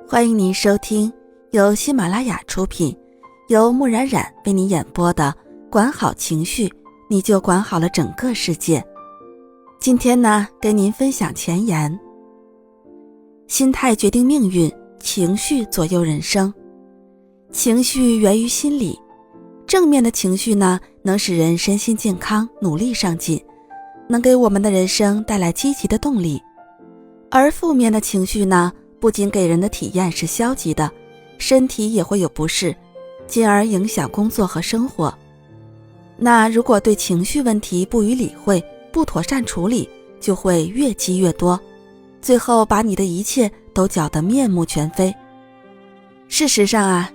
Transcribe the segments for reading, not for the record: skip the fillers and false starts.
欢迎您收听由喜马拉雅出品，由木冉冉为您演播的管好情绪，你就管好了整个世界。今天呢，跟您分享前言。心态决定命运，情绪左右人生。情绪源于心理，正面的情绪呢，能使人身心健康，努力上进，能给我们的人生带来积极的动力。而负面的情绪呢，不仅给人的体验是消极的，身体也会有不适，进而影响工作和生活。那如果对情绪问题不予理会，不妥善处理，就会越积越多，最后把你的一切都搅得面目全非。事实上啊，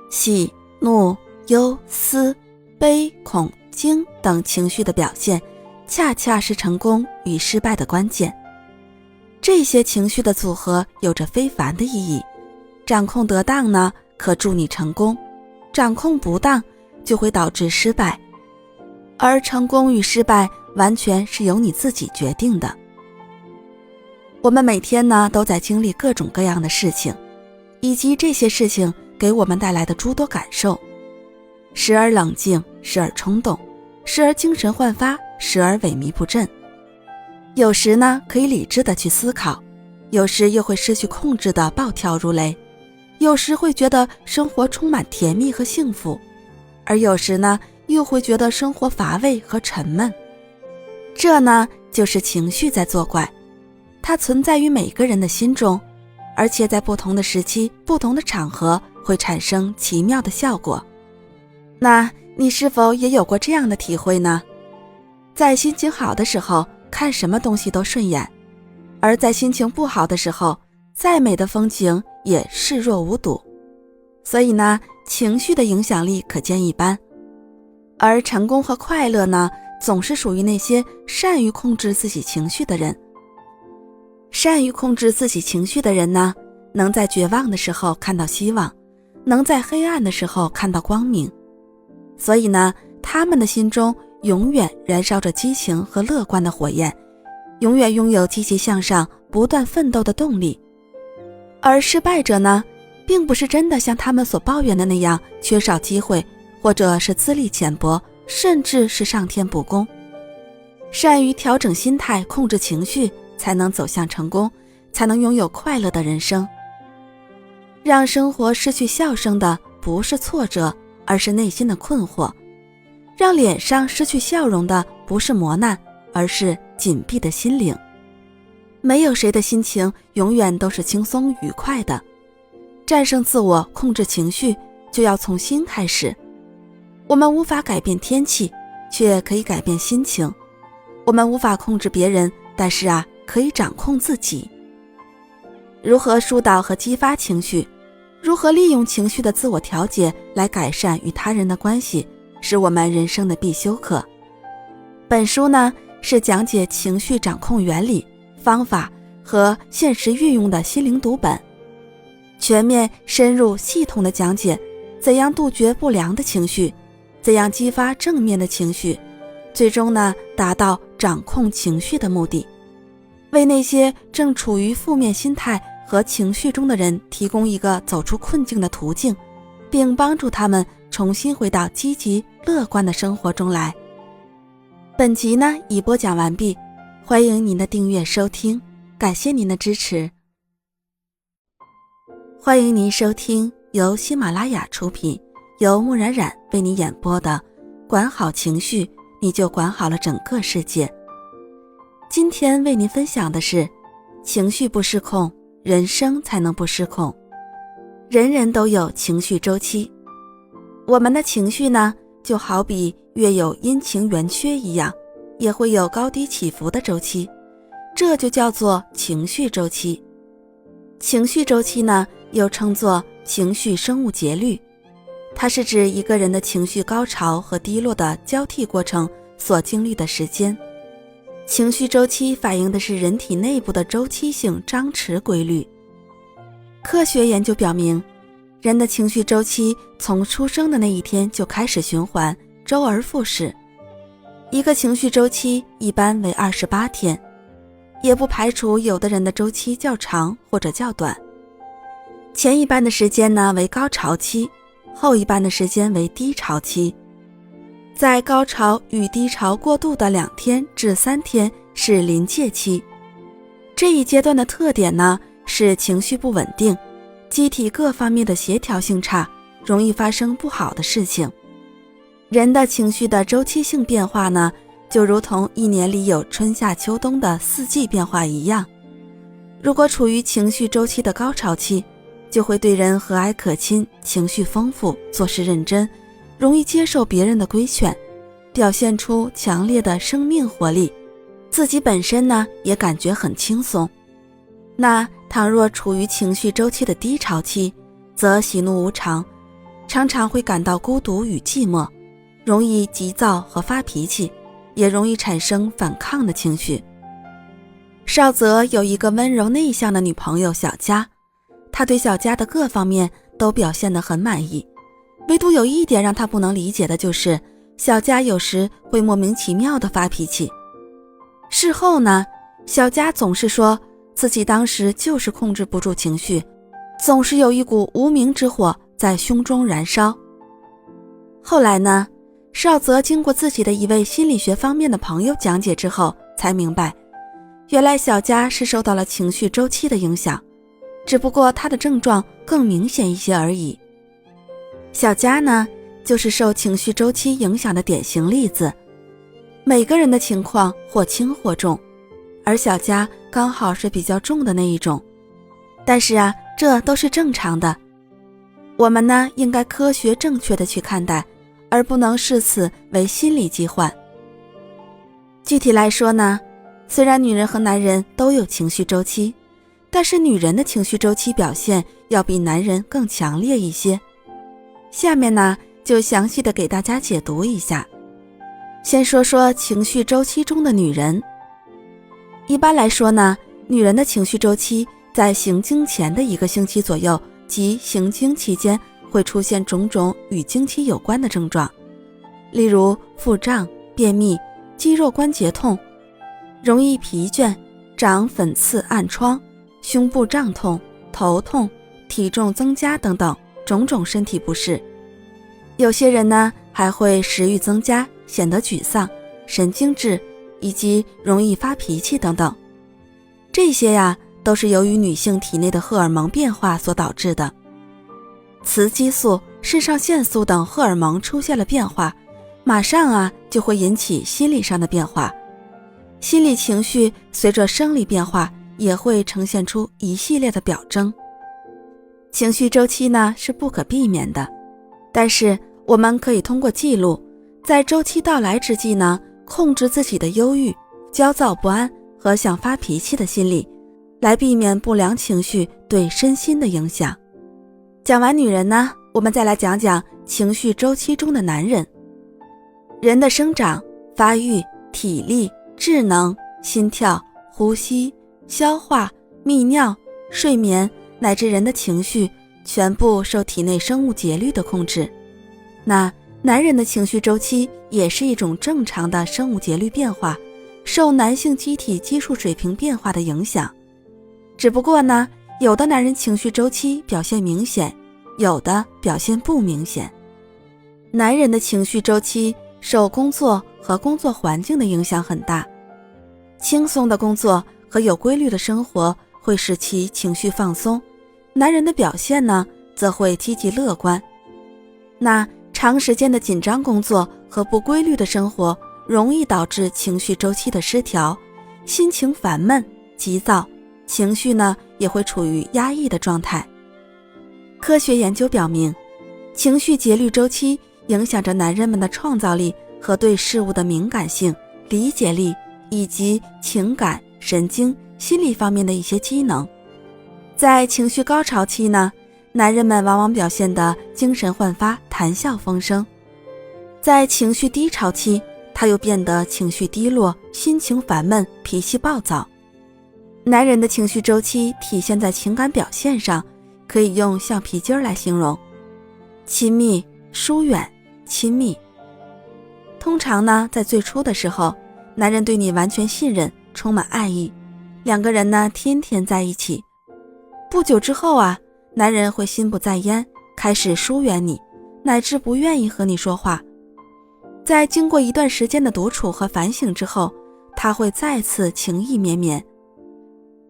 喜、怒、忧、思、悲、恐、惊等情绪的表现，恰恰是成功与失败的关键。这些情绪的组合有着非凡的意义，掌控得当呢，可助你成功；掌控不当，就会导致失败。而成功与失败完全是由你自己决定的。我们每天呢，都在经历各种各样的事情，以及这些事情给我们带来的诸多感受，时而冷静，时而冲动，时而精神焕发，时而萎靡不振。有时呢，可以理智的去思考，有时又会失去控制的暴跳如雷，有时会觉得生活充满甜蜜和幸福，而有时呢，又会觉得生活乏味和沉闷。这呢，就是情绪在作怪，它存在于每个人的心中，而且在不同的时期、不同的场合会产生奇妙的效果。那你是否也有过这样的体会呢？在心情好的时候，看什么东西都顺眼，而在心情不好的时候，再美的风景也视若无睹。所以呢，情绪的影响力可见一斑。而成功和快乐呢，总是属于那些善于控制自己情绪的人。善于控制自己情绪的人呢，能在绝望的时候看到希望，能在黑暗的时候看到光明。所以呢，他们的心中永远燃烧着激情和乐观的火焰，永远拥有积极向上、不断奋斗的动力。而失败者呢，并不是真的像他们所抱怨的那样缺少机会，或者是资历浅薄，甚至是上天不公。善于调整心态，控制情绪，才能走向成功，才能拥有快乐的人生。让生活失去笑声的不是挫折，而是内心的困惑。让脸上失去笑容的不是磨难，而是紧闭的心灵。没有谁的心情永远都是轻松愉快的。战胜自我，控制情绪，就要从心开始。我们无法改变天气，却可以改变心情。我们无法控制别人，但是可以掌控自己。如何疏导和激发情绪，如何利用情绪的自我调节来改善与他人的关系，是我们人生的必修课。本书呢，是讲解情绪掌控原理、方法和现实运用的心灵读本，全面、深入、系统的讲解怎样杜绝不良的情绪，怎样激发正面的情绪，最终呢，达到掌控情绪的目的，为那些正处于负面心态和情绪中的人提供一个走出困境的途径，并帮助他们重新回到积极乐观的生活中来。本集呢，已播讲完毕，欢迎您的订阅收听，感谢您的支持。欢迎您收听由喜马拉雅出品，由木冉冉为您演播的管好情绪，你就管好了整个世界。今天为您分享的是，情绪不失控，人生才能不失控。人人都有情绪周期，我们的情绪呢，就好比月有阴晴圆缺一样，也会有高低起伏的周期，这就叫做情绪周期。情绪周期呢，又称作情绪生物节律，它是指一个人的情绪高潮和低落的交替过程所经历的时间。情绪周期反映的是人体内部的周期性张弛规律。科学研究表明，人的情绪周期从出生的那一天就开始循环，周而复始。一个情绪周期一般为28天，也不排除有的人的周期较长或者较短。前一半的时间呢为高潮期，后一半的时间为低潮期。在高潮与低潮过渡的2天至3天是临界期。这一阶段的特点呢是情绪不稳定，机体各方面的协调性差，容易发生不好的事情。人的情绪的周期性变化呢，就如同一年里有春夏秋冬的4季变化一样。如果处于情绪周期的高潮期，就会对人和蔼可亲，情绪丰富，做事认真，容易接受别人的规劝，表现出强烈的生命活力，自己本身呢也感觉很轻松。那倘若处于情绪周期的低潮期，则喜怒无常，常常会感到孤独与寂寞，容易急躁和发脾气，也容易产生反抗的情绪。少泽有一个温柔内向的女朋友小佳，他对小佳的各方面都表现得很满意，唯独有一点让他不能理解的就是小佳有时会莫名其妙地发脾气。事后呢，小佳总是说自己当时就是控制不住情绪，总是有一股无名之火在胸中燃烧。后来呢，少泽经过自己的一位心理学方面的朋友讲解之后，才明白原来小佳是受到了情绪周期的影响，只不过她的症状更明显一些而已。小佳呢，就是受情绪周期影响的典型例子。每个人的情况或轻或重，而小佳刚好是比较重的那一种。但是啊，这都是正常的。我们呢，应该科学正确的去看待，而不能视此为心理疾患。具体来说呢，虽然女人和男人都有情绪周期，但是女人的情绪周期表现要比男人更强烈一些。下面呢，就详细的给大家解读一下。先说说情绪周期中的女人。一般来说呢，女人的情绪周期在行经前的1个星期左右，即行经期间会出现种种与经期有关的症状，例如腹胀、便秘、肌肉关节痛、容易疲倦、长粉刺暗疮、胸部胀痛、头痛、体重增加等等种种身体不适。有些人呢，还会食欲增加，显得沮丧、神经质，以及容易发脾气等等。这些呀，都是由于女性体内的荷尔蒙变化所导致的。雌激素、肾上腺素等荷尔蒙出现了变化，马上啊就会引起心理上的变化。心理情绪随着生理变化也会呈现出一系列的表征。情绪周期呢是不可避免的，但是我们可以通过记录，在周期到来之际呢，控制自己的忧郁、焦躁不安和想发脾气的心理，来避免不良情绪对身心的影响。讲完女人呢，我们再来讲讲情绪周期中的男人。人的生长、发育、体力、智能、心跳、呼吸、消化、泌尿、睡眠乃至人的情绪，全部受体内生物节律的控制。那男人的情绪周期也是一种正常的生物节律变化，受男性机体激素水平变化的影响。只不过呢，有的男人情绪周期表现明显，有的表现不明显。男人的情绪周期受工作和工作环境的影响很大，轻松的工作和有规律的生活会使其情绪放松，男人的表现呢，则会积极乐观。那长时间的紧张工作和不规律的生活容易导致情绪周期的失调，心情烦闷、急躁，情绪呢也会处于压抑的状态。科学研究表明，情绪节律周期影响着男人们的创造力和对事物的敏感性、理解力以及情感、神经、心理方面的一些机能。在情绪高潮期呢，男人们往往表现得精神焕发、谈笑风生。在情绪低潮期，他又变得情绪低落、心情烦闷、脾气暴躁。男人的情绪周期体现在情感表现上，可以用橡皮筋来形容：亲密、疏远、亲密。通常呢，在最初的时候，男人对你完全信任，充满爱意，两个人呢天天在一起。不久之后啊，男人会心不在焉，开始疏远你，乃至不愿意和你说话。在经过一段时间的独处和反省之后，他会再次情意绵绵。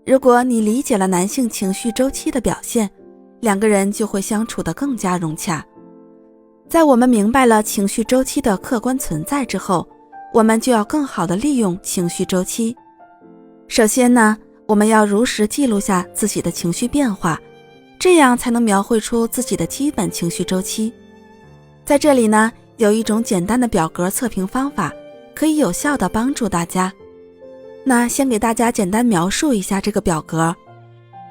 如果你理解了男性情绪周期的表现，两个人就会相处得更加融洽。在我们明白了情绪周期的客观存在之后，我们就要更好地利用情绪周期。首先呢，我们要如实记录下自己的情绪变化，这样才能描绘出自己的基本情绪周期。在这里呢，有一种简单的表格测评方法，可以有效地帮助大家。那先给大家简单描述一下这个表格。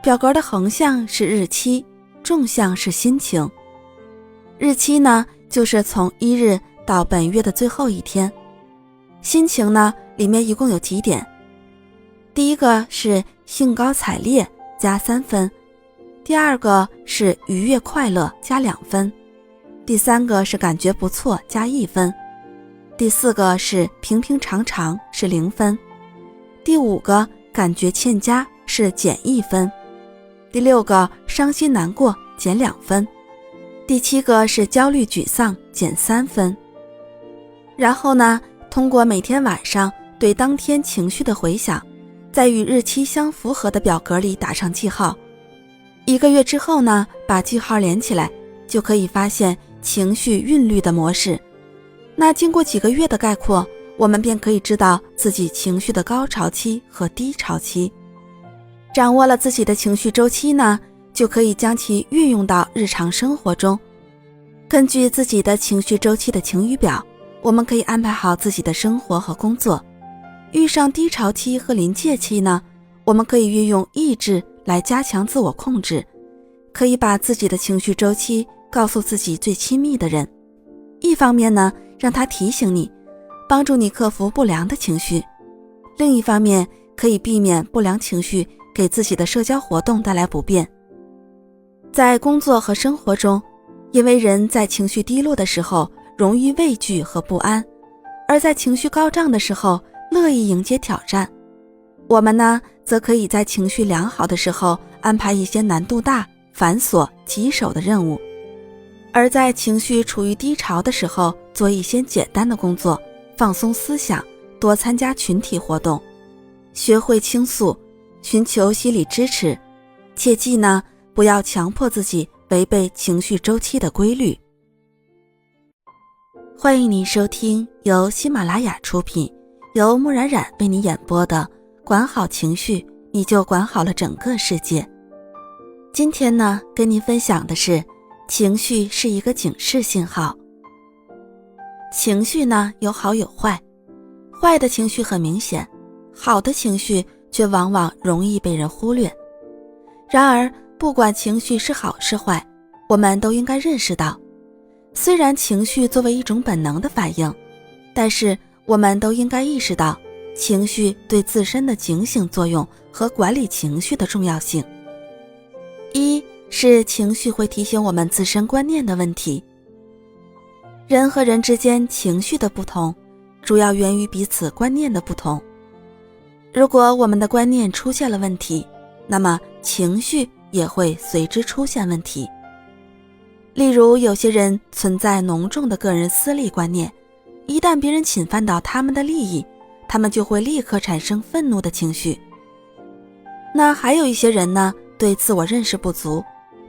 表格的横向是日期，纵向是心情。日期呢，就是从1日到本月的最后一天。心情呢，里面一共有几点。第一个是兴高采烈，加3分。第二个是愉悦快乐，加2分。第三个是感觉不错，加1分。第四个是平平常常，是0分。第五个感觉欠佳，是减1分。第六个伤心难过，减2分。第七个是焦虑沮丧，减3分。然后呢，通过每天晚上对当天情绪的回想，在与日期相符合的表格里打上记号。1个月之后呢，把记号连起来，就可以发现情绪韵律的模式。那经过几个月的概括，我们便可以知道自己情绪的高潮期和低潮期。掌握了自己的情绪周期呢，就可以将其运用到日常生活中。根据自己的情绪周期的晴雨表，我们可以安排好自己的生活和工作。遇上低潮期和临界期呢，我们可以运用意志来加强自我控制，可以把自己的情绪周期告诉自己最亲密的人。一方面呢，让他提醒你，帮助你克服不良的情绪；另一方面，可以避免不良情绪给自己的社交活动带来不便。在工作和生活中，因为人在情绪低落的时候容易畏惧和不安，而在情绪高涨的时候乐意迎接挑战。我们呢，则可以在情绪良好的时候安排一些难度大、繁琐、棘手的任务，而在情绪处于低潮的时候做一些简单的工作，放松思想，多参加群体活动，学会倾诉，寻求心理支持。切记呢，不要强迫自己违背情绪周期的规律。欢迎你收听由喜马拉雅出品，由木冉冉为你演播的管好情绪，你就管好了整个世界。今天呢，跟您分享的是，情绪是一个警示信号。情绪呢，有好有坏，坏的情绪很明显，好的情绪却往往容易被人忽略。然而，不管情绪是好是坏，我们都应该认识到，虽然情绪作为一种本能的反应，但是我们都应该意识到情绪对自身的警醒作用和管理情绪的重要性。一是情绪会提醒我们自身观念的问题。人和人之间情绪的不同，主要源于彼此观念的不同。如果我们的观念出现了问题，那么情绪也会随之出现问题。例如，有些人存在浓重的个人私利观念，一旦别人侵犯到他们的利益，他们就会立刻产生愤怒的情绪。那还有一些人呢，对自我认识不足，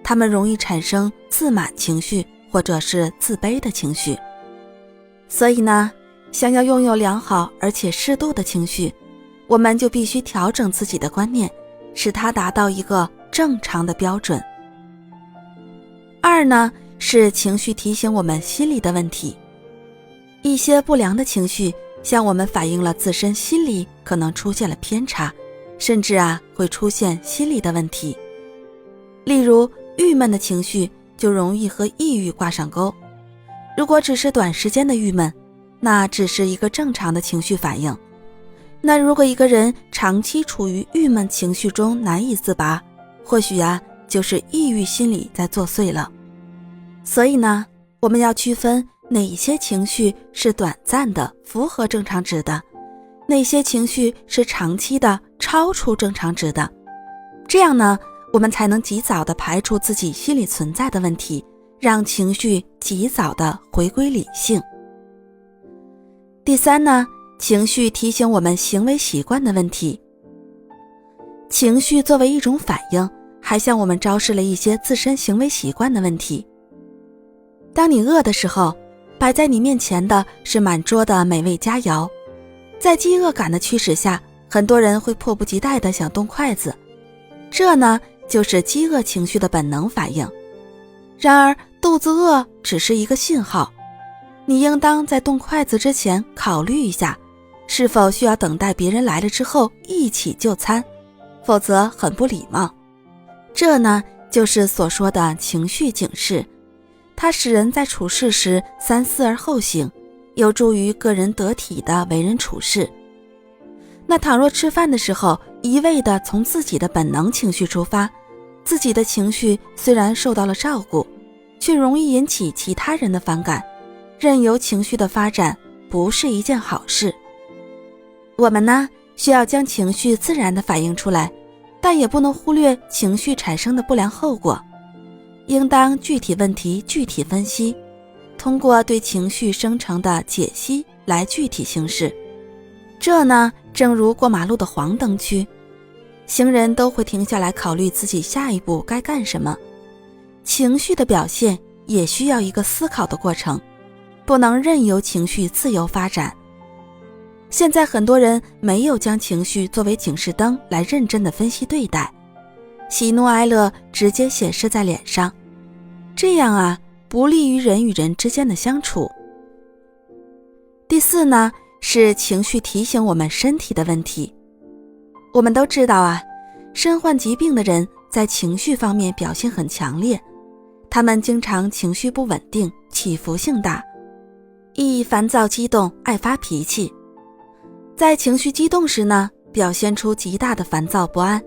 他们容易产生自满情绪或者是自卑的情绪。所以呢，想要拥有良好而且适度的情绪，我们就必须调整自己的观念，使它达到一个正常的标准。二呢，是情绪提醒我们心理的问题。一些不良的情绪向我们反映了自身心理可能出现了偏差，甚至会出现心理的问题。例如，郁闷的情绪就容易和抑郁挂上钩。如果只是短时间的郁闷，那只是一个正常的情绪反应。那如果一个人长期处于郁闷情绪中难以自拔，或许就是抑郁心理在作祟了。所以呢，我们要区分哪些情绪是短暂的，符合正常值的，哪些情绪是长期的，超出正常值的。这样呢，我们才能及早地排除自己心里存在的问题，让情绪及早地回归理性。第三呢，情绪提醒我们行为习惯的问题。情绪作为一种反应，还向我们昭示了一些自身行为习惯的问题。当你饿的时候，摆在你面前的是满桌的美味佳肴，在饥饿感的驱使下，很多人会迫不及待地想动筷子，这呢就是饥饿情绪的本能反应。然而肚子饿只是一个信号，你应当在动筷子之前考虑一下，是否需要等待别人来了之后一起就餐，否则很不礼貌。这呢就是所说的情绪警示，它使人在处事时三思而后行，有助于个人得体的为人处事。那倘若吃饭的时候一味地从自己的本能情绪出发，自己的情绪虽然受到了照顾，却容易引起其他人的反感，任由情绪的发展不是一件好事。我们呢，需要将情绪自然地反映出来，但也不能忽略情绪产生的不良后果，应当具体问题具体分析，通过对情绪生成的解析来具体行事。这呢，正如过马路的黄灯区，行人都会停下来考虑自己下一步该干什么。情绪的表现也需要一个思考的过程，不能任由情绪自由发展。现在很多人没有将情绪作为警示灯来认真的分析对待，喜怒哀乐直接显示在脸上，这样啊，不利于人与人之间的相处。第四呢，是情绪提醒我们身体的问题。我们都知道啊，身患疾病的人在情绪方面表现很强烈，他们经常情绪不稳定，起伏性大，易烦躁激动，爱发脾气。在情绪激动时呢，表现出极大的烦躁不安，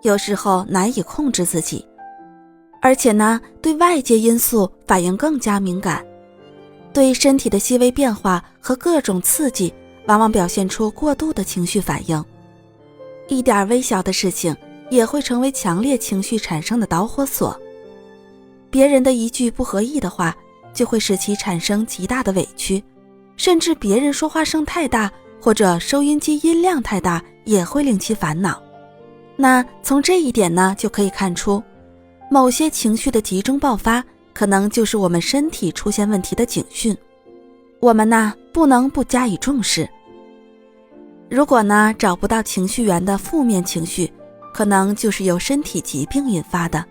有时候难以控制自己，而且呢，对外界因素反应更加敏感，对身体的细微变化和各种刺激往往表现出过度的情绪反应，一点微小的事情也会成为强烈情绪产生的导火索。别人的一句不合意的话就会使其产生极大的委屈，甚至别人说话声太大或者收音机音量太大也会令其烦恼。那从这一点呢，就可以看出某些情绪的集中爆发可能就是我们身体出现问题的警讯，我们呢不能不加以重视。如果呢找不到情绪源的负面情绪，可能就是由身体疾病引发的，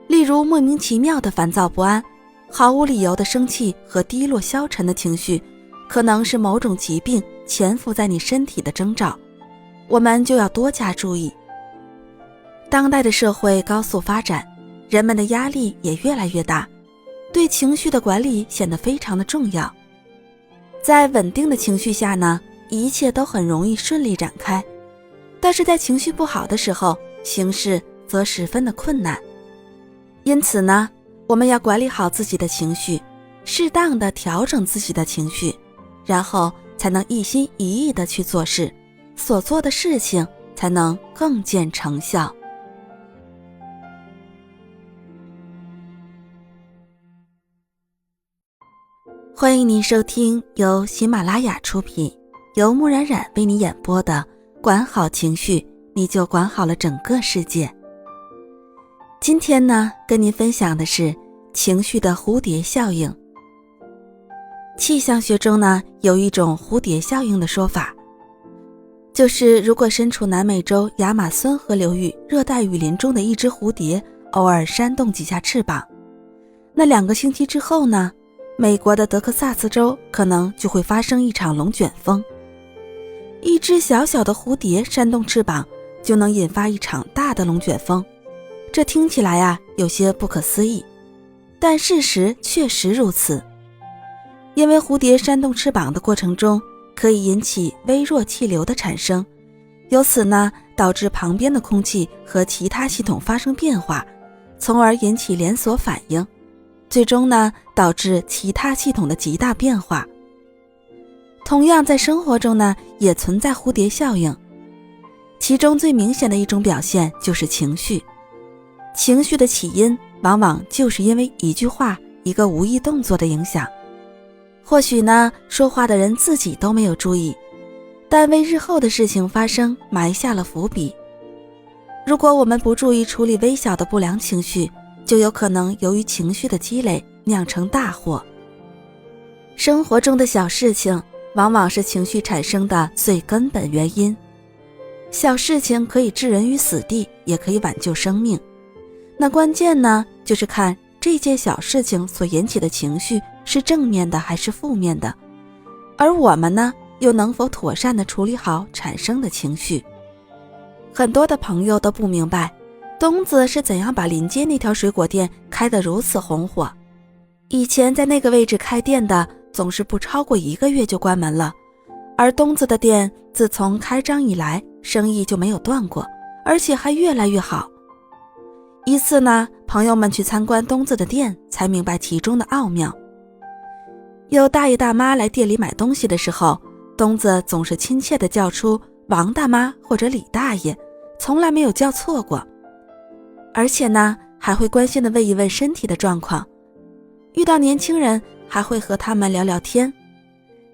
例如莫名其妙的烦躁不安，毫无理由的生气和低落消沉的情绪，可能是某种疾病潜伏在你身体的征兆，我们就要多加注意。当代的社会高速发展，人们的压力也越来越大，对情绪的管理显得非常的重要。在稳定的情绪下呢，一切都很容易顺利展开，但是在情绪不好的时候，行事则十分的困难。因此呢，我们要管理好自己的情绪，适当的调整自己的情绪，然后才能一心一意的去做事，所做的事情才能更见成效。欢迎您收听由喜马拉雅出品，由木冉冉为你演播的管好情绪，你就管好了整个世界。今天呢，跟您分享的是情绪的蝴蝶效应。气象学中呢，有一种蝴蝶效应的说法，就是如果身处南美洲亚马孙河流域热带雨林中的一只蝴蝶偶尔扇动几下翅膀，那2个星期之后呢，美国的德克萨斯州可能就会发生一场龙卷风。一只小小的蝴蝶扇动翅膀就能引发一场大的龙卷风，这听起来啊有些不可思议，但事实确实如此。因为蝴蝶扇动翅膀的过程中可以引起微弱气流的产生，由此呢导致旁边的空气和其他系统发生变化，从而引起连锁反应，最终呢导致其他系统的极大变化。同样在生活中呢也存在蝴蝶效应，其中最明显的一种表现就是情绪。情绪的起因往往就是因为一句话、一个无意动作的影响。或许呢，说话的人自己都没有注意，但为日后的事情发生埋下了伏笔。如果我们不注意处理微小的不良情绪，就有可能由于情绪的积累酿成大祸。生活中的小事情往往是情绪产生的最根本原因。小事情可以置人于死地，也可以挽救生命。那关键呢，就是看这件小事情所引起的情绪是正面的还是负面的，而我们呢，又能否妥善地处理好产生的情绪。很多的朋友都不明白，东子是怎样把临街那条水果店开得如此红火。以前在那个位置开店的总是不超过1个月就关门了，而东子的店自从开张以来，生意就没有断过，而且还越来越好。一次呢，朋友们去参观东子的店，才明白其中的奥妙。有大爷大妈来店里买东西的时候，东子总是亲切地叫出王大妈或者李大爷，从来没有叫错过。而且呢，还会关心地问一问身体的状况。遇到年轻人，还会和他们聊聊天。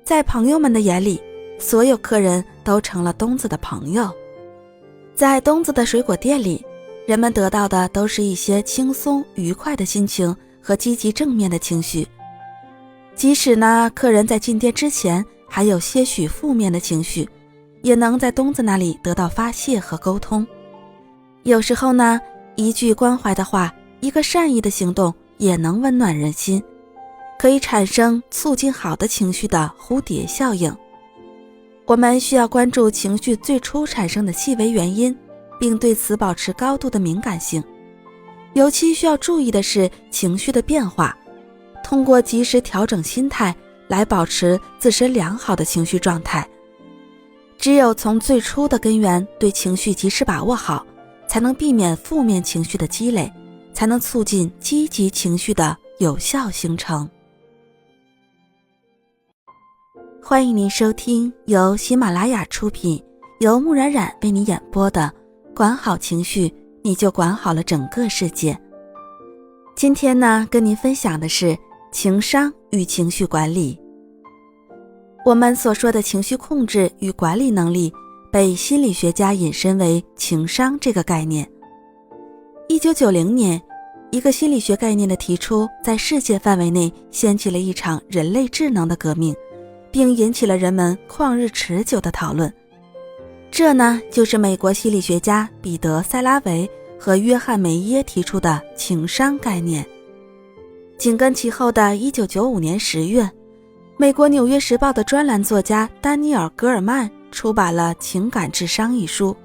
在朋友们的眼里，所有客人都成了东子的朋友。在东子的水果店里，人们得到的都是一些轻松愉快的心情和积极正面的情绪。即使呢，客人在进店之前还有些许负面的情绪，也能在东子那里得到发泄和沟通。有时候呢，一句关怀的话，一个善意的行动，也能温暖人心，可以产生促进好的情绪的蝴蝶效应。我们需要关注情绪最初产生的细微原因，并对此保持高度的敏感性。尤其需要注意的是情绪的变化，通过及时调整心态来保持自身良好的情绪状态。只有从最初的根源对情绪及时把握好，才能避免负面情绪的积累，才能促进积极情绪的有效形成。欢迎您收听由喜马拉雅出品，由木冉冉为你演播的管好情绪，你就管好了整个世界。今天呢，跟您分享的是情商与情绪管理。我们所说的情绪控制与管理能力，被心理学家引申为情商这个概念。1990年，一个心理学概念的提出，在世界范围内掀起了一场人类智能的革命，并引起了人们旷日持久的讨论。这呢，就是美国心理学家彼得·塞拉维和约翰·梅耶提出的情商概念。紧跟其后的1995年10月，美国《纽约时报》的专栏作家丹尼尔·戈尔曼出版了《情感智商》一书，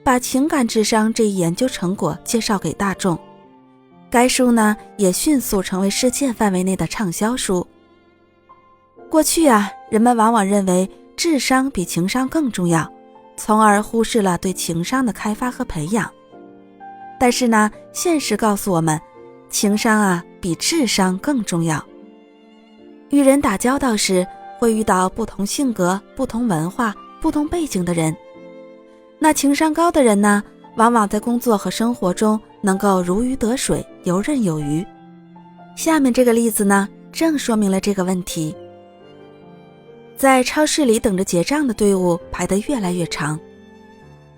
把情感智商这一研究成果介绍给大众。该书呢，也迅速成为世界范围内的畅销书。过去啊，人们往往认为智商比情商更重要，从而忽视了对情商的开发和培养。但是呢，现实告诉我们，情商啊，比智商更重要。与人打交道时，会遇到不同性格、不同文化、不同背景的人。那情商高的人呢，往往在工作和生活中能够如鱼得水，游刃有余。下面这个例子呢，正说明了这个问题。在超市里等着结账的队伍排得越来越长，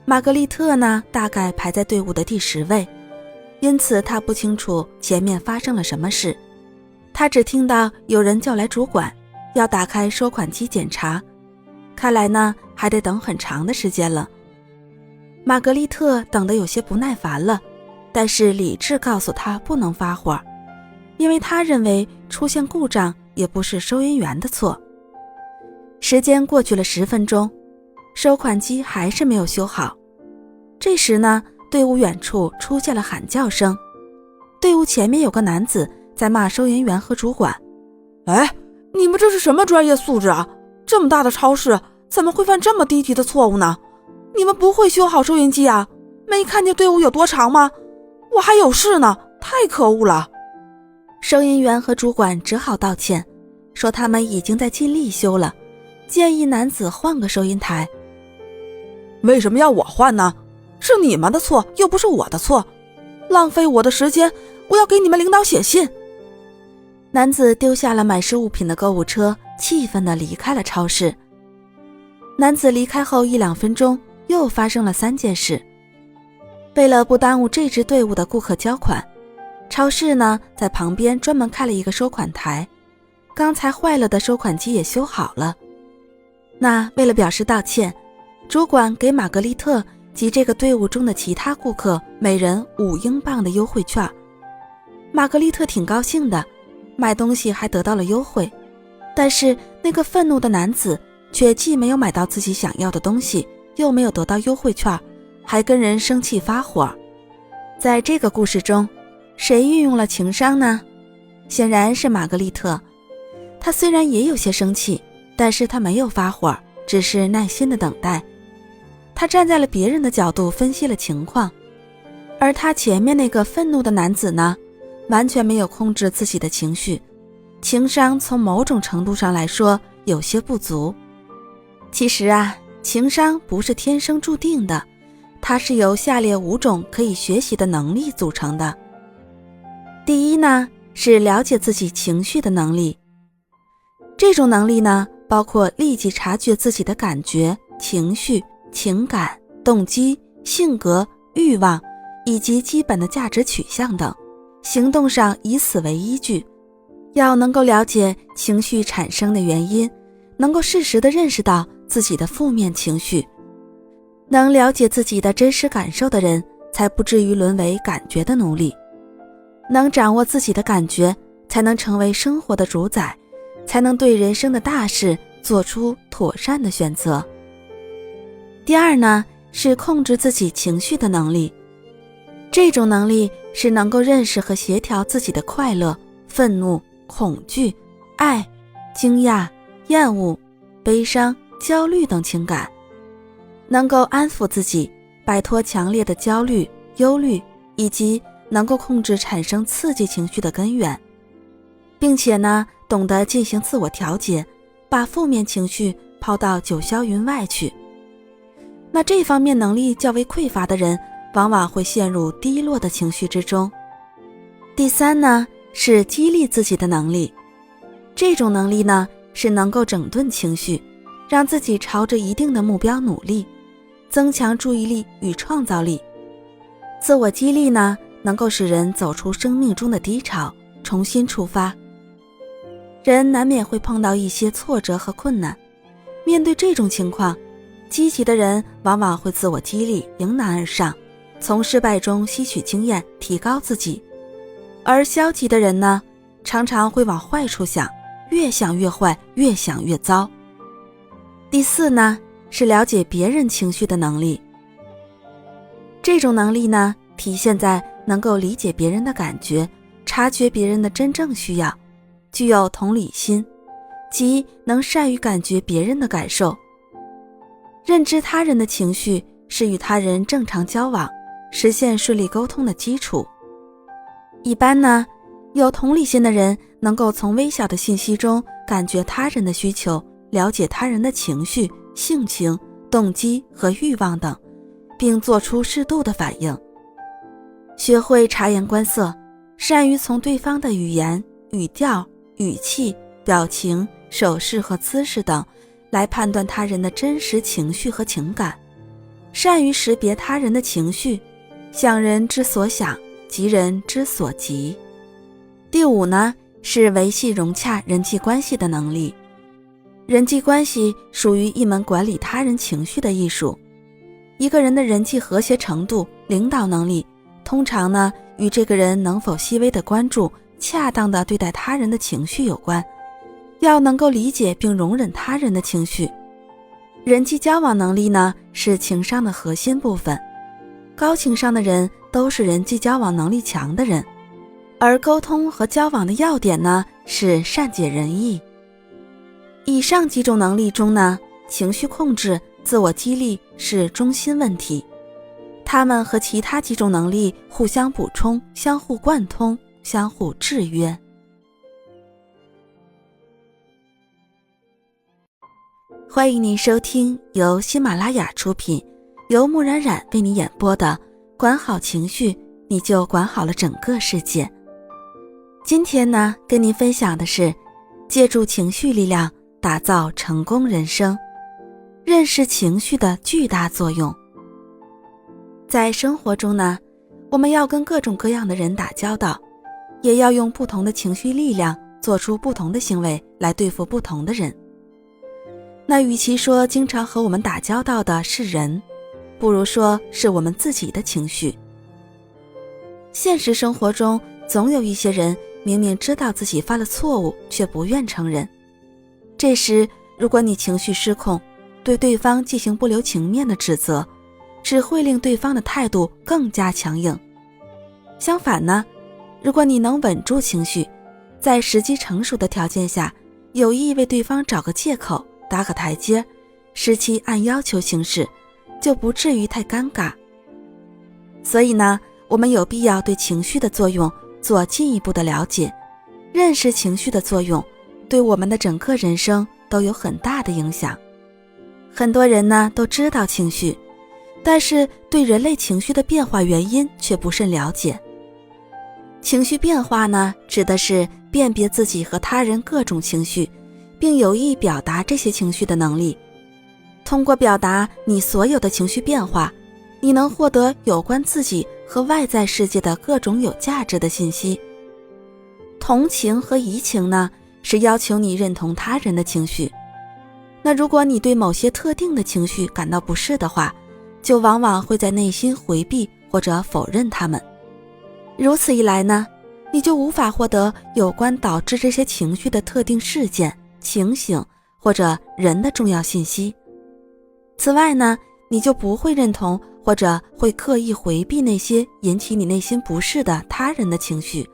玛格丽特呢，大概排在队伍的第10位，因此她不清楚前面发生了什么事。她只听到有人叫来主管，要打开收款机检查，看来呢，还得等很长的时间了。玛格丽特等得有些不耐烦了，但是理智告诉她不能发火，因为她认为出现故障也不是收银员的错。时间过去了10分钟，收款机还是没有修好。这时呢，队伍远处出现了喊叫声，队伍前面有个男子在骂收银员和主管：哎，你们这是什么专业素质啊？这么大的超市，怎么会犯这么低级的错误呢？你们不会修好收银机啊？没看见队伍有多长吗？我还有事呢，太可恶了。收银员和主管只好道歉，说他们已经在尽力修了，建议男子换个收银台。为什么要我换呢？是你们的错，又不是我的错。浪费我的时间，我要给你们领导写信。男子丢下了买食物品的购物车，气愤地离开了超市。男子离开后1-2分钟，又发生了3件事。为了不耽误这支队伍的顾客交款，超市呢在旁边专门开了一个收款台，刚才坏了的收款机也修好了。那为了表示道歉，主管给玛格丽特及这个队伍中的其他顾客每人5英镑的优惠券。玛格丽特挺高兴的，买东西还得到了优惠，但是那个愤怒的男子却既没有买到自己想要的东西，又没有得到优惠券，还跟人生气发火。在这个故事中，谁运用了情商呢？显然是玛格丽特。她虽然也有些生气，但是她没有发火，只是耐心地等待。她站在了别人的角度分析了情况，而她前面那个愤怒的男子呢，完全没有控制自己的情绪，情商从某种程度上来说有些不足。其实啊，情商不是天生注定的，它是由下列5种可以学习的能力组成的。第一呢，是了解自己情绪的能力。这种能力呢，包括立即察觉自己的感觉、情绪、情感、动机、性格、欲望以及基本的价值取向等，行动上以此为依据。要能够了解情绪产生的原因，能够适时地认识到自己的负面情绪。能了解自己的真实感受的人，才不至于沦为感觉的奴隶。能掌握自己的感觉，才能成为生活的主宰，才能对人生的大事做出妥善的选择。第二呢，是控制自己情绪的能力。这种能力是能够认识和协调自己的快乐、愤怒、恐惧、爱、惊讶、厌恶、悲伤、焦虑等情感，能够安抚自己，摆脱强烈的焦虑、忧虑，以及能够控制产生刺激情绪的根源，并且呢，懂得进行自我调节，把负面情绪抛到九霄云外去。那这方面能力较为匮乏的人，往往会陷入低落的情绪之中。第三呢，是激励自己的能力。这种能力呢，是能够整顿情绪，让自己朝着一定的目标努力，增强注意力与创造力。自我激励呢，能够使人走出生命中的低潮，重新出发。人难免会碰到一些挫折和困难，面对这种情况，积极的人往往会自我激励，迎难而上，从失败中吸取经验，提高自己。而消极的人呢，常常会往坏处想，越想越坏，越想越糟。第四呢，是了解别人情绪的能力。这种能力呢，体现在能够理解别人的感觉，察觉别人的真正需要，具有同理心，即能善于感觉别人的感受。认知他人的情绪是与他人正常交往，实现顺利沟通的基础。一般呢，有同理心的人能够从微小的信息中感觉他人的需求，了解他人的情绪、性情、动机和欲望等，并做出适度的反应。学会察言观色，善于从对方的语言、语调、语气、表情、手势和姿势等来判断他人的真实情绪和情感，善于识别他人的情绪，想人之所想，急人之所急。第五呢，是维系融洽人际关系的能力。人际关系属于一门管理他人情绪的艺术。一个人的人际和谐程度、领导能力，通常呢，与这个人能否细微的关注、恰当的对待他人的情绪有关。要能够理解并容忍他人的情绪。人际交往能力呢，是情商的核心部分。高情商的人都是人际交往能力强的人，而沟通和交往的要点呢，是善解人意。以上几种能力中呢，情绪控制、自我激励是中心问题，它们和其他几种能力互相补充、相互贯通、相互制约。欢迎您收听由喜马拉雅出品，由木冉冉为你演播的《管好情绪，你就管好了整个世界。今天呢，跟您分享的是借助情绪力量打造成功人生，认识情绪的巨大作用。在生活中呢，我们要跟各种各样的人打交道，也要用不同的情绪力量做出不同的行为来对付不同的人。那与其说经常和我们打交道的是人，不如说是我们自己的情绪。现实生活中总有一些人明明知道自己犯了错误，却不愿承认。这时如果你情绪失控，对对方进行不留情面的指责，只会令对方的态度更加强硬。相反呢，如果你能稳住情绪，在时机成熟的条件下，有意为对方找个借口，搭个台阶，使其按要求行事，就不至于太尴尬。所以呢，我们有必要对情绪的作用做进一步的了解，认识情绪的作用，对我们的整个人生都有很大的影响。很多人呢都知道情绪，但是对人类情绪的变化原因却不甚了解。情绪变化呢，指的是辨别自己和他人各种情绪，并有意表达这些情绪的能力。通过表达你所有的情绪变化，你能获得有关自己和外在世界的各种有价值的信息。同情和移情呢，是要求你认同他人的情绪。那如果你对某些特定的情绪感到不适的话，就往往会在内心回避或者否认它们。如此一来呢，你就无法获得有关导致这些情绪的特定事件、情形或者人的重要信息。此外呢，你就不会认同或者会刻意回避那些引起你内心不适的他人的情绪。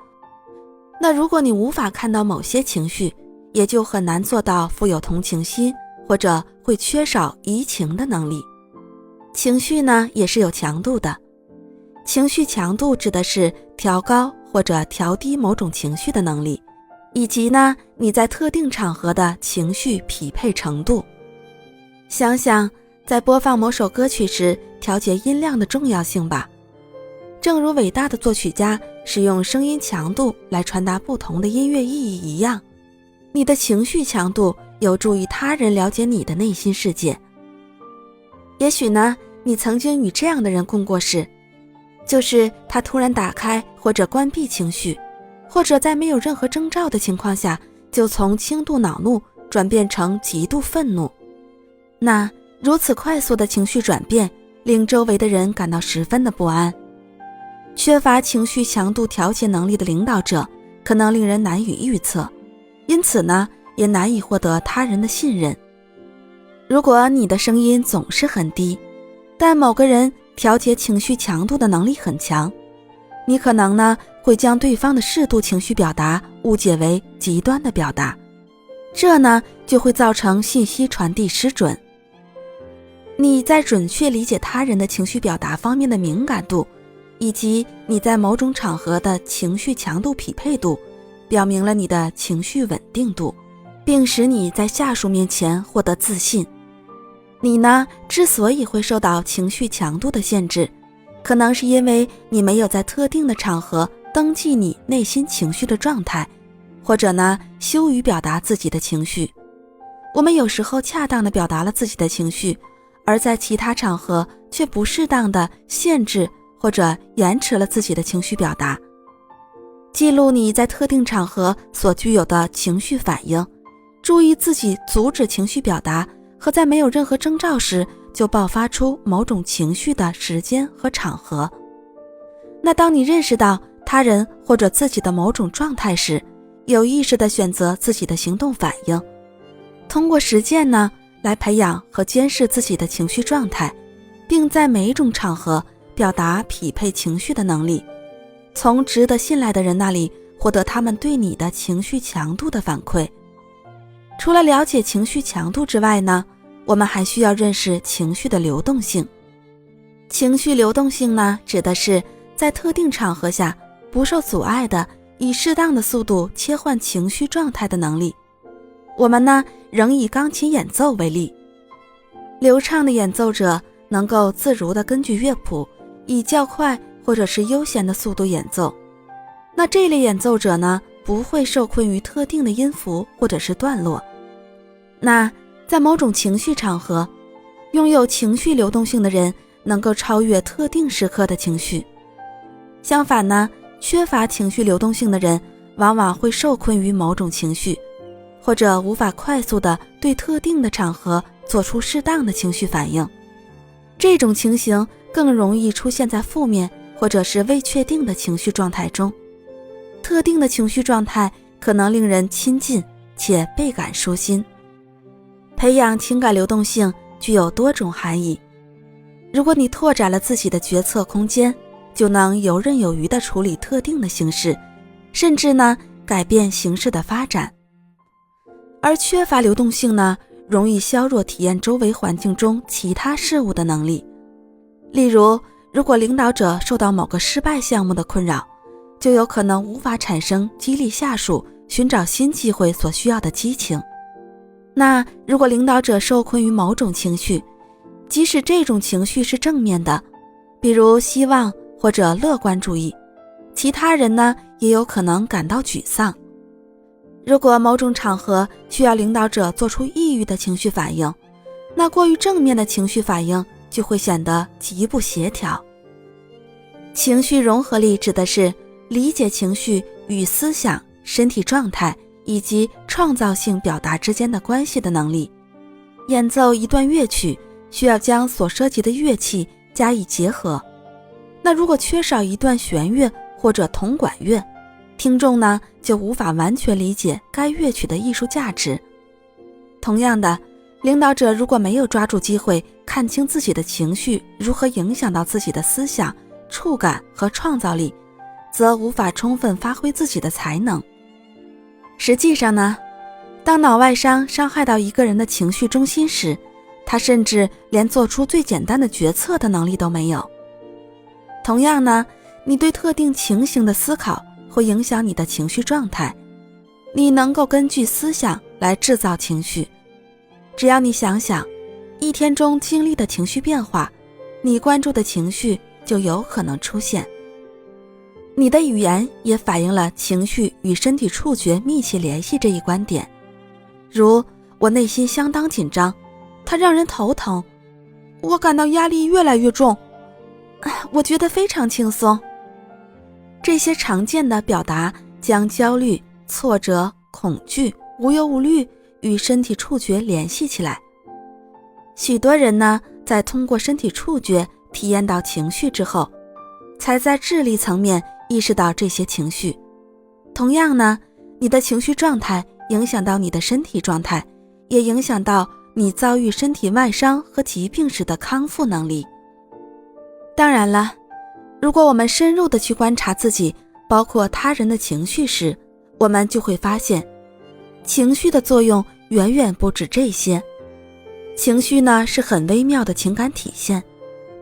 那如果你无法看到某些情绪，也就很难做到富有同情心，或者会缺少移情的能力。情绪呢，也是有强度的。情绪强度指的是调高或者调低某种情绪的能力，以及呢，你在特定场合的情绪匹配程度。想想在播放某首歌曲时调节音量的重要性吧。正如伟大的作曲家使用声音强度来传达不同的音乐意义一样，你的情绪强度有助于他人了解你的内心世界。也许呢，你曾经与这样的人共过事，就是他突然打开或者关闭情绪，或者在没有任何征兆的情况下，就从轻度恼怒转变成极度愤怒。那如此快速的情绪转变，令周围的人感到十分的不安。缺乏情绪强度调节能力的领导者，可能令人难以预测，因此呢，也难以获得他人的信任。如果你的声音总是很低，但某个人调节情绪强度的能力很强，你可能呢会将对方的适度情绪表达误解为极端的表达，这呢就会造成信息传递失准。你在准确理解他人的情绪表达方面的敏感度，以及你在某种场合的情绪强度匹配度，表明了你的情绪稳定度，并使你在下属面前获得自信。你呢，之所以会受到情绪强度的限制，可能是因为你没有在特定的场合登记你内心情绪的状态，或者呢，羞于表达自己的情绪。我们有时候恰当地表达了自己的情绪，而在其他场合却不适当地限制或者延迟了自己的情绪表达。记录你在特定场合所具有的情绪反应，注意自己阻止情绪表达和在没有任何征兆时就爆发出某种情绪的时间和场合。那当你认识到他人或者自己的某种状态时，有意识地选择自己的行动反应，通过实践呢，来培养和监视自己的情绪状态，并在每一种场合表达匹配情绪的能力，从值得信赖的人那里获得他们对你的情绪强度的反馈。除了了解情绪强度之外呢，我们还需要认识情绪的流动性。情绪流动性呢，指的是在特定场合下不受阻碍的以适当的速度切换情绪状态的能力。我们呢，仍以钢琴演奏为例，流畅的演奏者能够自如地根据乐谱，以较快或者是悠闲的速度演奏。那这类演奏者呢，不会受困于特定的音符或者是段落。那在某种情绪场合，拥有情绪流动性的人能够超越特定时刻的情绪。相反呢，缺乏情绪流动性的人往往会受困于某种情绪，或者无法快速地对特定的场合做出适当的情绪反应。这种情形更容易出现在负面或者是未确定的情绪状态中。特定的情绪状态可能令人亲近且倍感舒心。培养情感流动性具有多种含义。如果你拓展了自己的决策空间，就能游刃有余地处理特定的形势，甚至呢，改变形势的发展。而缺乏流动性呢，容易削弱体验周围环境中其他事物的能力。例如，如果领导者受到某个失败项目的困扰，就有可能无法产生激励下属寻找新机会所需要的激情。那如果领导者受困于某种情绪，即使这种情绪是正面的，比如希望或者乐观主义，其他人呢也有可能感到沮丧。如果某种场合需要领导者做出抑郁的情绪反应，那过于正面的情绪反应就会显得极不协调。情绪融合力指的是理解情绪与思想、身体状态以及创造性表达之间的关系的能力。演奏一段乐曲需要将所涉及的乐器加以结合，那如果缺少一段弦乐或者铜管乐，听众呢就无法完全理解该乐曲的艺术价值。同样的，领导者如果没有抓住机会看清自己的情绪如何影响到自己的思想、触感和创造力，则无法充分发挥自己的才能。实际上呢，当脑外伤伤害到一个人的情绪中心时，他甚至连做出最简单的决策的能力都没有。同样呢，你对特定情形的思考会影响你的情绪状态。你能够根据思想来制造情绪。只要你想想一天中经历的情绪变化，你关注的情绪就有可能出现。你的语言也反映了情绪与身体触觉密切联系这一观点。如我内心相当紧张，它让人头疼；我感到压力越来越重，我觉得非常轻松。这些常见的表达将焦虑、挫折、恐惧、无忧无虑与身体触觉联系起来。许多人呢，在通过身体触觉体验到情绪之后，才在智力层面意识到这些情绪。同样呢，你的情绪状态影响到你的身体状态，也影响到你遭遇身体外伤和疾病时的康复能力。当然了，如果我们深入地去观察自己，包括他人的情绪时，我们就会发现，情绪的作用远远不止这些。情绪呢，是很微妙的情感体现，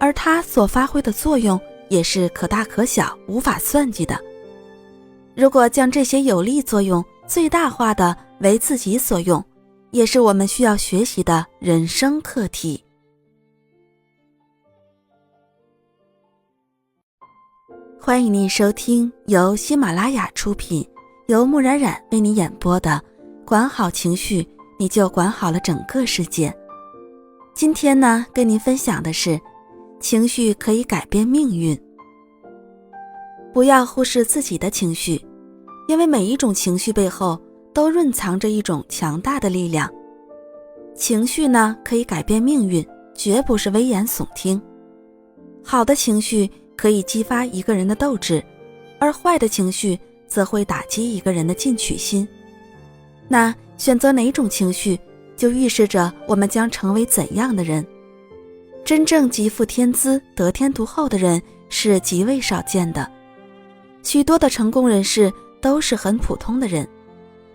而它所发挥的作用也是可大可小，无法算计的。如果将这些有利作用最大化的为自己所用，也是我们需要学习的人生课题。欢迎您收听由喜马拉雅出品，由木冉冉为你演播的管好情绪，你就管好了整个世界。今天呢，跟您分享的是情绪可以改变命运。不要忽视自己的情绪，因为每一种情绪背后都蕴藏着一种强大的力量。情绪呢，可以改变命运，绝不是危言耸听。好的情绪可以激发一个人的斗志，而坏的情绪则会打击一个人的进取心。那选择哪种情绪，就预示着我们将成为怎样的人。真正极富天资、得天独厚的人是极为少见的。许多的成功人士都是很普通的人，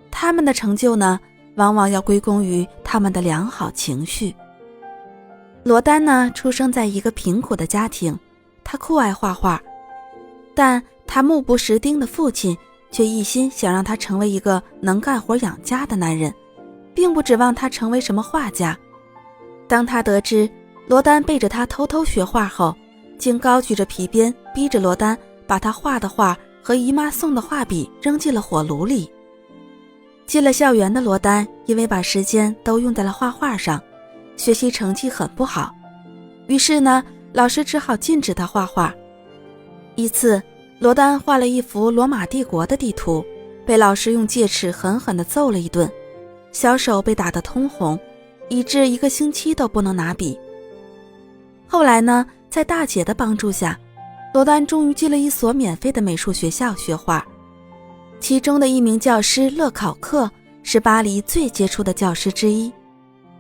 他们的成就呢，往往要归功于他们的良好情绪。罗丹呢，出生在一个贫苦的家庭，他酷爱画画，但他目不识丁的父亲却一心想让他成为一个能干活养家的男人，并不指望他成为什么画家。当他得知罗丹背着他偷偷学画后，竟高举着皮鞭，逼着罗丹把他画的画和姨妈送的画笔扔进了火炉里。进了校园的罗丹因为把时间都用在了画画上，学习成绩很不好，于是呢，老师只好禁止他画画。一次，罗丹画了一幅罗马帝国的地图，被老师用戒尺狠狠地揍了一顿，小手被打得通红，以致1个星期都不能拿笔。后来呢，在大姐的帮助下，罗丹终于进了一所免费的美术学校学画。其中的一名教师勒考克是巴黎最杰出的教师之一，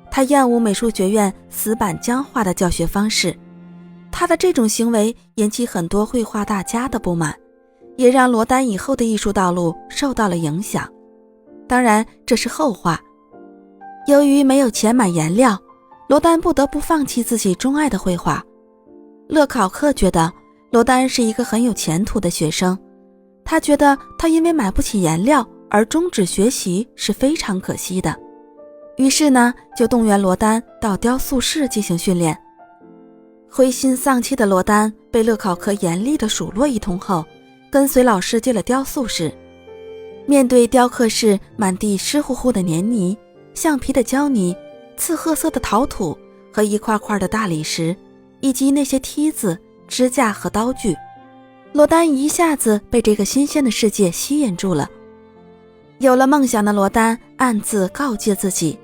他厌恶美术学院死板僵化的教学方式，他的这种行为引起很多绘画大家的不满，也让罗丹以后的艺术道路受到了影响。当然，这是后话。由于没有钱买颜料，罗丹不得不放弃自己钟爱的绘画。勒考克觉得罗丹是一个很有前途的学生，他觉得他因为买不起颜料而终止学习是非常可惜的，于是呢，就动员罗丹到雕塑室进行训练。灰心丧气的罗丹被勒考克严厉地数落一通后，跟随老师进了雕塑室。面对雕刻室满地湿乎乎的黏泥、橡皮的胶泥、刺褐色的陶土和一块块的大理石，以及那些梯子、支架和刀具，罗丹一下子被这个新鲜的世界吸引住了。有了梦想的罗丹暗自告诫自己，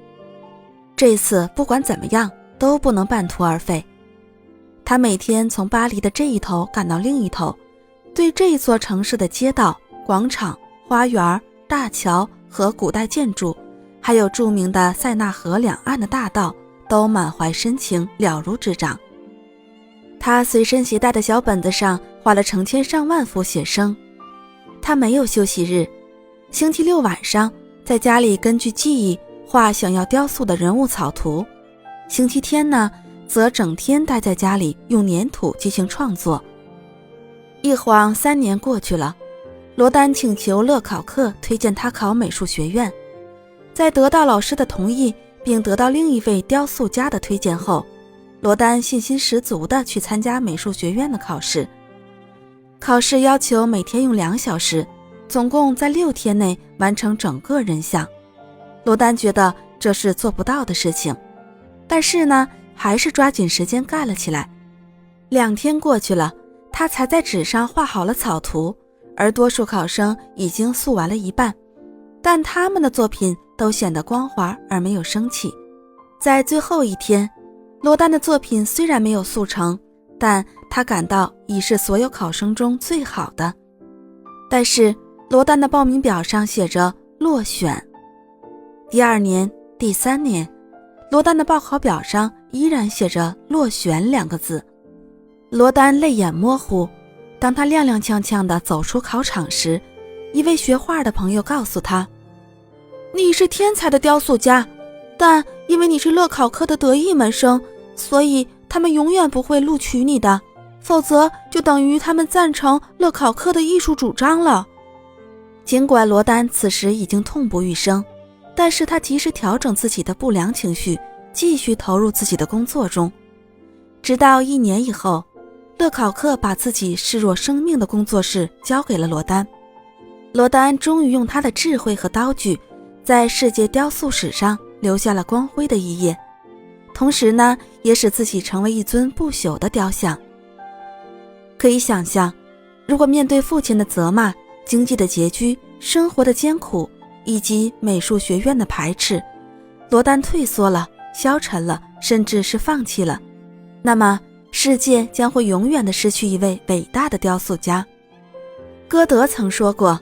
这次不管怎么样都不能半途而废。他每天从巴黎的这一头赶到另一头，对这一座城市的街道、广场、花园、大桥和古代建筑，还有著名的塞纳河两岸的大道都满怀深情，了如指掌。他随身携带的小本子上画了成千上万幅写生。他没有休息日，星期六晚上在家里根据记忆画想要雕塑的人物草图，星期天呢，则整天待在家里用粘土进行创作。一晃3年过去了，罗丹请求勒考克推荐他考美术学院。在得到老师的同意，并得到另一位雕塑家的推荐后，罗丹信心十足地去参加美术学院的考试。考试要求每天用2小时，总共在6天内完成整个人像。罗丹觉得这是做不到的事情，但是呢，还是抓紧时间干了起来。2天过去了，他才在纸上画好了草图，而多数考生已经塑完了一半，但他们的作品都显得光滑而没有生气。在最后一天，罗丹的作品虽然没有塑成，但他感到已是所有考生中最好的。但是罗丹的报名表上写着落选。第2年、第3年，罗丹的报考表上依然写着落选2个字。罗丹泪眼模糊，当他踉踉跄跄地走出考场时，一位学画的朋友告诉他，你是天才的雕塑家，但因为你是勒考克的得意门生，所以他们永远不会录取你的，否则就等于他们赞成勒考克的艺术主张了。尽管罗丹此时已经痛不欲生，但是他及时调整自己的不良情绪，继续投入自己的工作中。直到1年以后，勒考克把自己视若生命的工作室交给了罗丹。罗丹终于用他的智慧和刀具，在世界雕塑史上留下了光辉的一页，同时呢，也使自己成为一尊不朽的雕像。可以想象，如果面对父亲的责骂、经济的拮据、生活的艰苦以及美术学院的排斥，罗丹退缩了、消沉了，甚至是放弃了，那么世界将会永远地失去一位伟大的雕塑家。歌德曾说过，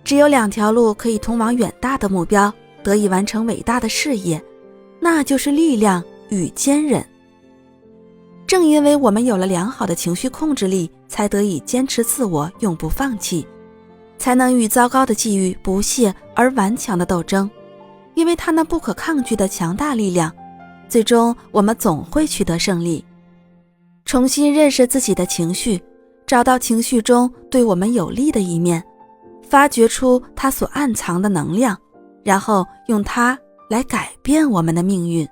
只有2条路可以通往远大的目标，得以完成伟大的事业，那就是力量与坚韧。正因为我们有了良好的情绪控制力，才得以坚持自我，永不放弃，才能与糟糕的际遇不懈而顽强的斗争。因为它那不可抗拒的强大力量，最终我们总会取得胜利。重新认识自己的情绪，找到情绪中对我们有利的一面，发掘出它所暗藏的能量，然后用它来改变我们的命运。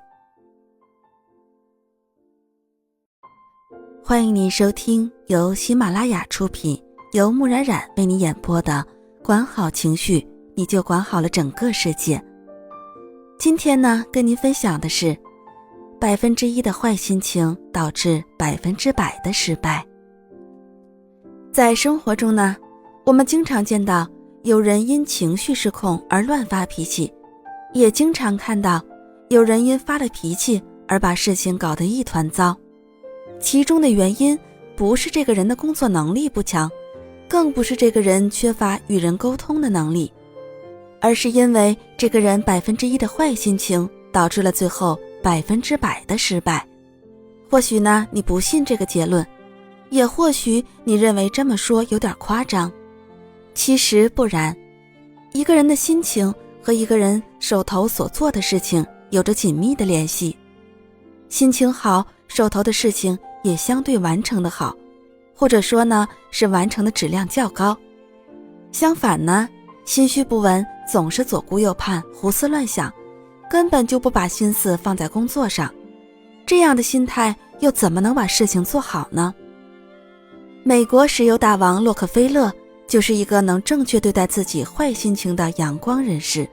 欢迎你收听由喜马拉雅出品，由木冉冉为你演播的管好情绪，你就管好了整个世界。今天呢，跟您分享的是1%的坏心情导致100%的失败。在生活中呢，我们经常见到有人因情绪失控而乱发脾气，也经常看到有人因发了脾气而把事情搞得一团糟。其中的原因不是这个人的工作能力不强，更不是这个人缺乏与人沟通的能力，而是因为这个人1%的坏心情导致了最后100%的失败。或许呢，你不信这个结论，也或许你认为这么说有点夸张。其实不然，一个人的心情和一个人手头所做的事情有着紧密的联系。心情好，手头的事情也相对完成的好，或者说呢，是完成的质量较高。相反呢，心绪不稳，总是左顾右盼，胡思乱想，根本就不把心思放在工作上，这样的心态又怎么能把事情做好呢？美国石油大王洛克菲勒就是一个能正确对待自己坏心情的阳光人士，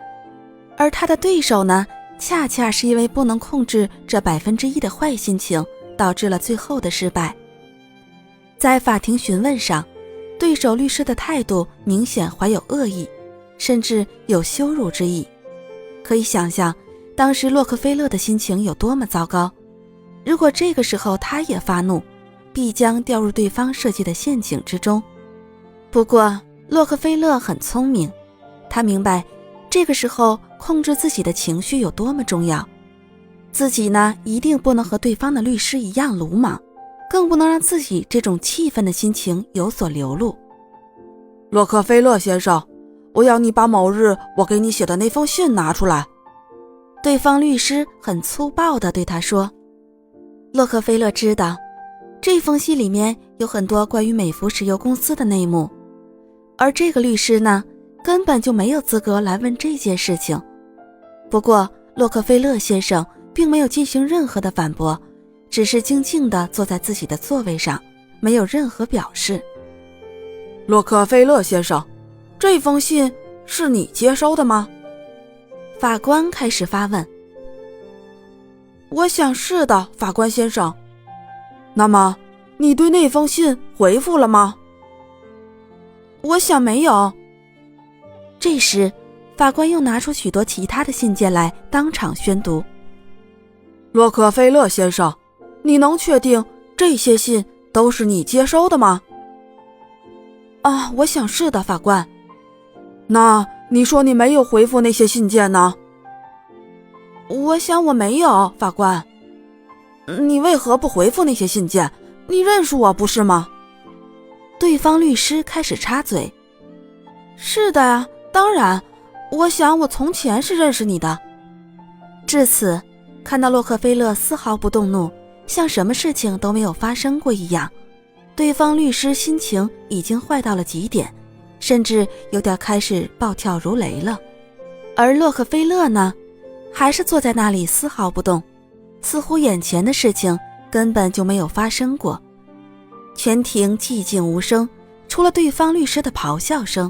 而他的对手呢，恰恰是因为不能控制这1%的坏心情，导致了最后的失败。在法庭询问上，对手律师的态度明显怀有恶意，甚至有羞辱之意。可以想象当时洛克菲勒的心情有多么糟糕。如果这个时候他也发怒，必将掉入对方设计的陷阱之中。不过洛克菲勒很聪明，他明白这个时候控制自己的情绪有多么重要。自己呢，一定不能和对方的律师一样鲁莽，更不能让自己这种气愤的心情有所流露。洛克菲勒先生，我要你把某日我给你写的那封信拿出来。对方律师很粗暴地对他说。洛克菲勒知道这封信里面有很多关于美孚石油公司的内幕，而这个律师呢，根本就没有资格来问这件事情。不过洛克菲勒先生并没有进行任何的反驳，只是静静地坐在自己的座位上，没有任何表示。洛克菲勒先生，这封信是你接收的吗？法官开始发问。我想是的，法官先生。那么你对那封信回复了吗？我想没有。这时法官又拿出许多其他的信件来当场宣读。洛克菲勒先生，你能确定这些信都是你接收的吗？啊，我想是的，法官。那你说你没有回复那些信件呢？我想我没有，法官。你为何不回复那些信件？你认识我不是吗？对方律师开始插嘴。是的呀，当然，我想我从前是认识你的。至此，看到洛克菲勒丝毫不动怒，像什么事情都没有发生过一样，对方律师心情已经坏到了极点，甚至有点开始暴跳如雷了。而洛克菲勒呢，还是坐在那里丝毫不动，似乎眼前的事情根本就没有发生过。全庭寂静无声，除了对方律师的咆哮声。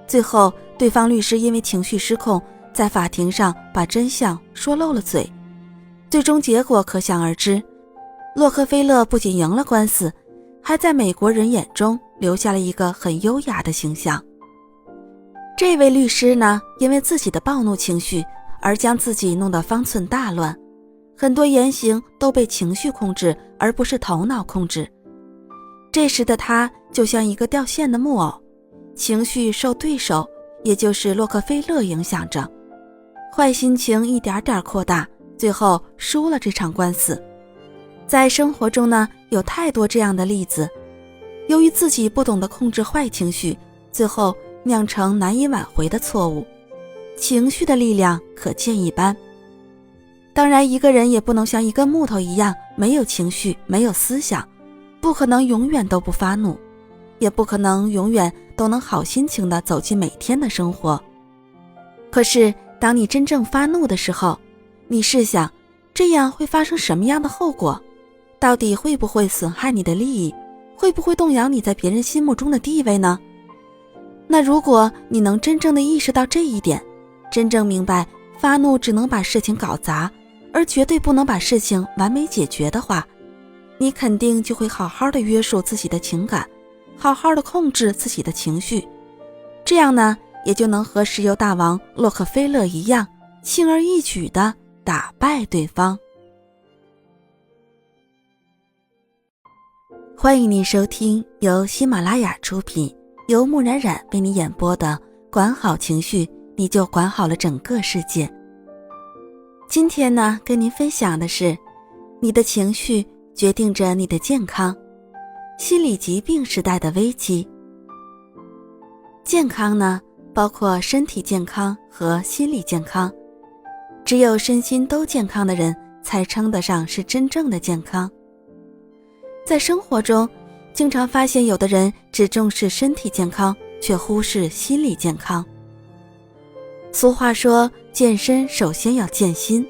最后对方律师因为情绪失控，在法庭上把真相说漏了嘴，最终结果可想而知。洛克菲勒不仅赢了官司，还在美国人眼中留下了一个很优雅的形象。这位律师呢，因为自己的暴怒情绪而将自己弄得方寸大乱，很多言行都被情绪控制，而不是头脑控制。这时的他就像一个掉线的木偶，情绪受对手，也就是洛克菲勒影响着，坏心情一点点扩大，最后输了这场官司。在生活中呢，有太多这样的例子，由于自己不懂得控制坏情绪，最后酿成难以挽回的错误。情绪的力量可见一斑。当然，一个人也不能像一根木头一样没有情绪，没有思想，不可能永远都不发怒，也不可能永远都能好心情地走进每天的生活。可是当你真正发怒的时候，你试想这样会发生什么样的后果？到底会不会损害你的利益，会不会动摇你在别人心目中的地位呢？那如果你能真正的意识到这一点，真正明白发怒只能把事情搞砸，而绝对不能把事情完美解决的话，你肯定就会好好的约束自己的情感，好好的控制自己的情绪，这样呢，也就能和石油大王洛克菲勒一样，轻而易举的打败对方。欢迎你收听由喜马拉雅出品，由木然然为你演播的管好情绪，你就管好了整个世界。今天呢，跟您分享的是，你的情绪决定着你的健康，心理疾病时代的危机。健康呢，包括身体健康和心理健康，只有身心都健康的人，才称得上是真正的健康。在生活中，经常发现有的人只重视身体健康，却忽视心理健康。俗话说，健身首先要健心。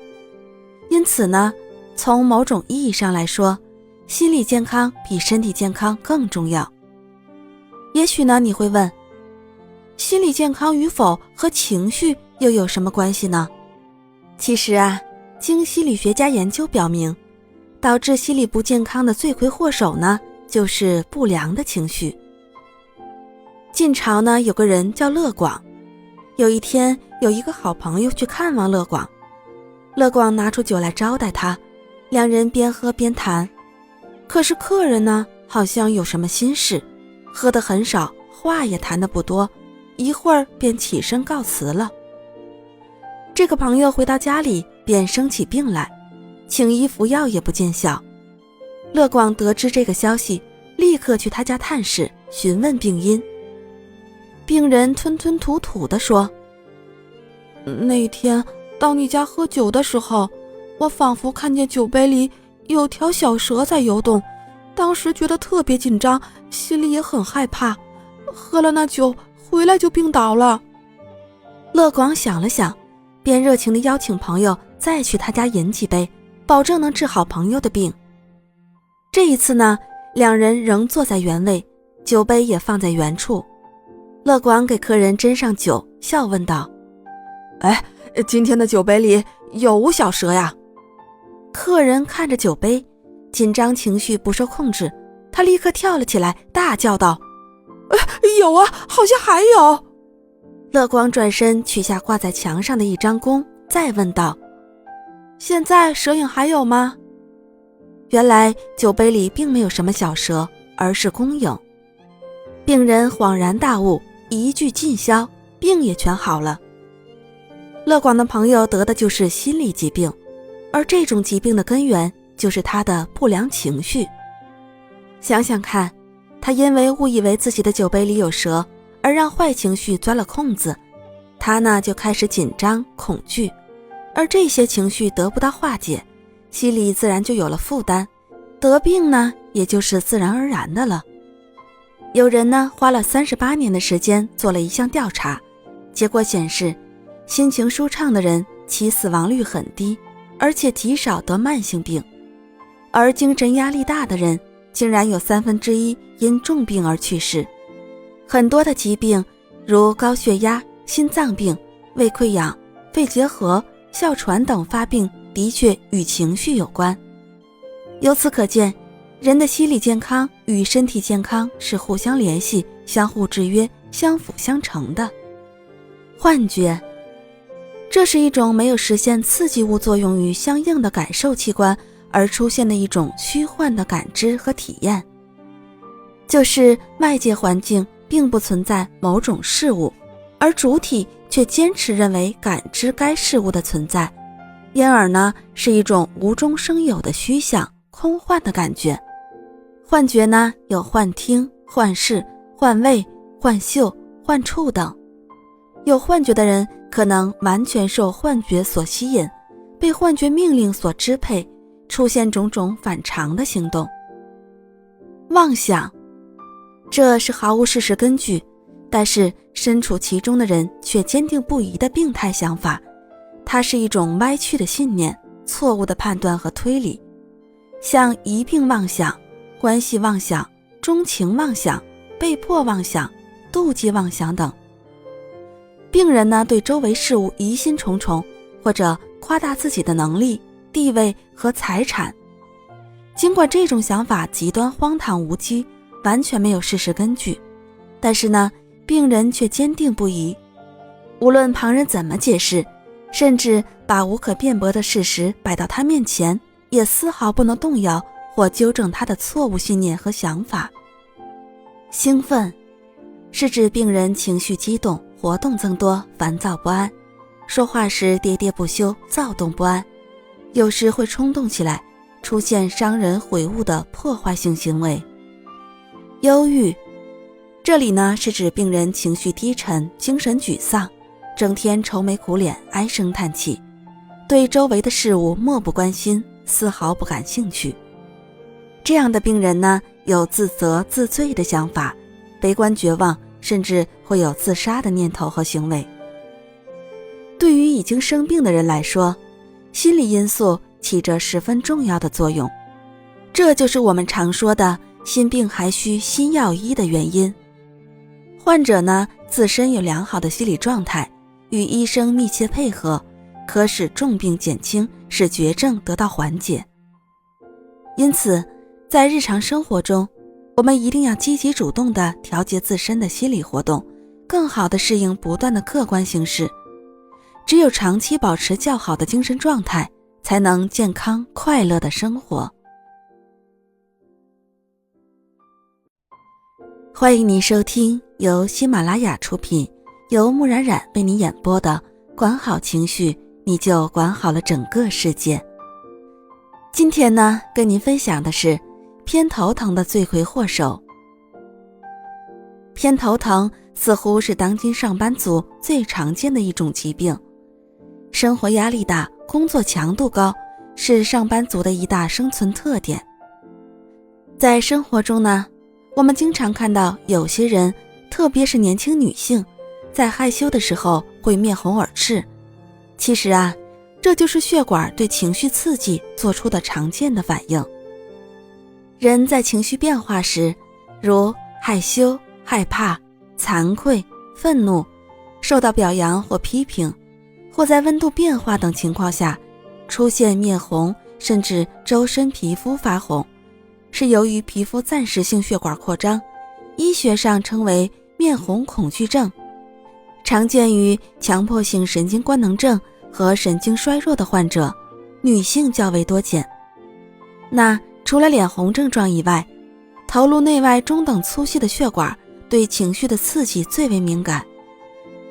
因此呢，从某种意义上来说，心理健康比身体健康更重要。也许呢，你会问，心理健康与否和情绪又有什么关系呢？其实啊，经心理学家研究表明，导致心理不健康的罪魁祸首呢，就是不良的情绪。晋朝呢，有个人叫乐广，有一天有一个好朋友去看望乐广，乐广拿出酒来招待他，两人边喝边谈。可是客人呢，好像有什么心事，喝得很少，话也谈得不多，一会儿便起身告辞了。这个朋友回到家里便生起病来，请医服药也不见效。乐广得知这个消息，立刻去他家探视，询问病因。病人吞吞吐吐地说，那天到你家喝酒的时候，我仿佛看见酒杯里有条小蛇在游动，当时觉得特别紧张，心里也很害怕，喝了那酒回来就病倒了。乐广想了想，便热情地邀请朋友再去他家饮几杯，保证能治好朋友的病。这一次呢，两人仍坐在原位，酒杯也放在原处。乐广给客人斟上酒，笑问道，今天的酒杯里有无小蛇呀？客人看着酒杯，紧张情绪不受控制，他立刻跳了起来，大叫道，有啊，好像还有。乐广转身取下挂在墙上的一张弓，再问道，现在蛇影还有吗？原来酒杯里并没有什么小蛇，而是弓影。病人恍然大悟，一句尽消，病也全好了。乐广的朋友得的就是心理疾病，而这种疾病的根源就是他的不良情绪。想想看，他因为误以为自己的酒杯里有蛇，而让坏情绪钻了空子，他呢就开始紧张恐惧，而这些情绪得不到化解，心里自然就有了负担，得病呢也就是自然而然的了。有人呢花了38年的时间做了一项调查，结果显示，心情舒畅的人其死亡率很低，而且极少得慢性病，而精神压力大的人竟然有1/3因重病而去世。很多的疾病，如高血压、心脏病、胃溃疡、肺结核、哮喘等发病的确与情绪有关。由此可见，人的心理健康与身体健康是互相联系、相互制约、相辅相成的。幻觉，这是一种没有实现刺激物作用于相应的感受器官而出现的一种虚幻的感知和体验，就是外界环境并不存在某种事物，而主体却坚持认为感知该事物的存在，因而呢是一种无中生有的虚想空幻的感觉。幻觉呢有幻听、幻视、幻味、幻嗅、幻触等。有幻觉的人可能完全受幻觉所吸引，被幻觉命令所支配，出现种种反常的行动。妄想，这是毫无事实根据，但是身处其中的人却坚定不移的病态想法，它是一种歪曲的信念、错误的判断和推理。像一并妄想、关系妄想、钟情妄想、被迫妄想、妒忌妄想等。病人呢，对周围事物疑心重重，或者夸大自己的能力、地位和财产。尽管这种想法极端荒唐无稽，完全没有事实根据，但是呢，病人却坚定不移。无论旁人怎么解释，甚至把无可辩驳的事实摆到他面前，也丝毫不能动摇或纠正他的错误信念和想法。兴奋是指病人情绪激动，活动增多，烦躁不安，说话时喋喋不休，躁动不安，有时会冲动起来，出现伤人毁物的破坏性行为。忧郁，这里呢是指病人情绪低沉，精神沮丧，整天愁眉苦脸，唉声叹气，对周围的事物漠不关心，丝毫不感兴趣。这样的病人呢，有自责自罪的想法，悲观绝望，甚至会有自杀的念头和行为。对于已经生病的人来说，心理因素起着十分重要的作用，这就是我们常说的心病还需心药医的原因。患者呢，自身有良好的心理状态，与医生密切配合，可使重病减轻，使绝症得到缓解。因此，在日常生活中，我们一定要积极主动地调节自身的心理活动，更好地适应不断的客观形势。只有长期保持较好的精神状态，才能健康快乐地生活。欢迎您收听由喜马拉雅出品，由木冉冉为您演播的管好情绪，你就管好了整个世界。今天呢，跟您分享的是偏头疼的罪魁祸首。偏头疼似乎是当今上班族最常见的一种疾病。生活压力大，工作强度高，是上班族的一大生存特点。在生活中呢，我们经常看到有些人，特别是年轻女性，在害羞的时候会面红耳赤。其实啊，这就是血管对情绪刺激做出的常见的反应。人在情绪变化时，如害羞、害怕、惭愧、愤怒、受到表扬或批评，或在温度变化等情况下出现面红，甚至周身皮肤发红，是由于皮肤暂时性血管扩张，医学上称为面红恐惧症，常见于强迫性神经官能症和神经衰弱的患者，女性较为多见。那除了脸红症状以外，头颅内外中等粗细的血管对情绪的刺激最为敏感，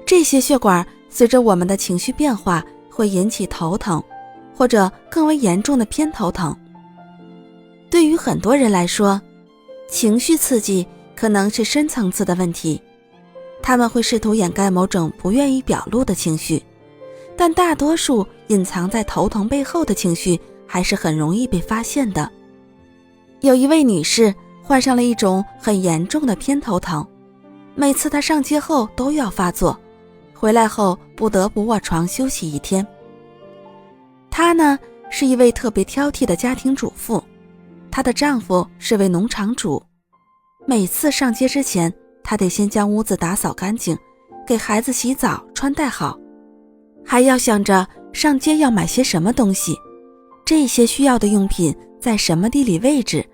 这些血管随着我们的情绪变化会引起头疼，或者更为严重的偏头疼。对于很多人来说，情绪刺激可能是深层次的问题，他们会试图掩盖某种不愿意表露的情绪，但大多数隐藏在头疼背后的情绪还是很容易被发现的。有一位女士患上了一种很严重的偏头疼，每次她上街后都要发作，回来后不得不卧床休息一天。她呢，是一位特别挑剔的家庭主妇，她的丈夫是位农场主。每次上街之前，她得先将屋子打扫干净，给孩子洗澡穿戴好，还要想着上街要买些什么东西，这些需要的用品在什么地理位置，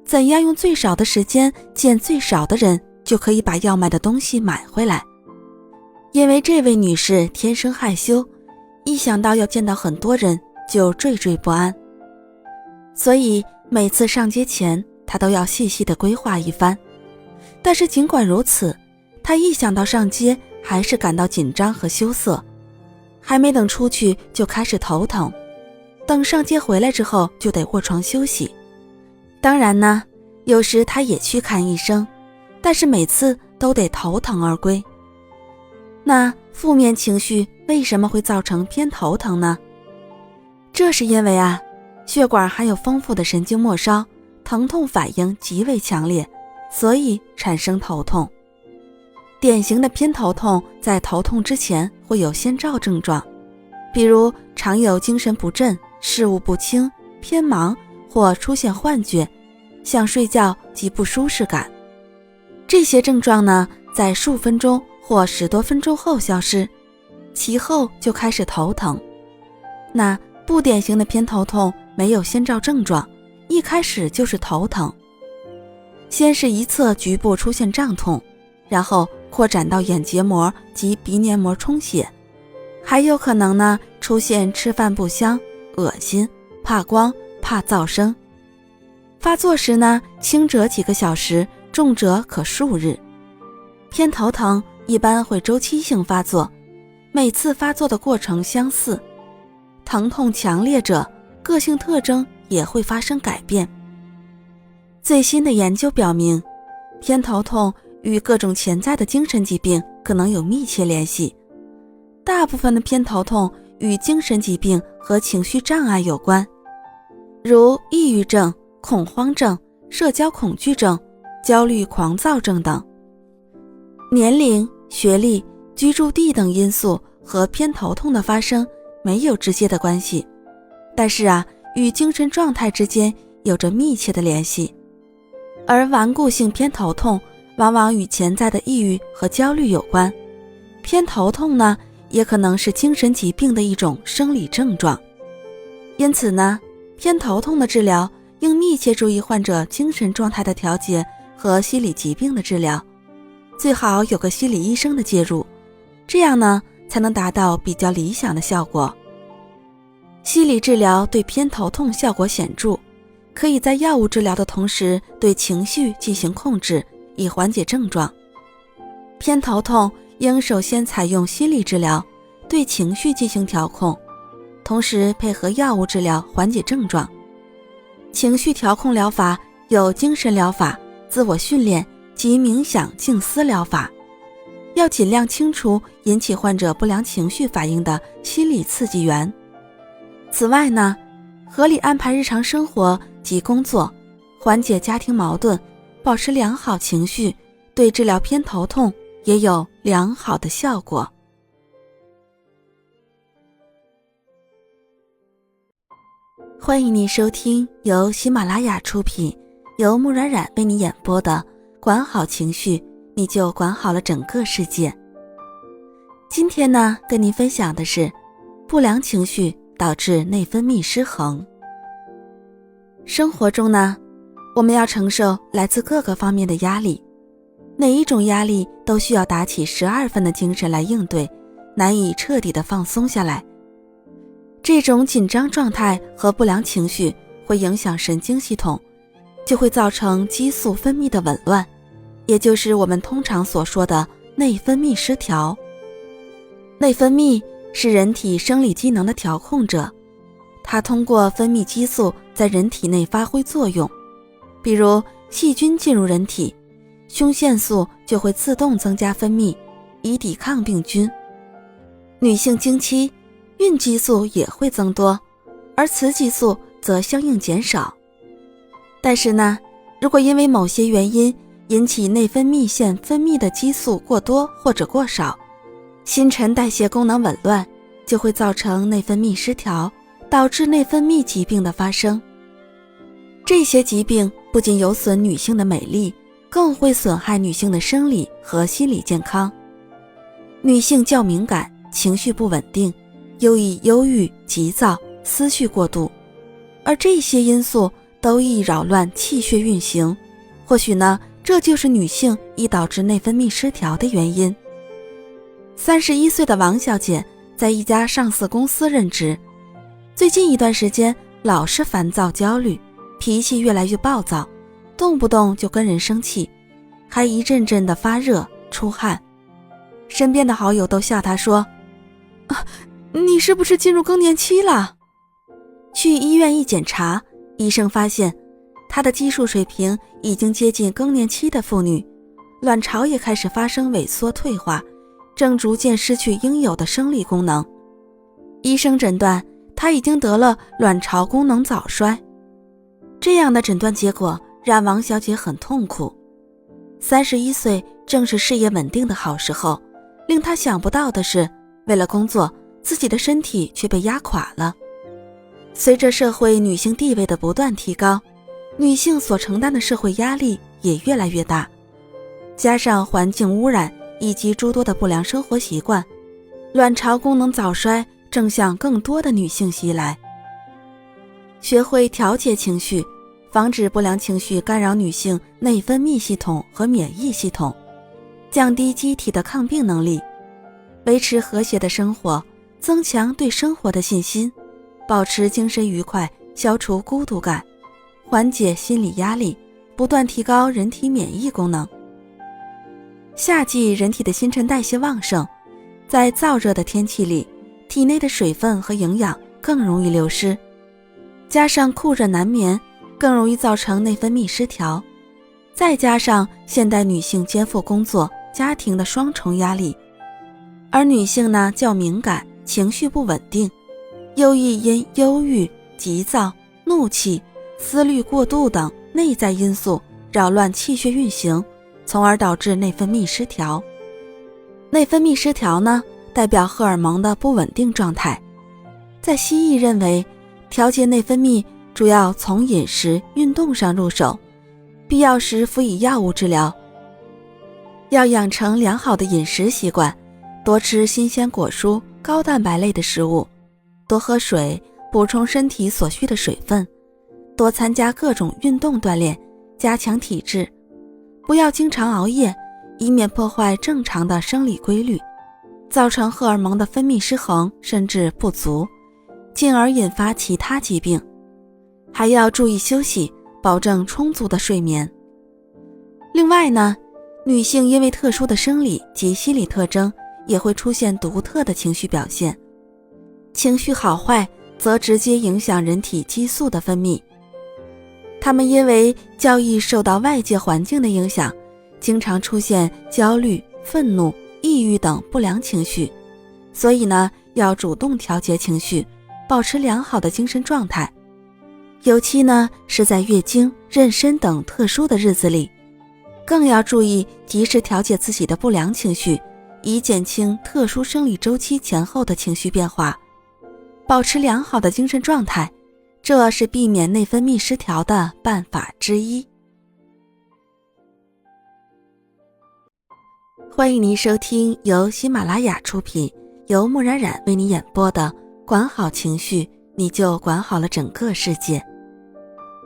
怎样用最少的时间见最少的人就可以把要买的东西买回来。因为这位女士天生害羞，一想到要见到很多人就惴惴不安，所以每次上街前她都要细细地规划一番。但是尽管如此，她一想到上街还是感到紧张和羞涩，还没等出去就开始头疼，等上街回来之后就得卧床休息。当然呢，有时她也去看医生，但是每次都得头疼而归。那负面情绪为什么会造成偏头疼呢？这是因为啊，血管含有丰富的神经末梢，疼痛反应极为强烈，所以产生头痛。典型的偏头痛在头痛之前会有先兆症状，比如常有精神不振、事务不清、偏忙或出现幻觉，想睡觉及不舒适感。这些症状呢，在数分钟或10多分钟后消失，其后就开始头疼。那不典型的偏头痛没有先兆症状，一开始就是头疼，先是一侧局部出现胀痛，然后扩展到眼结膜及鼻黏膜充血，还有可能呢出现吃饭不香、恶心、怕光、怕噪声。发作时呢，轻者几个小时，重者可数日。偏头疼一般会周期性发作，每次发作的过程相似，疼痛强烈者，个性特征也会发生改变。最新的研究表明，偏头痛与各种潜在的精神疾病可能有密切联系。大部分的偏头痛与精神疾病和情绪障碍有关，如抑郁症、恐慌症、社交恐惧症、焦虑狂躁症等。年龄、学历、居住地等因素和偏头痛的发生没有直接的关系，但是与精神状态之间有着密切的联系。而顽固性偏头痛往往与潜在的抑郁和焦虑有关。偏头痛呢，也可能是精神疾病的一种生理症状。因此呢，偏头痛的治疗应密切注意患者精神状态的调节和心理疾病的治疗，最好有个心理医生的介入，这样呢才能达到比较理想的效果。心理治疗对偏头痛效果显著，可以在药物治疗的同时对情绪进行控制，以缓解症状。偏头痛应首先采用心理治疗，对情绪进行调控，同时配合药物治疗缓解症状。情绪调控疗法有精神疗法、自我训练及冥想静思疗法，要尽量清除引起患者不良情绪反应的心理刺激源。此外呢，合理安排日常生活及工作，缓解家庭矛盾，保持良好情绪，对治疗偏头痛也有良好的效果。欢迎你收听由喜马拉雅出品，由木冉冉为你演播的管好情绪，你就管好了整个世界。今天呢，跟您分享的是不良情绪导致内分泌失衡。生活中呢，我们要承受来自各个方面的压力，哪一种压力都需要打起12分的精神来应对，难以彻底的放松下来。这种紧张状态和不良情绪会影响神经系统，就会造成激素分泌的紊乱，也就是我们通常所说的内分泌失调。内分泌是人体生理机能的调控者，它通过分泌激素在人体内发挥作用。比如细菌进入人体，胸腺素就会自动增加分泌，以抵抗病菌。女性经期，孕激素也会增多，而雌激素则相应减少。但是呢，如果因为某些原因引起内分泌腺分泌的激素过多或者过少，新陈代谢功能紊乱，就会造成内分泌失调，导致内分泌疾病的发生。这些疾病不仅有损女性的美丽，更会损害女性的生理和心理健康。女性较敏感，情绪不稳定，又易忧郁、急躁、思绪过度，而这些因素都易扰乱气血运行，或许呢，这就是女性易导致内分泌失调的原因。31岁的王小姐在一家上市公司任职，最近一段时间老是烦躁焦虑，脾气越来越暴躁，动不动就跟人生气，还一阵阵的发热出汗。身边的好友都笑她说，你是不是进入更年期了？去医院一检查，医生发现她的激素水平已经接近更年期的妇女，卵巢也开始发生萎缩退化，正逐渐失去应有的生理功能。医生诊断她已经得了卵巢功能早衰。这样的诊断结果让王小姐很痛苦。31岁正是事业稳定的好时候，令她想不到的是，为了工作，自己的身体却被压垮了。随着社会女性地位的不断提高，女性所承担的社会压力也越来越大，加上环境污染以及诸多的不良生活习惯，卵巢功能早衰正向更多的女性袭来。学会调节情绪，防止不良情绪干扰女性内分泌系统和免疫系统，降低机体的抗病能力，维持和谐的生活，增强对生活的信心，保持精神愉快，消除孤独感，缓解心理压力，不断提高人体免疫功能。夏季人体的新陈代谢旺盛，在燥热的天气里，体内的水分和营养更容易流失，加上酷热难眠，更容易造成内分泌失调，再加上现代女性肩负工作、家庭的双重压力，而女性呢较敏感，情绪不稳定，又易因忧郁、急躁、怒气、思虑过度等内在因素扰乱气血运行，从而导致内分泌失调。内分泌失调呢，代表荷尔蒙的不稳定状态。在西医认为，调节内分泌主要从饮食、运动上入手，必要时辅以药物治疗。要养成良好的饮食习惯，多吃新鲜果蔬、高蛋白类的食物，多喝水，补充身体所需的水分，多参加各种运动锻炼，加强体质，不要经常熬夜，以免破坏正常的生理规律，造成荷尔蒙的分泌失衡甚至不足，进而引发其他疾病。还要注意休息，保证充足的睡眠。另外呢，女性因为特殊的生理及心理特征，也会出现独特的情绪表现。情绪好坏则直接影响人体激素的分泌。她们因为较易受到外界环境的影响，经常出现焦虑、愤怒、抑郁等不良情绪，所以呢，要主动调节情绪，保持良好的精神状态。尤其呢，是在月经、妊娠等特殊的日子里，更要注意及时调节自己的不良情绪，以减轻特殊生理周期前后的情绪变化，保持良好的精神状态，这是避免内分泌失调的办法之一。欢迎您收听由喜马拉雅出品，由木冉冉为你演播的《管好情绪，你就管好了整个世界》。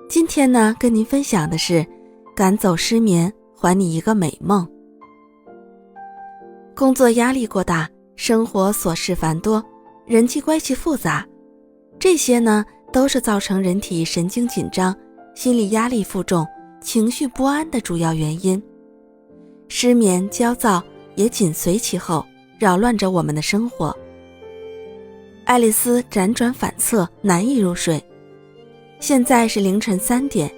今天呢，跟您分享的是赶走失眠，还你一个美梦。工作压力过大，生活琐事繁多，人际关系复杂，这些呢，都是造成人体神经紧张、心理压力负重、情绪不安的主要原因。失眠、焦躁也紧随其后，扰乱着我们的生活。爱丽丝辗转反侧，难以入睡。现在是凌晨3点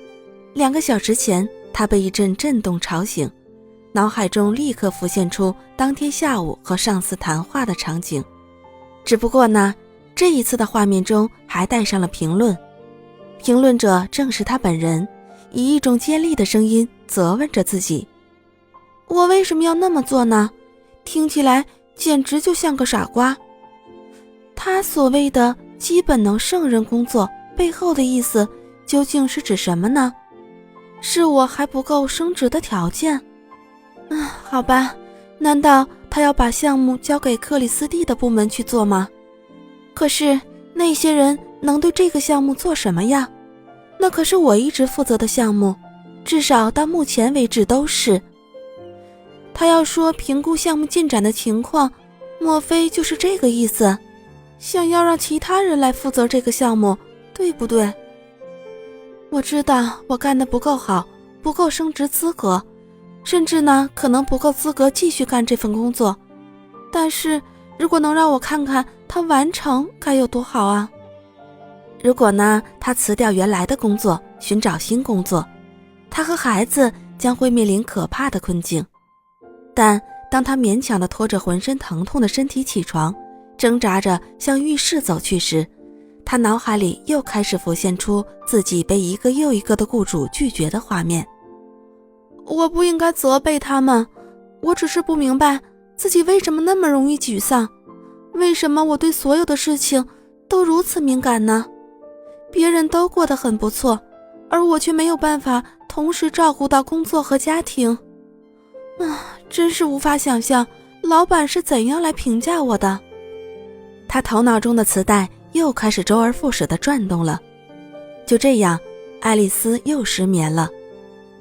，2个小时前，她被一阵震动吵醒，脑海中立刻浮现出当天下午和上司谈话的场景。只不过呢，这一次的画面中还带上了评论，评论者正是她本人，以一种尖利的声音责问着自己：我为什么要那么做呢？听起来简直就像个傻瓜。他所谓的基本能胜任工作背后的意思究竟是指什么呢？是我还不够升职的条件？好吧，难道他要把项目交给克里斯蒂的部门去做吗？可是那些人能对这个项目做什么呀？那可是我一直负责的项目，至少到目前为止都是。他要说评估项目进展的情况，莫非就是这个意思？想要让其他人来负责这个项目，对不对？我知道我干得不够好，不够升职资格，甚至呢，可能不够资格继续干这份工作。但是如果能让我看看他完成，该有多好啊！如果呢，他辞掉原来的工作，寻找新工作，他和孩子将会面临可怕的困境。但当他勉强地拖着浑身疼痛的身体起床，挣扎着向浴室走去时，他脑海里又开始浮现出自己被一个又一个的雇主拒绝的画面。我不应该责备他们，我只是不明白自己为什么那么容易沮丧，为什么我对所有的事情都如此敏感呢？别人都过得很不错，而我却没有办法同时照顾到工作和家庭。真是无法想象老板是怎样来评价我的。他头脑中的磁带又开始周而复始地转动了。就这样，爱丽丝又失眠了。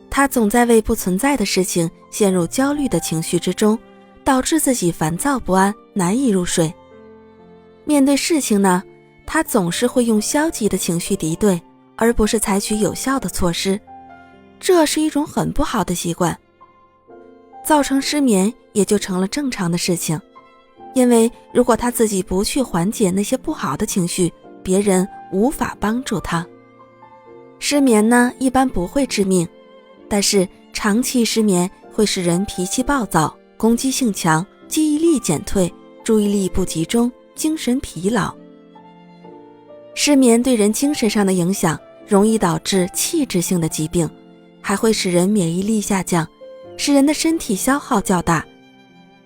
她总在为不存在的事情陷入焦虑的情绪之中，导致自己烦躁不安，难以入睡。面对事情呢，她总是会用消极的情绪敌对，而不是采取有效的措施，这是一种很不好的习惯。造成失眠也就成了正常的事情，因为如果她自己不去缓解那些不好的情绪，别人无法帮助她。失眠呢，一般不会致命，但是长期失眠会使人脾气暴躁、攻击性强、记忆力减退、注意力不集中、精神疲劳。失眠对人精神上的影响容易导致器质性的疾病，还会使人免疫力下降，使人的身体消耗较大。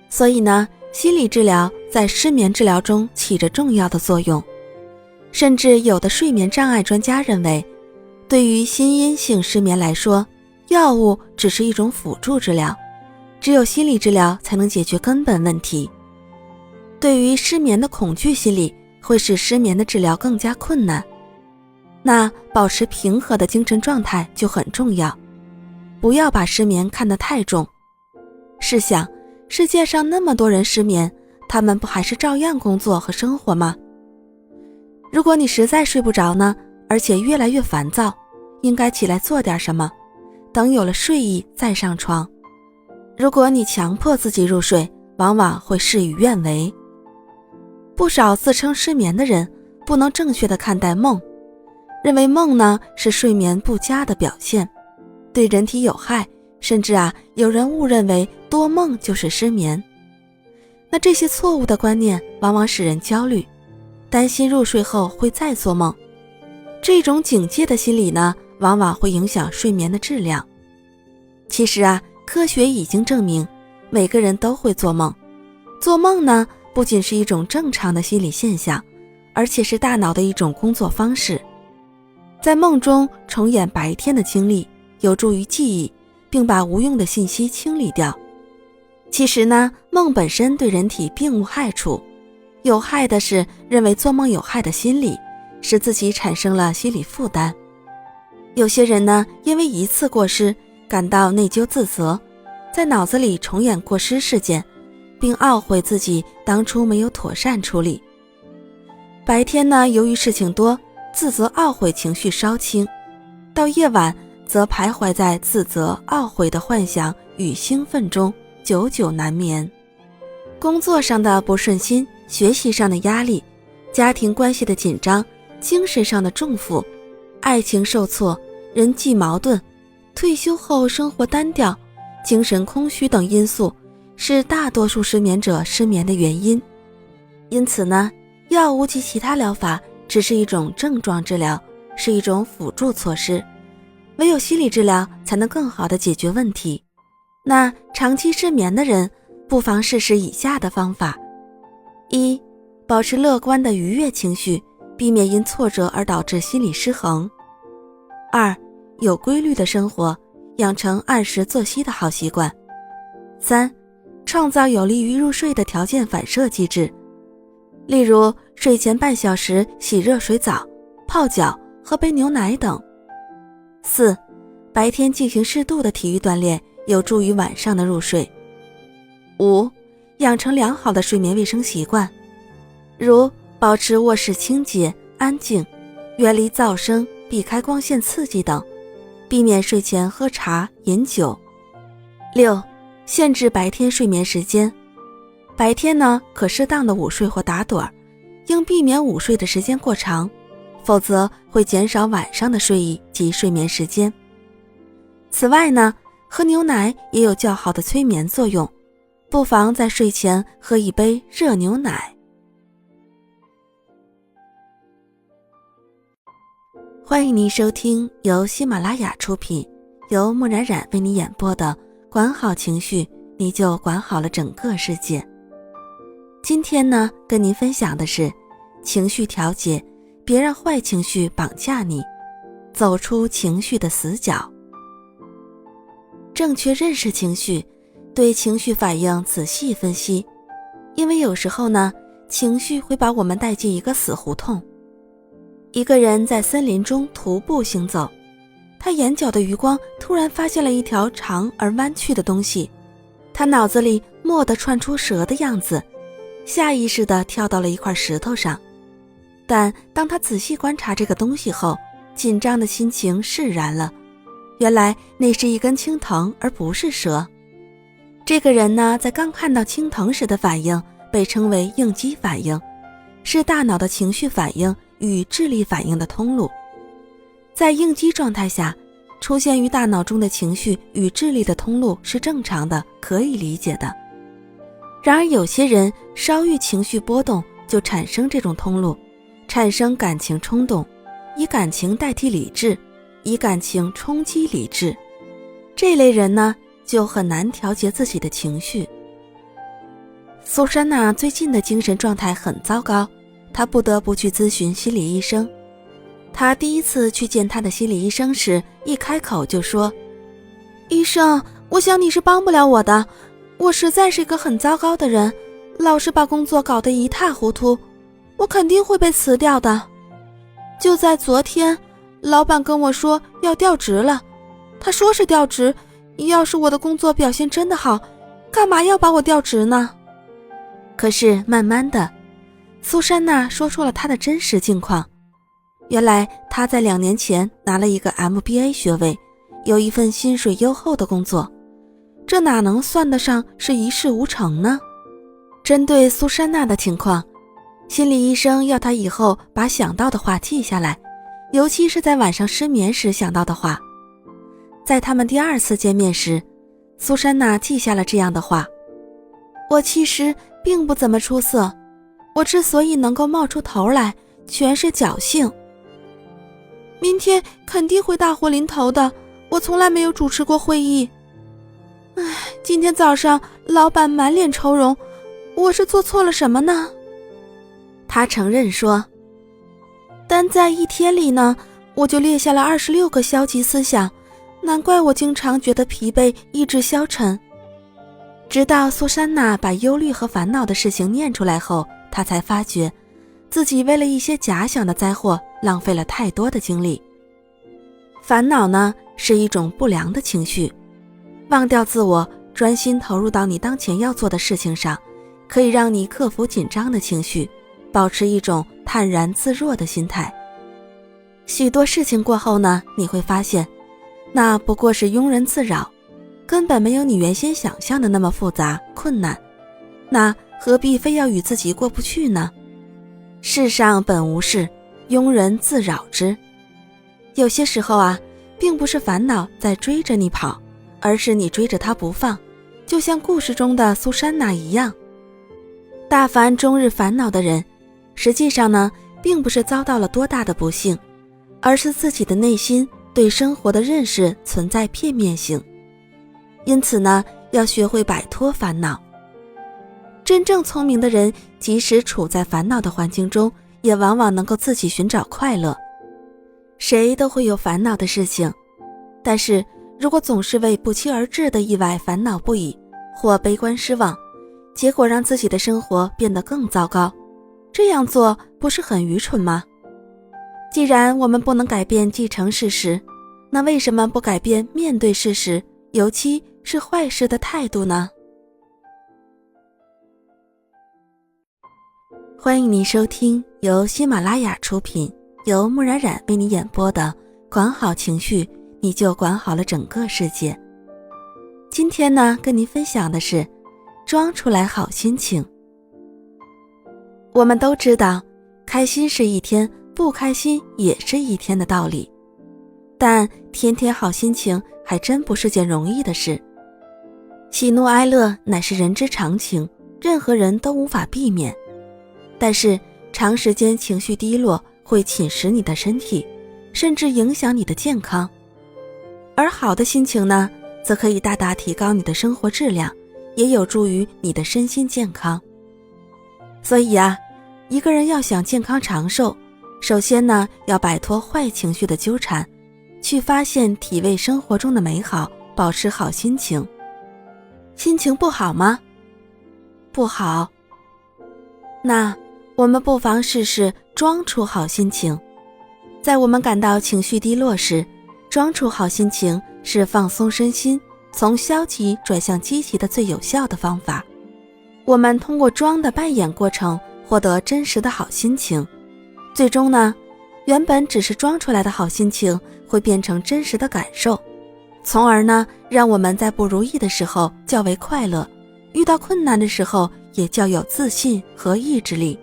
所以呢，心理治疗在失眠治疗中起着重要的作用。甚至有的睡眠障碍专家认为，对于心因性失眠来说，药物只是一种辅助治疗，只有心理治疗才能解决根本问题。对于失眠的恐惧心理，会使失眠的治疗更加困难。那保持平和的精神状态就很重要，不要把失眠看得太重。试想，世界上那么多人失眠，他们不还是照样工作和生活吗？如果你实在睡不着呢，而且越来越烦躁，应该起来做点什么，等有了睡意再上床。如果你强迫自己入睡，往往会事与愿违。不少自称失眠的人不能正确地看待梦，认为梦呢是睡眠不佳的表现，对人体有害，甚至有人误认为多梦就是失眠。那这些错误的观念往往使人焦虑，担心入睡后会再做梦。这种警戒的心理呢，往往会影响睡眠的质量。其实科学已经证明，每个人都会做梦。做梦呢，不仅是一种正常的心理现象，而且是大脑的一种工作方式。在梦中重演白天的经历，有助于记忆，并把无用的信息清理掉。其实呢，梦本身对人体并无害处，有害的是认为做梦有害的心理，使自己产生了心理负担。有些人呢，因为一次过失感到内疚自责，在脑子里重演过失事件，并懊悔自己当初没有妥善处理。白天呢，由于事情多，自责懊悔情绪稍轻，到夜晚则徘徊在自责懊悔的幻想与兴奋中，久久难眠。工作上的不顺心，学习上的压力，家庭关系的紧张，精神上的重负，爱情受挫，人际矛盾，退休后生活单调，精神空虚等因素，是大多数失眠者失眠的原因。因此呢，药物及其他疗法只是一种症状治疗，是一种辅助措施，唯有心理治疗才能更好地解决问题。那长期失眠的人，不妨试试以下的方法：一、保持乐观的愉悦情绪，避免因挫折而导致心理失衡；二、有规律的生活，养成按时作息的好习惯；三、创造有利于入睡的条件反射机制，例如睡前半小时洗热水澡、泡脚、喝杯牛奶等；四、白天进行适度的体育锻炼，有助于晚上的入睡；五、养成良好的睡眠卫生习惯，如保持卧室清洁、安静，远离噪声，避开光线刺激等，避免睡前喝茶、饮酒。六、限制白天睡眠时间，白天呢可适当的午睡或打盹，应避免午睡的时间过长，否则会减少晚上的睡意及睡眠时间。此外呢，喝牛奶也有较好的催眠作用，不妨在睡前喝一杯热牛奶。欢迎您收听由喜马拉雅出品，由木冉冉为你演播的管好情绪，你就管好了整个世界。今天呢，跟您分享的是情绪调节别让坏情绪绑架你，走出情绪的死角。正确认识情绪，对情绪反应仔细分析，因为有时候呢，情绪会把我们带进一个死胡同。一个人在森林中徒步行走，他眼角的余光突然发现了一条长而弯曲的东西，他脑子里蓦地窜出蛇的样子，下意识地跳到了一块石头上。但当他仔细观察这个东西后，紧张的心情释然了，原来那是一根青藤而不是蛇。这个人呢，在刚看到青藤时的反应被称为应激反应，是大脑的情绪反应与智力反应的通路。在应激状态下，出现于大脑中的情绪与智力的通路是正常的，可以理解的。然而有些人稍遇情绪波动就产生这种通路，产生感情冲动，以感情代替理智，以感情冲击理智。这类人呢，就很难调节自己的情绪。苏珊娜最近的精神状态很糟糕，她不得不去咨询心理医生。她第一次去见她的心理医生时，一开口就说：医生，我想你是帮不了我的，我实在是一个很糟糕的人，老是把工作搞得一塌糊涂，我肯定会被辞掉的。就在昨天，老板跟我说要调职了，他说是调职，要是我的工作表现真的好，干嘛要把我调职呢？可是慢慢的，苏珊娜说出了她的真实境况。原来她在2年前拿了一个 MBA 学位，有一份薪水优厚的工作，这哪能算得上是一事无成呢？针对苏珊娜的情况，心理医生要她以后把想到的话记下来，尤其是在晚上失眠时想到的话。在他们第2次见面时，苏珊娜记下了这样的话：我其实并不怎么出色，我之所以能够冒出头来，全是侥幸。明天肯定会大祸临头的，我从来没有主持过会议。今天早上老板满脸愁容，我是做错了什么呢？他承认说，但在1天里呢，我就列下了26个消极思想，难怪我经常觉得疲惫，意志消沉。直到苏珊娜把忧虑和烦恼的事情念出来后，她才发觉自己为了一些假想的灾祸浪费了太多的精力。烦恼呢，是一种不良的情绪，忘掉自我，专心投入到你当前要做的事情上，可以让你克服紧张的情绪，保持一种坦然自若的心态。许多事情过后呢，你会发现那不过是庸人自扰，根本没有你原先想象的那么复杂困难，那何必非要与自己过不去呢？世上本无事，庸人自扰之。有些时候啊，并不是烦恼在追着你跑，而是你追着它不放，就像故事中的苏珊娜一样。大凡终日烦恼的人，实际上呢，并不是遭到了多大的不幸，而是自己的内心对生活的认识存在片面性。因此呢，要学会摆脱烦恼。真正聪明的人，即使处在烦恼的环境中，也往往能够自己寻找快乐。谁都会有烦恼的事情，但是如果总是为不期而至的意外烦恼不已，或悲观失望，结果让自己的生活变得更糟糕，这样做不是很愚蠢吗？既然我们不能改变既成事实，那为什么不改变面对事实，尤其是坏事的态度呢？欢迎你收听由喜马拉雅出品，由木冉冉为你演播的《管好情绪，你就管好了整个世界》。今天呢，跟您分享的是装出来好心情。我们都知道，开心是一天，不开心也是一天的道理，但天天好心情还真不是件容易的事。喜怒哀乐乃是人之常情，任何人都无法避免。但是长时间情绪低落会侵蚀你的身体，甚至影响你的健康。而好的心情呢，则可以大大提高你的生活质量，也有助于你的身心健康。所以啊，一个人要想健康长寿，首先呢，要摆脱坏情绪的纠缠，去发现体味生活中的美好，保持好心情。心情不好吗？不好。那我们不妨试试装出好心情。在我们感到情绪低落时，装出好心情是放松身心，从消极转向积极的最有效的方法。我们通过装的扮演过程获得真实的好心情，最终呢，原本只是装出来的好心情会变成真实的感受，从而呢，让我们在不如意的时候较为快乐，遇到困难的时候也较有自信和意志力。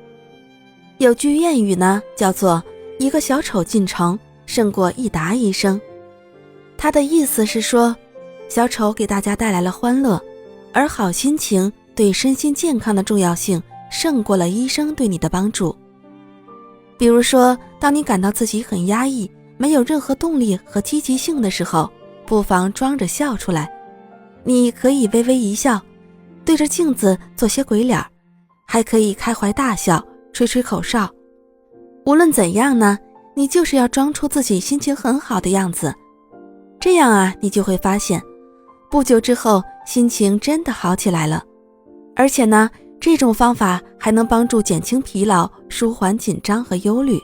有句谚语呢，叫做一个小丑进城胜过一打医生。它的意思是说，小丑给大家带来了欢乐，而好心情对身心健康的重要性胜过了医生对你的帮助。比如说，当你感到自己很压抑，没有任何动力和积极性的时候，不妨装着笑出来。你可以微微一笑，对着镜子做些鬼脸，还可以开怀大笑，吹吹口哨。无论怎样呢，你就是要装出自己心情很好的样子。这样啊，你就会发现，不久之后心情真的好起来了。而且呢，这种方法还能帮助减轻疲劳，舒缓紧张和忧虑。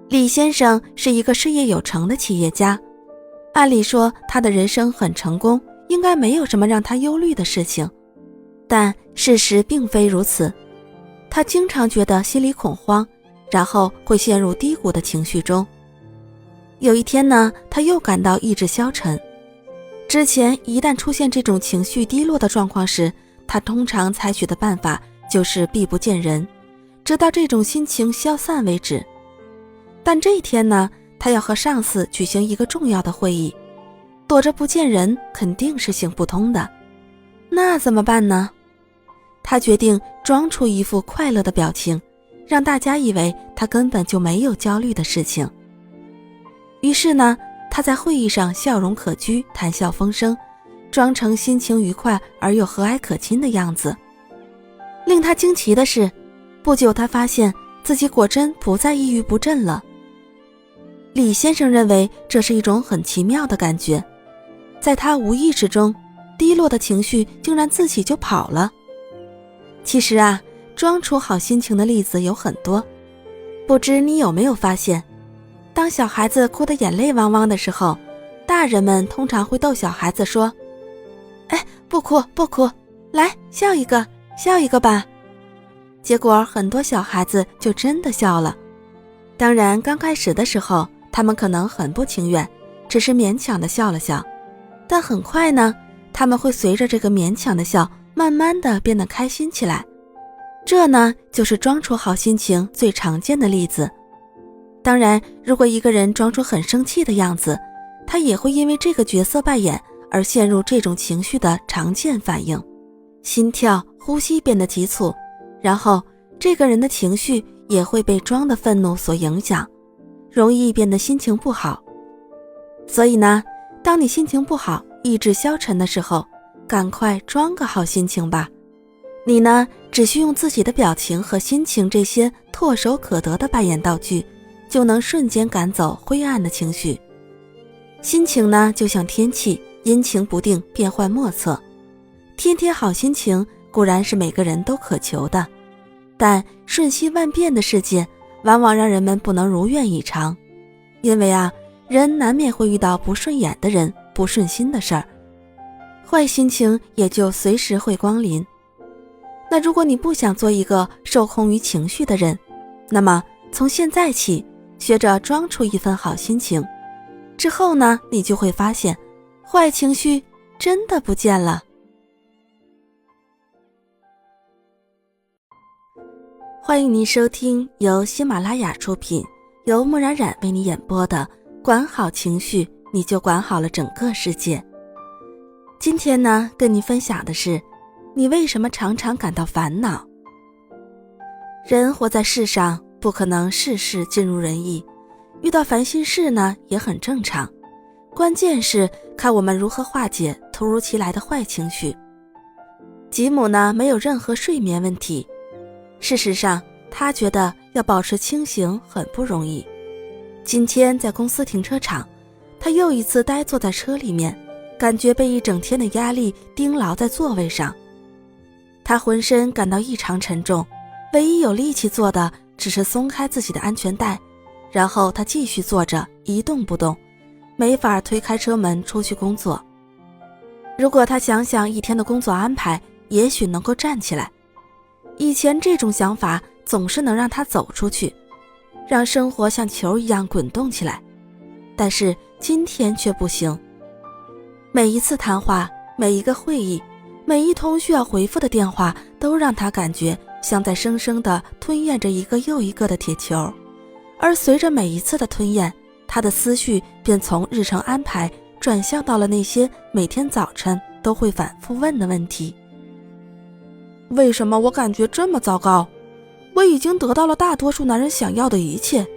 李先生是一个事业有成的企业家，按理说他的人生很成功，应该没有什么让他忧虑的事情。但事实并非如此，他经常觉得心里恐慌，然后会陷入低谷的情绪中。有一天呢，他又感到意志消沉。之前一旦出现这种情绪低落的状况时，他通常采取的办法就是避不见人，直到这种心情消散为止。但这一天呢，他要和上司举行一个重要的会议，躲着不见人肯定是行不通的。那怎么办呢？他决定装出一副快乐的表情，让大家以为他根本就没有焦虑的事情。于是呢，他在会议上笑容可掬，谈笑风生，装成心情愉快而又和蔼可亲的样子。令他惊奇的是，不久他发现自己果真不再抑郁不振了。李先生认为这是一种很奇妙的感觉，在他无意识中，低落的情绪竟然自己就跑了。其实啊，装出好心情的例子有很多，不知你有没有发现，当小孩子哭得眼泪汪汪的时候，大人们通常会逗小孩子说：“哎，不哭不哭，来笑一个，笑一个吧。”结果很多小孩子就真的笑了。当然，刚开始的时候，他们可能很不情愿，只是勉强的笑了笑。但很快呢，他们会随着这个勉强的笑，慢慢的变得开心起来。这呢，就是装出好心情最常见的例子。当然，如果一个人装出很生气的样子，他也会因为这个角色扮演而陷入这种情绪的常见反应，心跳、呼吸变得急促，然后这个人的情绪也会被装的愤怒所影响，容易变得心情不好。所以呢，当你心情不好、意志消沉的时候，赶快装个好心情吧。你呢，只需用自己的表情和心情这些唾手可得的扮演道具，就能瞬间赶走灰暗的情绪。心情呢，就像天气，阴晴不定，变幻莫测。天天好心情固然是每个人都渴求的，但瞬息万变的世界往往让人们不能如愿以偿。因为啊，人难免会遇到不顺眼的人，不顺心的事儿，坏心情也就随时会光临。那如果你不想做一个受控于情绪的人，那么从现在起，学着装出一份好心情，之后呢，你就会发现坏情绪真的不见了。欢迎您收听由喜马拉雅出品，由木然然为你演播的管好情绪，你就管好了整个世界。今天呢，跟你分享的是，你为什么常常感到烦恼？人活在世上，不可能事事尽如人意，遇到烦心事呢，也很正常。关键是看我们如何化解突如其来的坏情绪。吉姆呢，没有任何睡眠问题。事实上，他觉得要保持清醒很不容易。今天在公司停车场，他又一次呆坐在车里面，感觉被一整天的压力钉牢在座位上。他浑身感到异常沉重，唯一有力气做的只是松开自己的安全带，然后他继续坐着一动不动，没法推开车门出去工作。如果他想想一天的工作安排，也许能够站起来。以前这种想法总是能让他走出去，让生活像球一样滚动起来，但是今天却不行。每一次谈话，每一个会议，每一通需要回复的电话，都让他感觉像在生生地吞咽着一个又一个的铁球，而随着每一次的吞咽，他的思绪便从日程安排转向到了那些每天早晨都会反复问的问题。为什么我感觉这么糟糕？我已经得到了大多数男人想要的一切，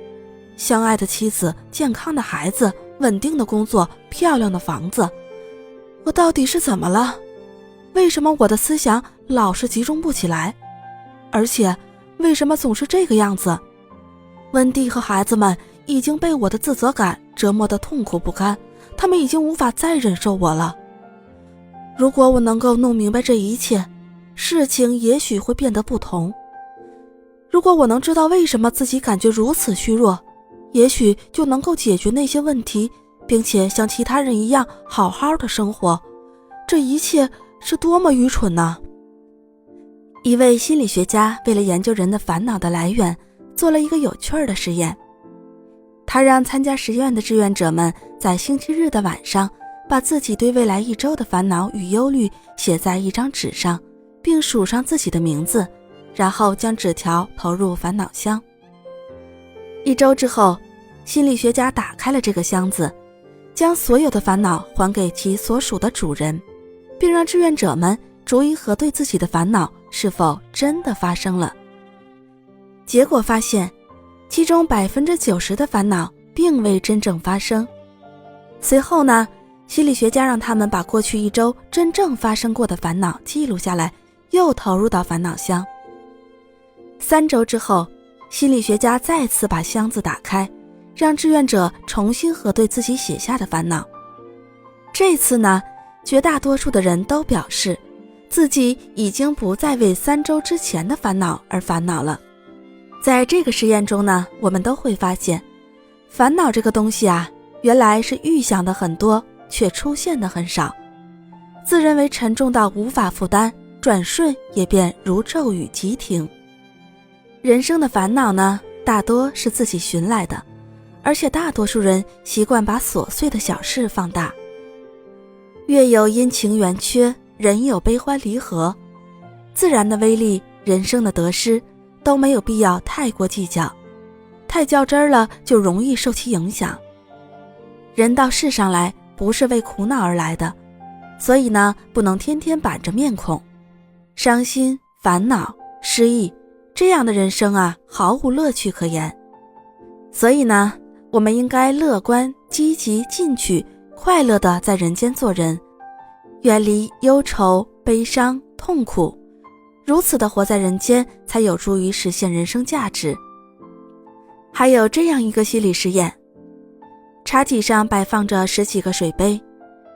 相爱的妻子，健康的孩子，稳定的工作，漂亮的房子。我到底是怎么了？为什么我的思想老是集中不起来？而且为什么总是这个样子？温蒂和孩子们已经被我的自责感折磨得痛苦不堪，他们已经无法再忍受我了。如果我能够弄明白这一切，事情也许会变得不同。如果我能知道为什么自己感觉如此虚弱，也许就能够解决那些问题，并且像其他人一样好好的生活。这一切是多么愚蠢呢？一位心理学家为了研究人的烦恼的来源，做了一个有趣的实验。他让参加实验的志愿者们在星期日的晚上，把自己对未来一周的烦恼与忧虑写在一张纸上，并署上自己的名字，然后将纸条投入烦恼箱。1周之后，心理学家打开了这个箱子，将所有的烦恼还给其所属的主人，并让志愿者们逐一核对自己的烦恼是否真的发生了。结果发现，其中90%的烦恼并未真正发生。随后呢，心理学家让他们把过去1周真正发生过的烦恼记录下来，又投入到烦恼箱。3周之后，心理学家再次把箱子打开，让志愿者重新核对自己写下的烦恼。这次呢，绝大多数的人都表示自己已经不再为3周之前的烦恼而烦恼了。在这个实验中呢，我们都会发现，烦恼这个东西啊，原来是预想的很多，却出现的很少。自认为沉重到无法负担，转瞬也便如骤雨急停。人生的烦恼呢，大多是自己寻来的，而且大多数人习惯把琐碎的小事放大。月有阴晴圆缺，人有悲欢离合，自然的威力，人生的得失，都没有必要太过计较，太较真了就容易受其影响。人到世上来不是为苦恼而来的，所以呢，不能天天板着面孔，伤心、烦恼、失意，这样的人生啊，毫无乐趣可言。所以呢，我们应该乐观、积极、进取，快乐地在人间做人，远离忧愁、悲伤、痛苦，如此的活在人间，才有助于实现人生价值。还有这样一个心理实验，茶几上摆放着10几个水杯，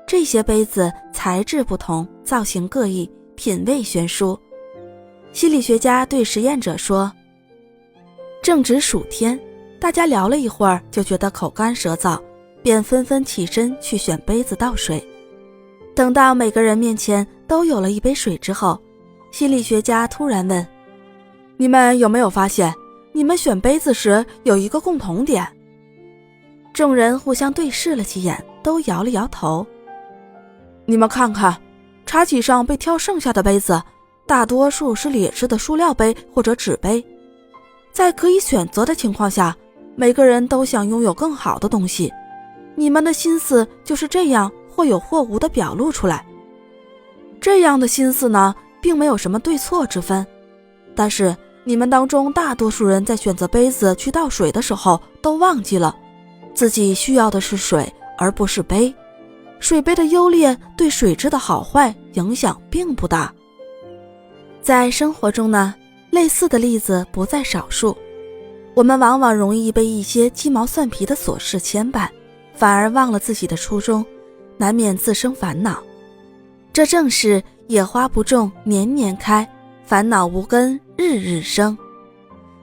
这些杯子材质不同，造型各异，品味悬殊。心理学家对实验者说，正值暑天，大家聊了一会儿就觉得口干舌燥，便纷纷起身去选杯子倒水。等到每个人面前都有了一杯水之后，心理学家突然问，你们有没有发现，你们选杯子时有一个共同点？众人互相对视了几眼，都摇了摇头。你们看看，茶几上被挑剩下的杯子，大多数是劣质的塑料杯或者纸杯。在可以选择的情况下，每个人都想拥有更好的东西。你们的心思就是这样或有或无地表露出来。这样的心思呢，并没有什么对错之分，但是你们当中大多数人在选择杯子去倒水的时候，都忘记了自己需要的是水，而不是杯。水杯的优劣对水质的好坏影响并不大。在生活中呢，类似的例子不在少数。我们往往容易被一些鸡毛蒜皮的琐事牵绊，反而忘了自己的初衷，难免自生烦恼。这正是野花不种，年年开，烦恼无根，日日生。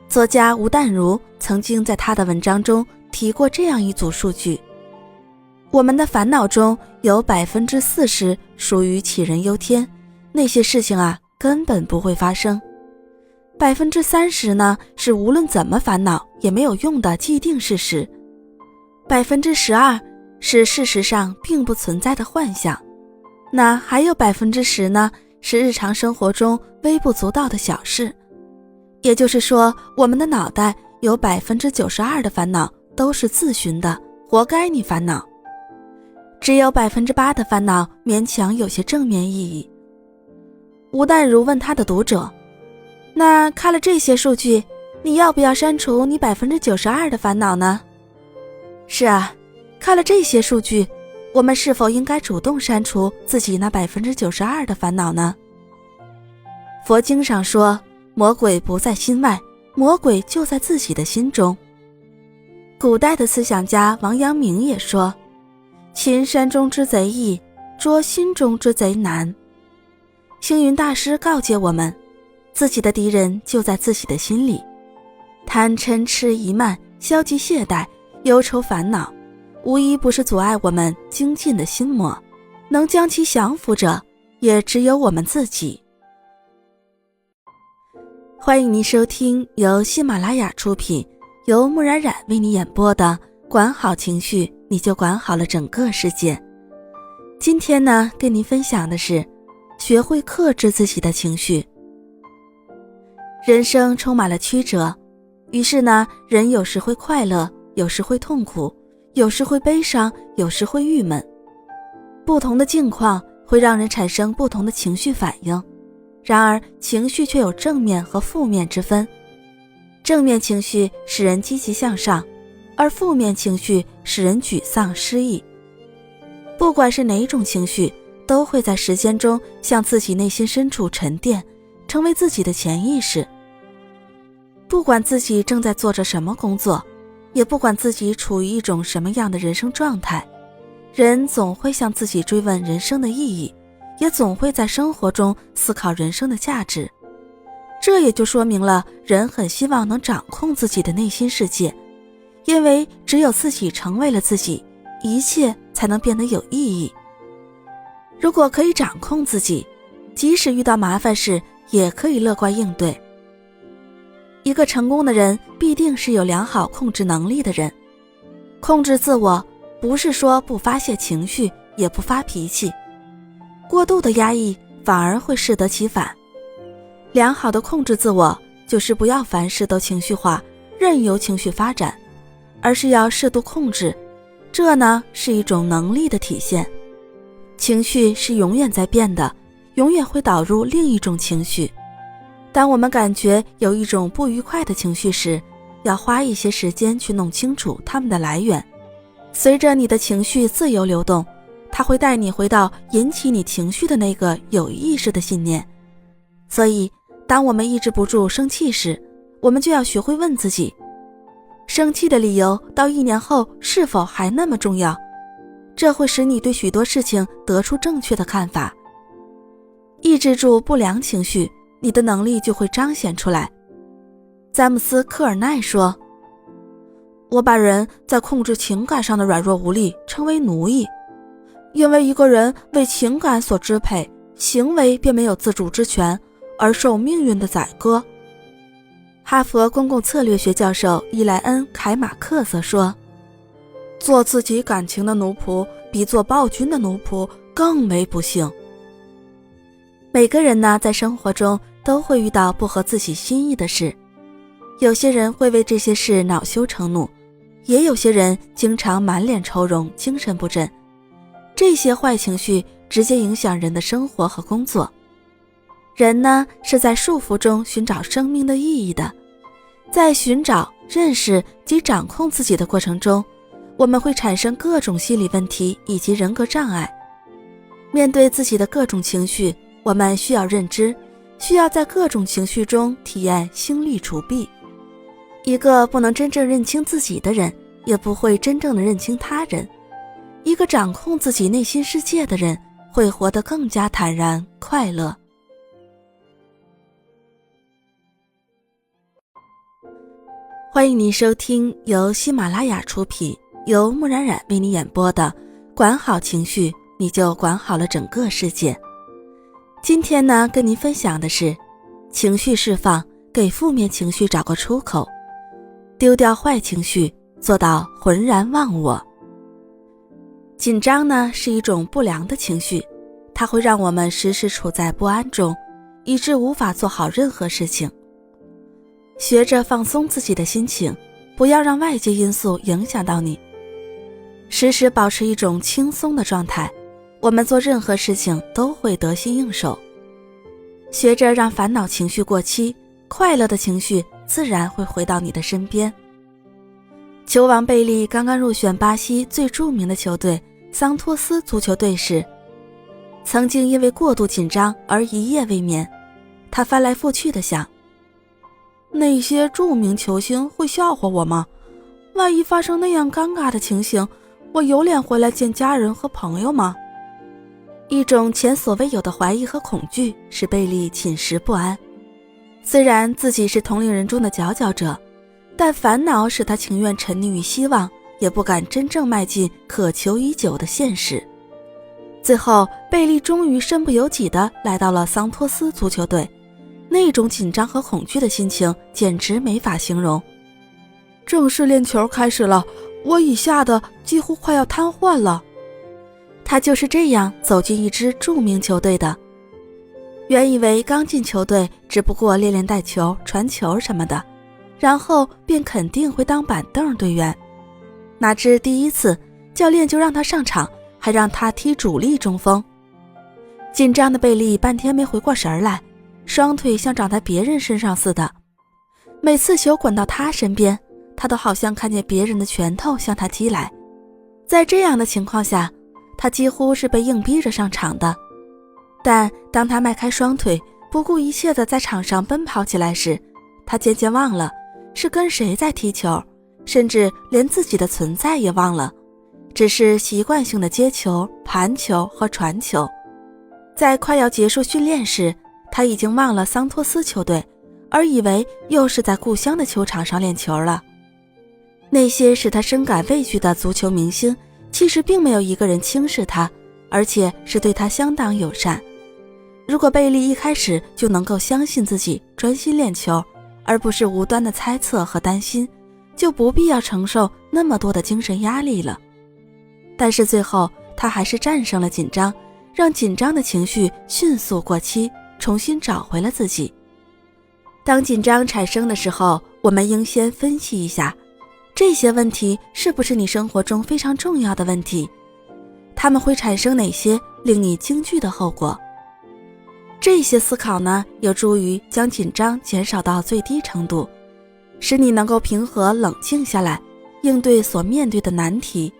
作家吴淡如曾经在他的文章中提过这样一组数据：我们的烦恼中有 40% 属于杞人忧天，那些事情根本不会发生。 30% 呢是无论怎么烦恼也没有用的既定事实。 12% 是事实上并不存在的幻想。那还有 10% 呢是日常生活中微不足道的小事。也就是说，我们的脑袋有 92% 的烦恼都是自寻的，活该你烦恼。只有 8% 的烦恼勉强有些正面意义。吴淡如问他的读者，那看了这些数据，你要不要删除你 92% 的烦恼呢？是啊，看了这些数据，我们是否应该主动删除自己那 92% 的烦恼呢？佛经上说，魔鬼不在心外，魔鬼就在自己的心中。古代的思想家王阳明也说，擒山中之贼易，捉心中之贼难。星云大师告诫我们，自己的敌人就在自己的心里。贪嗔痴疑慢、消极懈怠、忧愁烦恼，无一不是阻碍我们精进的心魔，能将其降服者，也只有我们自己。欢迎您收听由喜马拉雅出品，由木然染为你演播的管好情绪，你就管好了整个世界。今天呢，跟您分享的是学会克制自己的情绪。人生充满了曲折，于是呢，人有时会快乐，有时会痛苦，有时会悲伤，有时会郁闷。不同的境况会让人产生不同的情绪反应，然而情绪却有正面和负面之分。正面情绪使人积极向上，而负面情绪使人沮丧失意。不管是哪种情绪，都会在时间中向自己内心深处沉淀，成为自己的潜意识。不管自己正在做着什么工作，也不管自己处于一种什么样的人生状态，人总会向自己追问人生的意义，也总会在生活中思考人生的价值。这也就说明了人很希望能掌控自己的内心世界，因为只有自己成为了自己，一切才能变得有意义。如果可以掌控自己，即使遇到麻烦事也可以乐观应对。一个成功的人必定是有良好控制能力的人。控制自我不是说不发泄情绪，也不发脾气，过度的压抑反而会适得其反。良好的控制自我就是不要凡事都情绪化，任由情绪发展，而是要适度控制，这呢是一种能力的体现。情绪是永远在变的，永远会导入另一种情绪。当我们感觉有一种不愉快的情绪时，要花一些时间去弄清楚它们的来源。随着你的情绪自由流动，它会带你回到引起你情绪的那个有意识的信念。所以当我们抑制不住生气时，我们就要学会问自己，生气的理由到1年后是否还那么重要？这会使你对许多事情得出正确的看法。抑制住不良情绪，你的能力就会彰显出来。詹姆斯·科尔奈说，我把人在控制情感上的软弱无力称为奴役，因为一个人为情感所支配，行为便没有自主之权，而受命运的宰割。哈佛公共策略学教授伊莱恩·凯马克则说，做自己感情的奴仆比做暴君的奴仆更为不幸。每个人呢，在生活中都会遇到不合自己心意的事，有些人会为这些事恼羞成怒，也有些人经常满脸愁容，精神不振。这些坏情绪直接影响人的生活和工作。人呢，是在束缚中寻找生命的意义的。在寻找、认识及掌控自己的过程中，我们会产生各种心理问题以及人格障碍。面对自己的各种情绪，我们需要认知，需要在各种情绪中体验心力除弊。一个不能真正认清自己的人，也不会真正的认清他人。一个掌控自己内心世界的人，会活得更加坦然快乐。欢迎您收听由喜马拉雅出品，由木冉冉为你演播的管好情绪，你就管好了整个世界。今天呢，跟您分享的是情绪释放，给负面情绪找个出口，丢掉坏情绪，做到浑然忘我。紧张呢，是一种不良的情绪，它会让我们时时处在不安中，以致无法做好任何事情。学着放松自己的心情，不要让外界因素影响到你，时时保持一种轻松的状态，我们做任何事情都会得心应手。学着让烦恼情绪过期，快乐的情绪自然会回到你的身边。球王贝利刚刚入选巴西最著名的球队桑托斯足球队时，曾经因为过度紧张而一夜未眠。他翻来覆去地想，那些著名球星会笑话我吗？万一发生那样尴尬的情形，我有脸回来见家人和朋友吗？一种前所未有的怀疑和恐惧使贝利寝食不安。虽然自己是同龄人中的佼佼者，但烦恼使他情愿沉溺于希望，也不敢真正迈进渴求已久的现实。最后，贝利终于身不由己地来到了桑托斯足球队，那种紧张和恐惧的心情简直没法形容。正式练球开始了，我已吓得几乎快要瘫痪了。他就是这样走进一支著名球队的。原以为刚进球队只不过练练带球、传球什么的，然后便肯定会当板凳队员。哪知第一次教练就让他上场，还让他踢主力中锋。紧张的贝利半天没回过神来，双腿像长在别人身上似的。每次球滚到他身边，他都好像看见别人的拳头向他踢来。在这样的情况下，他几乎是被硬逼着上场的。但当他迈开双腿，不顾一切地在场上奔跑起来时，他渐渐忘了是跟谁在踢球，甚至连自己的存在也忘了，只是习惯性的接球、盘球和传球。在快要结束训练时，他已经忘了桑托斯球队，而以为又是在故乡的球场上练球了。那些使他深感畏惧的足球明星，其实并没有一个人轻视他，而且是对他相当友善。如果贝利一开始就能够相信自己，专心练球，而不是无端的猜测和担心，就不必要承受那么多的精神压力了。但是最后他还是战胜了紧张，让紧张的情绪迅速过期，重新找回了自己。当紧张产生的时候，我们应先分析一下，这些问题是不是你生活中非常重要的问题？它们会产生哪些令你惊惧的后果？这些思考呢，有助于将紧张减少到最低程度，使你能够平和冷静下来，应对所面对的难题。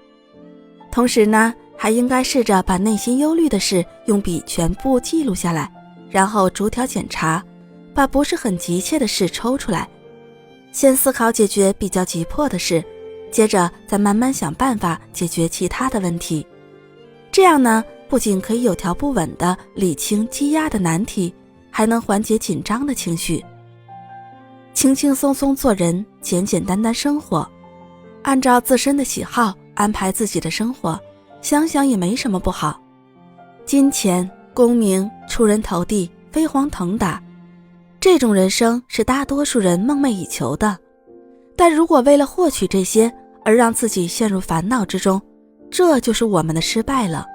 同时呢，还应该试着把内心忧虑的事用笔全部记录下来，然后逐条检查，把不是很急切的事抽出来，先思考解决比较急迫的事，接着再慢慢想办法解决其他的问题。这样呢，不仅可以有条不紊地理清积压的难题，还能缓解紧张的情绪。轻轻松松做人，简简单单生活，按照自身的喜好安排自己的生活，想想也没什么不好。金钱、功名、出人头地、飞黄腾达，这种人生是大多数人梦寐以求的。但如果为了获取这些而让自己陷入烦恼之中，这就是我们的失败了。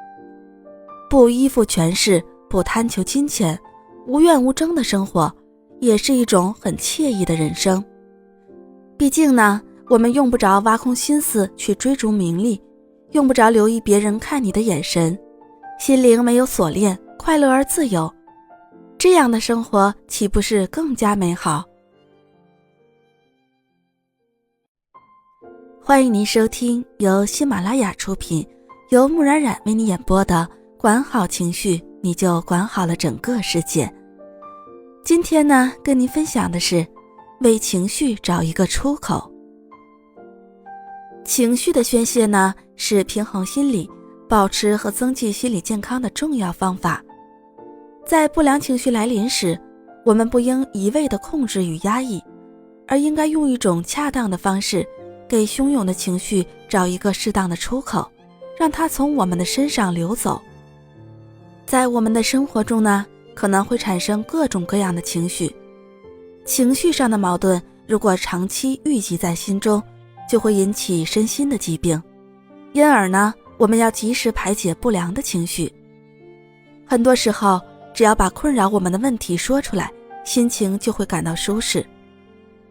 不依附权势，不贪求金钱，无怨无争的生活，也是一种很惬意的人生。毕竟呢，我们用不着挖空心思去追逐名利，用不着留意别人看你的眼神，心灵没有锁链，快乐而自由，这样的生活岂不是更加美好？欢迎您收听由喜马拉雅出品，由木冉冉为你演播的管好情绪，你就管好了整个世界。今天呢，跟您分享的是为情绪找一个出口。情绪的宣泄呢，是平衡心理、保持和增进心理健康的重要方法。在不良情绪来临时，我们不应一味地控制与压抑，而应该用一种恰当的方式，给汹涌的情绪找一个适当的出口，让它从我们的身上流走。在我们的生活中呢，可能会产生各种各样的情绪，情绪上的矛盾如果长期郁积在心中，就会引起身心的疾病。因而呢，我们要及时排解不良的情绪。很多时候，只要把困扰我们的问题说出来，心情就会感到舒适。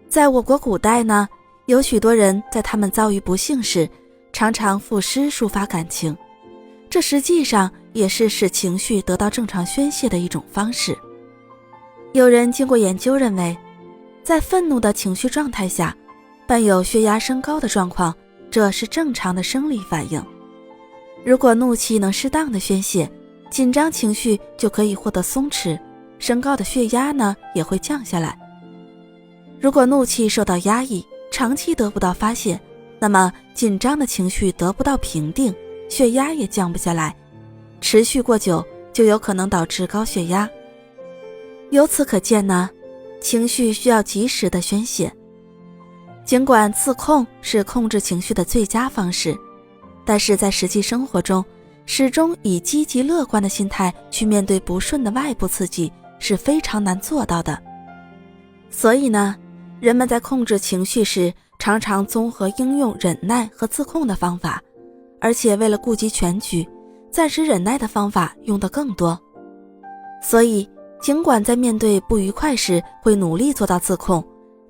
在我国古代呢，有许多人在他们遭遇不幸时，常常赋诗抒发感情，这实际上也是使情绪得到正常宣泄的一种方式。有人经过研究认为，在愤怒的情绪状态下，伴有血压升高的状况，这是正常的生理反应。如果怒气能适当的宣泄，紧张情绪就可以获得松弛，升高的血压呢也会降下来。如果怒气受到压抑，长期得不到发泄，那么紧张的情绪得不到平定，血压也降不下来，持续过久就有可能导致高血压。由此可见呢，情绪需要及时的宣泄。尽管自控是控制情绪的最佳方式，但是在实际生活中，始终以积极乐观的心态去面对不顺的外部刺激是非常难做到的。所以呢，人们在控制情绪时，常常综合应用忍耐和自控的方法，而且为了顾及全局，暂时忍耐的方法用得更多。所以，尽管在面对不愉快时会努力做到自控，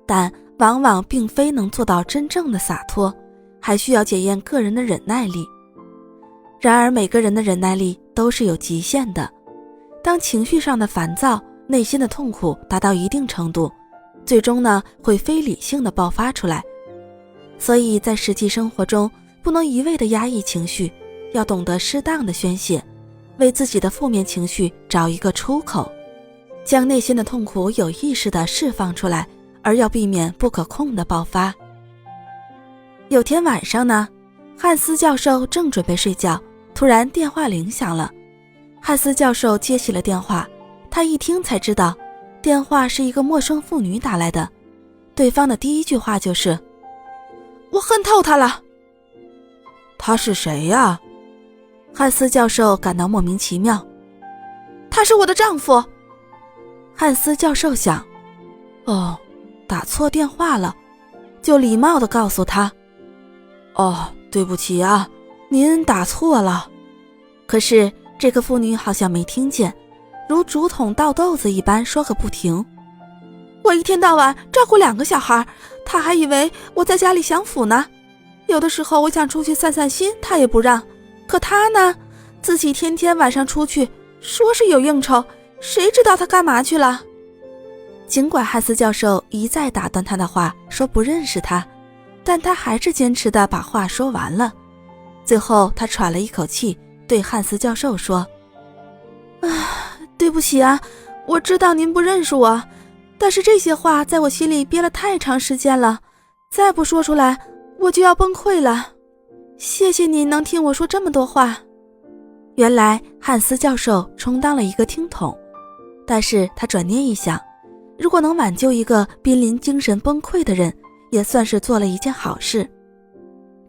但往往并非能做到真正的洒脱，还需要检验个人的忍耐力。然而每个人的忍耐力都是有极限的，当情绪上的烦躁、内心的痛苦达到一定程度，最终呢会非理性的爆发出来。所以在实际生活中，不能一味的压抑情绪，要懂得适当的宣泄，为自己的负面情绪找一个出口，将内心的痛苦有意识的释放出来，而要避免不可控的爆发。有天晚上呢，汉斯教授正准备睡觉，突然电话铃响了。汉斯教授接起了电话，他一听才知道电话是一个陌生妇女打来的，对方的第一句话就是“我恨透他了”。他是谁呀？汉斯教授感到莫名其妙。他是我的丈夫。汉斯教授想，打错电话了，就礼貌地告诉他，对不起啊，您打错了。可是这个妇女好像没听见，如竹筒倒豆子一般说个不停。我一天到晚照顾2个小孩，他还以为我在家里享福呢。有的时候我想出去散散心，他也不让。可他呢，自己天天晚上出去，说是有应酬，谁知道他干嘛去了。尽管汉斯教授一再打断他的话，说不认识他，但他还是坚持地把话说完了。最后他喘了一口气，对汉斯教授说，对不起啊，我知道您不认识我，但是这些话在我心里憋了太长时间了，再不说出来我就要崩溃了。谢谢您能听我说这么多话。原来汉斯教授充当了一个听筒，但是他转念一想，如果能挽救一个濒临精神崩溃的人，也算是做了一件好事。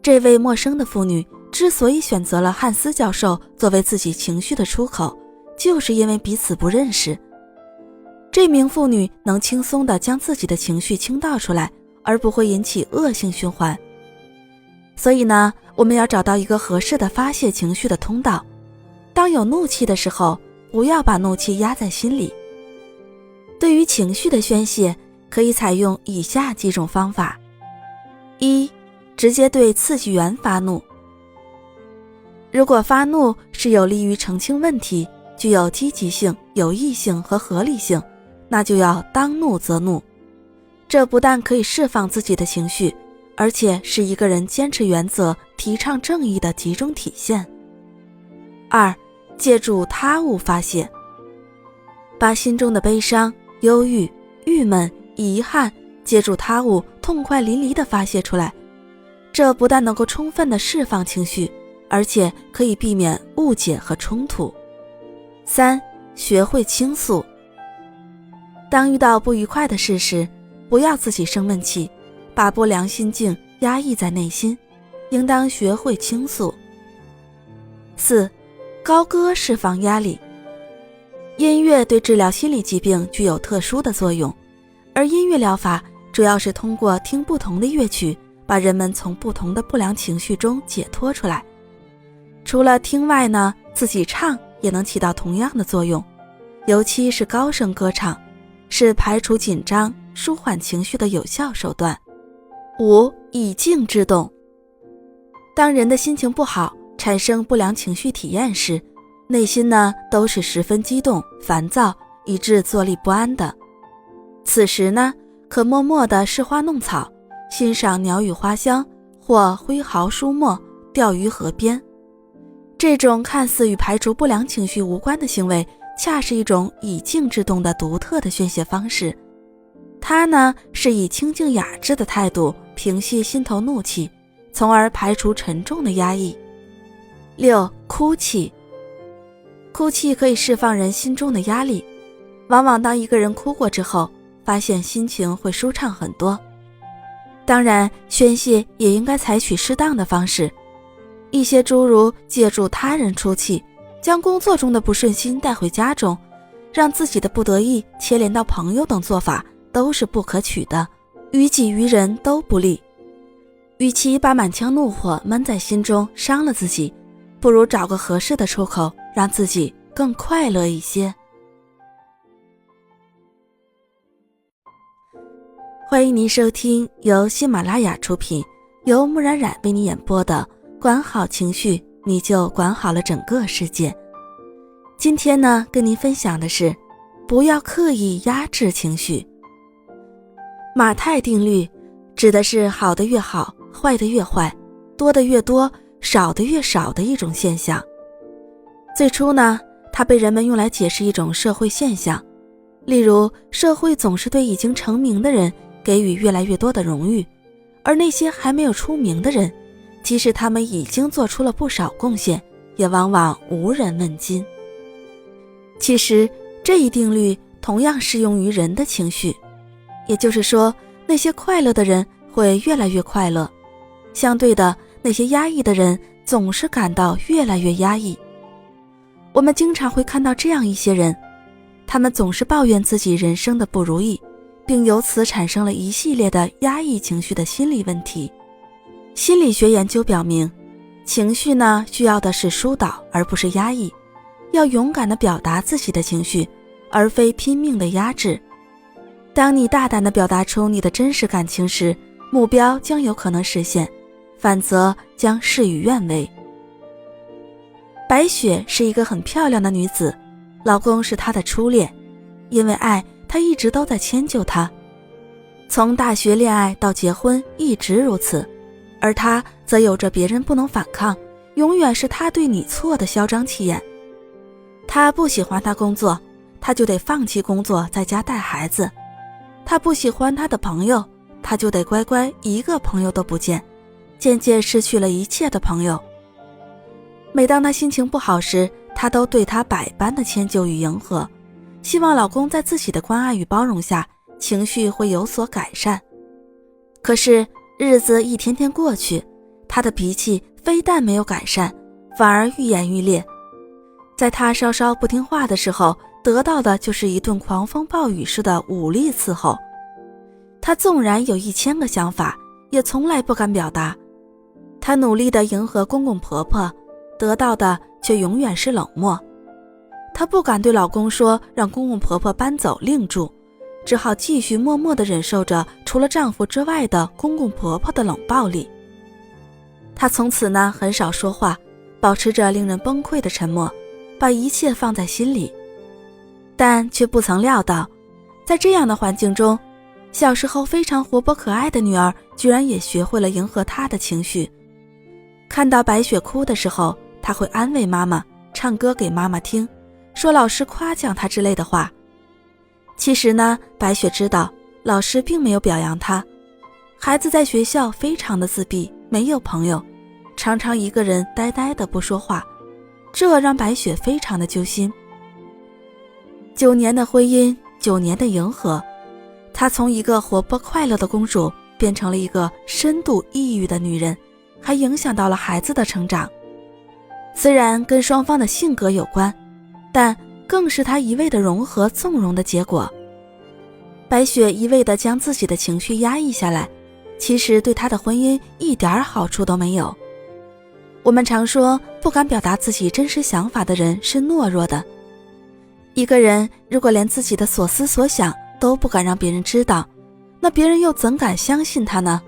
这位陌生的妇女之所以选择了汉斯教授作为自己情绪的出口，就是因为彼此不认识。这名妇女能轻松地将自己的情绪倾倒出来，而不会引起恶性循环。所以呢，我们要找到一个合适的发泄情绪的通道。当有怒气的时候，不要把怒气压在心里。对于情绪的宣泄，可以采用以下几种方法。1. 直接对刺激源发怒。如果发怒是有利于澄清问题，具有积极性、有益性和合理性，那就要当怒则怒。这不但可以释放自己的情绪，而且是一个人坚持原则、提倡正义的集中体现。2. 借助他物发泄。把心中的悲伤、忧郁、郁闷、遗憾，借助他物痛快淋漓地发泄出来。这不但能够充分地释放情绪，而且可以避免误解和冲突。3. 学会倾诉。当遇到不愉快的事时，不要自己生闷气，把不良心境压抑在内心，应当学会倾诉。4. 高歌释放压力。音乐对治疗心理疾病具有特殊的作用，而音乐疗法主要是通过听不同的乐曲，把人们从不同的不良情绪中解脱出来。除了听外呢，自己唱也能起到同样的作用，尤其是高声歌唱，是排除紧张、舒缓情绪的有效手段。5. 以静制动。当人的心情不好，产生不良情绪体验时，内心呢都是十分激动、烦躁，以致坐立不安的。此时呢，可默默地拾花弄草，欣赏鸟语花香，或挥毫书墨，钓鱼河边。这种看似与排除不良情绪无关的行为，恰是一种以静制动的独特的宣泄方式。它呢，是以清静雅致的态度平息心头怒气，从而排除沉重的压抑。6. 哭泣。哭泣可以释放人心中的压力，往往当一个人哭过之后，发现心情会舒畅很多。当然，宣泄也应该采取适当的方式，一些诸如借助他人出气，将工作中的不顺心带回家中，让自己的不得意牵连到朋友等做法，都是不可取的，于己于人都不利。与其把满腔怒火闷在心中，伤了自己，不如找个合适的出口，让自己更快乐一些。欢迎您收听由喜马拉雅出品，由木然然为你演播的管好情绪，你就管好了整个世界。今天呢，跟您分享的是不要刻意压制情绪。马太定律指的是好的越好，坏的越坏，多的越多，少的越少的一种现象。最初呢，它被人们用来解释一种社会现象，例如社会总是对已经成名的人给予越来越多的荣誉，而那些还没有出名的人，即使他们已经做出了不少贡献，也往往无人问津。其实这一定律同样适用于人的情绪，也就是说，那些快乐的人会越来越快乐，相对的，那些压抑的人总是感到越来越压抑。我们经常会看到这样一些人，他们总是抱怨自己人生的不如意，并由此产生了一系列的压抑情绪的心理问题。心理学研究表明，情绪呢需要的是疏导，而不是压抑，要勇敢地表达自己的情绪，而非拼命地压制。当你大胆地表达出你的真实感情时，目标将有可能实现，反则将事与愿违。白雪是一个很漂亮的女子，老公是她的初恋，因为爱，她一直都在迁就他。从大学恋爱到结婚一直如此，而她则有着别人不能反抗，永远是他对你错的嚣张气焰。他不喜欢他工作，他就得放弃工作，在家带孩子。他不喜欢他的朋友，他就得乖乖一个朋友都不见，渐渐失去了一切的朋友。每当他心情不好时，他都对他百般的迁就与迎合，希望老公在自己的关爱与包容下，情绪会有所改善。可是日子一天天过去，他的脾气非但没有改善，反而愈演愈烈。在他稍稍不听话的时候，得到的就是一顿狂风暴雨似的武力伺候。他纵然有1000个想法，也从来不敢表达。他努力地迎合公公婆婆，得到的却永远是冷漠。她不敢对老公说让公公婆婆搬走另住，只好继续默默地忍受着除了丈夫之外的公公婆婆的冷暴力。她从此呢很少说话，保持着令人崩溃的沉默，把一切放在心里。但却不曾料到，在这样的环境中，小时候非常活泼可爱的女儿居然也学会了迎合她的情绪。看到白雪哭的时候，她会安慰妈妈，唱歌给妈妈听，说老师夸奖她之类的话。其实呢，白雪知道老师并没有表扬她，孩子在学校非常的自闭，没有朋友，常常一个人呆呆的不说话，这让白雪非常的揪心。9年的婚姻，9年的迎合，她从一个活泼快乐的公主变成了一个深度抑郁的女人，还影响到了孩子的成长。虽然跟双方的性格有关，但更是她一味的融合纵容的结果。白雪一味的将自己的情绪压抑下来，其实对她的婚姻一点好处都没有。我们常说，不敢表达自己真实想法的人是懦弱的。一个人如果连自己的所思所想都不敢让别人知道，那别人又怎敢相信他呢？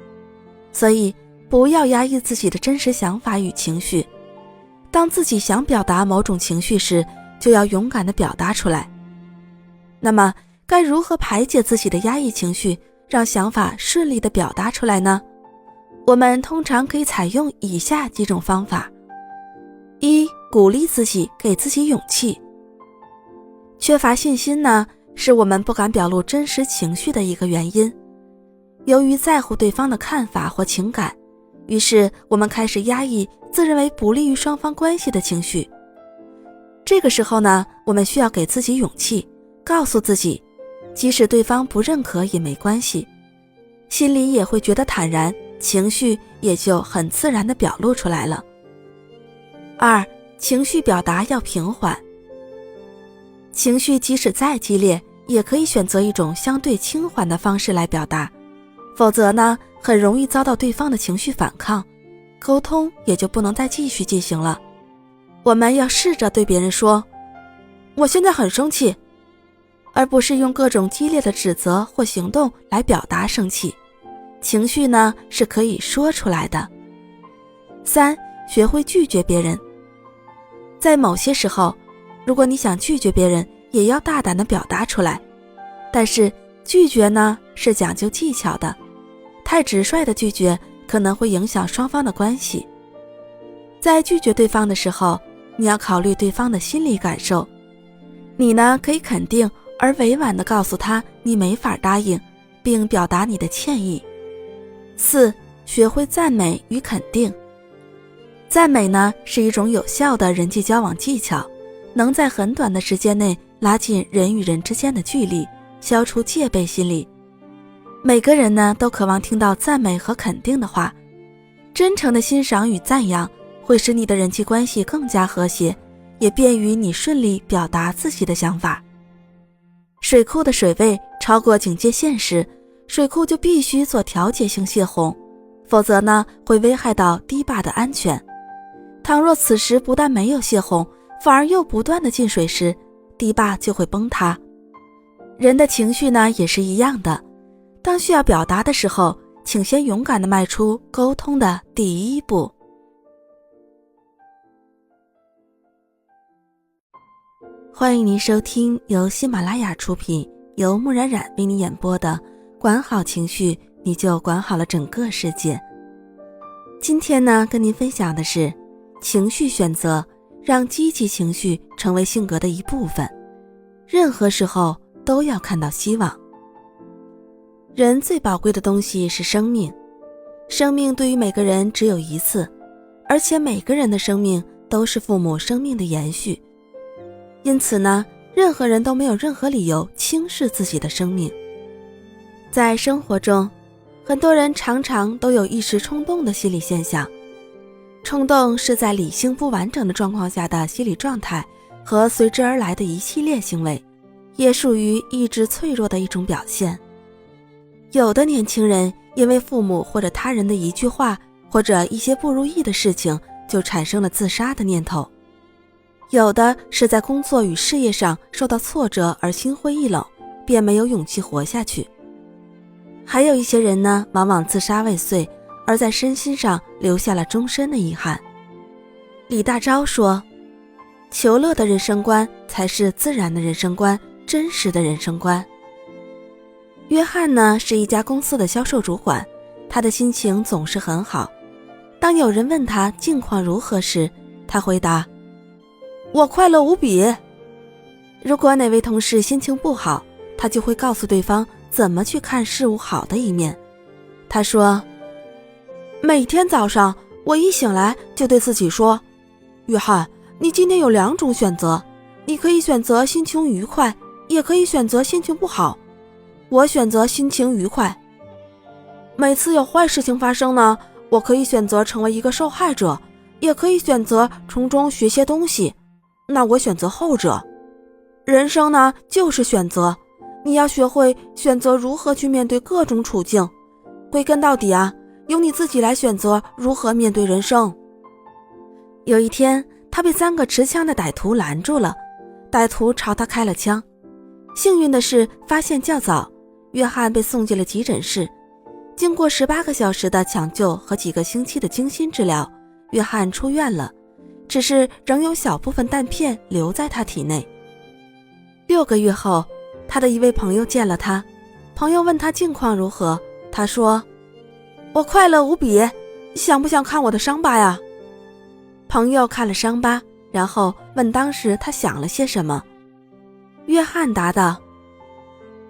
所以不要压抑自己的真实想法与情绪，当自己想表达某种情绪时，就要勇敢地表达出来。那么该如何排解自己的压抑情绪，让想法顺利地表达出来呢？我们通常可以采用以下几种方法。1. 鼓励自己，给自己勇气。缺乏信心呢，是我们不敢表露真实情绪的一个原因。由于在乎对方的看法或情感，于是我们开始压抑自认为不利于双方关系的情绪。这个时候呢，我们需要给自己勇气，告诉自己，即使对方不认可也没关系，心里也会觉得坦然，情绪也就很自然地表露出来了。2. 情绪表达要平缓。情绪即使再激烈，也可以选择一种相对轻缓的方式来表达，否则呢，很容易遭到对方的情绪反抗，沟通也就不能再继续进行了。我们要试着对别人说，我现在很生气，而不是用各种激烈的指责或行动来表达生气。情绪呢，是可以说出来的。3. 学会拒绝别人。在某些时候，如果你想拒绝别人，也要大胆地表达出来。但是拒绝呢，是讲究技巧的，太直率的拒绝可能会影响双方的关系。在拒绝对方的时候，你要考虑对方的心理感受。你呢，可以肯定而委婉地告诉他你没法答应，并表达你的歉意。4. 学会赞美与肯定。赞美呢，是一种有效的人际交往技巧，能在很短的时间内拉近人与人之间的距离，消除戒备心理。每个人呢，都渴望听到赞美和肯定的话，真诚的欣赏与赞扬会使你的人际关系更加和谐，也便于你顺利表达自己的想法。水库的水位超过警戒线时，水库就必须做调节性泄洪，否则呢，会危害到堤坝的安全。倘若此时不但没有泄洪，反而又不断的进水时，堤坝就会崩塌。人的情绪呢，也是一样的，当需要表达的时候，请先勇敢地迈出沟通的第一步。欢迎您收听由喜马拉雅出品，由木冉冉为你演播的管好情绪，你就管好了整个世界。今天呢，跟您分享的是情绪选择，让积极情绪成为性格的一部分。任何时候都要看到希望。人最宝贵的东西是生命，生命对于每个人只有一次，而且每个人的生命都是父母生命的延续。因此呢，任何人都没有任何理由轻视自己的生命。在生活中，很多人常常都有一时冲动的心理现象。冲动是在理性不完整的状况下的心理状态和随之而来的一系列行为，也属于意志脆弱的一种表现。有的年轻人因为父母或者他人的一句话或者一些不如意的事情，就产生了自杀的念头。有的是在工作与事业上受到挫折而心灰意冷，便没有勇气活下去。还有一些人呢，往往自杀未遂，而在身心上留下了终身的遗憾。李大钊说，求乐的人生观才是自然的人生观，真实的人生观。约翰呢，是一家公司的销售主管，他的心情总是很好。当有人问他近况如何时，他回答，我快乐无比。如果哪位同事心情不好，他他就会告诉对方怎么去看事物好的一面。他说，每天早上我一醒来就对自己说，约翰，你今天有2种选择，你可以选择心情愉快，也可以选择心情不好。我选择心情愉快。每次有坏事情发生呢，我可以选择成为一个受害者，也可以选择从中学些东西，那我选择后者。人生呢，就是选择，你要学会选择如何去面对各种处境。归根到底啊，由你自己来选择如何面对人生。有一天，他被3个持枪的歹徒拦住了，歹徒朝他开了枪。幸运的是，发现较早，约翰被送进了急诊室。经过18个小时的抢救和几个星期的精心治疗，约翰出院了，只是仍有小部分弹片留在他体内。6个月后，他的一位朋友见了他，朋友问他近况如何，他说，我快乐无比，想不想看我的伤疤呀？朋友看了伤疤，然后问当时他想了些什么。约翰答道，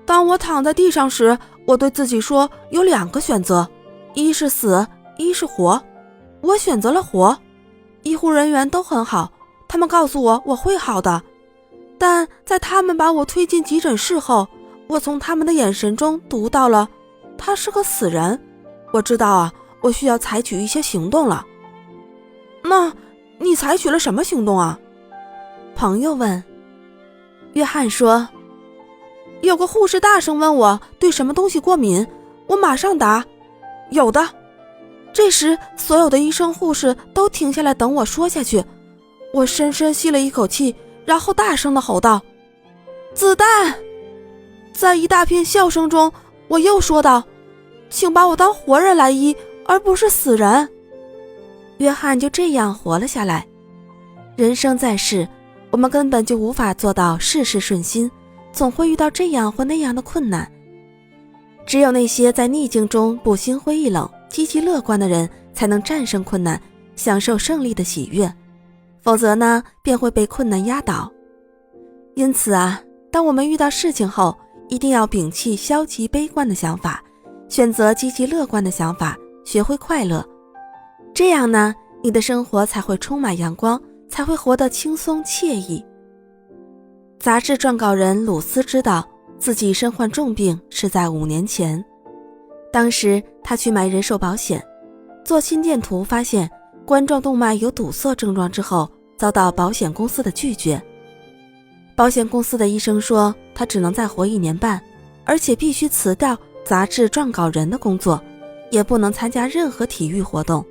当我躺在地上时，我对自己说有2个选择，一是死，一是活。我选择了活。医护人员都很好，他们告诉我我会好的。但在他们把我推进急诊室后，我从他们的眼神中读到了他是个死人。我知道啊，我需要采取一些行动了。那你采取了什么行动啊？朋友问。约翰说，有个护士大声问我对什么东西过敏，我马上答，有的。这时所有的医生护士都停下来等我说下去。我深深吸了一口气，然后大声地吼道，子弹！在一大片笑声中，我又说道，请把我当活人来医，而不是死人。约翰就这样活了下来。人生在世，我们根本就无法做到事事顺心，总会遇到这样或那样的困难。只有那些在逆境中不心灰意冷、积极乐观的人，才能战胜困难，享受胜利的喜悦。否则呢，便会被困难压倒。因此啊，当我们遇到事情后，一定要摒弃消极悲观的想法，选择积极乐观的想法，学会快乐。这样呢，你的生活才会充满阳光，才会活得轻松惬意。杂志撰稿人鲁斯知道自己身患重病是在5年前。当时他去买人寿保险，做心电图发现冠状动脉有堵塞症状之后，遭到保险公司的拒绝。保险公司的医生说他只能再活1年半，而且必须辞掉杂志撰稿人的工作，也不能参加任何体育活动。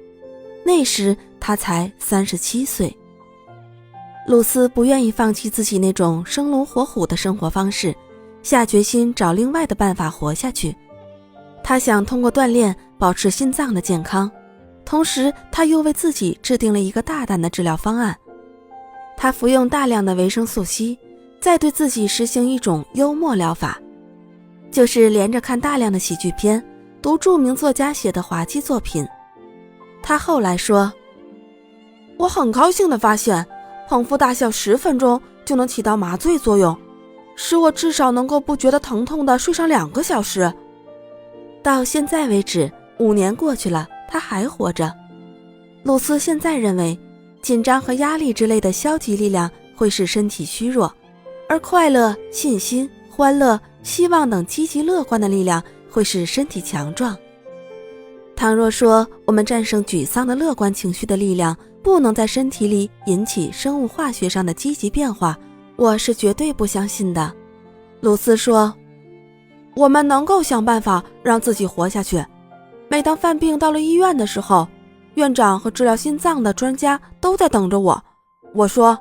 那时他才37岁。鲁斯不愿意放弃自己那种生龙活虎的生活方式，下决心找另外的办法活下去。他想通过锻炼保持心脏的健康，同时他又为自己制定了一个大胆的治疗方案。他服用大量的维生素 C， 再对自己实行一种幽默疗法，就是连着看大量的喜剧片，读著名作家写的滑稽作品。他后来说，我很高兴地发现捧腹大笑10分钟就能起到麻醉作用，使我至少能够不觉得疼痛地睡上2个小时。到现在为止，5年过去了，他还活着。鲁斯现在认为，紧张和压力之类的消极力量会使身体虚弱，而快乐、信心、欢乐、希望等积极乐观的力量会使身体强壮。倘若说我们战胜沮丧的乐观情绪的力量不能在身体里引起生物化学上的积极变化，我是绝对不相信的。鲁斯说，我们能够想办法让自己活下去。每当犯病到了医院的时候，院长和治疗心脏的专家都在等着我。我说，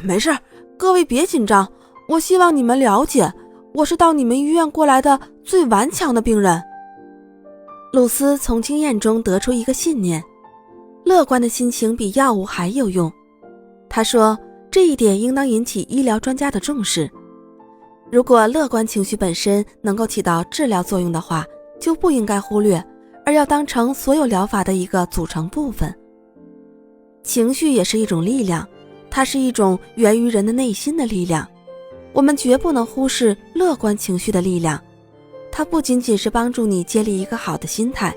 没事，各位别紧张，我希望你们了解，我是到你们医院过来的最顽强的病人。鲁斯从经验中得出一个信念，乐观的心情比药物还有用。他说，这一点应当引起医疗专家的重视。如果乐观情绪本身能够起到治疗作用的话，就不应该忽略，而要当成所有疗法的一个组成部分。情绪也是一种力量，它是一种源于人的内心的力量。我们绝不能忽视乐观情绪的力量。它不仅仅是帮助你建立一个好的心态，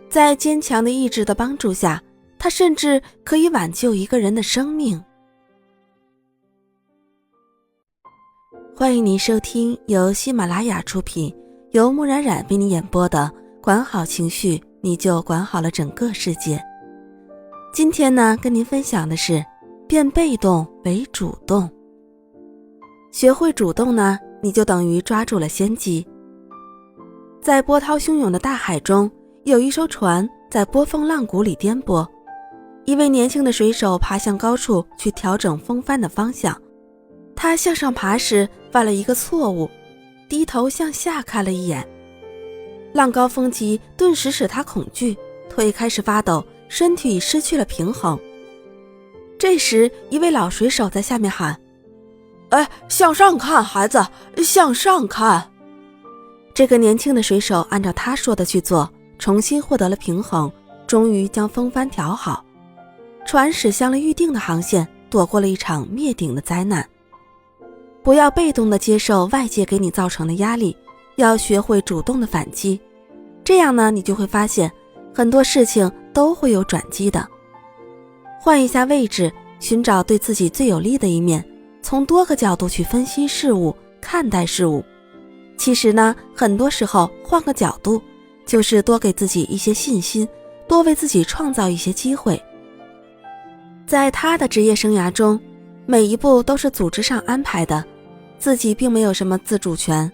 在坚强的意志的帮助下，它甚至可以挽救一个人的生命。欢迎您收听由喜马拉雅出品，由木冉冉为你演播的管好情绪，你就管好了整个世界。今天呢，跟您分享的是变被动为主动。学会主动呢，你就等于抓住了先机。在波涛汹涌的大海中，有一艘船在波峰浪谷里颠簸，一位年轻的水手爬向高处去调整风帆的方向。他向上爬时犯了一个错误，低头向下看了一眼，浪高风急顿时使他恐惧，腿开始发抖，身体失去了平衡。这时一位老水手在下面喊：向上看，孩子，向上看。这个年轻的水手按照他说的去做，重新获得了平衡，终于将风帆调好，船驶向了预定的航线，躲过了一场灭顶的灾难。不要被动地接受外界给你造成的压力，要学会主动的反击。这样呢，你就会发现很多事情都会有转机的。换一下位置，寻找对自己最有利的一面，从多个角度去分析事物，看待事物。其实呢，很多时候换个角度，就是多给自己一些信心，多为自己创造一些机会。在他的职业生涯中，每一步都是组织上安排的，自己并没有什么自主权，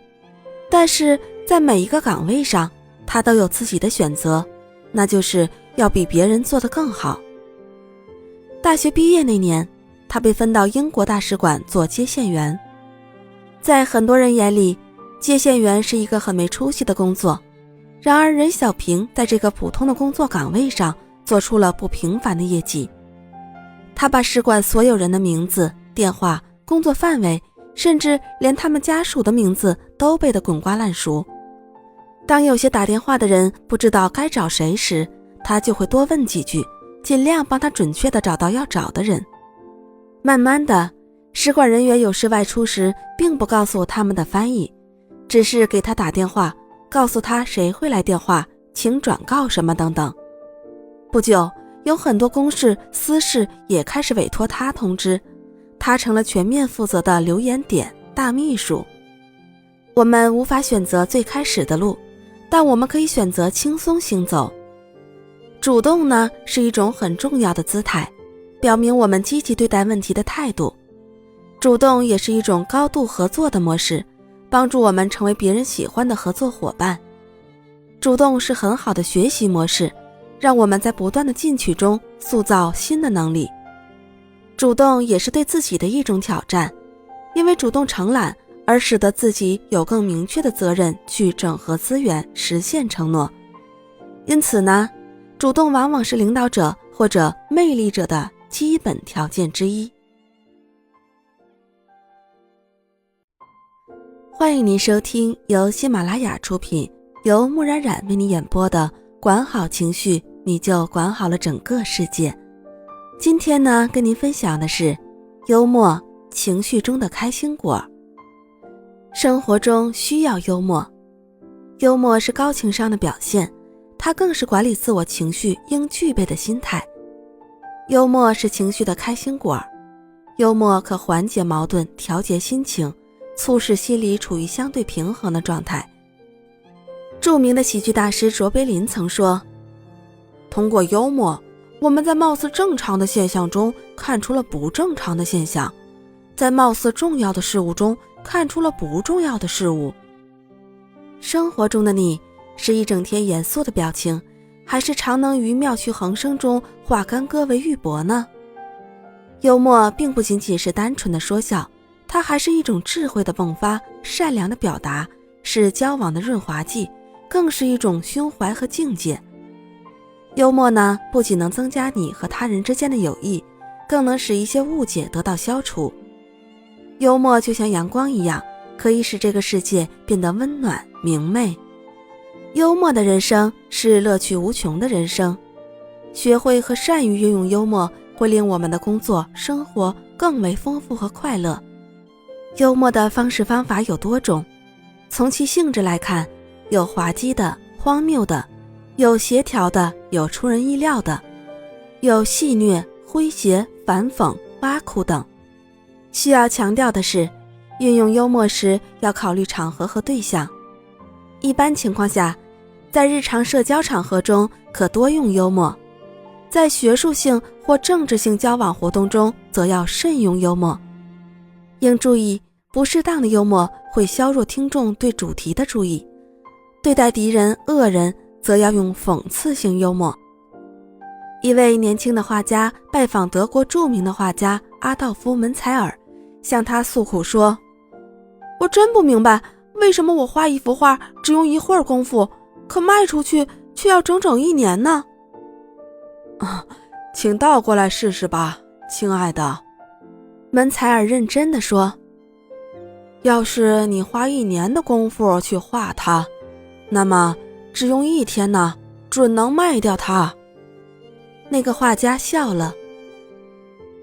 但是在每一个岗位上，他都有自己的选择，那就是要比别人做得更好。大学毕业那年，他被分到英国大使馆做接线员。在很多人眼里，接线员是一个很没出息的工作，然而任小平在这个普通的工作岗位上做出了不平凡的业绩。他把使馆所有人的名字、电话、工作范围，甚至连他们家属的名字都背得滚瓜烂熟。当有些打电话的人不知道该找谁时，他就会多问几句，尽量帮他准确地找到要找的人。慢慢的，使馆人员有事外出时并不告诉他们的翻译，只是给他打电话，告诉他谁会来电话，请转告什么等等。不久，有很多公事私事也开始委托他通知，他成了全面负责的留言点大秘书。我们无法选择最开始的路，但我们可以选择轻松行走。主动呢，是一种很重要的姿态，表明我们积极对待问题的态度。主动也是一种高度合作的模式，帮助我们成为别人喜欢的合作伙伴。主动是很好的学习模式，让我们在不断的进取中塑造新的能力。主动也是对自己的一种挑战，因为主动承揽而使得自己有更明确的责任去整合资源，实现承诺。因此呢，主动往往是领导者或者魅力者的基本条件之一。欢迎您收听由喜马拉雅出品，由木冉冉为你演播的管好情绪，你就管好了整个世界。今天呢，跟您分享的是幽默，情绪中的开心果。生活中需要幽默，幽默是高情商的表现，它更是管理自我情绪应具备的心态。幽默是情绪的开心果，幽默可缓解矛盾，调节心情，促使心理处于相对平衡的状态。著名的喜剧大师卓别林曾说，通过幽默，我们在貌似正常的现象中看出了不正常的现象，在貌似重要的事物中看出了不重要的事物。生活中的你，是一整天严肃的表情，还是常能于妙趣横生中化干戈为玉帛呢？幽默并不仅仅是单纯的说笑，它还是一种智慧的迸发，善良的表达，是交往的润滑剂，更是一种胸怀和境界。幽默呢，不仅能增加你和他人之间的友谊，更能使一些误解得到消除。幽默就像阳光一样，可以使这个世界变得温暖明媚。幽默的人生是乐趣无穷的人生，学会和善于运用幽默，会令我们的工作生活更为丰富和快乐。幽默的方式方法有多种，从其性质来看，有滑稽的、荒谬的，有协调的，有出人意料的，有戏谑、诙谐、反讽、挖苦等。需要强调的是，运用幽默时要考虑场合和对象。一般情况下，在日常社交场合中可多用幽默，在学术性或政治性交往活动中则要慎用幽默。应注意，不适当的幽默会削弱听众对主题的注意。对待敌人、恶人，则要用讽刺性幽默。一位年轻的画家拜访德国著名的画家阿道夫·门采尔，向他诉苦说：“我真不明白，为什么我画一幅画只用一会儿功夫，可卖出去却要整整1年呢？”请倒过来试试吧，亲爱的。门采尔认真地说：“要是你花1年的功夫去画它，那么只用1天呢，准能卖掉它。”那个画家笑了。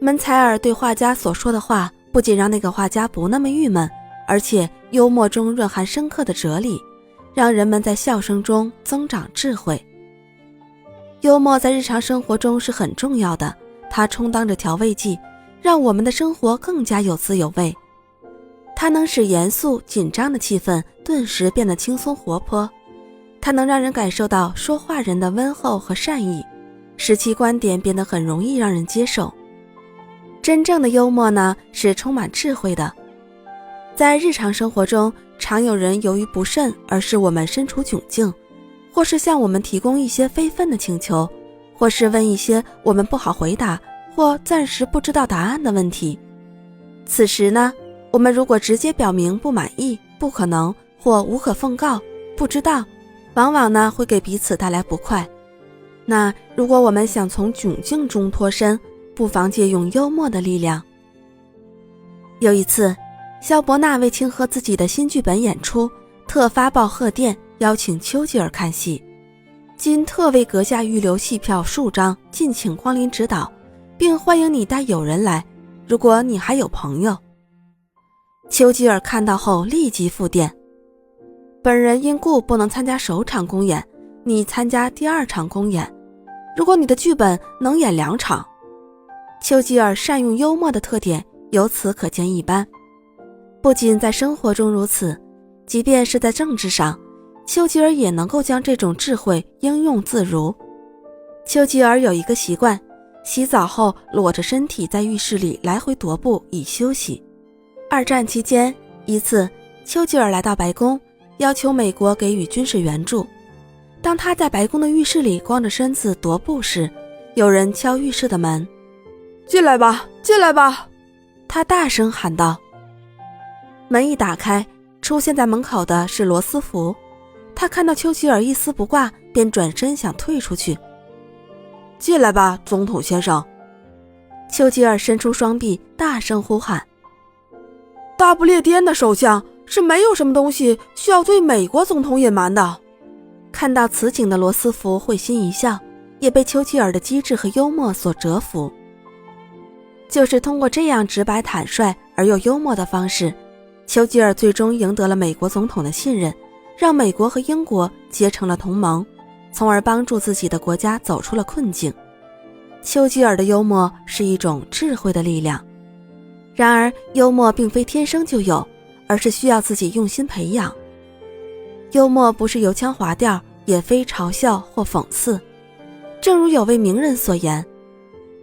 门采尔对画家所说的话，不仅让那个画家不那么郁闷，而且幽默中蕴含深刻的哲理，让人们在笑声中增长智慧。幽默在日常生活中是很重要的，它充当着调味剂，让我们的生活更加有滋有味。它能使严肃紧张的气氛顿时变得轻松活泼，它能让人感受到说话人的温厚和善意，使其观点变得很容易让人接受。真正的幽默呢，是充满智慧的。在日常生活中，常有人由于不慎而使我们身处窘境，或是向我们提供一些非分的请求，或是问一些我们不好回答或暂时不知道答案的问题。此时呢，我们如果直接表明不满意、不可能或无可奉告、不知道，往往呢会给彼此带来不快。那如果我们想从窘境中脱身，不妨借用幽默的力量。有一次，萧伯纳为庆贺自己的新剧本演出，特发报贺电，邀请丘吉尔看戏。今特为阁下预留戏票数张，敬请光临指导，并欢迎你带友人来，如果你还有朋友。丘吉尔看到后立即复电：本人因故不能参加首场公演，你参加第2场公演，如果你的剧本能演2场。丘吉尔善用幽默的特点由此可见一斑。不仅在生活中如此，即便是在政治上，丘吉尔也能够将这种智慧应用自如。丘吉尔有一个习惯，洗澡后裸着身体在浴室里来回踱步以休息。2战期间，一次丘吉尔来到白宫，要求美国给予军事援助。当他在白宫的浴室里光着身子踱步时，有人敲浴室的门：“进来吧，进来吧！”他大声喊道。门一打开，出现在门口的是罗斯福。他看到丘吉尔一丝不挂，便转身想退出去。“进来吧，总统先生。”丘吉尔伸出双臂，大声呼喊。大不列颠的首相是没有什么东西需要对美国总统隐瞒的。看到此景的罗斯福会心一笑，也被丘吉尔的机智和幽默所折服。就是通过这样直白坦率而又幽默的方式，丘吉尔最终赢得了美国总统的信任，让美国和英国结成了同盟，从而帮助自己的国家走出了困境。丘吉尔的幽默是一种智慧的力量。然而，幽默并非天生就有，而是需要自己用心培养。幽默不是油腔滑调，也非嘲笑或讽刺。正如有位名人所言：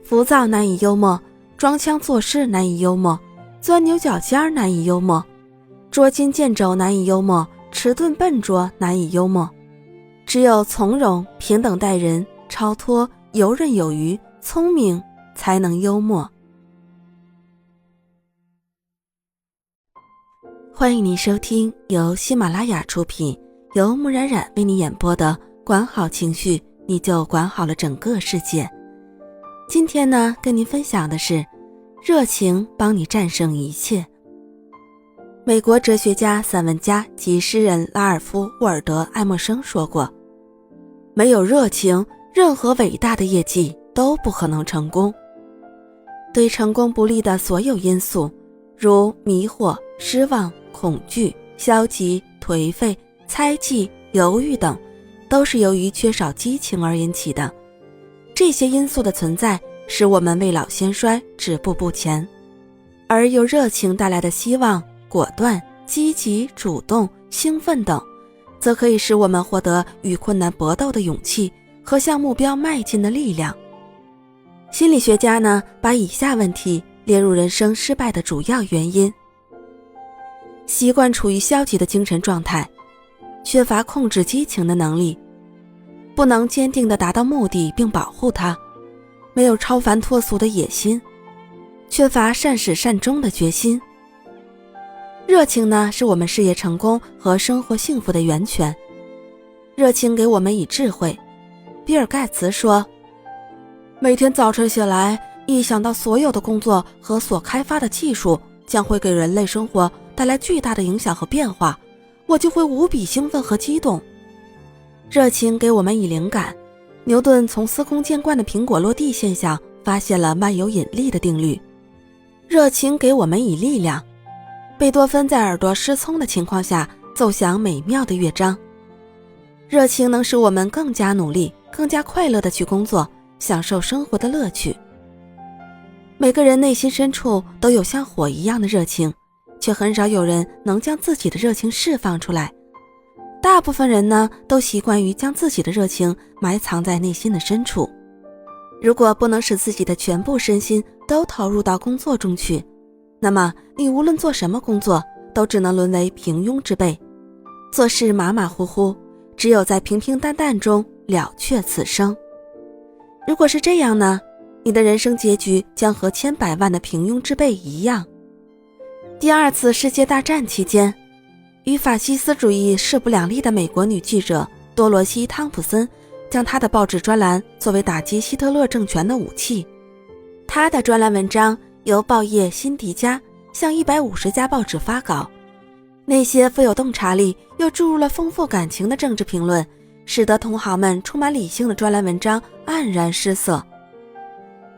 浮躁难以幽默，装腔作势难以幽默，钻牛角尖难以幽默，捉襟见肘难以幽默，迟钝笨拙难以幽默。只有从容、平等待人、超脱、游刃有余、聪明，才能幽默。欢迎你收听由喜马拉雅出品，由木冉冉为你演播的管好情绪，你就管好了整个世界。今天呢，跟您分享的是热情帮你战胜一切。美国哲学家、散文家及诗人拉尔夫·沃尔德·爱默生说过，没有热情，任何伟大的业绩都不可能成功。对成功不利的所有因素，如迷惑、失望、恐惧、消极、颓废、猜忌、犹豫等，都是由于缺少激情而引起的。这些因素的存在，使我们未老先衰，止步不前。而由热情带来的希望、果断、积极、主动、兴奋等，则可以使我们获得与困难搏斗的勇气和向目标迈进的力量。心理学家呢，把以下问题列入人生失败的主要原因：习惯处于消极的精神状态，缺乏控制激情的能力，不能坚定地达到目的并保护它，没有超凡脱俗的野心，缺乏善始善终的决心。热情呢，是我们事业成功和生活幸福的源泉。热情给我们以智慧。比尔盖茨说，每天早晨醒来，一想到所有的工作和所开发的技术将会给人类生活带来巨大的影响和变化，我就会无比兴奋和激动。热情给我们以灵感。牛顿从司空见惯的苹果落地现象发现了万有引力的定律。热情给我们以力量。贝多芬在耳朵失聪的情况下奏响美妙的乐章。热情能使我们更加努力，更加快乐地去工作，享受生活的乐趣。每个人内心深处都有像火一样的热情，却很少有人能将自己的热情释放出来。大部分人呢，都习惯于将自己的热情埋藏在内心的深处。如果不能使自己的全部身心都投入到工作中去，那么你无论做什么工作，都只能沦为平庸之辈，做事马马虎虎，只有在平平淡淡中了却此生。如果是这样呢，你的人生结局将和千百万的平庸之辈一样。第二次世界大战期间，与法西斯主义势不两立的美国女记者多罗西·汤普森将她的报纸专栏作为打击希特勒政权的武器。她的专栏文章由报业辛迪加向150家报纸发稿，那些富有洞察力又注入了丰富感情的政治评论，使得同行们充满理性的专栏文章黯然失色。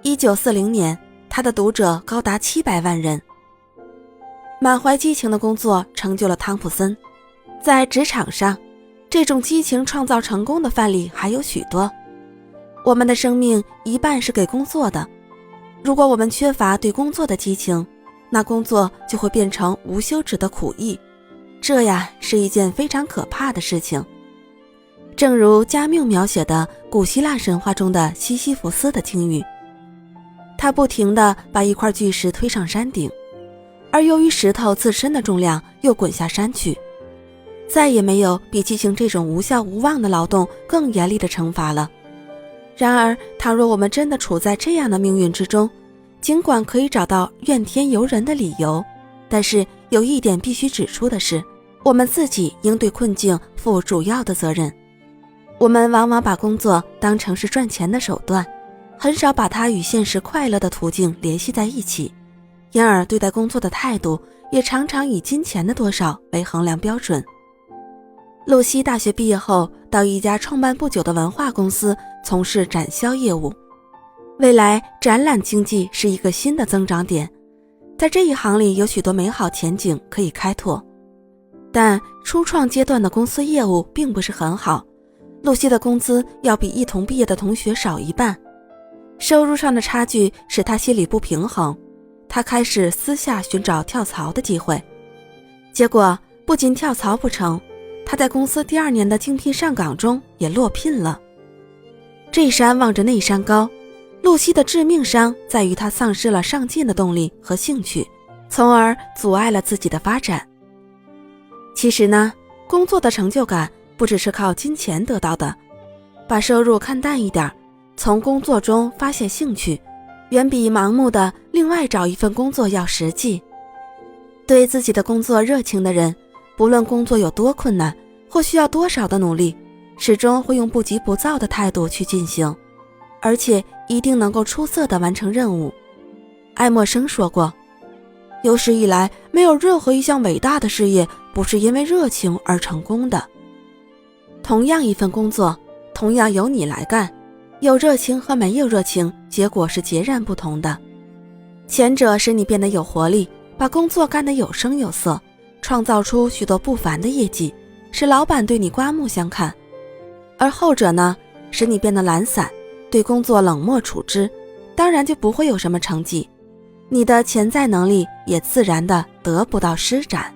1940年，他的读者高达700万人。满怀激情的工作成就了汤普森。在职场上，这种激情创造成功的范例还有许多。我们的生命一半是给工作的，如果我们缺乏对工作的激情，那工作就会变成无休止的苦役，这呀是一件非常可怕的事情。正如加缪描写的古希腊神话中的西西弗斯的境遇，他不停地把一块巨石推上山顶，而由于石头自身的重量又滚下山去，再也没有比进行这种无效无望的劳动更严厉的惩罚了。然而，倘若我们真的处在这样的命运之中，尽管可以找到怨天尤人的理由，但是有一点必须指出的是，我们自己应对困境负主要的责任。我们往往把工作当成是赚钱的手段，很少把它与现实快乐的途径联系在一起，因而对待工作的态度也常常以金钱的多少为衡量标准。露西大学毕业后，到一家创办不久的文化公司从事展销业务。未来展览经济是一个新的增长点，在这一行里有许多美好前景可以开拓。但初创阶段的公司业务并不是很好，露西的工资要比一同毕业的同学少一半，收入上的差距使他心里不平衡，他开始私下寻找跳槽的机会。结果不仅跳槽不成，他在公司第2年的竞聘上岗中也落聘了。这山望着那山高，露西的致命伤在于她丧失了上进的动力和兴趣，从而阻碍了自己的发展。其实呢，工作的成就感不只是靠金钱得到的，把收入看淡一点，从工作中发现兴趣，远比盲目的另外找一份工作要实际。对自己的工作热情的人，不论工作有多困难或需要多少的努力，始终会用不急不躁的态度去进行，而且一定能够出色地完成任务。爱默生说过，有史以来没有任何一项伟大的事业不是因为热情而成功的。同样一份工作，同样由你来干，有热情和没有热情，结果是截然不同的。前者使你变得有活力，把工作干得有声有色，创造出许多不凡的业绩，使老板对你刮目相看。而后者呢，使你变得懒散，对工作冷漠处之，当然就不会有什么成绩，你的潜在能力也自然的得不到施展。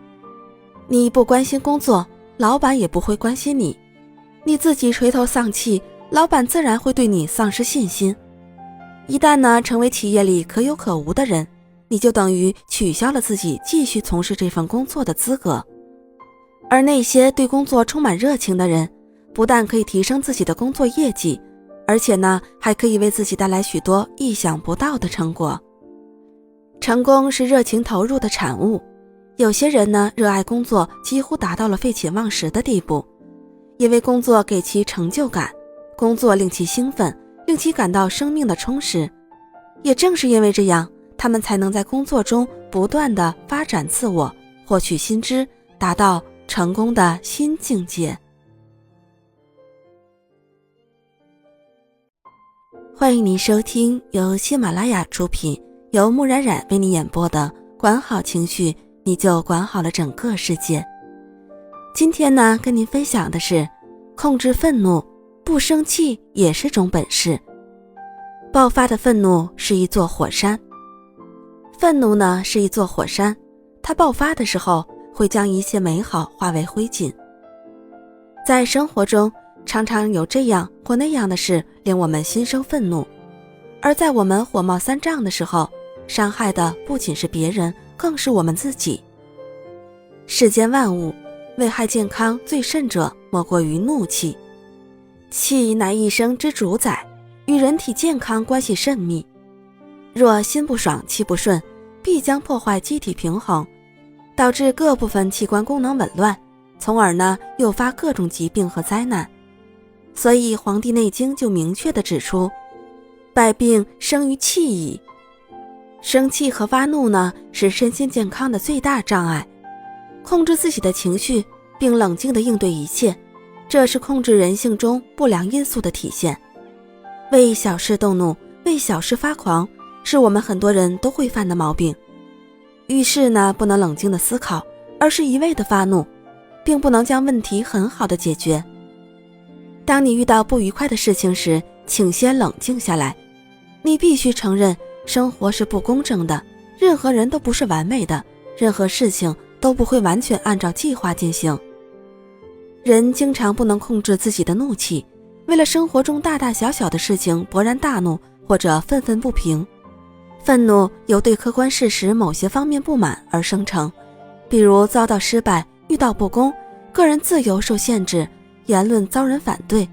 你不关心工作，老板也不会关心你，你自己垂头丧气，老板自然会对你丧失信心。一旦呢成为企业里可有可无的人，你就等于取消了自己继续从事这份工作的资格。而那些对工作充满热情的人，不但可以提升自己的工作业绩，而且呢还可以为自己带来许多意想不到的成果。成功是热情投入的产物，有些人呢热爱工作几乎达到了废寝忘食的地步，因为工作给其成就感，工作令其兴奋，令其感到生命的充实。也正是因为这样，他们才能在工作中不断地发展自我，获取新知，达到成功的新境界。欢迎您收听由喜马拉雅出品，由木冉冉为你演播的管好情绪，你就管好了整个世界。今天呢，跟您分享的是控制愤怒，不生气也是种本事。爆发的愤怒是一座火山。愤怒呢是一座火山，它爆发的时候会将一切美好化为灰烬。在生活中，常常有这样或那样的事令我们心生愤怒，而在我们火冒三丈的时候，伤害的不仅是别人，更是我们自己。世间万物，危害健康最甚者，莫过于怒气。气乃一生之主宰，与人体健康关系甚密。若心不爽，气不顺，必将破坏机体平衡，导致各部分器官功能紊乱，从而呢诱发各种疾病和灾难。所以《黄帝内经》就明确地指出，百病生于气矣。生气和发怒呢，是身心健康的最大障碍。控制自己的情绪，并冷静地应对一切，这是控制人性中不良因素的体现。为小事动怒，为小事发狂，是我们很多人都会犯的毛病。遇事呢，不能冷静地思考，而是一味地发怒，并不能将问题很好地解决。当你遇到不愉快的事情时，请先冷静下来。你必须承认，生活是不公正的，任何人都不是完美的，任何事情都不会完全按照计划进行。人经常不能控制自己的怒气，为了生活中大大小小的事情勃然大怒，或者愤愤不平。愤怒由对客观事实某些方面不满而生成，比如遭到失败、遇到不公、个人自由受限制、言论遭人反对、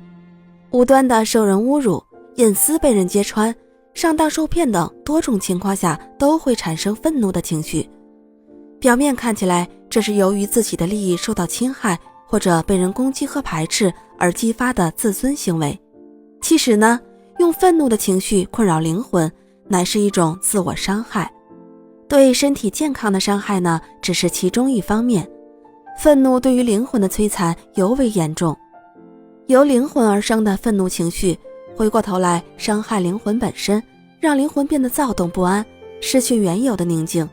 无端的受人侮辱、隐私被人揭穿、上当受骗等多种情况下都会产生愤怒的情绪。表面看起来，这是由于自己的利益受到侵害，或者被人攻击和排斥而激发的自尊行为。其实呢，用愤怒的情绪困扰灵魂，乃是一种自我伤害。对身体健康的伤害呢，只是其中一方面。愤怒对于灵魂的摧残尤为严重。由灵魂而生的愤怒情绪，回过头来伤害灵魂本身，让灵魂变得躁动不安，失去原有的宁静，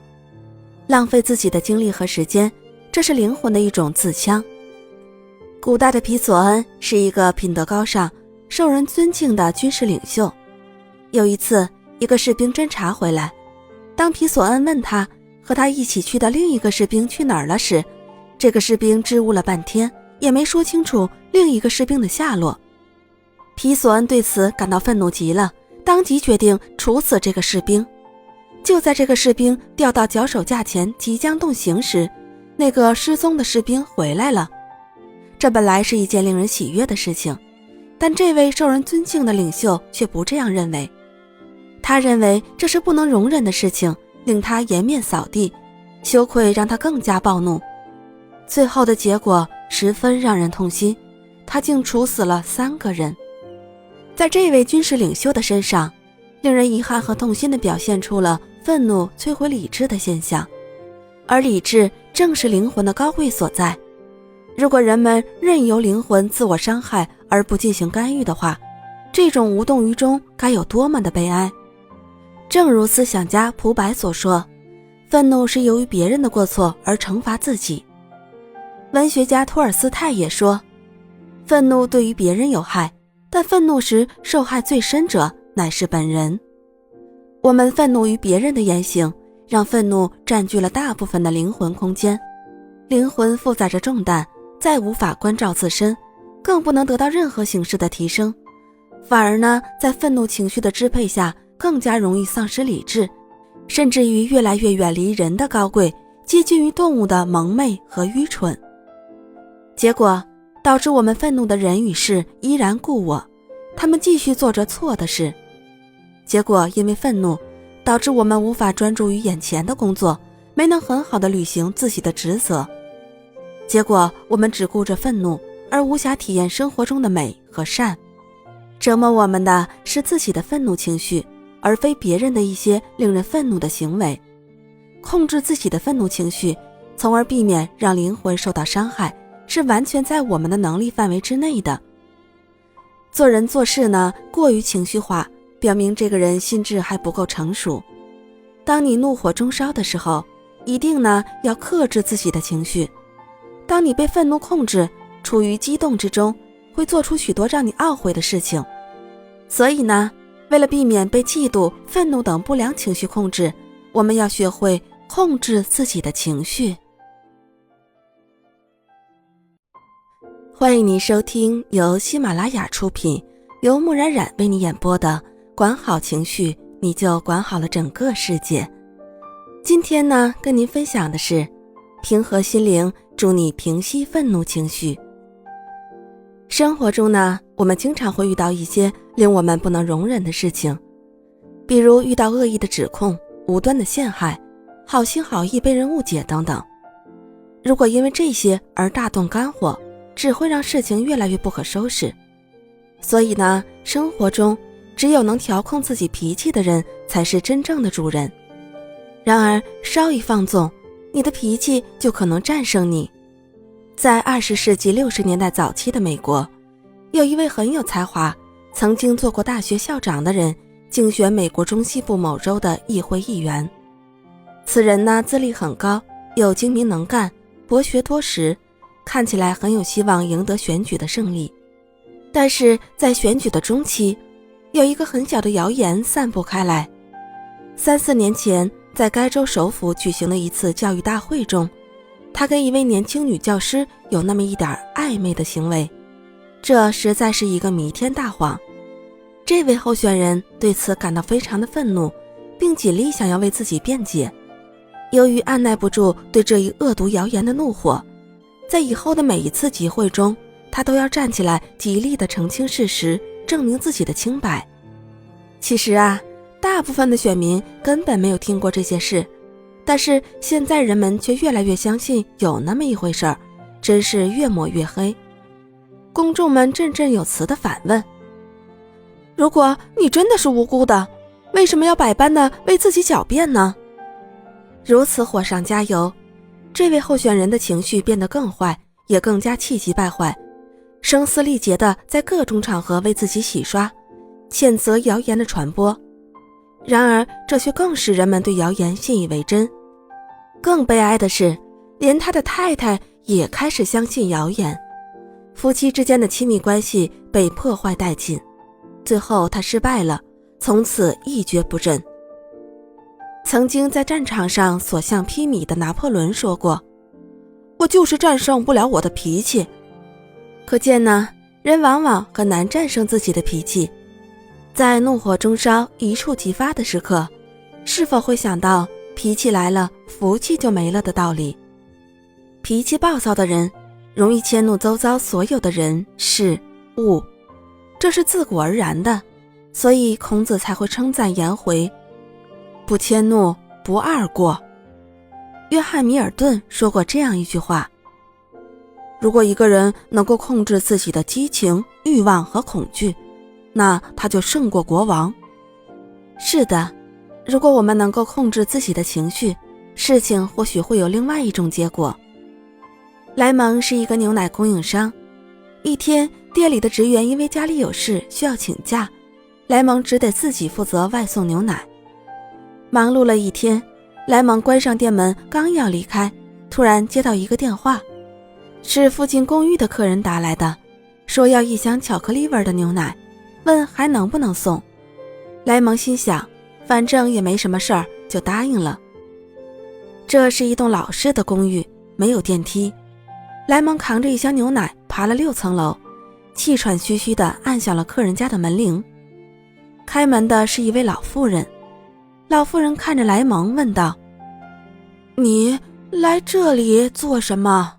浪费自己的精力和时间，这是灵魂的一种自戕。古代的皮索恩是一个品德高尚、受人尊敬的军事领袖。有一次，一个士兵侦察回来，当皮索恩问他和他一起去的另一个士兵去哪儿了时，这个士兵支吾了半天，也没说清楚另一个士兵的下落。皮索恩对此感到愤怒极了，当即决定处死这个士兵。就在这个士兵调到脚手架前即将动刑时，那个失踪的士兵回来了。这本来是一件令人喜悦的事情，但这位受人尊敬的领袖却不这样认为。他认为这是不能容忍的事情，令他颜面扫地，羞愧让他更加暴怒。最后的结果十分让人痛心，他竟处死了3个人。在这位军事领袖的身上，令人遗憾和痛心地表现出了愤怒摧毁理智的现象，而理智正是灵魂的高贵所在。如果人们任由灵魂自我伤害而不进行干预的话，这种无动于衷该有多么的悲哀。正如思想家蒲白所说，愤怒是由于别人的过错而惩罚自己。文学家托尔斯泰也说，愤怒对于别人有害，但愤怒时受害最深者乃是本人。我们愤怒于别人的言行，让愤怒占据了大部分的灵魂空间，灵魂负载着重担，再无法关照自身，更不能得到任何形式的提升，反而呢，在愤怒情绪的支配下，更加容易丧失理智，甚至于越来越远离人的高贵，接近于动物的蒙昧和愚蠢。结果导致我们愤怒的人与事依然故我，他们继续做着错的事。结果因为愤怒，导致我们无法专注于眼前的工作，没能很好地履行自己的职责。结果我们只顾着愤怒，而无暇体验生活中的美和善。折磨我们的是自己的愤怒情绪，而非别人的一些令人愤怒的行为。控制自己的愤怒情绪，从而避免让灵魂受到伤害，是完全在我们的能力范围之内的。做人做事呢，过于情绪化，表明这个人心智还不够成熟。当你怒火中烧的时候，一定呢要克制自己的情绪。当你被愤怒控制，处于激动之中，会做出许多让你懊悔的事情。所以呢，为了避免被嫉妒、愤怒等不良情绪控制，我们要学会控制自己的情绪。欢迎您收听由喜马拉雅出品，由木然然为你演播的管好情绪，你就管好了整个世界。今天呢，跟您分享的是平和心灵，助你平息愤怒情绪。生活中呢，我们经常会遇到一些令我们不能容忍的事情，比如遇到恶意的指控、无端的陷害、好心好意被人误解等等。如果因为这些而大动肝火，只会让事情越来越不可收拾。所以呢，生活中只有能调控自己脾气的人才是真正的主人。然而稍一放纵，你的脾气就可能战胜你。在20世纪60年代早期的美国，有一位很有才华，曾经做过大学校长的人，竞选美国中西部某州的议会议员。此人呢，资历很高，又精明能干，博学多识，看起来很有希望赢得选举的胜利。但是在选举的中期，有一个很小的谣言散布开来。3-4年前，在该州首府举行的一次教育大会中，他跟一位年轻女教师有那么一点暧昧的行为，这实在是一个弥天大谎。这位候选人对此感到非常的愤怒，并尽力想要为自己辩解。由于按耐不住对这一恶毒谣言的怒火，在以后的每一次集会中，他都要站起来极力地澄清事实，证明自己的清白。其实啊，大部分的选民根本没有听过这些事，但是现在人们却越来越相信有那么一回事儿，真是越抹越黑。公众们振振有词地反问，如果你真的是无辜的，为什么要百般地为自己狡辩呢？如此火上加油，这位候选人的情绪变得更坏，也更加气急败坏，声嘶力竭地在各种场合为自己洗刷，谴责谣言的传播。然而这却更使人们对谣言信以为真。更悲哀的是，连他的太太也开始相信谣言，夫妻之间的亲密关系被破坏殆尽，最后他失败了，从此一蹶不振。曾经在战场上所向披靡的拿破仑说过，我就是战胜不了我的脾气。可见呢，人往往很难战胜自己的脾气。在怒火中烧、一触即发的时刻，是否会想到脾气来了，福气就没了的道理？脾气暴躁的人容易迁怒周遭所有的人事物，这是自古而然的，所以孔子才会称赞颜回，不迁怒，不贰过。约翰米尔顿说过这样一句话，如果一个人能够控制自己的激情、欲望和恐惧，那他就胜过国王。是的，如果我们能够控制自己的情绪，事情或许会有另外一种结果。莱蒙是一个牛奶供应商，一天店里的职员因为家里有事需要请假，莱蒙只得自己负责外送牛奶。忙碌了一天，莱蒙关上店门，刚要离开，突然接到一个电话，是附近公寓的客人打来的，说要一箱巧克力味的牛奶，问还能不能送。莱蒙心想，反正也没什么事儿，就答应了。这是一栋老式的公寓，没有电梯。莱蒙扛着一箱牛奶爬了6层楼，气喘吁吁地按响了客人家的门铃。开门的是一位老妇人。老妇人看着莱蒙问道：你来这里做什么？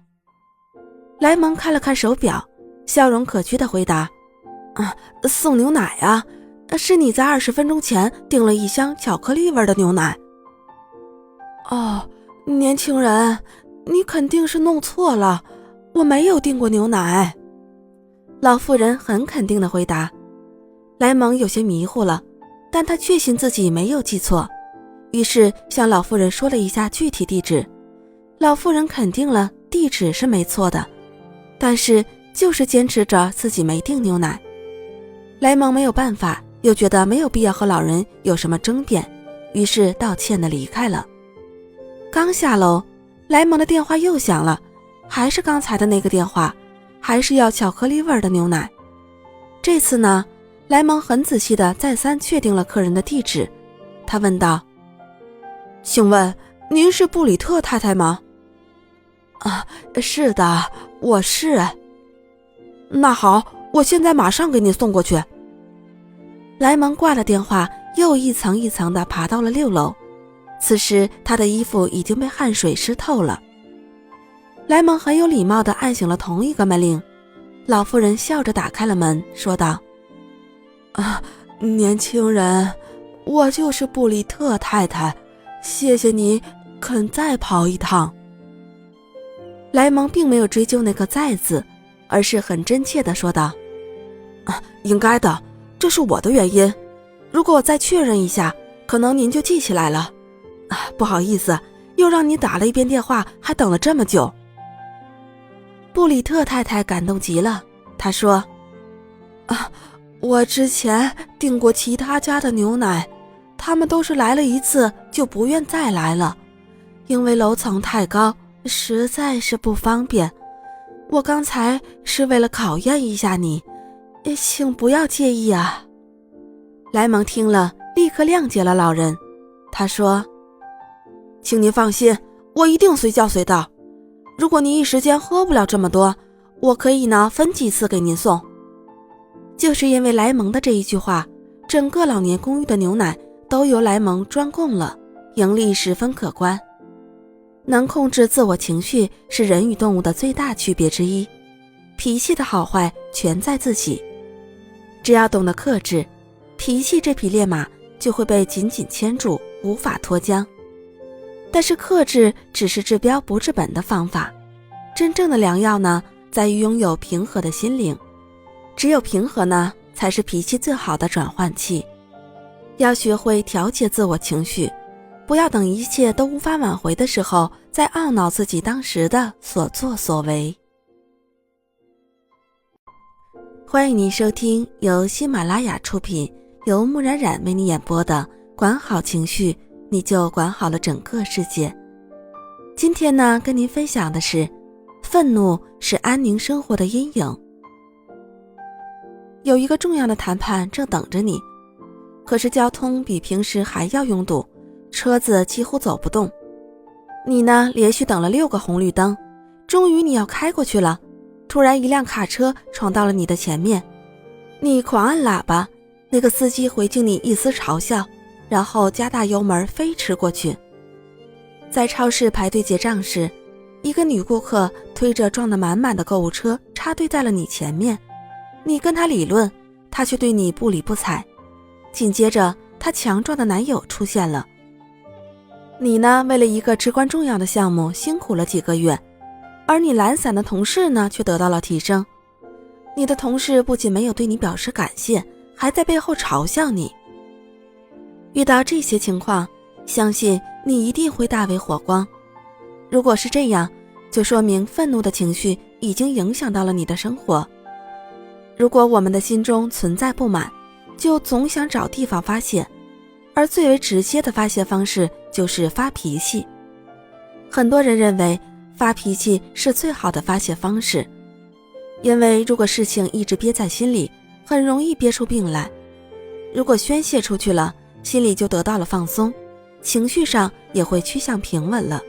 莱蒙看了看手表，笑容可掬地回答：送牛奶啊，是你在20分钟前订了一箱巧克力味的牛奶。哦，年轻人，你肯定是弄错了，我没有订过牛奶。老妇人很肯定地回答。莱蒙有些迷糊了，但他确信自己没有记错，于是向老妇人说了一下具体地址。老妇人肯定了地址是没错的，但是就是坚持着自己没订牛奶。莱蒙没有办法，又觉得没有必要和老人有什么争辩，于是道歉地离开了。刚下楼，莱蒙的电话又响了，还是刚才的那个电话，还是要巧克力味的牛奶。这次呢，莱蒙很仔细地再三确定了客人的地址。他问道：请问您是布里特太太吗？是的，我是。那好，我现在马上给你送过去。莱蒙挂了电话，又一层一层地爬到了6楼。此时他的衣服已经被汗水湿透了。莱蒙很有礼貌地按响了同一个门铃。老妇人笑着打开了门，说道：年轻人，我就是布里特太太，谢谢你肯再跑一趟。莱蒙并没有追究那个再字，而是很真切地说道：应该的，这是我的原因，如果我再确认一下，可能您就记起来了。不好意思，又让你打了一遍电话，还等了这么久。布里特太太感动极了，她说：我之前订过其他家的牛奶，他们都是来了一次就不愿再来了，因为楼层太高，实在是不方便。我刚才是为了考验一下你，请不要介意啊。莱蒙听了，立刻谅解了老人。他说：请您放心，我一定随叫随到。如果您一时间喝不了这么多，我可以呢分几次给您送。就是因为莱蒙的这一句话，整个老年公寓的牛奶都由莱蒙专供了，盈利十分可观。能控制自我情绪是人与动物的最大区别之一，脾气的好坏全在自己。只要懂得克制，脾气这匹烈马就会被紧紧牵住，无法脱缰。但是克制只是治标不治本的方法，真正的良药呢，在于拥有平和的心灵。只有平和呢，才是脾气最好的转换器。要学会调节自我情绪，不要等一切都无法挽回的时候，再懊恼自己当时的所作所为。欢迎您收听由喜马拉雅出品，由木冉冉为你演播的《管好情绪，你就管好了整个世界》。今天呢，跟您分享的是，愤怒是安宁生活的阴影。有一个重要的谈判正等着你，可是交通比平时还要拥堵，车子几乎走不动。你呢，连续等了6个红绿灯，终于你要开过去了，突然一辆卡车闯到了你的前面，你狂按喇叭，那个司机回敬你一丝嘲笑，然后加大油门飞驰过去。在超市排队结账时，一个女顾客推着装得满满的购物车插队在了你前面，你跟她理论，她却对你不理不睬。紧接着她强壮的男友出现了。你呢，为了一个至关重要的项目辛苦了几个月，而你懒散的同事呢，却得到了提升。你的同事不仅没有对你表示感谢，还在背后嘲笑你。遇到这些情况，相信你一定会大为火光。如果是这样，就说明愤怒的情绪已经影响到了你的生活。如果我们的心中存在不满，就总想找地方发泄，而最为直接的发泄方式就是发脾气。很多人认为发脾气是最好的发泄方式，因为如果事情一直憋在心里，很容易憋出病来。如果宣泄出去了，心里就得到了放松，情绪上也会趋向平稳了。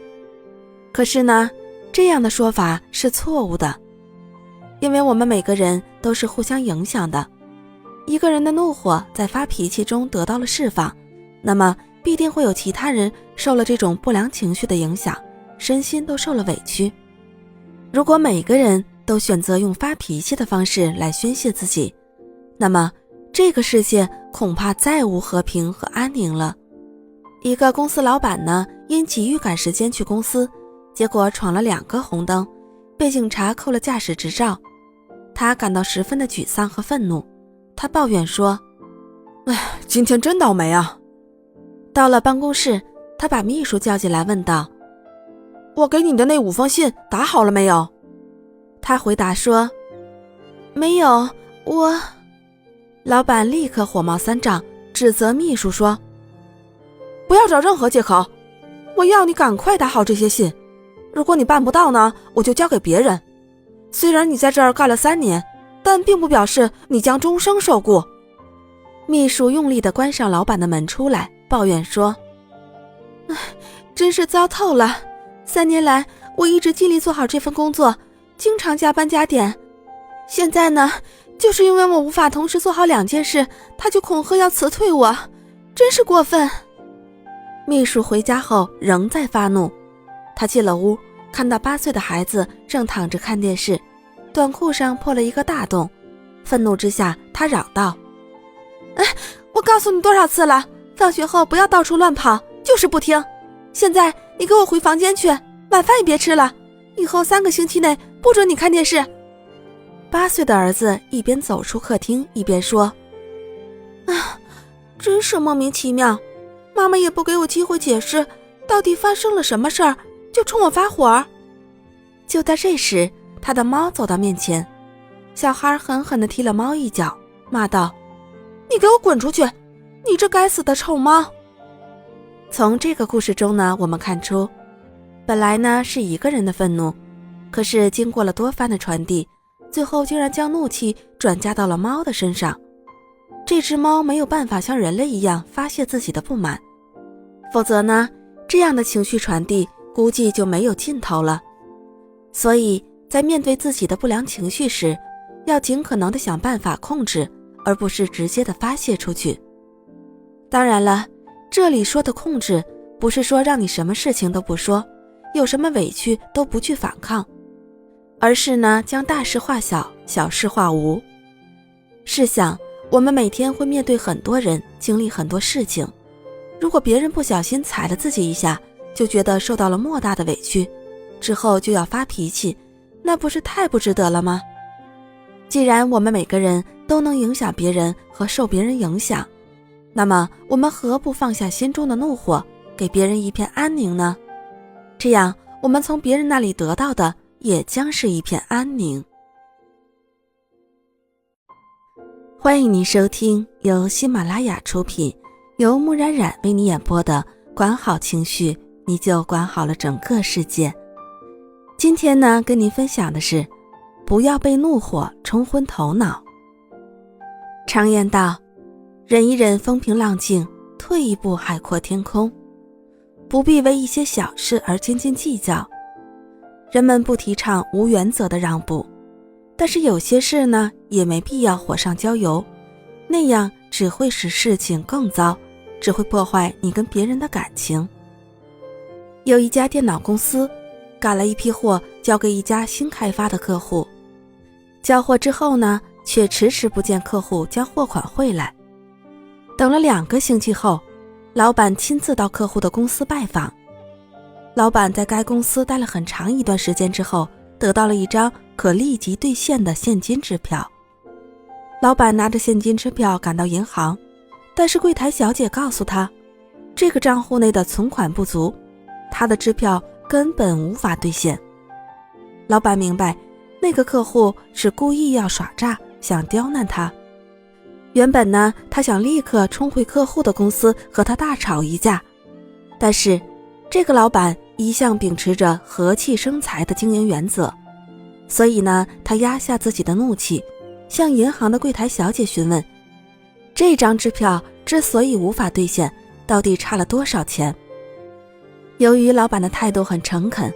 可是呢，这样的说法是错误的，因为我们每个人都是互相影响的。一个人的怒火在发脾气中得到了释放，那么必定会有其他人受了这种不良情绪的影响，身心都受了委屈。如果每个人都选择用发脾气的方式来宣泄自己，那么这个世界恐怕再无和平和安宁了。一个公司老板呢，因急于赶时间去公司，结果闯了2个红灯，被警察扣了驾驶执照。他感到十分的沮丧和愤怒，他抱怨说：今天真倒霉啊。到了办公室，他把秘书叫进来问道：我给你的那5封信打好了没有？他回答说：没有，我……老板立刻火冒三丈，指责秘书说：不要找任何借口，我要你赶快打好这些信，如果你办不到呢，我就交给别人。虽然你在这儿干了3年，但并不表示你将终生受雇。秘书用力地关上老板的门出来，抱怨说：真是糟透了，3年来我一直尽力做好这份工作，经常加班加点，现在呢，就是因为我无法同时做好2件事，他就恐吓要辞退我，真是过分。秘书回家后仍在发怒，他进了屋，看到8岁的孩子正躺着看电视，短裤上破了一个大洞。愤怒之下，他嚷道：我告诉你多少次了，放学后不要到处乱跑，就是不听。现在你给我回房间去，晚饭也别吃了，以后3个星期内不准你看电视。8岁的儿子一边走出客厅一边说：真是莫名其妙，妈妈也不给我机会解释到底发生了什么事儿，就冲我发火。就在这时，他的猫走到面前，小孩狠狠地踢了猫一脚，骂道：你给我滚出去，你这该死的臭猫。从这个故事中呢，我们看出，本来呢是一个人的愤怒，可是经过了多番的传递，最后竟然将怒气转嫁到了猫的身上。这只猫没有办法像人类一样发泄自己的不满，否则呢，这样的情绪传递估计就没有尽头了。所以在面对自己的不良情绪时，要尽可能的想办法控制，而不是直接的发泄出去。当然了，这里说的控制，不是说让你什么事情都不说，有什么委屈都不去反抗，而是呢，将大事化小，小事化无。试想，我们每天会面对很多人，经历很多事情，如果别人不小心踩了自己一下，就觉得受到了莫大的委屈，之后就要发脾气，那不是太不值得了吗？既然我们每个人都能影响别人和受别人影响，那么我们何不放下心中的怒火，给别人一片安宁呢？这样我们从别人那里得到的也将是一片安宁。欢迎您收听由喜马拉雅出品，由木冉冉为你演播的管好情绪，你就管好了整个世界。今天呢，跟您分享的是，不要被怒火冲昏头脑。常言道，忍一忍风平浪静，退一步海阔天空。不必为一些小事而斤斤计较。人们不提倡无原则的让步，但是有些事呢，也没必要火上浇油，那样只会使事情更糟，只会破坏你跟别人的感情。有一家电脑公司赶了一批货交给一家新开发的客户，交货之后呢，却迟迟不见客户将货款汇来。等了2个星期后，老板亲自到客户的公司拜访。老板在该公司待了很长一段时间之后，得到了一张可立即兑现的现金支票。老板拿着现金支票赶到银行，但是柜台小姐告诉他，这个账户内的存款不足，他的支票根本无法兑现。老板明白，那个客户是故意要耍诈，想刁难他。原本呢，他想立刻冲回客户的公司和他大吵一架，但是这个老板一向秉持着和气生财的经营原则，所以呢，他压下自己的怒气，向银行的柜台小姐询问，这张支票之所以无法兑现，到底差了多少钱？由于老板的态度很诚恳，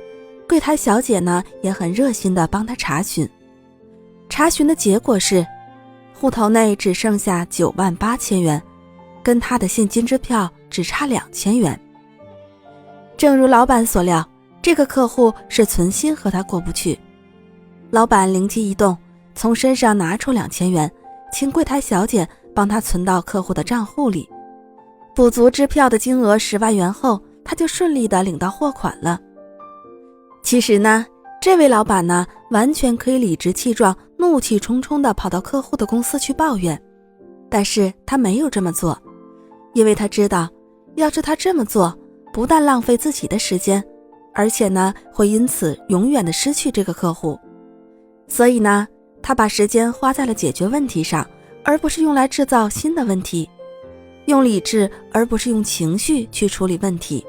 柜台小姐呢也很热心地帮他查询。查询的结果是，户头内只剩下98000元，跟他的现金支票只差2000元。正如老板所料，这个客户是存心和他过不去。老板灵机一动，从身上拿出2000元，请柜台小姐帮他存到客户的账户里。补足支票的金额10万元后，他就顺利地领到货款了。其实呢，这位老板呢，完全可以理直气壮、怒气冲冲地跑到客户的公司去抱怨，但是他没有这么做，因为他知道，要是他这么做，不但浪费自己的时间，而且呢，会因此永远地失去这个客户。所以呢，他把时间花在了解决问题上，而不是用来制造新的问题，用理智而不是用情绪去处理问题。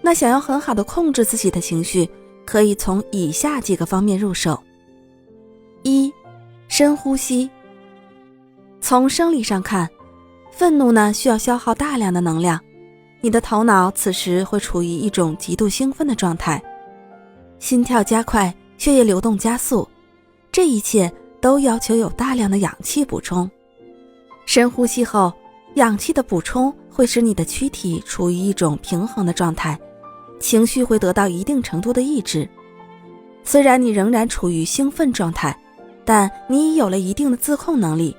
那想要很好的控制自己的情绪，可以从以下几个方面入手。1. 深呼吸。从生理上看，愤怒呢需要消耗大量的能量，你的头脑此时会处于一种极度兴奋的状态，心跳加快，血液流动加速，这一切都要求有大量的氧气补充。深呼吸后，氧气的补充会使你的躯体处于一种平衡的状态，情绪会得到一定程度的抑制。虽然你仍然处于兴奋状态，但你已有了一定的自控能力。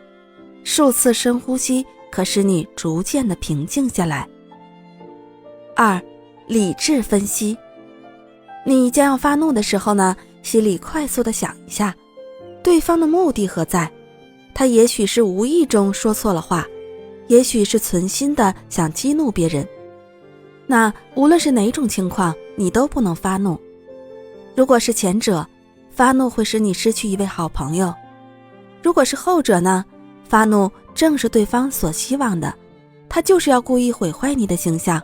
数次深呼吸可使你逐渐的平静下来。2. 理智分析。你将要发怒的时候呢，心里快速的想一下，对方的目的何在？他也许是无意中说错了话，也许是存心的想激怒别人。那无论是哪种情况，你都不能发怒。如果是前者，发怒会使你失去一位好朋友；如果是后者呢，发怒正是对方所希望的，他就是要故意毁坏你的形象，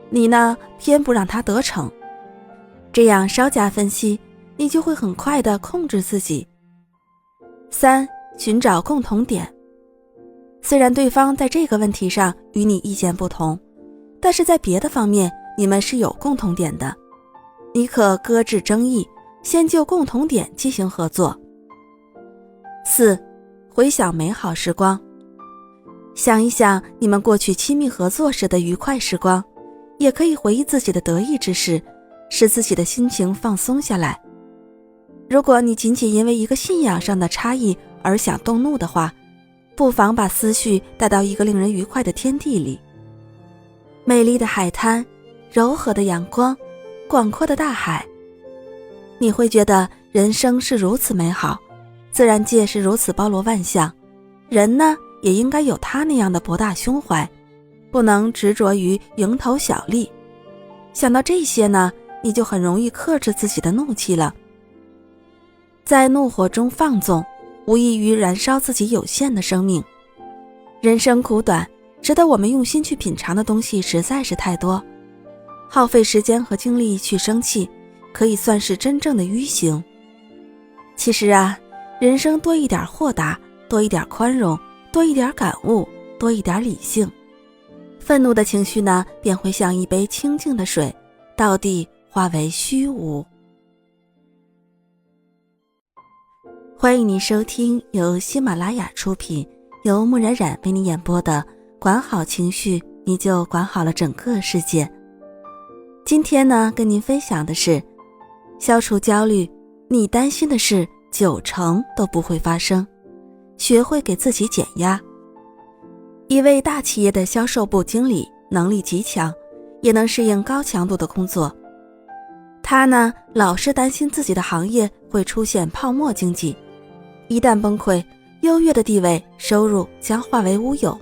你呢，偏不让他得逞。这样稍加分析，你就会很快地控制自己。3. 寻找共同点。虽然对方在这个问题上与你意见不同，但是在别的方面你们是有共同点的，你可搁置争议，先就共同点进行合作。4. 回想美好时光。想一想你们过去亲密合作时的愉快时光，也可以回忆自己的得意之事，使自己的心情放松下来。如果你仅仅因为一个信仰上的差异而想动怒的话，不妨把思绪带到一个令人愉快的天地里。美丽的海滩，柔和的阳光，广阔的大海，你会觉得人生是如此美好，自然界是如此包罗万象，人呢也应该有他那样的博大胸怀，不能执着于蝇头小利。想到这些呢，你就很容易克制自己的怒气了。在怒火中放纵，无异于燃烧自己有限的生命。人生苦短，值得我们用心去品尝的东西实在是太多，耗费时间和精力去生气，可以算是真正的愚行。其实啊，人生多一点豁达，多一点宽容，多一点感悟，多一点理性，愤怒的情绪呢，便会像一杯清净的水，到底化为虚无。欢迎你收听由喜马拉雅出品，由木冉冉为你演播的管好情绪，你就管好了整个世界。今天呢，跟您分享的是，消除焦虑，你担心的事90%都不会发生，学会给自己减压。一位大企业的销售部经理能力极强，也能适应高强度的工作。他呢，老是担心自己的行业会出现泡沫经济，一旦崩溃，优越的地位、收入将化为乌有。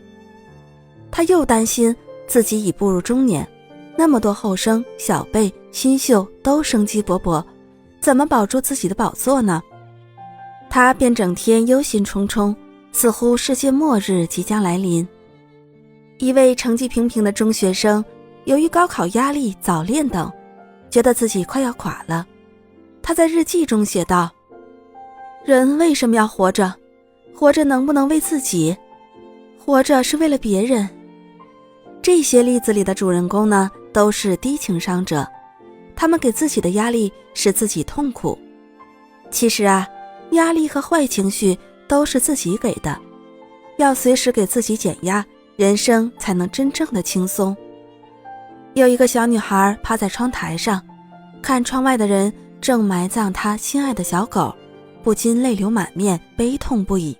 他又担心自己已步入中年，那么多后生、小辈、新秀都生机勃勃，怎么保住自己的宝座呢？他便整天忧心忡忡，似乎世界末日即将来临。一位成绩平平的中学生，由于高考压力、早恋等，觉得自己快要垮了。他在日记中写道：人为什么要活着？活着能不能为自己？活着是为了别人。这些例子里的主人公呢，都是低情商者，他们给自己的压力使自己痛苦。其实啊，压力和坏情绪都是自己给的，要随时给自己减压，人生才能真正的轻松。有一个小女孩趴在窗台上，看窗外的人正埋葬她心爱的小狗，不禁泪流满面，悲痛不已。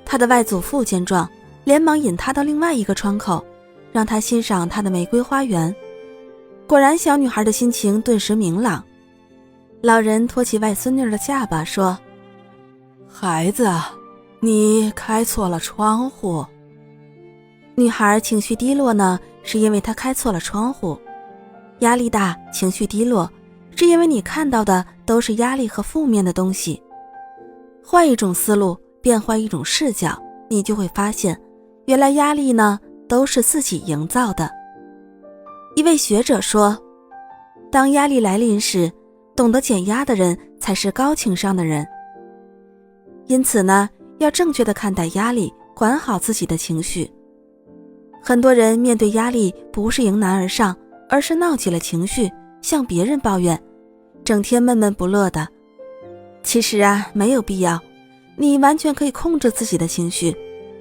她的外祖父见状，连忙引她到另外一个窗口，让她欣赏她的玫瑰花园。果然，小女孩的心情顿时明朗。老人托起外孙女的下巴说：孩子，你开错了窗户。女孩情绪低落呢，是因为她开错了窗户。压力大，情绪低落，是因为你看到的都是压力和负面的东西。换一种思路，变换一种视角，你就会发现，原来压力呢，都是自己营造的。一位学者说，当压力来临时，懂得减压的人才是高情商的人。因此呢，要正确的看待压力，管好自己的情绪。很多人面对压力，不是迎难而上，而是闹起了情绪，向别人抱怨，整天闷闷不乐的。其实啊，没有必要，你完全可以控制自己的情绪，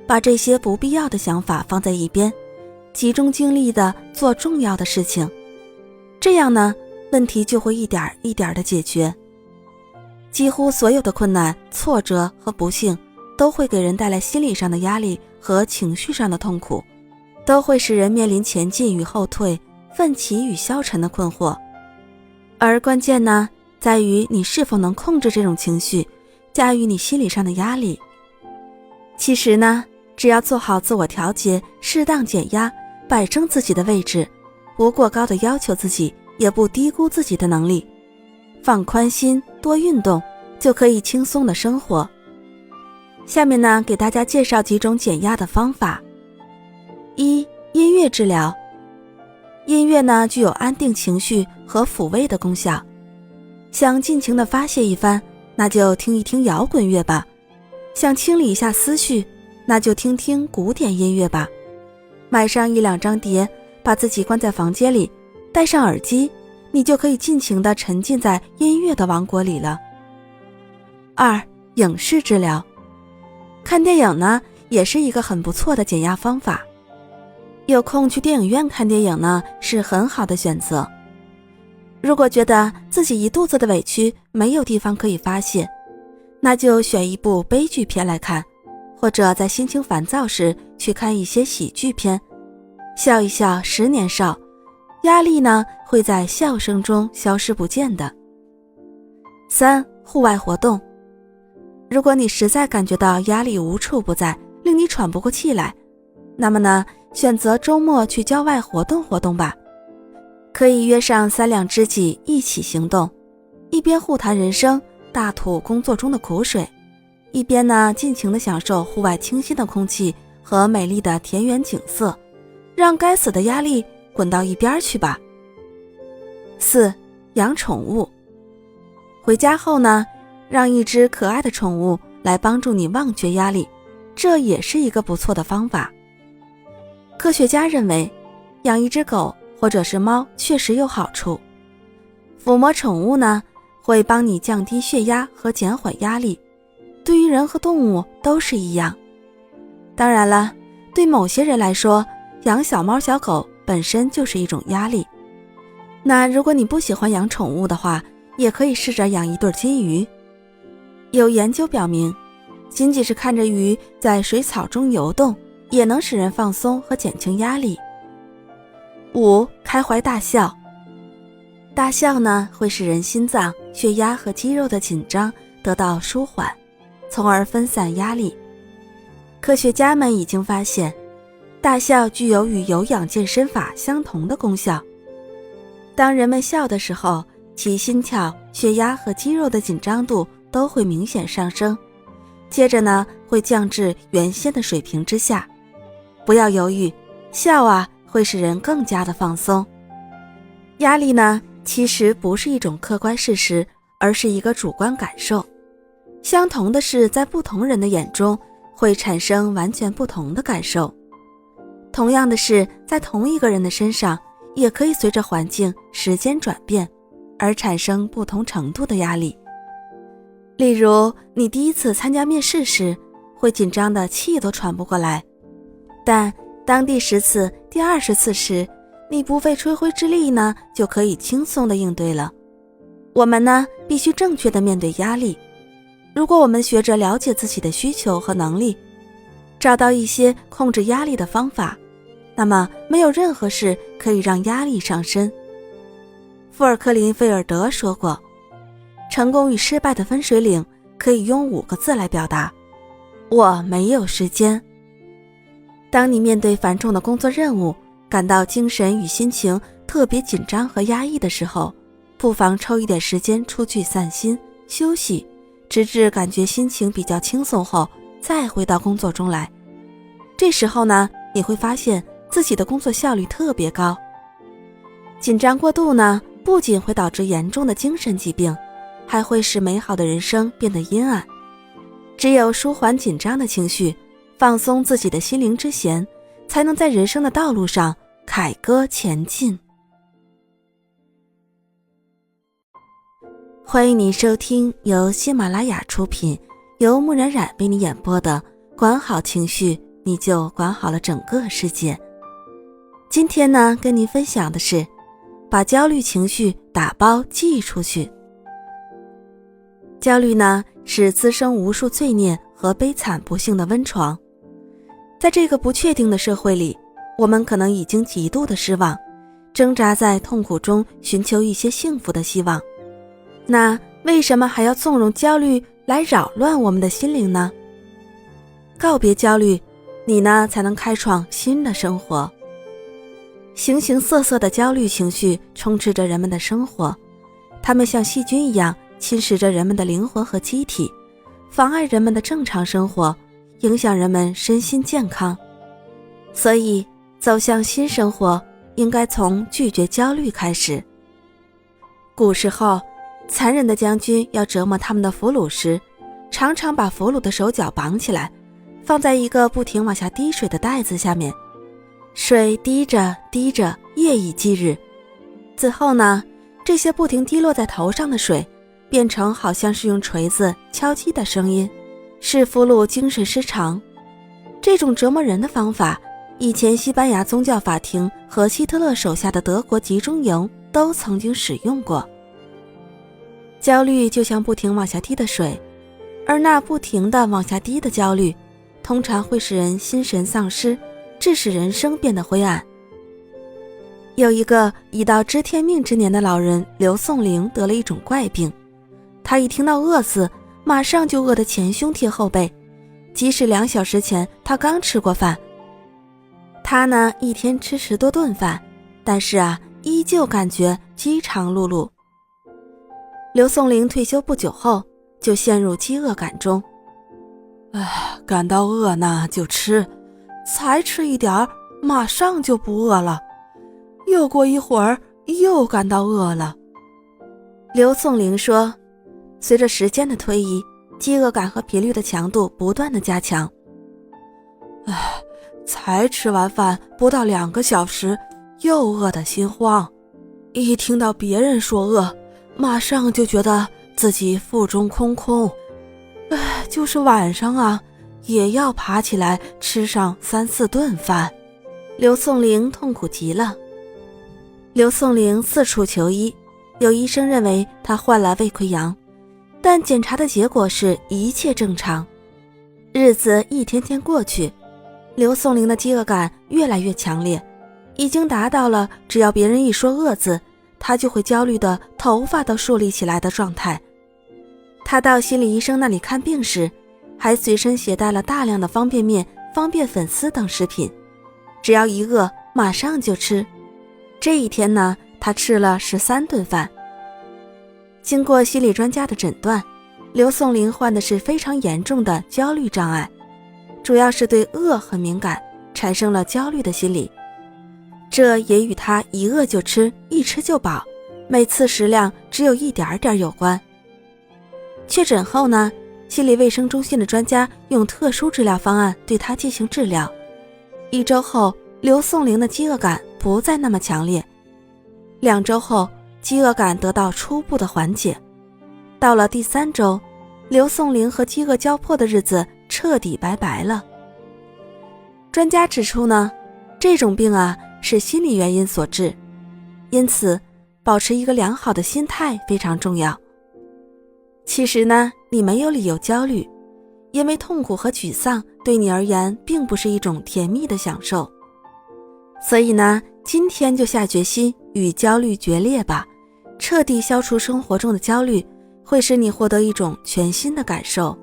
把这些不必要的想法放在一边，集中精力的做重要的事情。这样呢，问题就会一点一点的解决。几乎所有的困难、挫折和不幸，都会给人带来心理上的压力和情绪上的痛苦，都会使人面临前进与后退、奋起与消沉的困惑。而关键呢，在于你是否能控制这种情绪，驾驭你心理上的压力。其实呢，只要做好自我调节，适当减压，摆正自己的位置，不过高的要求自己，也不低估自己的能力，放宽心，多运动，就可以轻松的生活。下面呢，给大家介绍几种减压的方法。一、音乐治疗。音乐呢，具有安定情绪和抚慰的功效。想尽情的发泄一番，那就听一听摇滚乐吧；想清理一下思绪，那就听听古典音乐吧。买上1-2张碟，把自己关在房间里，戴上耳机，你就可以尽情地沉浸在音乐的王国里了。2、影视治疗。看电影呢，也是一个很不错的减压方法。有空去电影院看电影呢，是很好的选择。如果觉得自己一肚子的委屈，没有地方可以发泄，那就选一部悲剧片来看，或者在心情烦躁时去看一些喜剧片，笑一笑10年少，压力呢会在笑声中消失不见的。3、户外活动。如果你实在感觉到压力无处不在，令你喘不过气来，那么呢，选择周末去郊外活动活动吧。可以约上3两知己一起行动，一边互谈人生，大吐工作中的苦水，一边呢尽情地享受户外清新的空气和美丽的田园景色，让该死的压力滚到一边去吧。4、养宠物。回家后呢，让一只可爱的宠物来帮助你忘却压力，这也是一个不错的方法。科学家认为，养一只狗或者是猫确实有好处。抚摸宠物呢，会帮你降低血压和减缓压力，对于人和动物都是一样。当然了，对某些人来说，养小猫小狗本身就是一种压力。那如果你不喜欢养宠物的话，也可以试着养一对金鱼。有研究表明，仅仅是看着鱼在水草中游动，也能使人放松和减轻压力。5、开怀大笑。大笑呢，会使人心脏、血压和肌肉的紧张得到舒缓，从而分散压力。科学家们已经发现，大笑具有与有氧健身法相同的功效。当人们笑的时候，其心跳、血压和肌肉的紧张度都会明显上升，接着呢会降至原先的水平之下。不要犹豫，笑啊会使人更加的放松。压力呢其实不是一种客观事实，而是一个主观感受。相同的是，在不同人的眼中会产生完全不同的感受。同样的是，在同一个人的身上也可以随着环境、时间转变而产生不同程度的压力。例如，你第一次参加面试时，会紧张的气都喘不过来，但当第10次、第20次时，你不费吹灰之力呢，就可以轻松的应对了。我们呢，必须正确的面对压力。如果我们学着了解自己的需求和能力，找到一些控制压力的方法，那么没有任何事可以让压力上升。富尔克林·菲尔德说过，成功与失败的分水岭可以用5个字来表达：我没有时间。当你面对繁重的工作任务，感到精神与心情特别紧张和压抑的时候，不妨抽一点时间出去散心、休息，直至感觉心情比较轻松后，再回到工作中来。这时候呢，你会发现自己的工作效率特别高。紧张过度呢，不仅会导致严重的精神疾病，还会使美好的人生变得阴暗。只有舒缓紧张的情绪，放松自己的心灵之弦，才能在人生的道路上凯歌前进。欢迎你收听由喜马拉雅出品，由木冉冉为你演播的管好情绪，你就管好了整个世界。今天呢，跟您分享的是把焦虑情绪打包寄出去。焦虑呢，是滋生无数罪孽和悲惨不幸的温床。在这个不确定的社会里，我们可能已经极度的失望，挣扎在痛苦中寻求一些幸福的希望。那为什么还要纵容焦虑来扰乱我们的心灵呢？告别焦虑，你呢才能开创新的生活。形形色色的焦虑情绪充斥着人们的生活，它们像细菌一样侵蚀着人们的灵魂和机体，妨碍人们的正常生活，影响人们身心健康。所以，走向新生活，应该从拒绝焦虑开始。古时候，残忍的将军要折磨他们的俘虏时，常常把俘虏的手脚绑起来，放在一个不停往下滴水的袋子下面，水滴着滴着，夜以继日。此后呢，这些不停滴落在头上的水变成好像是用锤子敲击的声音，使俘虏精神失常。这种折磨人的方法，以前西班牙宗教法庭和希特勒手下的德国集中营都曾经使用过。焦虑就像不停往下滴的水，而那不停地往下滴的焦虑，通常会使人心神丧失，致使人生变得灰暗。有一个已到知天命之年的老人刘颂龄得了一种怪病，他一听到饿死，马上就饿得前胸贴后背，即使2小时前他刚吃过饭。他呢，一天吃10多顿饭，但是依旧感觉饥肠辘辘。刘颂龄退休不久后，就陷入饥饿感中。感到饿呢就吃，才吃一点儿，马上就不饿了。又过一会儿，又感到饿了。刘颂龄说，随着时间的推移，饥饿感和频率的强度不断的加强。才吃完饭不到2个小时，又饿得心慌。一听到别人说饿，马上就觉得自己腹中空空。就是晚上也要爬起来吃上3、4顿饭。刘颂龄痛苦极了。刘颂龄四处求医，有医生认为他患了胃溃疡，但检查的结果是一切正常。日子一天天过去，刘颂龄的饥饿感越来越强烈，已经达到了只要别人一说饿字，他就会焦虑的头发都竖立起来的状态。他到心理医生那里看病时，还随身携带了大量的方便面、方便粉丝等食品，只要一饿马上就吃。这一天呢，他吃了13顿饭。经过心理专家的诊断，刘颂林患的是非常严重的焦虑障碍，主要是对饿很敏感，产生了焦虑的心理。这也与他一饿就吃，一吃就饱，每次食量只有一点点有关。确诊后呢，心理卫生中心的专家用特殊治疗方案对他进行治疗。1周后，刘颂林的饥饿感不再那么强烈。2周后，饥饿感得到初步的缓解。到了第3周，刘颂林和饥饿交迫的日子彻底拜拜了。专家指出呢，这种病是心理原因所致，因此保持一个良好的心态非常重要。其实呢，你没有理由焦虑，因为痛苦和沮丧对你而言并不是一种甜蜜的享受。所以呢，今天就下决心与焦虑决裂吧，彻底消除生活中的焦虑，会使你获得一种全新的感受。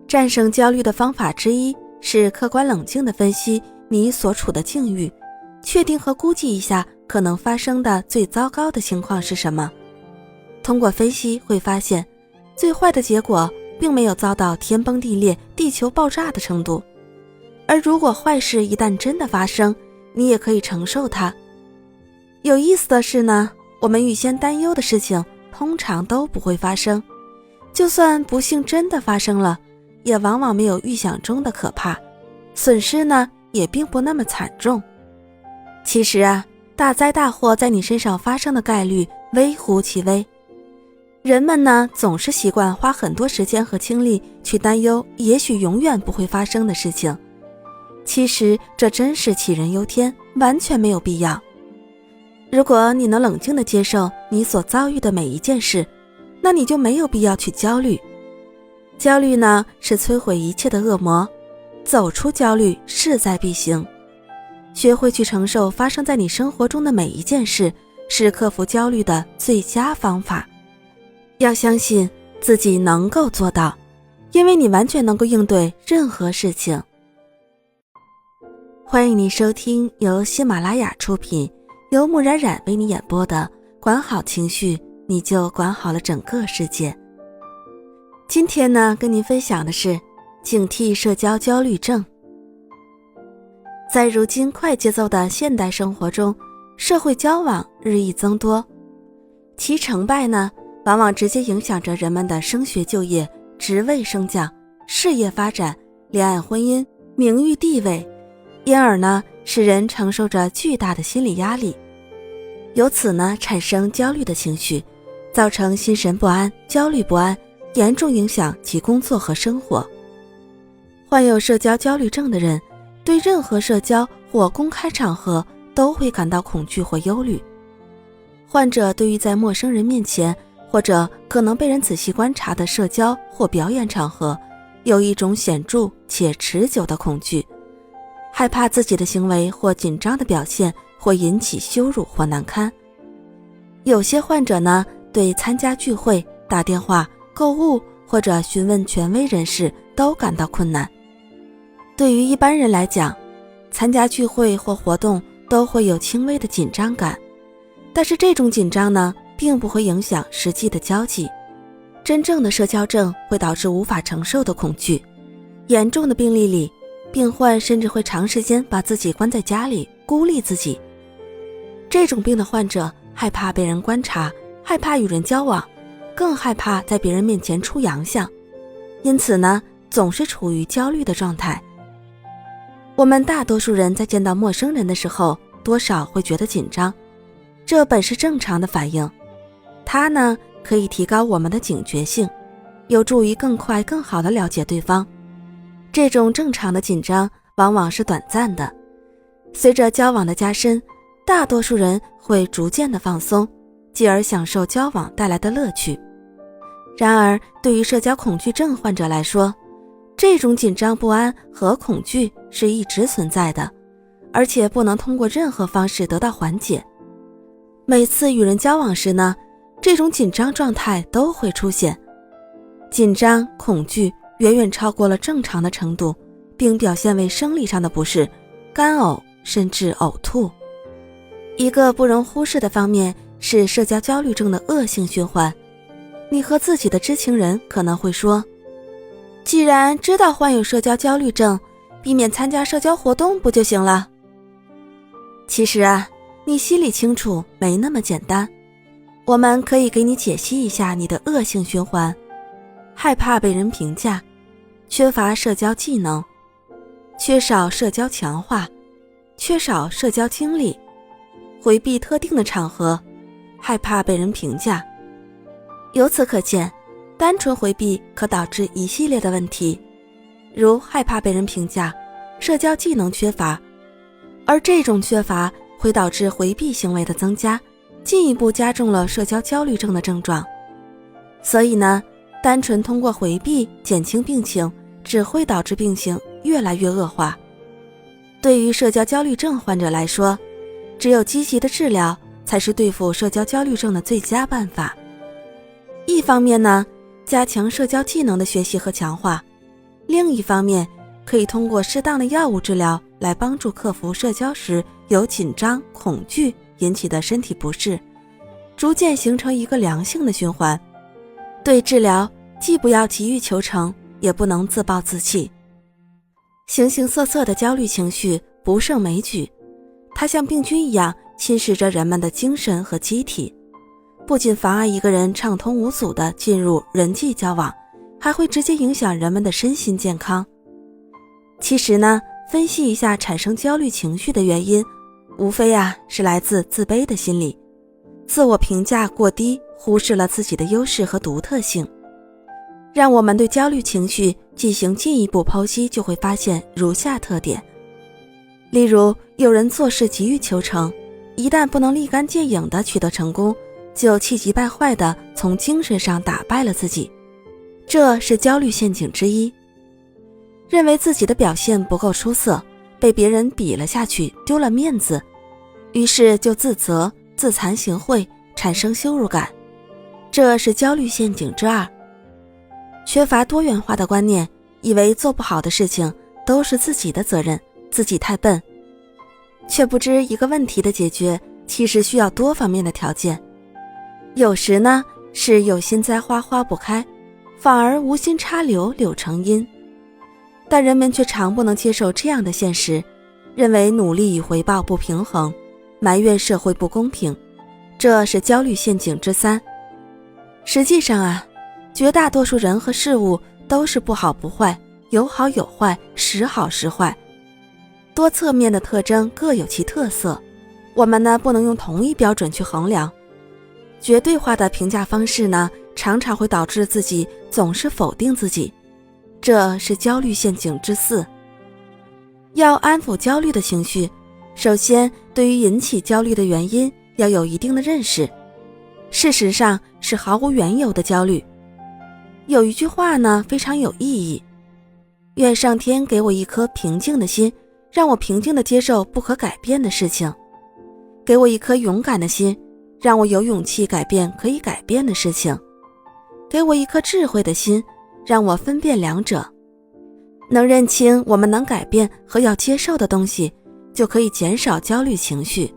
战胜焦虑的方法之一是客观冷静地分析你所处的境遇，确定和估计一下可能发生的最糟糕的情况是什么。通过分析会发现，最坏的结果并没有遭到天崩地裂、地球爆炸的程度，而如果坏事一旦真的发生，你也可以承受它。有意思的是呢，我们预先担忧的事情通常都不会发生，就算不幸真的发生了，也往往没有预想中的可怕，损失呢也并不那么惨重。其实大灾大祸在你身上发生的概率微乎其微。人们呢总是习惯花很多时间和精力去担忧也许永远不会发生的事情，其实这真是杞人忧天，完全没有必要。如果你能冷静地接受你所遭遇的每一件事，那你就没有必要去焦虑。焦虑呢是摧毁一切的恶魔，走出焦虑势在必行。学会去承受发生在你生活中的每一件事，是克服焦虑的最佳方法。要相信自己能够做到，因为你完全能够应对任何事情。欢迎你收听由喜马拉雅出品，由木冉冉为你演播的管好情绪，你就管好了整个世界。今天呢，跟您分享的是警惕社交焦虑症。在如今快节奏的现代生活中，社会交往日益增多，其成败呢，往往直接影响着人们的升学就业、职位升降、事业发展、恋爱婚姻、名誉地位，因而呢，使人承受着巨大的心理压力，由此呢，产生焦虑的情绪，造成心神不安、焦虑不安，严重影响其工作和生活。患有社交焦虑症的人，对任何社交或公开场合都会感到恐惧或忧虑。患者对于在陌生人面前或者可能被人仔细观察的社交或表演场合，有一种显著且持久的恐惧，害怕自己的行为或紧张的表现会引起羞辱或难堪。有些患者呢，对参加聚会、打电话、购物或者询问权威人士都感到困难。对于一般人来讲，参加聚会或活动都会有轻微的紧张感，但是这种紧张呢，并不会影响实际的交际。真正的社交症会导致无法承受的恐惧，严重的病例里，病患甚至会长时间把自己关在家里，孤立自己。这种病的患者害怕被人观察，害怕与人交往，更害怕在别人面前出洋相，因此呢，总是处于焦虑的状态。我们大多数人在见到陌生人的时候，多少会觉得紧张，这本是正常的反应。它呢，可以提高我们的警觉性，有助于更快更好地了解对方。这种正常的紧张往往是短暂的，随着交往的加深，大多数人会逐渐的放松，继而享受交往带来的乐趣。然而，对于社交恐惧症患者来说，这种紧张不安和恐惧是一直存在的，而且不能通过任何方式得到缓解。每次与人交往时呢，这种紧张状态都会出现，紧张、恐惧远远超过了正常的程度，并表现为生理上的不适、干呕甚至呕吐。一个不容忽视的方面是社交焦虑症的恶性循环。你和自己的知情人可能会说，既然知道患有社交焦虑症，避免参加社交活动不就行了？其实啊，你心里清楚没那么简单。我们可以给你解析一下你的恶性循环：害怕被人评价，缺乏社交技能，缺少社交强化，缺少社交经历，回避特定的场合，害怕被人评价。由此可见，单纯回避可导致一系列的问题，如害怕被人评价、社交技能缺乏，而这种缺乏会导致回避行为的增加，进一步加重了社交焦虑症的症状。所以呢，单纯通过回避减轻病情，只会导致病情越来越恶化。对于社交焦虑症患者来说，只有积极的治疗才是对付社交焦虑症的最佳办法。一方面呢，加强社交技能的学习和强化；另一方面，可以通过适当的药物治疗来帮助克服社交时由紧张、恐惧引起的身体不适，逐渐形成一个良性的循环。对治疗，既不要急于求成，也不能自暴自弃。形形色色的焦虑情绪不胜枚举，它像病菌一样侵蚀着人们的精神和机体，不仅妨碍一个人畅通无阻地进入人际交往，还会直接影响人们的身心健康。其实呢，分析一下产生焦虑情绪的原因，无非是来自自卑的心理，自我评价过低，忽视了自己的优势和独特性。让我们对焦虑情绪进行进一步剖析，就会发现如下特点。例如，有人做事急于求成，一旦不能立竿见影地取得成功，就气急败坏地从精神上打败了自己，这是焦虑陷阱之一。认为自己的表现不够出色，被别人比了下去，丢了面子，于是就自责、自惭形秽，产生羞辱感，这是焦虑陷阱之二。缺乏多元化的观念，以为做不好的事情都是自己的责任，自己太笨，却不知一个问题的解决其实需要多方面的条件。有时呢，是有心栽花花不开，反而无心插柳柳成荫。但人们却常不能接受这样的现实，认为努力与回报不平衡，埋怨社会不公平，这是焦虑陷阱之三。实际上绝大多数人和事物都是不好不坏，有好有坏，时好时坏，多侧面的特征各有其特色，我们呢不能用同一标准去衡量。绝对化的评价方式呢，常常会导致自己总是否定自己，这是焦虑陷阱之四。要安抚焦虑的情绪，首先对于引起焦虑的原因要有一定的认识，事实上是毫无缘由的焦虑。有一句话呢非常有意义，愿上天给我一颗平静的心，让我平静地接受不可改变的事情，给我一颗勇敢的心，让我有勇气改变可以改变的事情，给我一颗智慧的心，让我分辨两者。能认清我们能改变和要接受的东西，就可以减少焦虑情绪。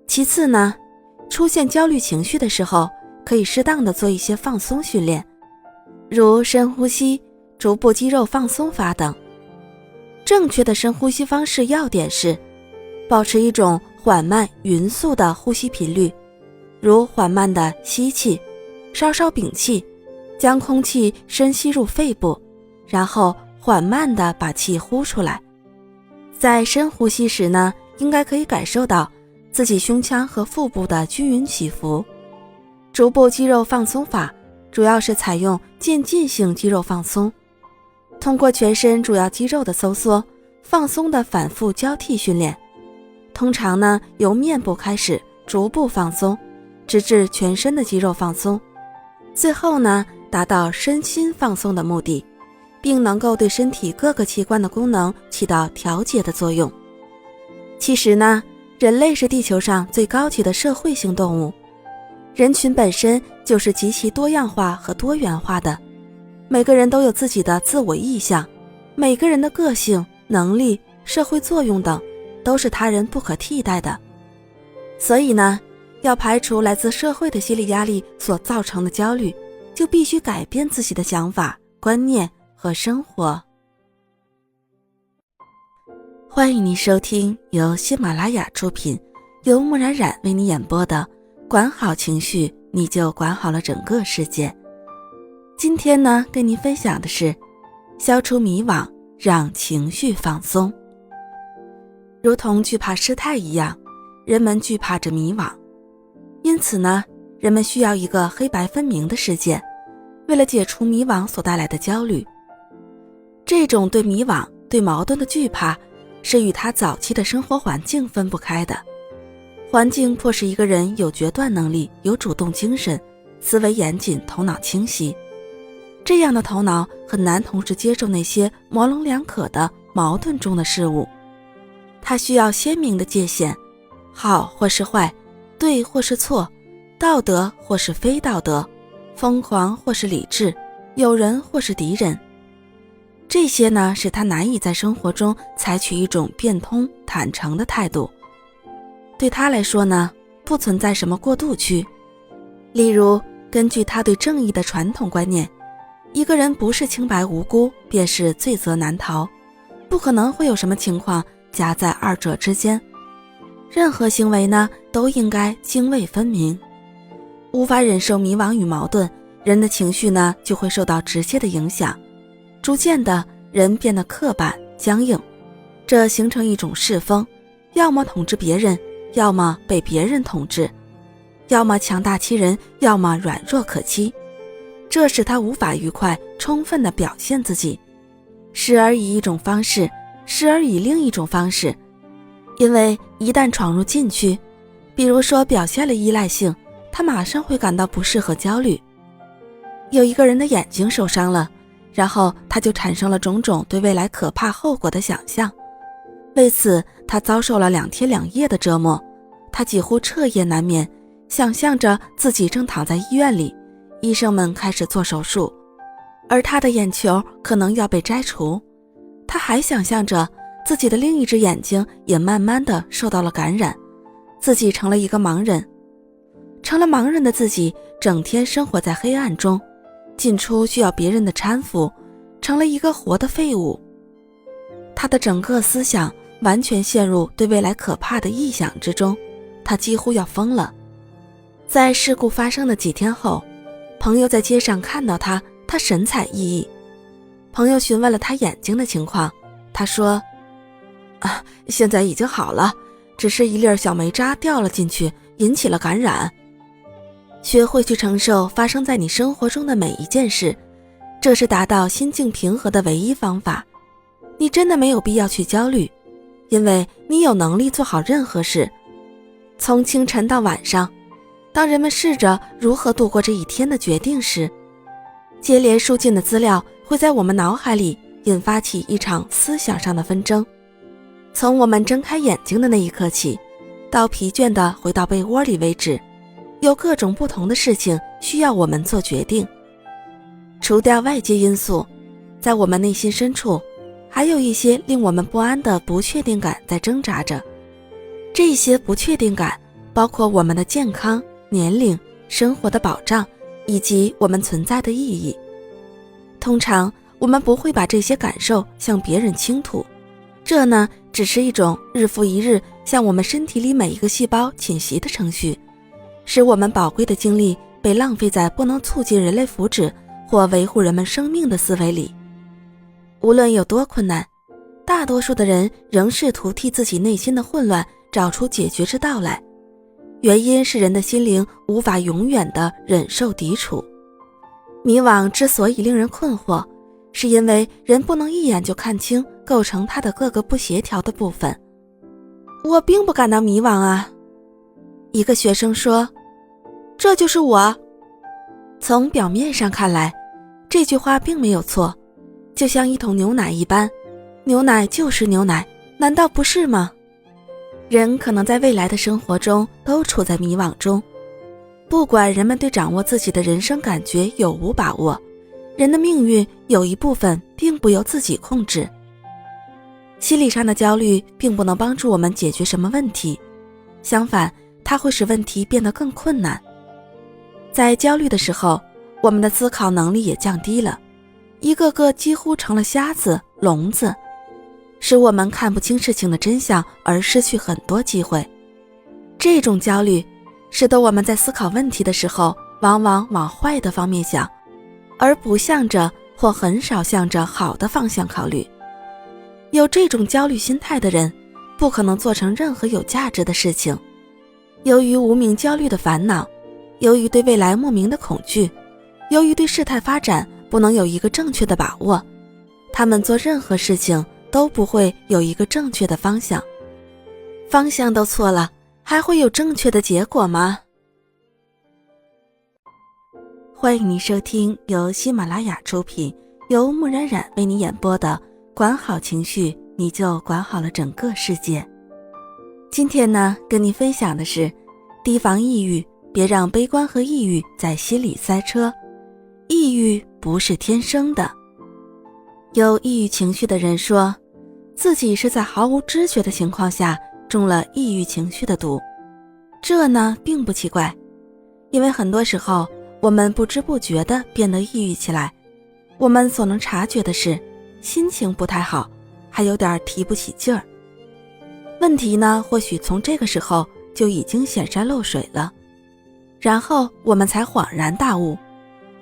其次呢，出现焦虑情绪的时候，可以适当的做一些放松训练，如深呼吸、逐步肌肉放松法等。正确的深呼吸方式要点是，保持一种缓慢匀速的呼吸频率，如缓慢的吸气，稍稍屏气，将空气深吸入肺部，然后缓慢地把气呼出来。在深呼吸时呢，应该可以感受到自己胸腔和腹部的均匀起伏。逐步肌肉放松法主要是采用渐进性肌肉放松，通过全身主要肌肉的收缩、放松的反复交替训练。通常呢，由面部开始逐步放松，直至全身的肌肉放松，最后呢，达到身心放松的目的，并能够对身体各个器官的功能起到调节的作用。其实呢，人类是地球上最高级的社会性动物，人群本身就是极其多样化和多元化的，每个人都有自己的自我意向，每个人的个性、能力、社会作用等都是他人不可替代的。所以呢，要排除来自社会的心理压力所造成的焦虑，就必须改变自己的想法、观念和生活。欢迎您收听由喜马拉雅出品，由木冉冉为你演播的《管好情绪，你就管好了整个世界》。今天呢，跟您分享的是消除迷惘，让情绪放松。如同惧怕失态一样，人们惧怕着迷惘，因此呢，人们需要一个黑白分明的世界，为了解除迷惘所带来的焦虑。这种对迷惘、对矛盾的惧怕，是与他早期的生活环境分不开的。环境迫使一个人有决断能力，有主动精神，思维严谨，头脑清晰。这样的头脑很难同时接受那些模棱两可的矛盾中的事物，它需要鲜明的界限，好或是坏，对或是错，道德或是非道德，疯狂或是理智，友人或是敌人。这些呢，使他难以在生活中采取一种变通、坦诚的态度。对他来说呢，不存在什么过渡区。例如，根据他对正义的传统观念，一个人不是清白无辜，便是罪责难逃，不可能会有什么情况夹在二者之间。任何行为呢，都应该泾渭分明。无法忍受迷惘与矛盾，人的情绪呢，就会受到直接的影响。逐渐的，人变得刻板、僵硬，这形成一种世风，要么统治别人，要么被别人统治，要么强大欺人，要么软弱可欺。这使他无法愉快充分地表现自己，时而以一种方式，时而以另一种方式。因为一旦闯入禁区，比如说表现了依赖性，他马上会感到不适和焦虑。有一个人的眼睛受伤了，然后他就产生了种种对未来可怕后果的想象，为此他遭受了2天2夜的折磨，他几乎彻夜难眠，想象着自己正躺在医院里，医生们开始做手术，而他的眼球可能要被摘除。他还想象着自己的另一只眼睛也慢慢地受到了感染，自己成了一个盲人。成了盲人的自己整天生活在黑暗中，进出需要别人的搀扶，成了一个活的废物。他的整个思想完全陷入对未来可怕的臆想之中，他几乎要疯了。在事故发生的几天后，朋友在街上看到他，他神采奕奕。朋友询问了他眼睛的情况，他说：现在已经好了，只是一粒小煤渣掉了进去，引起了感染。学会去承受发生在你生活中的每一件事，这是达到心境平和的唯一方法。你真的没有必要去焦虑，因为你有能力做好任何事。从清晨到晚上，当人们试着如何度过这一天的决定时，接连输进的资料会在我们脑海里引发起一场思想上的纷争。从我们睁开眼睛的那一刻起，到疲倦地回到被窝里为止，有各种不同的事情需要我们做决定。除掉外界因素，在我们内心深处，还有一些令我们不安的不确定感在挣扎着。这些不确定感包括我们的健康、年龄、生活的保障，以及我们存在的意义。通常我们不会把这些感受向别人倾吐，这呢，只是一种日复一日向我们身体里每一个细胞侵袭的程序，使我们宝贵的精力被浪费在不能促进人类福祉或维护人们生命的思维里。无论有多困难，大多数的人仍试图替自己内心的混乱找出解决之道来。原因是人的心灵无法永远地忍受抵触。迷惘之所以令人困惑，是因为人不能一眼就看清构成它的各个不协调的部分。我并不感到迷惘啊，一个学生说，这就是我。从表面上看来，这句话并没有错，就像一桶牛奶一般，牛奶就是牛奶，难道不是吗？人可能在未来的生活中都处在迷惘中，不管人们对掌握自己的人生感觉有无把握，人的命运有一部分并不由自己控制。心理上的焦虑并不能帮助我们解决什么问题，相反，它会使问题变得更困难。在焦虑的时候，我们的思考能力也降低了，一个个几乎成了瞎子、聋子，使我们看不清事情的真相，而失去很多机会。这种焦虑使得我们在思考问题的时候，往往往坏的方面想，而不向着或很少向着好的方向考虑。有这种焦虑心态的人，不可能做成任何有价值的事情。由于无名焦虑的烦恼，由于对未来莫名的恐惧，由于对事态发展不能有一个正确的把握，他们做任何事情都不会有一个正确的方向。方向都错了，还会有正确的结果吗？欢迎您收听由喜马拉雅出品，由木冉冉为你演播的管好情绪，你就管好了整个世界。今天呢，跟您分享的是提防抑郁，别让悲观和抑郁在心里塞车。抑郁不是天生的。有抑郁情绪的人说，自己是在毫无知觉的情况下中了抑郁情绪的毒。这呢，并不奇怪，因为很多时候我们不知不觉地变得抑郁起来，我们所能察觉的是心情不太好，还有点提不起劲儿。问题呢，或许从这个时候就已经显山露水了，然后我们才恍然大悟，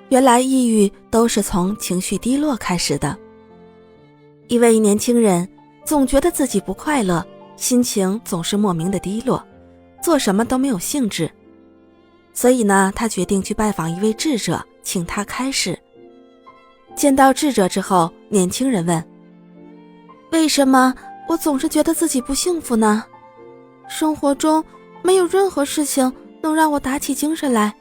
原来抑郁都是从情绪低落开始的。一位年轻人总觉得自己不快乐，心情总是莫名的低落，做什么都没有兴致。所以呢，他决定去拜访一位智者，请他开示。见到智者之后，年轻人问，为什么我总是觉得自己不幸福呢？生活中没有任何事情能让我打起精神来，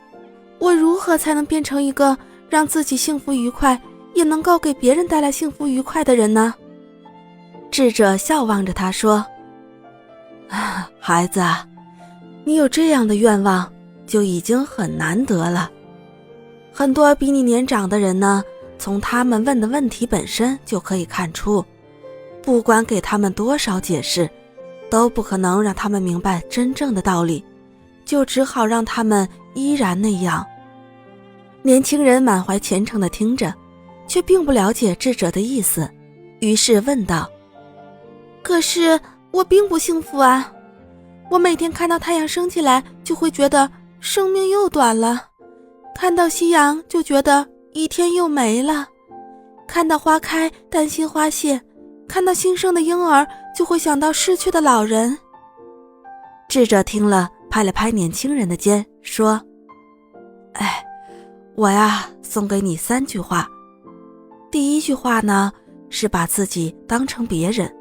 我如何才能变成一个让自己幸福愉快，也能够给别人带来幸福愉快的人呢？智者笑望着他说，孩子，你有这样的愿望就已经很难得了。很多比你年长的人呢，从他们问的问题本身就可以看出，不管给他们多少解释，都不可能让他们明白真正的道理，就只好让他们依然那样。年轻人满怀虔诚地听着，却并不了解智者的意思，于是问道，可是我并不幸福啊，我每天看到太阳升起来就会觉得生命又短了，看到夕阳就觉得一天又没了，看到花开担心花谢，看到新生的婴儿就会想到逝去的老人。智者听了，拍了拍年轻人的肩，说，我呀，送给你3句话。第一句话呢，是把自己当成别人。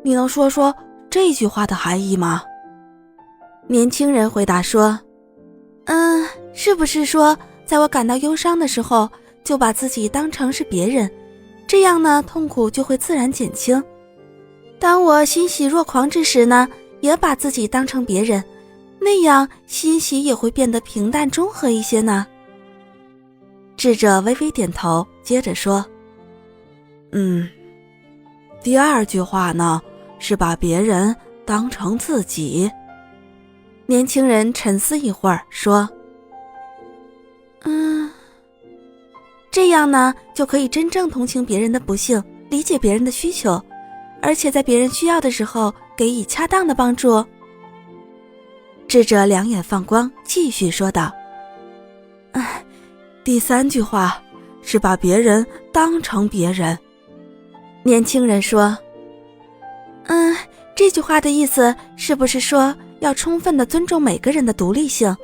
你能说说这句话的含义吗？年轻人回答说，是不是说在我感到忧伤的时候，就把自己当成是别人，这样呢，痛苦就会自然减轻。当我欣喜若狂之时呢，也把自己当成别人，那样欣喜也会变得平淡中和一些呢。智者微微点头，接着说，第二句话呢，是把别人当成自己。年轻人沉思一会儿，说，这样呢，就可以真正同情别人的不幸，理解别人的需求，而且在别人需要的时候给予恰当的帮助。智者两眼放光，继续说道，第3句话是把别人当成别人。年轻人说，这句话的意思是不是说要充分地尊重每个人的独立性，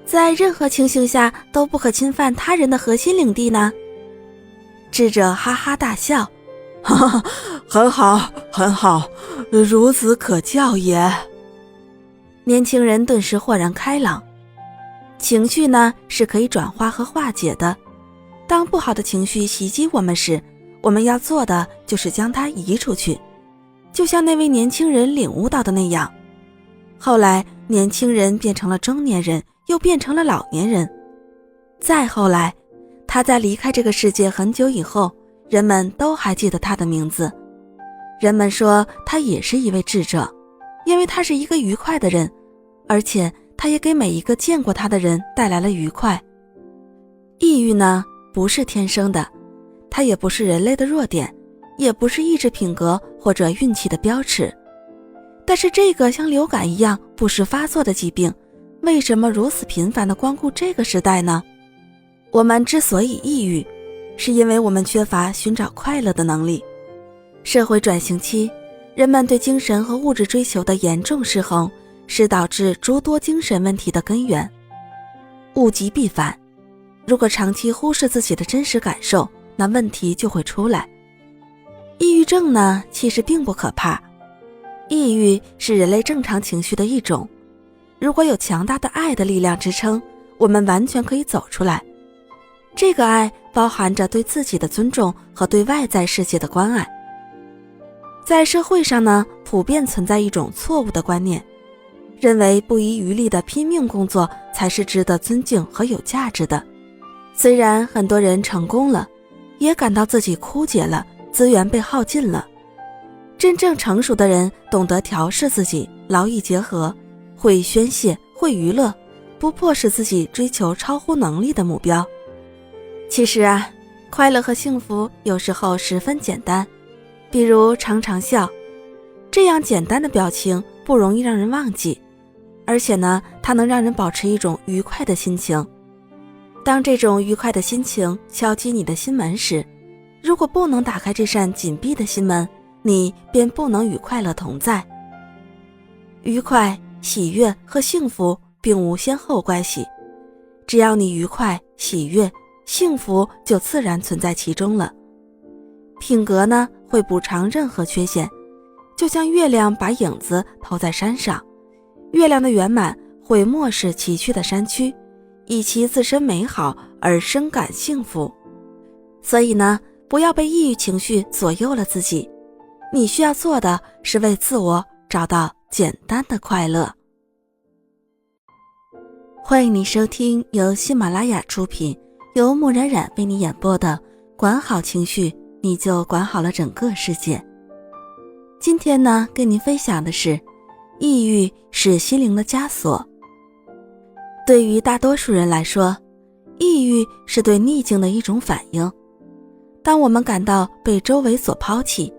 在任何情形下都不可侵犯他人的核心领地呢？智者哈哈大笑，很好，很好，孺子可教也。年轻人顿时豁然开朗。情绪呢，是可以转化和化解的。当不好的情绪袭击我们时，我们要做的就是将它移出去，就像那位年轻人领悟到的那样。后来，年轻人变成了中年人，又变成了老年人。再后来，他在离开这个世界很久以后，人们都还记得他的名字。人们说他也是一位智者，因为他是一个愉快的人，而且它也给每一个见过它的人带来了愉快。抑郁呢，不是天生的，它也不是人类的弱点，也不是意志品格或者运气的标尺。但是这个像流感一样不时发作的疾病，为什么如此频繁地光顾这个时代呢？我们之所以抑郁，是因为我们缺乏寻找快乐的能力。社会转型期，人们对精神和物质追求的严重失衡，是导致诸多精神问题的根源。物极必反，如果长期忽视自己的真实感受，那问题就会出来。抑郁症呢，其实并不可怕。抑郁是人类正常情绪的一种，如果有强大的爱的力量支撑，我们完全可以走出来。这个爱包含着对自己的尊重和对外在世界的关爱。在社会上呢，普遍存在一种错误的观念，认为不遗余力的拼命工作才是值得尊敬和有价值的。虽然很多人成功了，也感到自己枯竭了，资源被耗尽了。真正成熟的人懂得调试自己，劳逸结合，会宣泄，会娱乐，不迫使自己追求超乎能力的目标。其实啊，快乐和幸福有时候十分简单，比如常常笑，这样简单的表情不容易让人忘记，而且呢，它能让人保持一种愉快的心情。当这种愉快的心情敲击你的心门时，如果不能打开这扇紧闭的心门，你便不能与快乐同在。愉快、喜悦和幸福并无先后关系，只要你愉快、喜悦，幸福就自然存在其中了。品格呢，会补偿任何缺陷，就像月亮把影子投在山上，月亮的圆满会漠视崎岖的山区，以其自身美好而深感幸福。所以呢，不要被抑郁情绪左右了自己，你需要做的是为自我找到简单的快乐。欢迎你收听由喜马拉雅出品，由木冉冉为你演播的管好情绪，你就管好了整个世界。今天呢，跟您分享的是，抑郁是心灵的枷锁。对于大多数人来说，抑郁是对逆境的一种反应。当我们感到被周围所抛弃，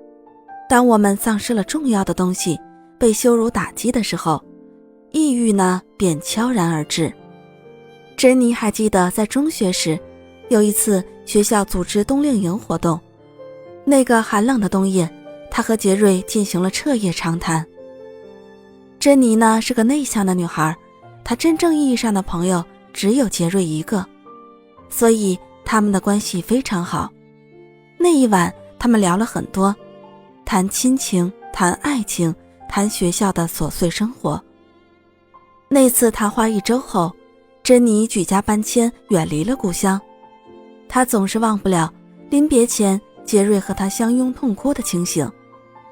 当我们丧失了重要的东西，被羞辱打击的时候，抑郁呢，便悄然而至。珍妮还记得在中学时，有一次学校组织冬令营活动，那个寒冷的冬夜，她和杰瑞进行了彻夜长谈。珍妮呢，是个内向的女孩，她真正意义上的朋友只有杰瑞一个，所以他们的关系非常好。那一晚他们聊了很多，谈亲情，谈爱情，谈学校的琐碎生活。那次谈话1周后，珍妮举家搬迁，远离了故乡。她总是忘不了临别前杰瑞和她相拥痛哭的情形，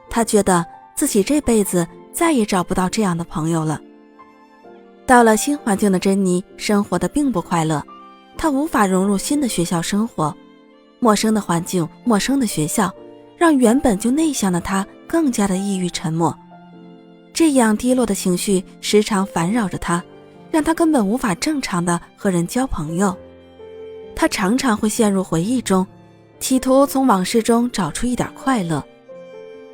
她觉得自己这辈子再也找不到这样的朋友了。到了新环境的珍妮生活得并不快乐，她无法融入新的学校生活，陌生的环境，陌生的学校，让原本就内向的她更加的抑郁沉默。这样低落的情绪时常烦扰着她，让她根本无法正常的和人交朋友。她常常会陷入回忆中，企图从往事中找出一点快乐。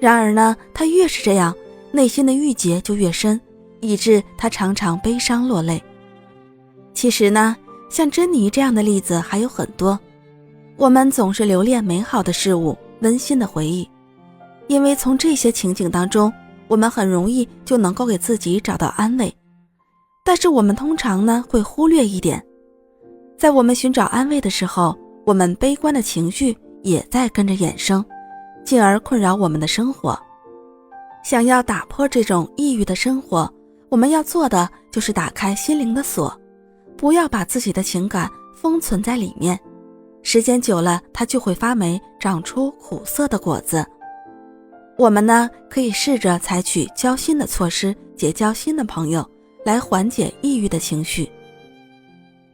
然而呢，她越是这样，内心的郁结就越深，以致她常常悲伤落泪。其实呢，像珍妮这样的例子还有很多。我们总是留恋美好的事物，温馨的回忆，因为从这些情景当中，我们很容易就能够给自己找到安慰。但是我们通常呢，会忽略一点，在我们寻找安慰的时候，我们悲观的情绪也在跟着衍生，进而困扰我们的生活。想要打破这种抑郁的生活，我们要做的就是打开心灵的锁，不要把自己的情感封存在里面，时间久了，它就会发霉，长出苦涩的果子。我们呢，可以试着采取交心的措施，结交新的朋友，来缓解抑郁的情绪。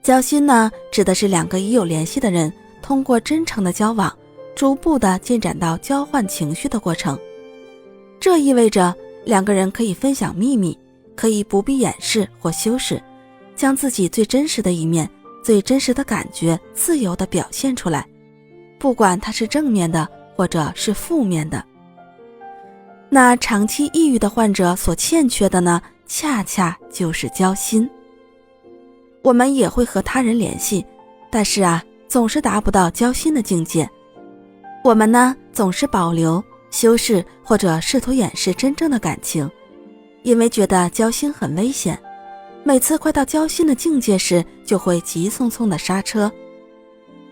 交心呢，指的是2个已有联系的人，通过真诚的交往，逐步的进展到交换情绪的过程。这意味着2个人可以分享秘密，可以不必掩饰或修饰，将自己最真实的一面、最真实的感觉自由地表现出来，不管它是正面的或者是负面的。那长期抑郁的患者所欠缺的呢，恰恰就是交心。我们也会和他人联系，但是总是达不到交心的境界。我们呢，总是保留、修饰或者试图掩饰真正的感情，因为觉得交心很危险。每次快到交心的境界时，就会急匆匆的刹车。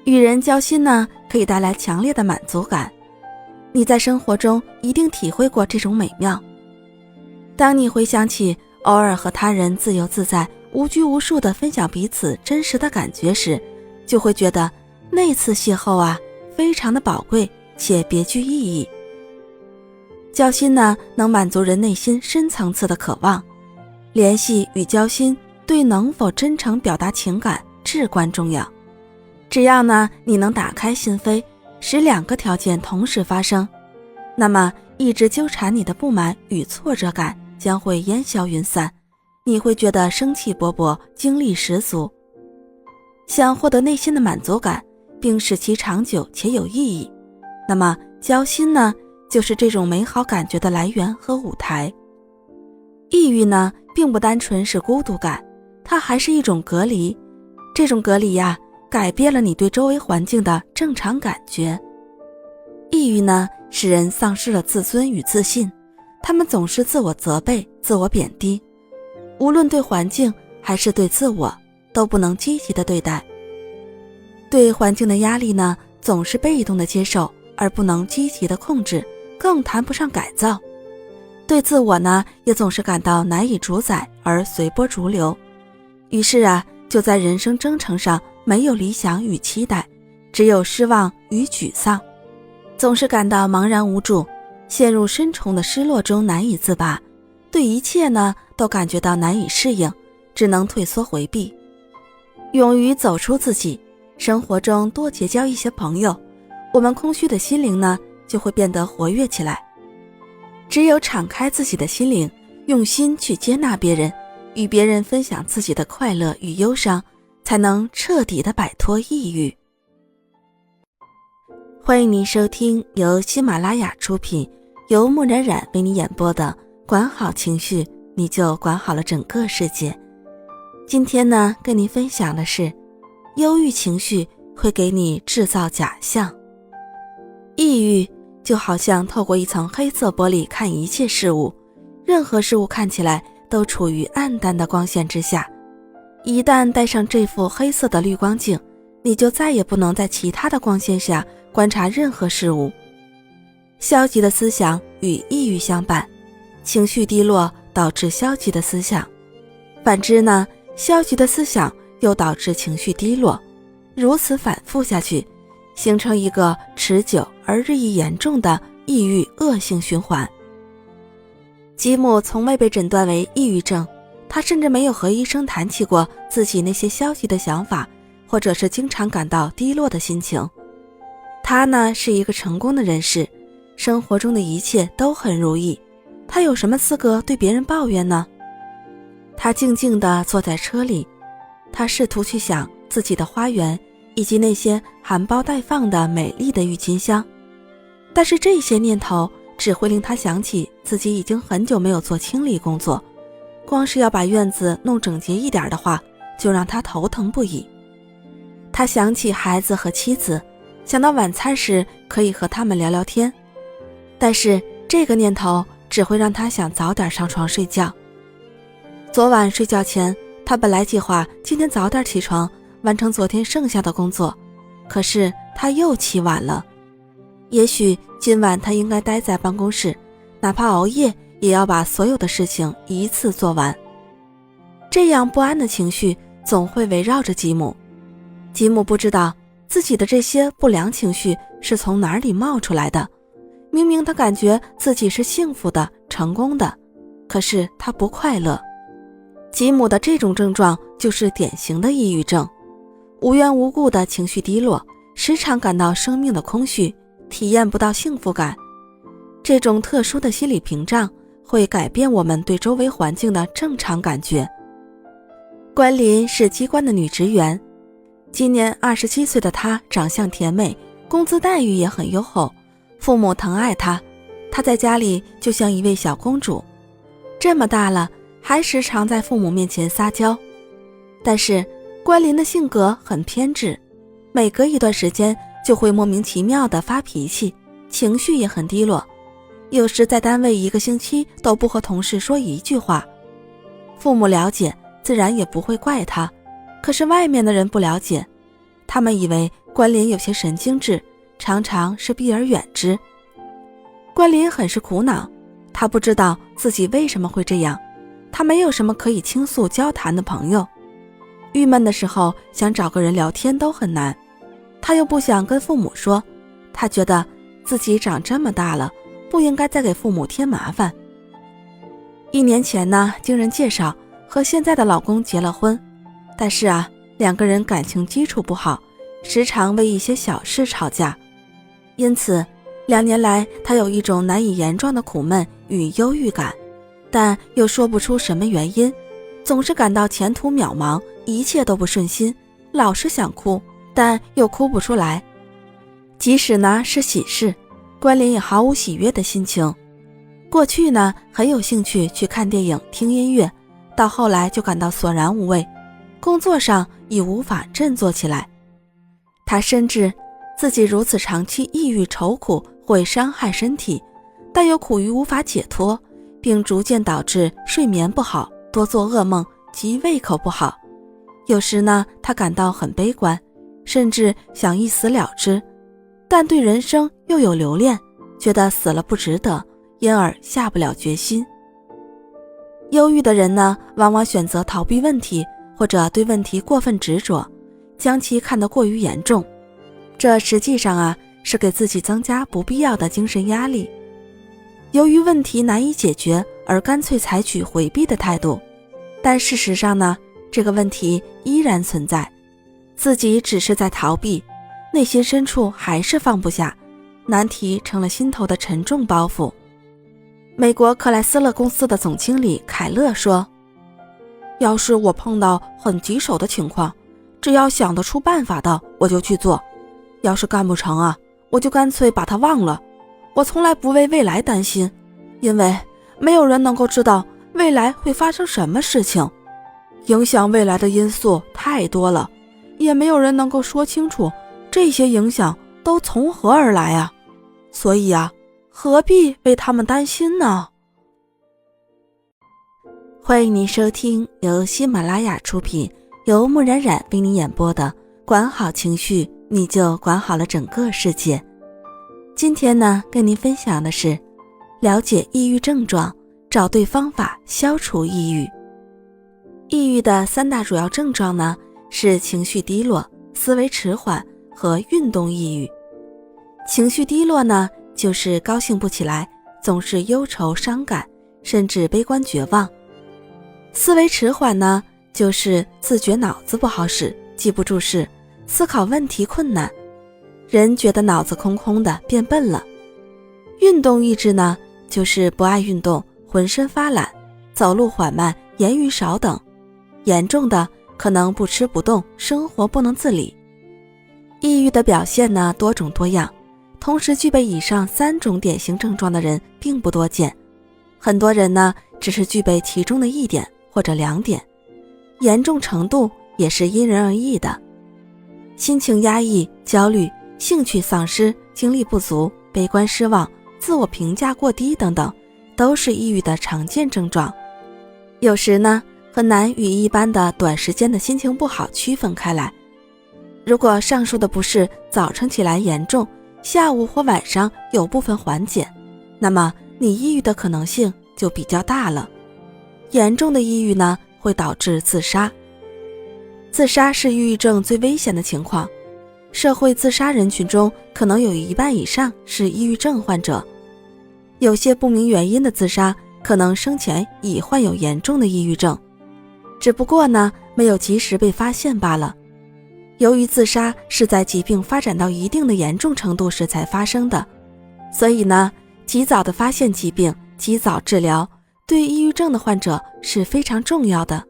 与人交心呢，可以带来强烈的满足感。你在生活中一定体会过这种美妙。当你回想起偶尔和他人自由自在、无拘无束地分享彼此真实的感觉时，就会觉得那次邂逅非常的宝贵且别具意义。交心呢，能满足人内心深层次的渴望。联系与交心对能否真诚表达情感至关重要。只要呢，你能打开心扉，使两个条件同时发生，那么一直纠缠你的不满与挫折感将会烟消云散，你会觉得生气勃勃，精力十足。想获得内心的满足感，并使其长久且有意义，那么交心呢，就是这种美好感觉的来源和舞台。抑郁呢，并不单纯是孤独感，它还是一种隔离。这种隔离改变了你对周围环境的正常感觉。抑郁呢，使人丧失了自尊与自信，他们总是自我责备、自我贬低，无论对环境还是对自我，都不能积极的对待。对环境的压力呢，总是被动的接受，而不能积极的控制，更谈不上改造。对自我呢，也总是感到难以主宰而随波逐流，于是就在人生征程上没有理想与期待，只有失望与沮丧，总是感到茫然无助，陷入深重的失落中难以自拔，对一切呢都感觉到难以适应，只能退缩回避。勇于走出自己，生活中多结交一些朋友，我们空虚的心灵呢就会变得活跃起来。只有敞开自己的心灵，用心去接纳别人，与别人分享自己的快乐与忧伤，才能彻底的摆脱抑郁。欢迎您收听由喜马拉雅出品，由木冉冉为你演播的管好情绪，你就管好了整个世界。今天呢，跟您分享的是，忧郁情绪会给你制造假象。抑郁就好像透过一层黑色玻璃看一切事物，任何事物看起来都处于暗淡的光线之下。一旦戴上这副黑色的滤光镜，你就再也不能在其他的光线下观察任何事物。消极的思想与抑郁相伴，情绪低落导致消极的思想，反之呢，消极的思想又导致情绪低落，如此反复下去，形成一个持久而日益严重的抑郁恶性循环。吉姆从未被诊断为抑郁症，他甚至没有和医生谈起过自己那些消极的想法，或者是经常感到低落的心情。他呢，是一个成功的人士，生活中的一切都很如意，他有什么资格对别人抱怨呢？他静静地坐在车里，他试图去想自己的花园以及那些含苞待放的美丽的郁金香，但是这些念头只会令他想起自己已经很久没有做清理工作，光是要把院子弄整洁一点的话，就让他头疼不已。他想起孩子和妻子，想到晚餐时可以和他们聊聊天，但是这个念头只会让他想早点上床睡觉。昨晚睡觉前，他本来计划今天早点起床，完成昨天剩下的工作，可是他又起晚了。也许今晚他应该待在办公室，哪怕熬夜也要把所有的事情一次做完。这样不安的情绪总会围绕着吉姆。吉姆不知道自己的这些不良情绪是从哪里冒出来的。明明他感觉自己是幸福的、成功的，可是他不快乐。吉姆的这种症状就是典型的抑郁症，无缘无故的情绪低落，时常感到生命的空虚，体验不到幸福感。这种特殊的心理屏障会改变我们对周围环境的正常感觉。关林是机关的女职员，今年27岁的她长相甜美，工资待遇也很优厚，父母疼爱她，她在家里就像一位小公主。这么大了，还时常在父母面前撒娇。但是关林的性格很偏执，每隔一段时间就会莫名其妙地发脾气，情绪也很低落，有时在单位1个星期都不和同事说一句话。父母了解，自然也不会怪他，可是外面的人不了解，他们以为关林有些神经质，常常是避而远之。关林很是苦恼，他不知道自己为什么会这样，他没有什么可以倾诉交谈的朋友，郁闷的时候想找个人聊天都很难，他又不想跟父母说，他觉得自己长这么大了，不应该再给父母添麻烦。1年前呢，经人介绍和现在的老公结了婚，但是2个人感情基础不好，时常为一些小事吵架，因此2年来她有一种难以言状的苦闷与忧郁感，但又说不出什么原因，总是感到前途渺茫，一切都不顺心，老是想哭，但又哭不出来。即使呢是喜事，关林也毫无喜悦的心情。过去呢很有兴趣去看电影听音乐，到后来就感到索然无味，工作上已无法振作起来。他深知自己如此长期抑郁愁苦会伤害身体，但又苦于无法解脱，并逐渐导致睡眠不好，多做噩梦及胃口不好。有时呢他感到很悲观，甚至想一死了之，但对人生又有留恋，觉得死了不值得，因而下不了决心。忧郁的人呢，往往选择逃避问题，或者对问题过分执着，将其看得过于严重。这实际上是给自己增加不必要的精神压力。由于问题难以解决，而干脆采取回避的态度，但事实上呢，这个问题依然存在，自己只是在逃避，内心深处还是放不下，难题成了心头的沉重包袱。美国克莱斯勒公司的总经理凯勒说，要是我碰到很棘手的情况，只要想得出办法的我就去做，要是干不成我就干脆把它忘了。我从来不为未来担心，因为没有人能够知道未来会发生什么事情，影响未来的因素太多了，也没有人能够说清楚这些影响都从何而来所以何必为他们担心呢？欢迎您收听由喜马拉雅出品，由木冉冉为您演播的管好情绪，你就管好了整个世界。今天呢，跟您分享的是了解抑郁症状，找对方法消除抑郁。抑郁的3大主要症状呢，是情绪低落、思维迟缓和运动抑郁。情绪低落呢，就是高兴不起来，总是忧愁伤感，甚至悲观绝望。思维迟缓呢，就是自觉脑子不好使，记不住事，思考问题困难，人觉得脑子空空的，变笨了。运动抑制呢，就是不爱运动，浑身发懒，走路缓慢，言语少等，严重的可能不吃不动，生活不能自理。抑郁的表现呢，多种多样，同时具备以上3种典型症状的人并不多见，很多人呢只是具备其中的1点或者2点，严重程度也是因人而异的。心情压抑、焦虑、兴趣丧失、精力不足、悲观失望、自我评价过低等等，都是抑郁的常见症状。有时呢，很难与一般的短时间的心情不好区分开来。如果上述的不适早晨起来严重，下午或晚上有部分缓解，那么你抑郁的可能性就比较大了。严重的抑郁呢，会导致自杀。自杀是抑郁症最危险的情况，社会自杀人群中可能有1半以上是抑郁症患者。有些不明原因的自杀，可能生前已患有严重的抑郁症，只不过呢，没有及时被发现罢了。由于自杀是在疾病发展到一定的严重程度时才发生的，所以呢，及早的发现疾病，及早治疗，对抑郁症的患者是非常重要的。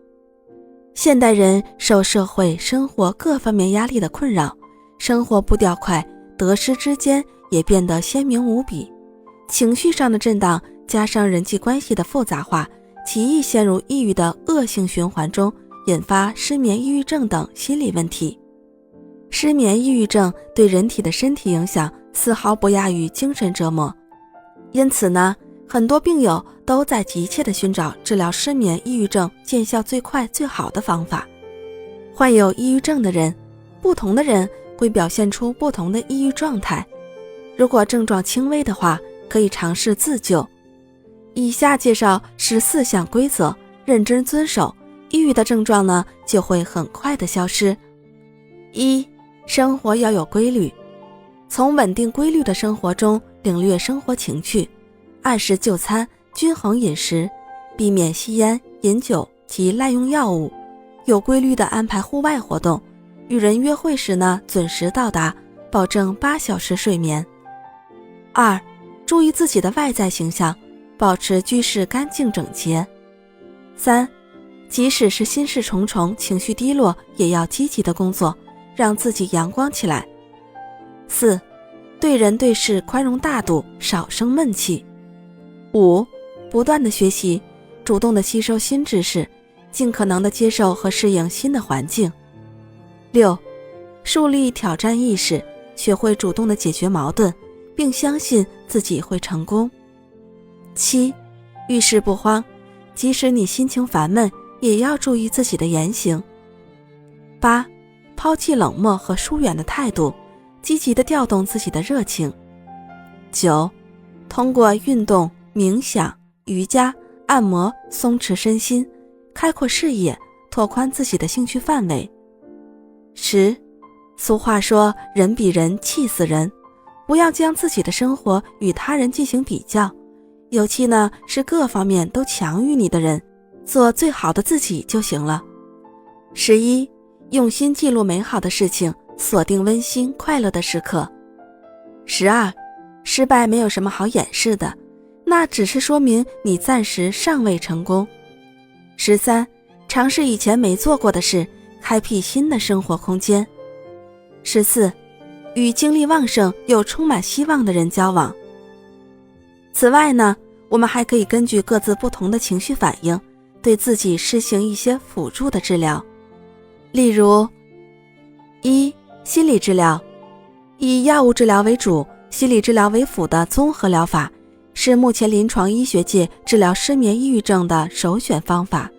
现代人受社会、生活各方面压力的困扰，生活步调快，得失之间也变得鲜明无比。情绪上的震荡加上人际关系的复杂化，极易陷入抑郁的恶性循环中，引发失眠、抑郁症等心理问题。失眠、抑郁症对人体的身体影响丝毫不亚于精神折磨，因此呢，很多病友都在急切地寻找治疗失眠、抑郁症见效最快最好的方法。患有抑郁症的人，不同的人会表现出不同的抑郁状态。如果症状轻微的话，可以尝试自救。以下介绍14项规则，认真遵守，抑郁的症状呢就会很快的消失。1. 生活要有规律，从稳定规律的生活中领略生活情趣，按时就餐，均衡饮食，避免吸烟、饮酒及滥用药物，有规律地安排户外活动，与人约会时呢准时到达，保证8小时睡眠。2. 注意自己的外在形象，保持居室干净整洁。3. 即使是心事重重、情绪低落，也要积极的工作，让自己阳光起来。4. 对人对事宽容大度，少生闷气。5. 不断的学习，主动的吸收新知识，尽可能的接受和适应新的环境。6. 树立挑战意识，学会主动的解决矛盾，并相信自己会成功。7. 遇事不慌，即使你心情烦闷，也要注意自己的言行。8. 抛弃冷漠和疏远的态度，积极地调动自己的热情。9. 通过运动、冥想、瑜伽、按摩松弛身心，开阔视野，拓宽自己的兴趣范围。10. 俗话说人比人气死人，不要将自己的生活与他人进行比较，尤其呢是各方面都强于你的人，做最好的自己就行了。11. 用心记录美好的事情，锁定温馨快乐的时刻。12. 失败没有什么好掩饰的，那只是说明你暂时尚未成功。13. 尝试以前没做过的事，开辟新的生活空间。14. 与精力旺盛又充满希望的人交往。此外呢，我们还可以根据各自不同的情绪反应，对自己施行一些辅助的治疗。例如，1. 心理治疗，以药物治疗为主，心理治疗为辅的综合疗法，是目前临床医学界治疗失眠抑郁症的首选方法。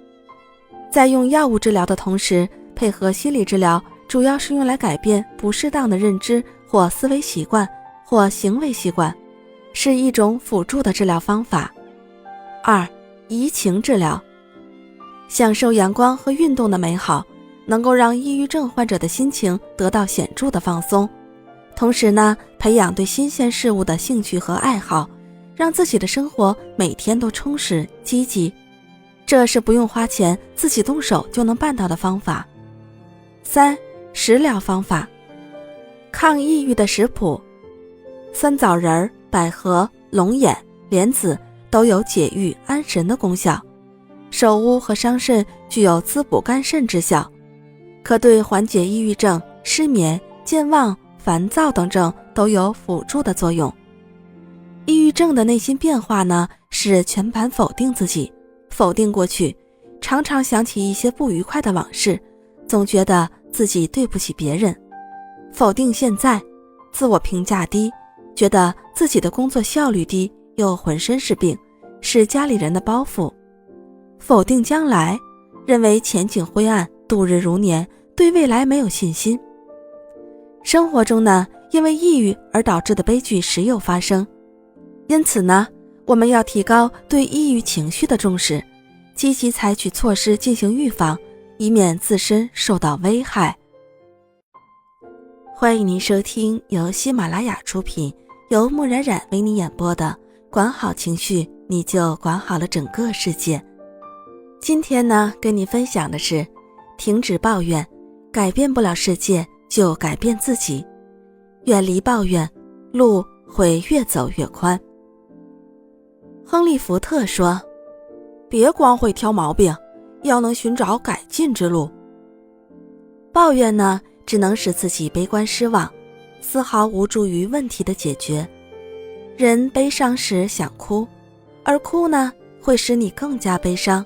在用药物治疗的同时，配合心理治疗，主要是用来改变不适当的认知或思维习惯或行为习惯，是一种辅助的治疗方法。2. 移情治疗，享受阳光和运动的美好，能够让抑郁症患者的心情得到显著的放松，同时呢，培养对新鲜事物的兴趣和爱好，让自己的生活每天都充实积极，这是不用花钱自己动手就能办到的方法。3. 食疗方法，抗抑郁的食谱，酸枣仁、百合、龙眼、莲子都有解郁安神的功效，首乌和桑葚具有滋补肝肾之效，可对缓解抑郁症、失眠、健忘、烦躁等症都有辅助的作用。抑郁症的内心变化呢，是全盘否定自己，否定过去，常常想起一些不愉快的往事，总觉得自己对不起别人，否定现在，自我评价低，觉得自己的工作效率低，又浑身是病，是家里人的包袱。否定将来，认为前景灰暗，度日如年，对未来没有信心。生活中呢，因为抑郁而导致的悲剧时有发生，因此呢，我们要提高对抑郁情绪的重视，积极采取措施进行预防，以免自身受到危害。欢迎您收听由喜马拉雅出品，由木冉冉为你演播的管好情绪，你就管好了整个世界。今天呢，跟你分享的是停止抱怨，改变不了世界就改变自己，远离抱怨，路会越走越宽。亨利·福特说，别光会挑毛病，要能寻找改进之路。抱怨呢，只能使自己悲观失望，丝毫无助于问题的解决。人悲伤时想哭，而哭呢，会使你更加悲伤。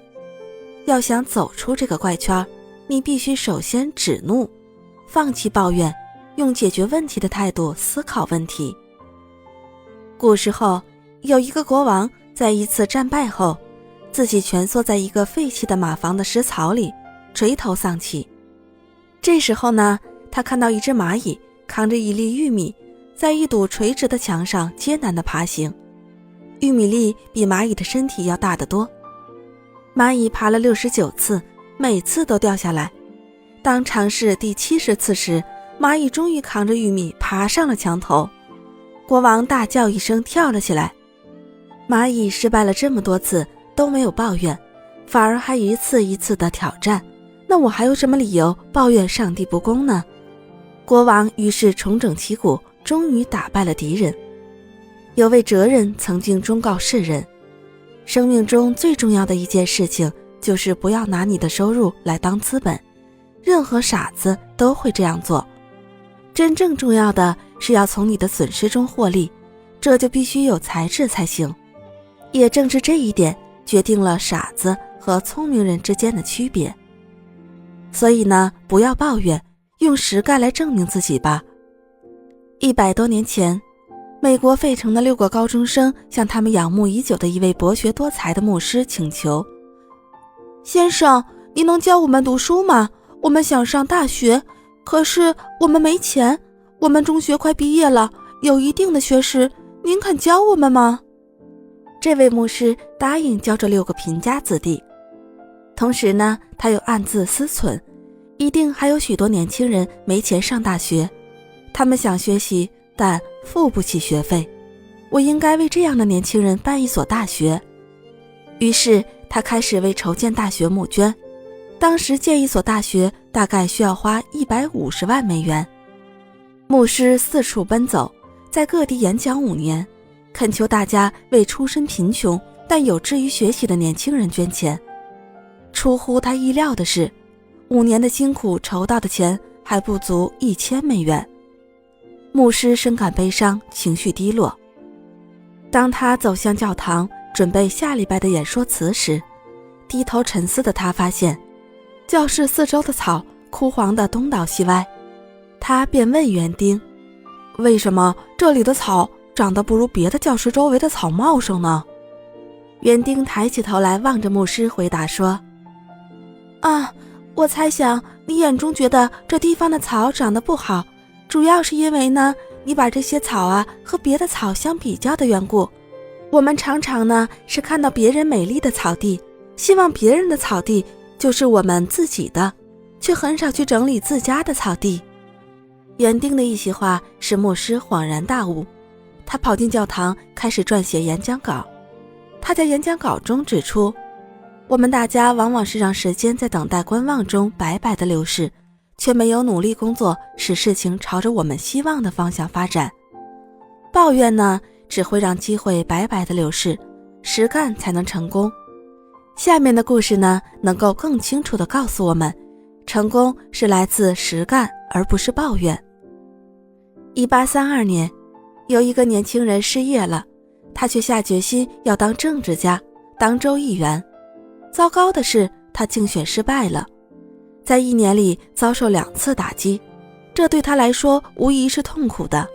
要想走出这个怪圈，你必须首先止怒，放弃抱怨，用解决问题的态度思考问题。古时候，有一个国王在一次战败后，自己蜷缩在一个废弃的马房的食槽里，垂头丧气。这时候呢，他看到一只蚂蚁扛着一粒玉米，在一堵垂直的墙上艰难地爬行。玉米粒比蚂蚁的身体要大得多。蚂蚁爬了69次，每次都掉下来。当尝试第70次时，蚂蚁终于扛着玉米爬上了墙头。国王大叫一声，跳了起来。蚂蚁失败了这么多次都没有抱怨，反而还一次一次的挑战，那我还有什么理由抱怨上帝不公呢？国王于是重整旗鼓，终于打败了敌人。有位哲人曾经忠告世人，生命中最重要的一件事情就是不要拿你的收入来当资本，任何傻子都会这样做。真正重要的是要从你的损失中获利，这就必须有才智才行。也正是这一点决定了傻子和聪明人之间的区别。所以呢，不要抱怨，用实干来证明自己吧。100多年前，美国费城的6个高中生向他们仰慕已久的一位博学多才的牧师请求：先生，您能教我们读书吗？我们想上大学，可是我们没钱，我们中学快毕业了，有一定的学识，您肯教我们吗？这位牧师答应教这6个贫家子弟。同时呢，他又暗自思忖，一定还有许多年轻人没钱上大学，他们想学习，但付不起学费。我应该为这样的年轻人办一所大学。于是他开始为筹建大学募捐。当时建一所大学大概需要花150万美元。牧师四处奔走，在各地演讲5年，恳求大家为出身贫穷但有志于学习的年轻人捐钱。出乎他意料的是，5年的辛苦筹到的钱还不足1000美元。牧师深感悲伤，情绪低落。当他走向教堂准备下礼拜的演说词时，低头沉思的他发现教室四周的草枯黄的东倒西歪。他便问园丁，为什么这里的草长得不如别的教室周围的草茂盛呢？园丁抬起头来望着牧师回答说，我猜想你眼中觉得这地方的草长得不好，主要是因为呢，你把这些草和别的草相比较的缘故。我们常常呢是看到别人美丽的草地，希望别人的草地就是我们自己的，却很少去整理自家的草地。园丁的一席话使牧师恍然大悟，他跑进教堂开始撰写演讲稿。他在演讲稿中指出，我们大家往往是让时间在等待观望中白白的流逝，却没有努力工作使事情朝着我们希望的方向发展。抱怨呢，只会让机会白白的流逝，实干才能成功。下面的故事呢，能够更清楚地告诉我们，成功是来自实干而不是抱怨。1832年，有一个年轻人失业了，他却下决心要当政治家，当州议员。糟糕的是，他竞选失败了，在1年里遭受2次打击，这对他来说无疑是痛苦的。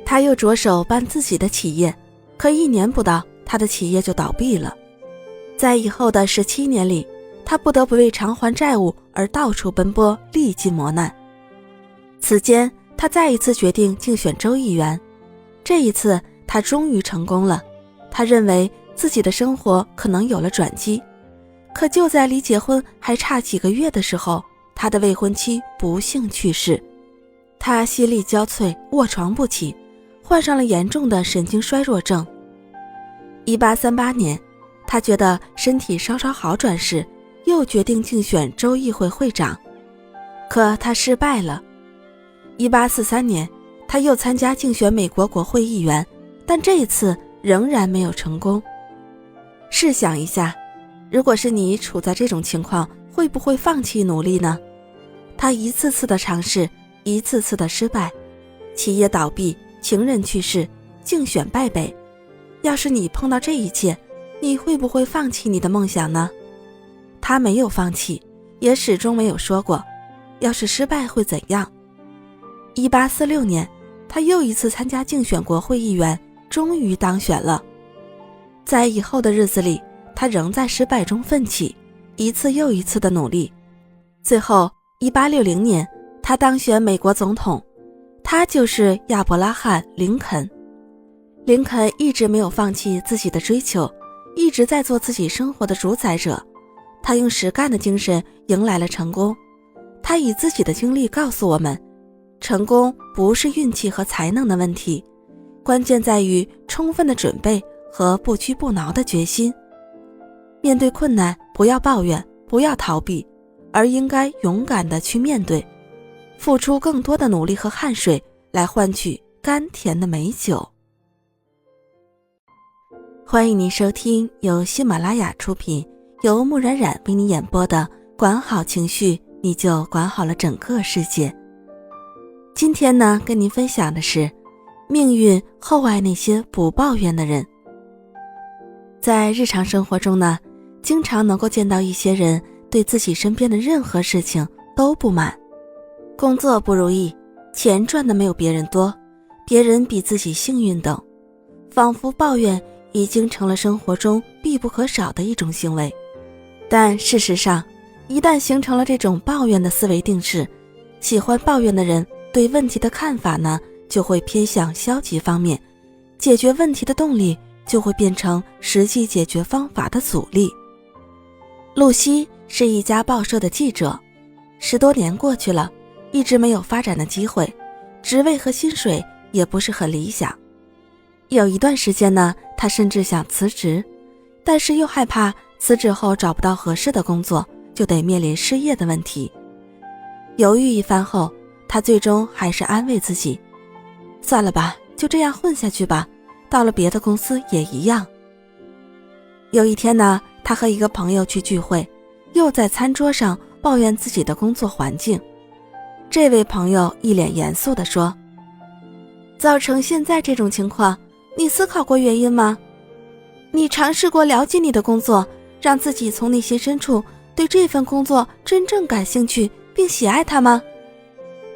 他又着手办自己的企业，可1年不到，他的企业就倒闭了。在以后的17年里，他不得不为偿还债务而到处奔波，历尽磨难。此间，他再一次决定竞选州议员。这一次，他终于成功了。他认为自己的生活可能有了转机。可就在离结婚还差几个月的时候，他的未婚妻不幸去世。他心力交瘁，卧床不起，患上了严重的神经衰弱症。1838年，他觉得身体稍稍好转时，又决定竞选州议会会长。可他失败了。1843年，他又参加竞选美国国会议员，但这一次仍然没有成功。试想一下，如果是你处在这种情况，会不会放弃努力呢？他一次次的尝试，一次次的失败，企业倒闭，情人去世，竞选败北。要是你碰到这一切，你会不会放弃你的梦想呢？他没有放弃，也始终没有说过要是失败会怎样。1846年，他又一次参加竞选国会议员，终于当选了。在以后的日子里，他仍在失败中奋起，一次又一次的努力。最后1860年，他当选美国总统，他就是亚伯拉罕·林肯。林肯一直没有放弃自己的追求，一直在做自己生活的主宰者。他用实干的精神迎来了成功。他以自己的经历告诉我们，成功不是运气和才能的问题，关键在于充分的准备和不屈不挠的决心。面对困难，不要抱怨，不要逃避，而应该勇敢地去面对，付出更多的努力和汗水，来换取甘甜的美酒。欢迎您收听由喜马拉雅出品，由木冉冉为你演播的管好情绪，你就管好了整个世界。今天呢，跟您分享的是命运厚爱那些不抱怨的人。在日常生活中呢，经常能够见到一些人对自己身边的任何事情都不满，工作不如意，钱赚的没有别人多，别人比自己幸运等，仿佛抱怨已经成了生活中必不可少的一种行为。但事实上，一旦形成了这种抱怨的思维定式，喜欢抱怨的人对问题的看法呢，就会偏向消极方面，解决问题的动力就会变成实际解决方法的阻力。露西是一家报社的记者，10多年过去了，一直没有发展的机会，职位和薪水也不是很理想。有一段时间呢，他甚至想辞职，但是又害怕辞职后找不到合适的工作，就得面临失业的问题。犹豫一番后，他最终还是安慰自己，算了吧，就这样混下去吧，到了别的公司也一样。有一天呢，他和一个朋友去聚会，又在餐桌上抱怨自己的工作环境。这位朋友一脸严肃地说，造成现在这种情况，你思考过原因吗？你尝试过了解你的工作，让自己从内心深处对这份工作真正感兴趣并喜爱它吗？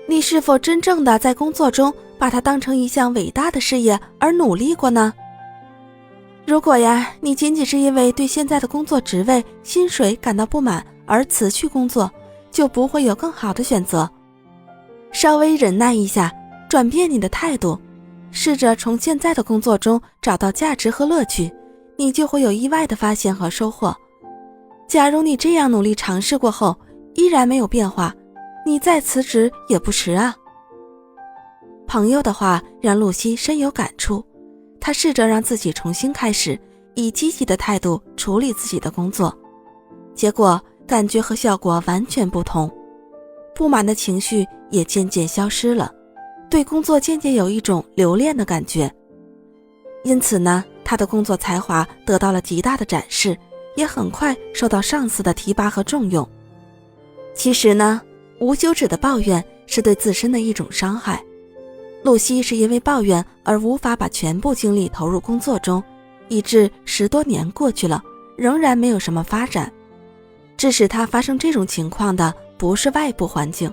你是否真正的在工作中把它当成一项伟大的事业而努力过呢？如果呀，你仅仅是因为对现在的工作职位、薪水感到不满而辞去工作，就不会有更好的选择。稍微忍耐一下，转变你的态度，试着从现在的工作中找到价值和乐趣，你就会有意外的发现和收获。假如你这样努力尝试过后，依然没有变化，你再辞职也不迟啊。朋友的话让露西深有感触，她试着让自己重新开始，以积极的态度处理自己的工作，结果感觉和效果完全不同，不满的情绪也渐渐消失了，对工作渐渐有一种留恋的感觉。因此呢，他的工作才华得到了极大的展示，也很快受到上司的提拔和重用。其实呢，无休止的抱怨是对自身的一种伤害。露西是因为抱怨而无法把全部精力投入工作中，以致10多年过去了，仍然没有什么发展。致使他发生这种情况的不是外部环境，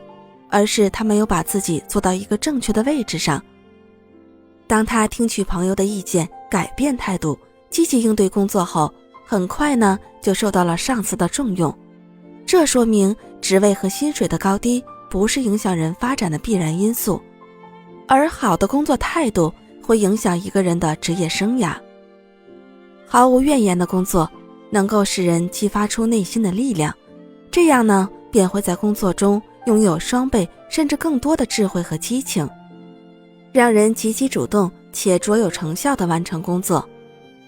而是他没有把自己做到一个正确的位置上。当他听取朋友的意见，改变态度，积极应对工作后，很快呢就受到了上司的重用。这说明职位和薪水的高低不是影响人发展的必然因素，而好的工作态度会影响一个人的职业生涯。毫无怨言的工作能够使人激发出内心的力量，这样呢便会在工作中拥有双倍甚至更多的智慧和激情，让人积极主动且卓有成效地完成工作。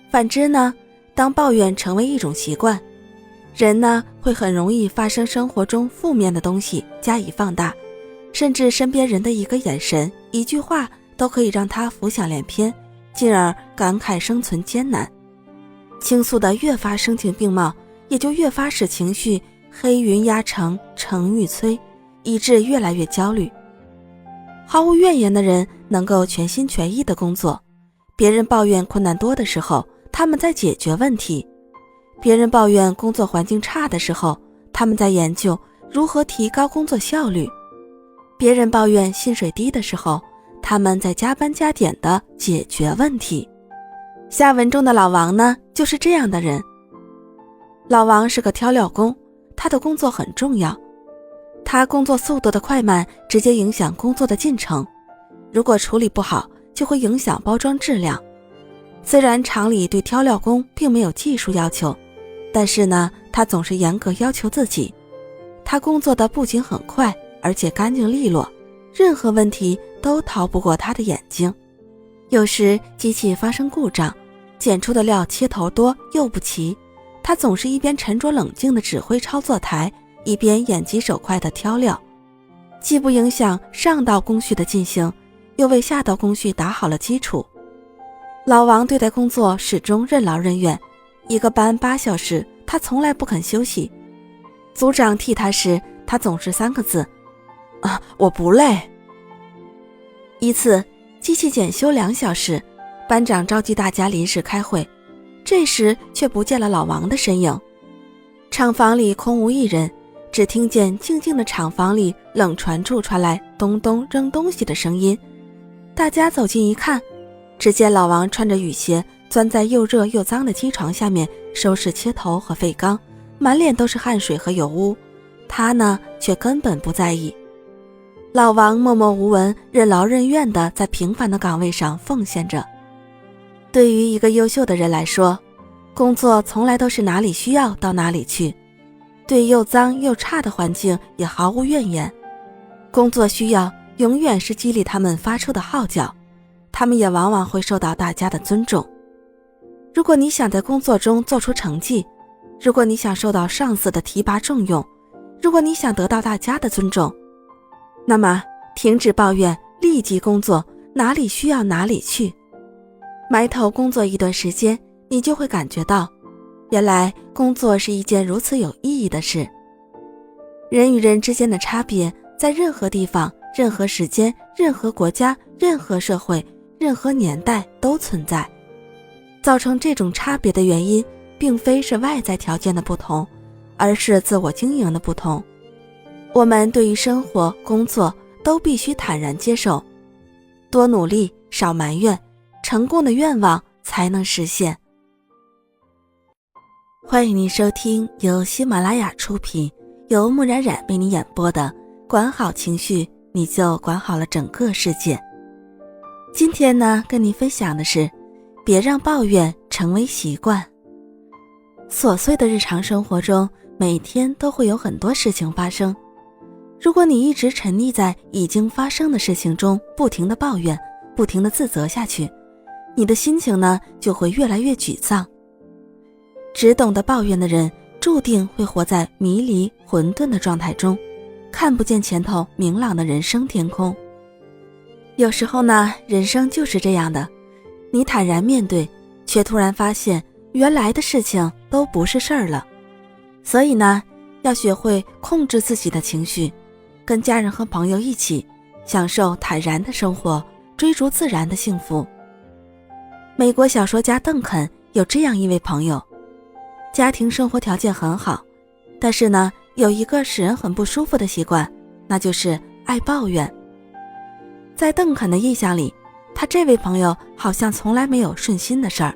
反之呢，当抱怨成为一种习惯，人呢会很容易发生生活中负面的东西加以放大，甚至身边人的一个眼神、一句话都可以让他浮想联翩，进而感慨生存艰难。倾诉的越发声情并茂，也就越发使情绪黑云压城，城欲摧，以致越来越焦虑。毫无怨言的人能够全心全意地工作，别人抱怨困难多的时候，他们在解决问题；别人抱怨工作环境差的时候，他们在研究如何提高工作效率；别人抱怨薪水低的时候，他们在加班加点地解决问题。下文中的老王呢，就是这样的人。老王是个挑料工，他的工作很重要，他工作速度的快慢直接影响工作的进程，如果处理不好，就会影响包装质量。虽然厂里对挑料工并没有技术要求，但是呢，他总是严格要求自己。他工作的不仅很快，而且干净利落，任何问题都逃不过他的眼睛。有时机器发生故障，剪出的料切头多又不齐，他总是一边沉着冷静地指挥操作台，一边眼疾手快地挑料，既不影响上道工序的进行，又为下道工序打好了基础。老王对待工作始终任劳任怨，一个班8小时，他从来不肯休息。组长替他时，他总是3个字：我不累。一次机器检修2小时，班长召集大家临时开会，这时却不见了老王的身影。厂房里空无一人，只听见静静的厂房里冷传处传来咚咚扔东西的声音。大家走近一看，只见老王穿着雨鞋钻在又热又脏的机床下面收拾切头和废钢，满脸都是汗水和油污，他呢却根本不在意。老王默默无闻，任劳任怨地在平凡的岗位上奉献着。对于一个优秀的人来说，工作从来都是哪里需要到哪里去，对又脏又差的环境也毫无怨言。工作需要永远是激励他们发出的号角，他们也往往会受到大家的尊重。如果你想在工作中做出成绩，如果你想受到上司的提拔重用，如果你想得到大家的尊重，那么停止抱怨，立即工作，哪里需要哪里去。埋头工作一段时间，你就会感觉到，原来工作是一件如此有意义的事。人与人之间的差别，在任何地方、任何时间、任何国家、任何社会、任何年代都存在。造成这种差别的原因，并非是外在条件的不同，而是自我经营的不同。我们对于生活、工作都必须坦然接受，多努力，少埋怨，成功的愿望才能实现。欢迎您收听由喜马拉雅出品，由木冉冉为你演播的《管好情绪，你就管好了整个世界》。今天呢，跟您分享的是，别让抱怨成为习惯。琐碎的日常生活中，每天都会有很多事情发生。如果你一直沉溺在已经发生的事情中，不停地抱怨，不停地自责下去，你的心情呢，就会越来越沮丧。只懂得抱怨的人，注定会活在迷离混沌的状态中，看不见前头明朗的人生天空。有时候呢，人生就是这样的，你坦然面对，却突然发现原来的事情都不是事儿了。所以呢，要学会控制自己的情绪，跟家人和朋友一起享受坦然的生活，追逐自然的幸福。美国小说家邓肯有这样一位朋友，家庭生活条件很好，但是呢，有一个使人很不舒服的习惯，那就是爱抱怨。在邓肯的印象里，他这位朋友好像从来没有顺心的事儿，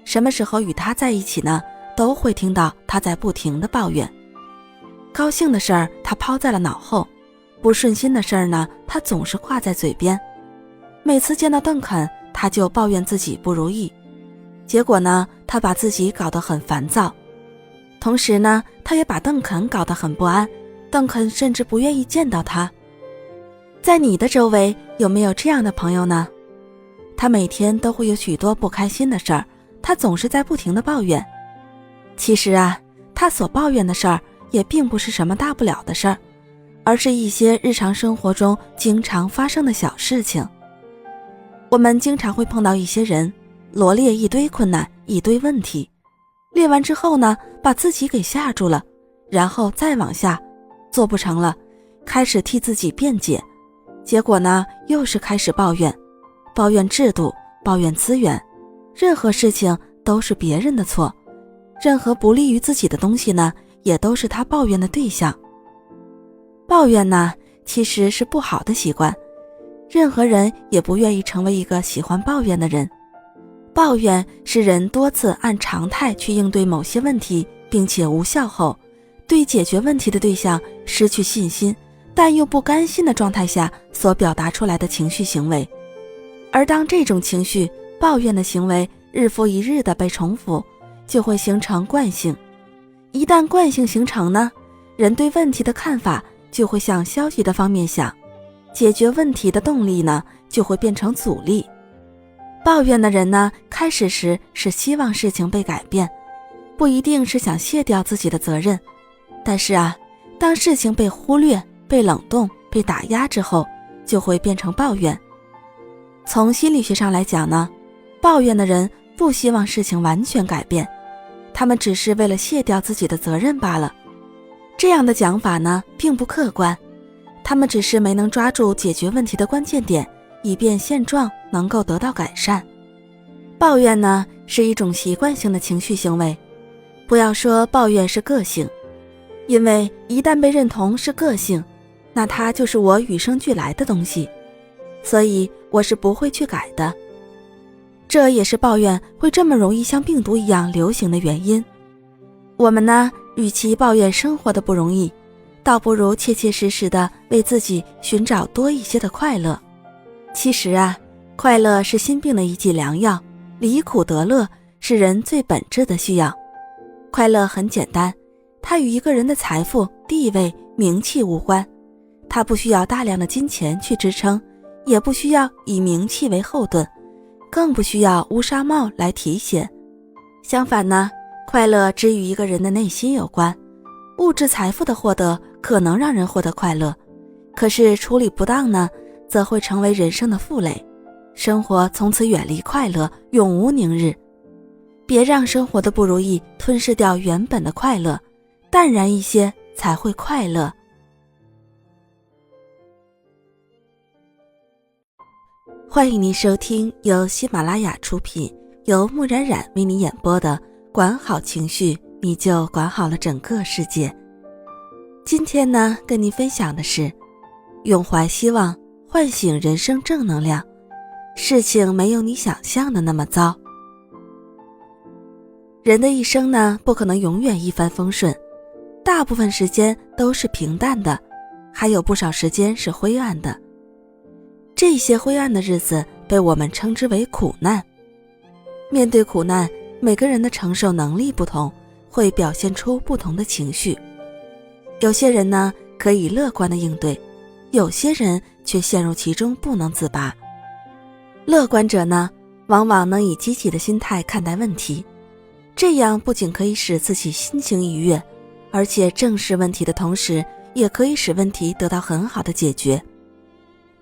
什么时候与他在一起呢，都会听到他在不停地抱怨。高兴的事儿他抛在了脑后，不顺心的事儿呢，他总是挂在嘴边。每次见到邓肯，他就抱怨自己不如意，结果呢，他把自己搞得很烦躁，同时呢，他也把邓肯搞得很不安，邓肯甚至不愿意见到他。在你的周围有没有这样的朋友呢？他每天都会有许多不开心的事儿，他总是在不停地抱怨。其实啊，他所抱怨的事儿也并不是什么大不了的事儿，而是一些日常生活中经常发生的小事情。我们经常会碰到一些人，罗列一堆困难，一堆问题，练完之后呢，把自己给吓住了，然后再往下，做不成了，开始替自己辩解，结果呢，又是开始抱怨，抱怨制度，抱怨资源，任何事情都是别人的错，任何不利于自己的东西呢，也都是他抱怨的对象。抱怨呢，其实是不好的习惯，任何人也不愿意成为一个喜欢抱怨的人。抱怨是人多次按常态去应对某些问题，并且无效后，对解决问题的对象失去信心，但又不甘心的状态下所表达出来的情绪行为。而当这种情绪抱怨的行为日复一日的被重复，就会形成惯性。一旦惯性形成呢，人对问题的看法就会向消极的方面想，解决问题的动力呢，就会变成阻力。抱怨的人呢，开始时是希望事情被改变，不一定是想卸掉自己的责任，但是啊，当事情被忽略、被冷冻、被打压之后，就会变成抱怨。从心理学上来讲呢，抱怨的人不希望事情完全改变，他们只是为了卸掉自己的责任罢了。这样的讲法呢，并不客观，他们只是没能抓住解决问题的关键点，以便现状能够得到改善。抱怨呢，是一种习惯性的情绪行为，不要说抱怨是个性，因为一旦被认同是个性，那它就是我与生俱来的东西，所以我是不会去改的。这也是抱怨会这么容易像病毒一样流行的原因。我们呢，与其抱怨生活的不容易，倒不如切切实实的为自己寻找多一些的快乐。其实啊，快乐是心病的一剂良药，离苦得乐是人最本质的需要。快乐很简单，它与一个人的财富、地位、名气无关，它不需要大量的金钱去支撑，也不需要以名气为后盾，更不需要乌纱帽来提携。相反呢，快乐只与一个人的内心有关。物质财富的获得可能让人获得快乐，可是处理不当呢，则会成为人生的负累，生活从此远离快乐，永无宁日。别让生活的不如意吞噬掉原本的快乐，淡然一些才会快乐。欢迎您收听由喜马拉雅出品，由木冉冉为你演播的管好情绪，你就管好了整个世界。今天呢，跟您分享的是永怀希望，唤醒人生正能量。事情没有你想象的那么糟。人的一生呢，不可能永远一帆风顺，大部分时间都是平淡的，还有不少时间是灰暗的。这些灰暗的日子被我们称之为苦难。面对苦难，每个人的承受能力不同，会表现出不同的情绪。有些人呢，可以乐观地应对，有些人却陷入其中不能自拔。乐观者呢，往往能以积极的心态看待问题，这样不仅可以使自己心情愉悦，而且正视问题的同时，也可以使问题得到很好的解决。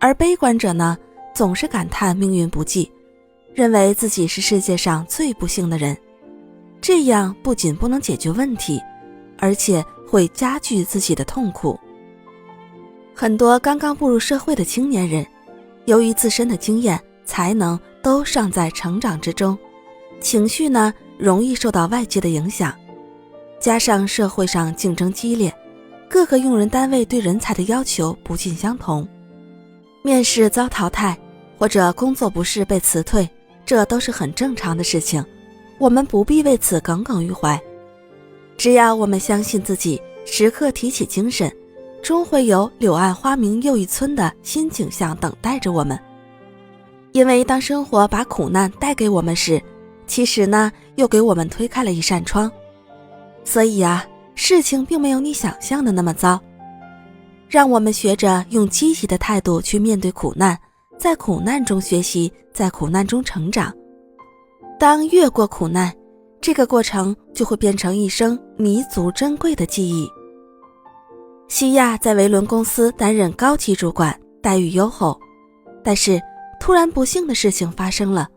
而悲观者呢，总是感叹命运不济，认为自己是世界上最不幸的人。这样不仅不能解决问题，而且会加剧自己的痛苦。很多刚刚步入社会的青年人，由于自身的经验、才能都尚在成长之中，情绪呢，容易受到外界的影响，加上社会上竞争激烈，各个用人单位对人才的要求不尽相同，面试遭淘汰，或者工作不适被辞退，这都是很正常的事情，我们不必为此耿耿于怀。只要我们相信自己，时刻提起精神，终会有柳暗花明又一村的新景象等待着我们。因为当生活把苦难带给我们时，其实呢，又给我们推开了一扇窗。所以啊，事情并没有你想象的那么糟。让我们学着用积极的态度去面对苦难，在苦难中学习，在苦难中成长。当越过苦难，这个过程就会变成一生弥足珍贵的记忆。西亚在维伦公司担任高级主管，待遇优厚，但是突然不幸的事情发生了。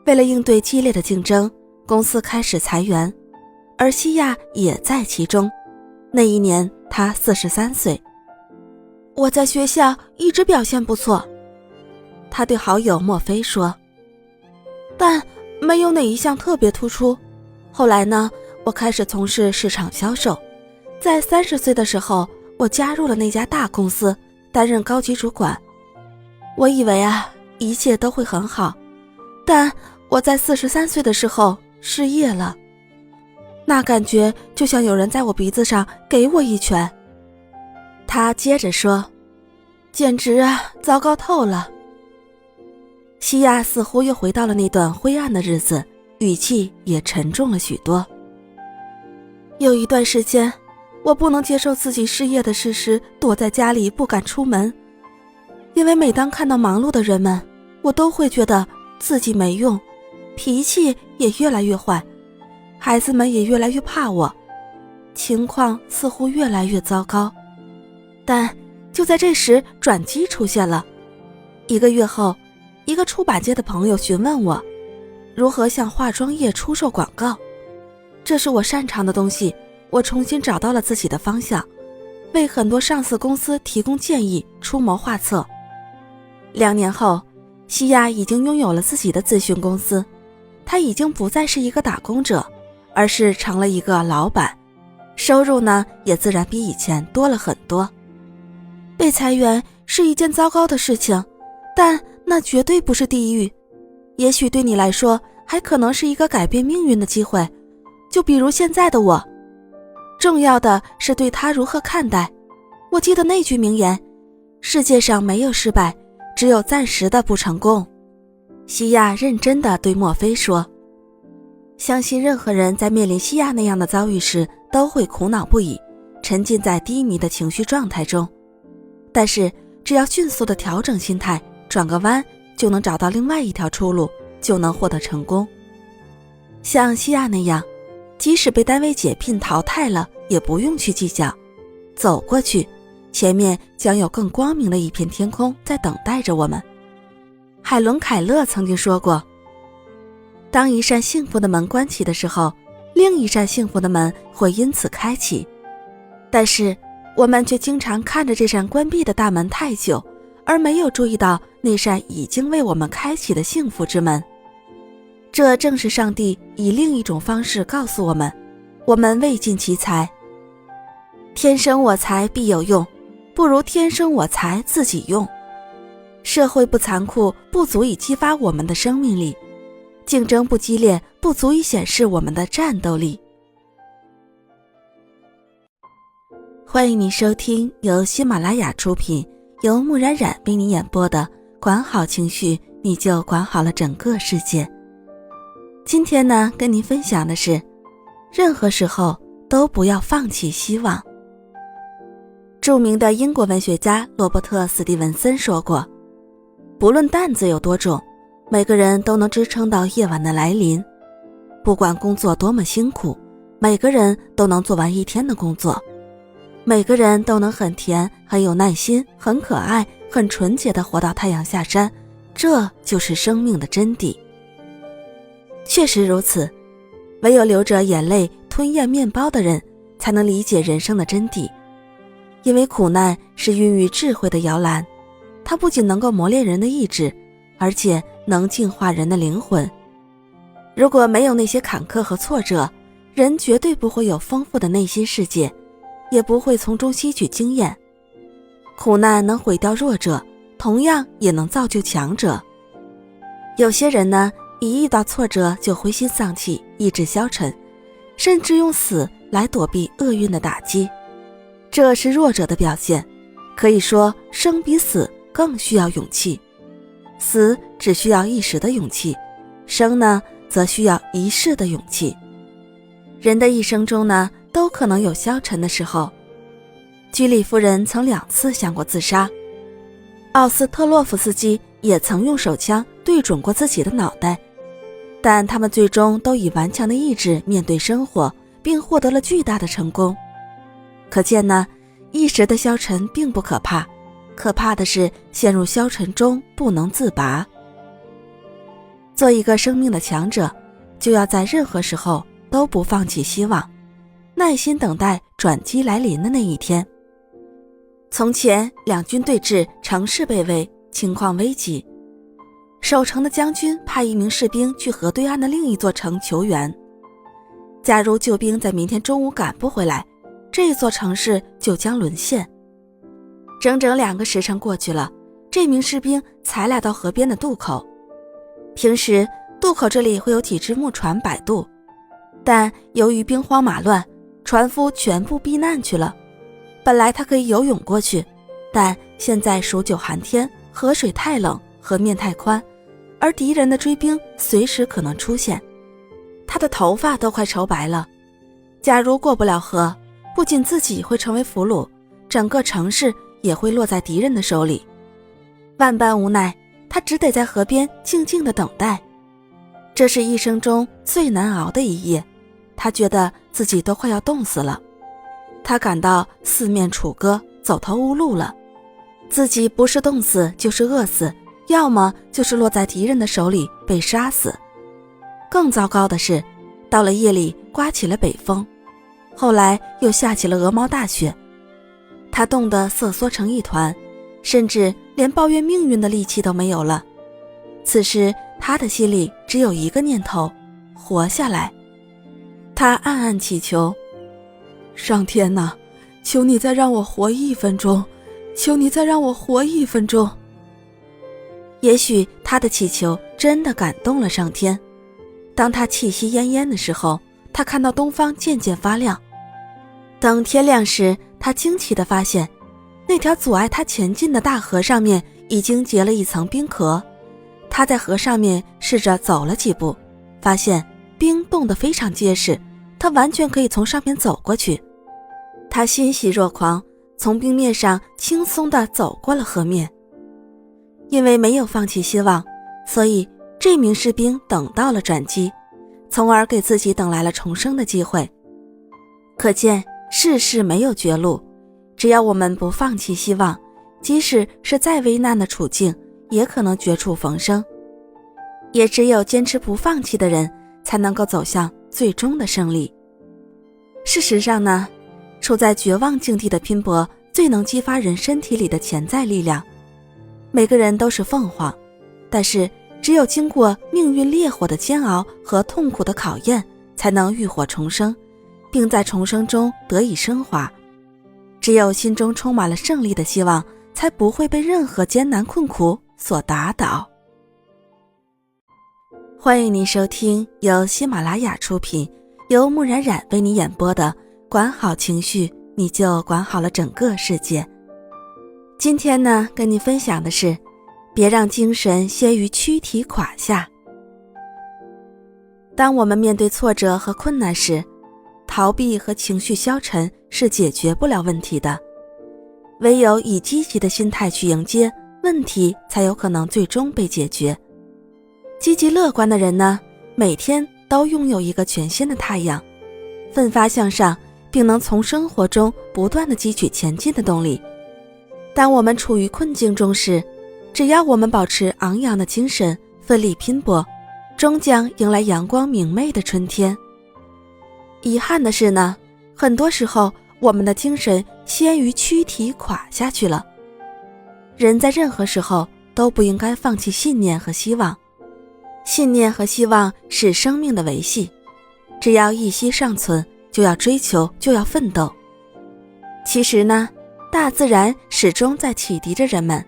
为了应对激烈的竞争，公司开始裁员，而西亚也在其中。那一年他43岁。我在学校一直表现不错，他对好友莫非说，但没有哪一项特别突出。后来呢，我开始从事市场销售，在30岁的时候，我加入了那家大公司，担任高级主管。我以为一切都会很好，但我在43岁的时候失业了。那感觉就像有人在我鼻子上给我一拳。他接着说，简直糟糕透了。西亚似乎又回到了那段灰暗的日子，语气也沉重了许多。有一段时间，我不能接受自己失业的事实，躲在家里不敢出门，因为每当看到忙碌的人们，我都会觉得自己没用，脾气也越来越坏，孩子们也越来越怕我，情况似乎越来越糟糕。但就在这时，转机出现了。1个月后，一个出版界的朋友询问我，如何向化妆业出售广告。这是我擅长的东西，我重新找到了自己的方向，为很多上市公司提供建议，出谋划策。2年后，西亚已经拥有了自己的咨询公司，他已经不再是一个打工者，而是成了一个老板，收入呢也自然比以前多了很多。被裁员是一件糟糕的事情，但那绝对不是地狱。也许对你来说，还可能是一个改变命运的机会。就比如现在的我，重要的是对他如何看待。我记得那句名言，世界上没有失败，只有暂时的不成功。西亚认真地对莫非说，相信任何人在面临西亚那样的遭遇时，都会苦恼不已，沉浸在低迷的情绪状态中。但是只要迅速地调整心态，转个弯，就能找到另外一条出路，就能获得成功。像西亚那样，即使被单位解聘淘汰了，也不用去计较，走过去，前面将有更光明的一片天空在等待着我们。海伦·凯勒曾经说过，当一扇幸福的门关起的时候，另一扇幸福的门会因此开启。但是我们却经常看着这扇关闭的大门太久，而没有注意到那扇已经为我们开启的幸福之门。这正是上帝以另一种方式告诉我们，我们未尽其才。天生我材必有用，不如天生我材自己用。社会不残酷，不足以激发我们的生命力；竞争不激烈，不足以显示我们的战斗力。欢迎你收听由喜马拉雅出品，由木冉冉为你演播的《管好情绪，你就管好了整个世界》。今天呢，跟您分享的是，任何时候都不要放弃希望。著名的英国文学家罗伯特·斯蒂文森说过，不论担子有多重，每个人都能支撑到夜晚的来临。不管工作多么辛苦，每个人都能做完一天的工作。每个人都能很甜，很有耐心，很可爱，很纯洁地活到太阳下山，这就是生命的真谛。确实如此，唯有流着眼泪吞咽面包的人，才能理解人生的真谛。因为苦难是孕育智慧的摇篮，它不仅能够磨练人的意志，而且能净化人的灵魂。如果没有那些坎坷和挫折，人绝对不会有丰富的内心世界，也不会从中吸取经验。苦难能毁掉弱者，同样也能造就强者。有些人呢，一遇到挫折就灰心丧气，意志消沉，甚至用死来躲避厄运的打击，这是弱者的表现。可以说，生比死更需要勇气。死只需要一时的勇气，生呢，则需要一世的勇气。人的一生中呢，都可能有消沉的时候。居里夫人曾2次想过自杀，奥斯特洛夫斯基也曾用手枪对准过自己的脑袋，但他们最终都以顽强的意志面对生活，并获得了巨大的成功。可见呢，一时的消沉并不可怕，可怕的是陷入消沉中不能自拔。做一个生命的强者，就要在任何时候都不放弃希望，耐心等待转机来临的那一天。从前两军对峙，城市被围，情况危急。守城的将军派一名士兵去河对岸的另一座城求援。假如救兵在明天中午赶不回来，这座城市就将沦陷。整整2个时辰过去了，这名士兵才来到河边的渡口。平时渡口这里会有几只木船摆渡，但由于兵荒马乱，船夫全部避难去了。本来他可以游泳过去，但现在数9寒天，河水太冷，河面太宽，而敌人的追兵随时可能出现。他的头发都快愁白了。假如过不了河，不仅自己会成为俘虏，整个城市也会落在敌人的手里。万般无奈，他只得在河边静静地等待。这是一生中最难熬的一夜，他觉得自己都快要冻死了。他感到四面楚歌，走投无路了。自己不是冻死就是饿死，要么就是落在敌人的手里被杀死。更糟糕的是，到了夜里刮起了北风，后来又下起了鹅毛大雪。他冻得瑟缩成一团，甚至连抱怨命运的力气都没有了。此时他的心里只有一个念头：活下来。他暗暗祈求，上天哪，求你再让我活1分钟，求你再让我活1分钟。也许他的祈求真的感动了上天。当他气息奄奄的时候，他看到东方渐渐发亮。等天亮时，他惊奇地发现，那条阻碍他前进的大河上面已经结了一层冰壳。他在河上面试着走了几步，发现冰冻得非常结实，他完全可以从上面走过去。他欣喜若狂，从冰面上轻松地走过了河面。因为没有放弃希望，所以这名士兵等到了转机，从而给自己等来了重生的机会。可见世事没有绝路，只要我们不放弃希望，即使是再危难的处境，也可能绝处逢生。也只有坚持不放弃的人，才能够走向最终的胜利。事实上呢，处在绝望境地的拼搏，最能激发人身体里的潜在力量。每个人都是凤凰，但是只有经过命运烈火的煎熬和痛苦的考验，才能浴火重生，并在重生中得以升华。只有心中充满了胜利的希望，才不会被任何艰难困苦所打倒。欢迎您收听由喜马拉雅出品，由木冉冉为你演播的管好情绪，你就管好了整个世界。今天呢，跟你分享的是，别让精神先于躯体垮下。当我们面对挫折和困难时，逃避和情绪消沉是解决不了问题的，唯有以积极的心态去迎接，问题才有可能最终被解决。积极乐观的人呢，每天都拥有一个全新的太阳，奋发向上，并能从生活中不断地汲取前进的动力。当我们处于困境中时，只要我们保持昂扬的精神，奋力拼搏，终将迎来阳光明媚的春天。遗憾的是呢，很多时候我们的精神先于躯体垮下去了。人在任何时候都不应该放弃信念和希望，信念和希望是生命的维系，只要一息尚存，就要追求，就要奋斗。其实呢，大自然始终在启迪着人们，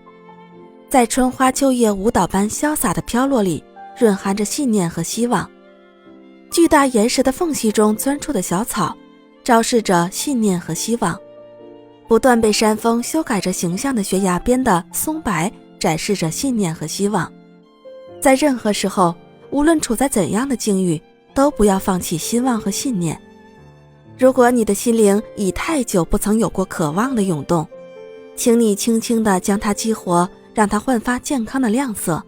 在春花秋叶舞蹈般潇洒的飘落里，蕴含着信念和希望。巨大岩石的缝隙中钻出的小草，昭示着信念和希望。不断被山峰修改着形象的悬崖边的松柏，展示着信念和希望。在任何时候，无论处在怎样的境遇，都不要放弃希望和信念。如果你的心灵已太久不曾有过渴望的涌动，请你轻轻地将它激活，让它焕发健康的亮色。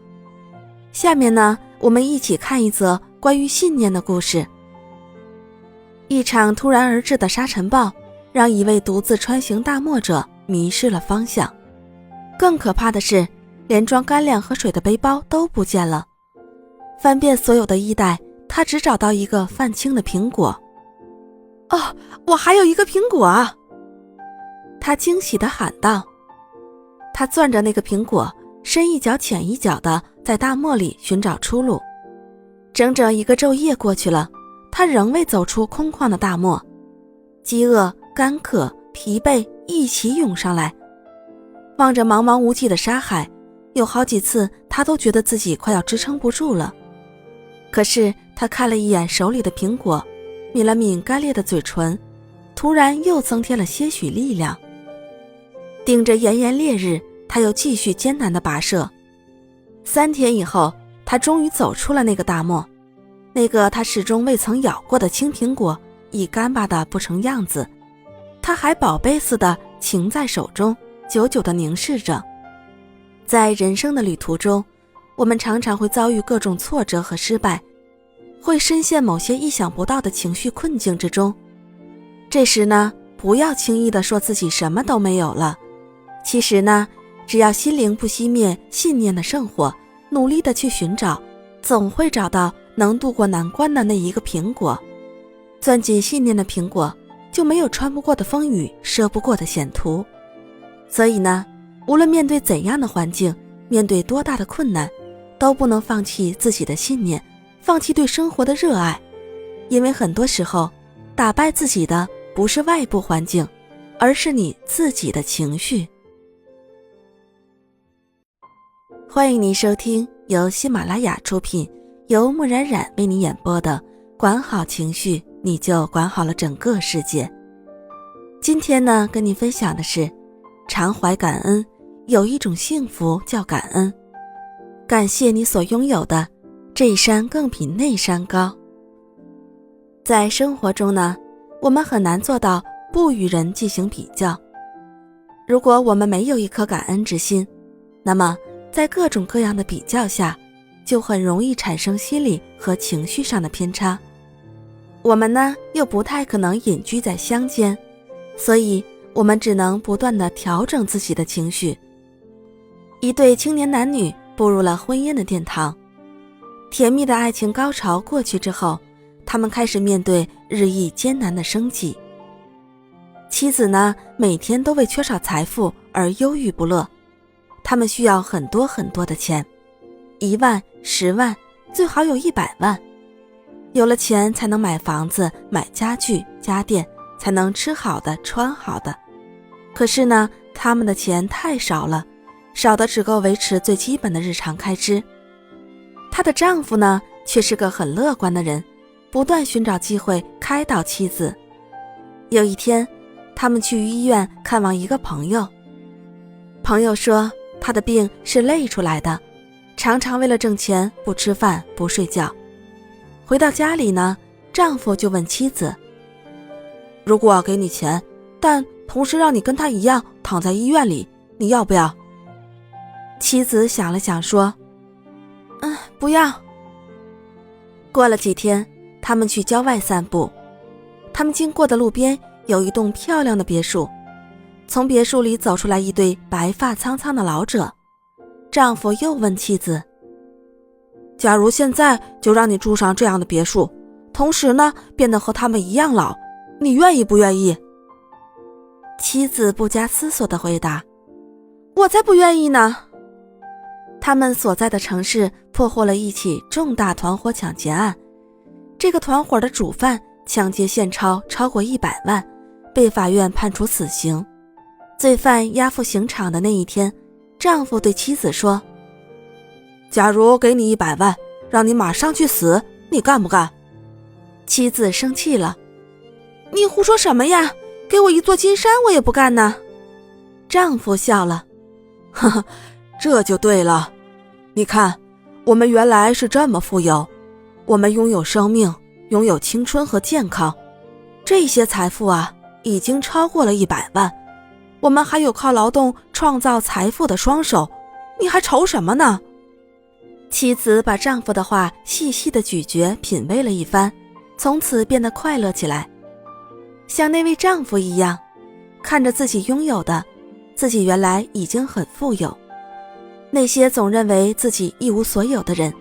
下面呢，我们一起看一则关于信念的故事。一场突然而至的沙尘暴，让一位独自穿行大漠者迷失了方向。更可怕的是，连装干粮和水的背包都不见了。翻遍所有的衣袋，他只找到一个泛青的苹果。哦，我还有一个苹果啊！他惊喜地喊道。他攥着那个苹果，深一脚浅一脚地在大漠里寻找出路。整整一个昼夜过去了，他仍未走出空旷的大漠。饥饿、干渴、疲惫一起涌上来。望着茫茫无际的沙海，有好几次他都觉得自己快要支撑不住了。可是他看了一眼手里的苹果，抿了抿干裂的嘴唇，突然又增添了些许力量。顶着炎炎烈日，他又继续艰难地跋涉。3天以后，他终于走出了那个大漠。那个他始终未曾咬过的青苹果已干巴得不成样子，他还宝贝似的擎在手中，久久地凝视着。在人生的旅途中，我们常常会遭遇各种挫折和失败，会深陷某些意想不到的情绪困境之中。这时呢，不要轻易地说自己什么都没有了。其实呢，只要心灵不熄灭，信念的圣火，努力地去寻找，总会找到能渡过难关的那一个苹果。攥紧信念的苹果，就没有穿不过的风雨，涉不过的险途。所以呢，无论面对怎样的环境，面对多大的困难，都不能放弃自己的信念，放弃对生活的热爱。因为很多时候，打败自己的不是外部环境，而是你自己的情绪。欢迎您收听由喜马拉雅出品，由木冉冉为你演播的管好情绪，你就管好了整个世界。今天呢，跟您分享的是常怀感恩，有一种幸福叫感恩。感谢你所拥有的，这山更比那山高。在生活中呢，我们很难做到不与人进行比较。如果我们没有一颗感恩之心，那么在各种各样的比较下，就很容易产生心理和情绪上的偏差。我们呢，又不太可能隐居在乡间，所以我们只能不断地调整自己的情绪。一对青年男女步入了婚姻的殿堂，甜蜜的爱情高潮过去之后，他们开始面对日益艰难的生计。妻子呢，每天都为缺少财富而忧郁不乐，他们需要很多很多的钱，1万、10万，最好有100万。有了钱才能买房子、买家具、家电，才能吃好的、穿好的。可是呢，他们的钱太少了，少的只够维持最基本的日常开支。她的丈夫呢，却是个很乐观的人，不断寻找机会开导妻子。有一天，他们去医院看望一个朋友。朋友说，他的病是累出来的，常常为了挣钱不吃饭不睡觉。回到家里呢，丈夫就问妻子，如果给你钱，但同时让你跟他一样躺在医院里，你要不要？妻子想了想说，不要。过了几天，他们去郊外散步，他们经过的路边有一栋漂亮的别墅，从别墅里走出来一对白发苍苍的老者。丈夫又问妻子，假如现在就让你住上这样的别墅，同时呢变得和他们一样老，你愿意不愿意？妻子不加思索地回答，我才不愿意呢。他们所在的城市破获了一起重大团伙抢劫案，这个团伙的主犯抢劫现钞超过100万，被法院判处死刑。罪犯押赴刑场的那一天，丈夫对妻子说，假如给你100万，让你马上去死，你干不干？妻子生气了，你胡说什么呀？给我一座金山我也不干呢。丈夫笑了，呵呵，这就对了。你看，我们原来是这么富有，我们拥有生命，拥有青春和健康，这些财富啊，已经超过了100万。我们还有靠劳动创造财富的双手，你还愁什么呢？妻子把丈夫的话细细地咀嚼品味了一番，从此变得快乐起来。像那位丈夫一样，看着自己拥有的，自己原来已经很富有。那些总认为自己一无所有的人，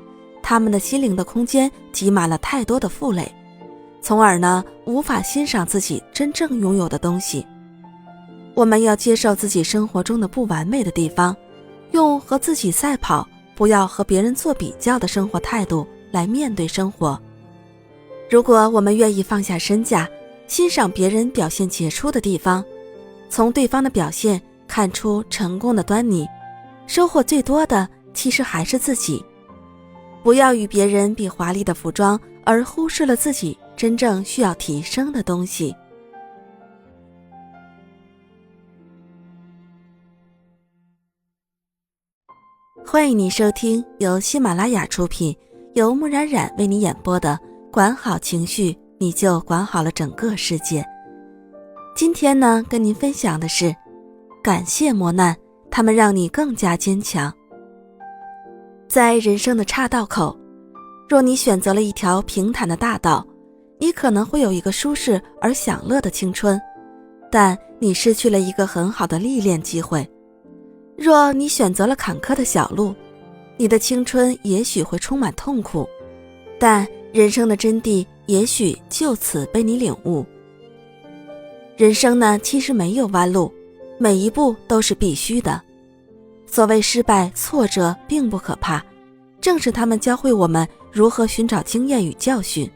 他们的心灵的空间挤满了太多的负累，从而呢，无法欣赏自己真正拥有的东西。我们要接受自己生活中的不完美的地方，用和自己赛跑，不要和别人做比较的生活态度来面对生活。如果我们愿意放下身价，欣赏别人表现杰出的地方，从对方的表现看出成功的端倪，收获最多的其实还是自己。不要与别人比华丽的服装，而忽视了自己真正需要提升的东西。欢迎你收听由喜马拉雅出品，由木冉冉为你演播的管好情绪，你就管好了整个世界。今天呢，跟您分享的是，感谢磨难，它们让你更加坚强。在人生的岔道口，若你选择了一条平坦的大道，你可能会有一个舒适而享乐的青春，但你失去了一个很好的历练机会。若你选择了坎坷的小路，你的青春也许会充满痛苦，但人生的真谛也许就此被你领悟。人生呢，其实没有弯路，每一步都是必须的。所谓失败、挫折并不可怕，正是他们教会我们如何寻找经验与教训。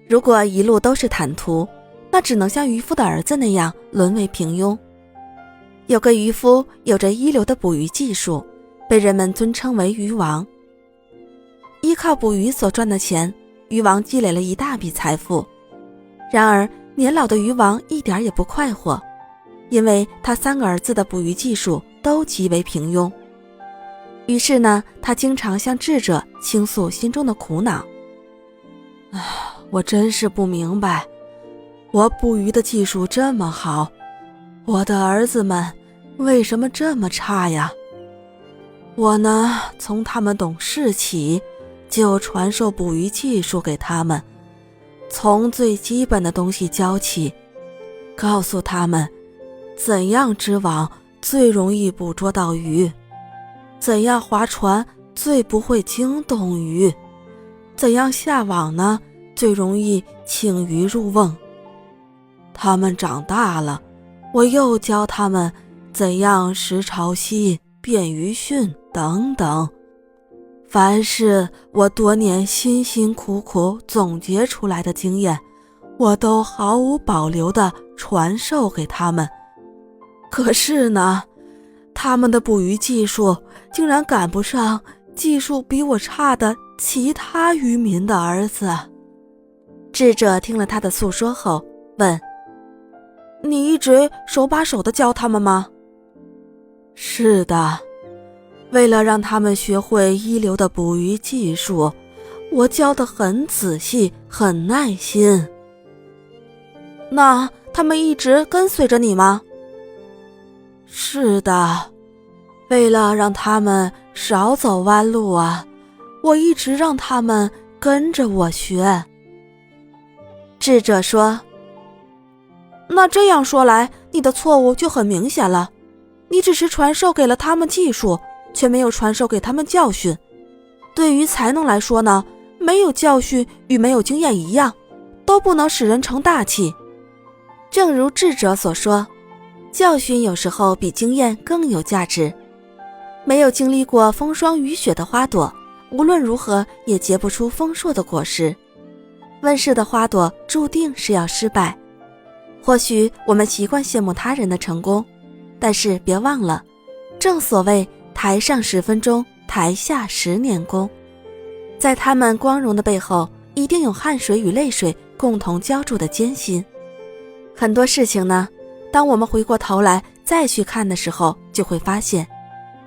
如果一路都是坦途，那只能像渔夫的儿子那样沦为平庸。有个渔夫有着一流的捕鱼技术，被人们尊称为渔王。依靠捕鱼所赚的钱，渔王积累了一大笔财富。然而年老的渔王一点也不快活，因为他3个儿子的捕鱼技术都极为平庸。于是呢，他经常向智者倾诉心中的苦恼。我真是不明白，我捕鱼的技术这么好，我的儿子们为什么这么差呀？我呢，从他们懂事起，就传授捕鱼技术给他们，从最基本的东西教起，告诉他们怎样织网最容易捕捉到鱼，怎样划船最不会惊动鱼，怎样下网呢最容易请鱼入瓮。他们长大了，我又教他们怎样识潮汐、辨鱼汛等等。凡是我多年辛辛苦苦总结出来的经验，我都毫无保留地传授给他们。可是呢，他们的捕鱼技术竟然赶不上技术比我差的其他渔民的儿子。智者听了他的诉说后问：你一直手把手地教他们吗？是的，为了让他们学会一流的捕鱼技术，我教得很仔细，很耐心。那他们一直跟随着你吗？是的，为了让他们少走弯路啊，我一直让他们跟着我学。智者说：那这样说来，你的错误就很明显了。你只是传授给了他们技术，却没有传授给他们教训。对于才能来说呢，没有教训与没有经验一样，都不能使人成大器。正如智者所说，教训有时候比经验更有价值。没有经历过风霜雨雪的花朵，无论如何也结不出丰硕的果实。问世的花朵注定是要失败。或许我们习惯羡慕他人的成功，但是别忘了，正所谓台上10分钟，台下10年功。在他们光荣的背后，一定有汗水与泪水共同浇筑的艰辛。很多事情呢，当我们回过头来再去看的时候，就会发现，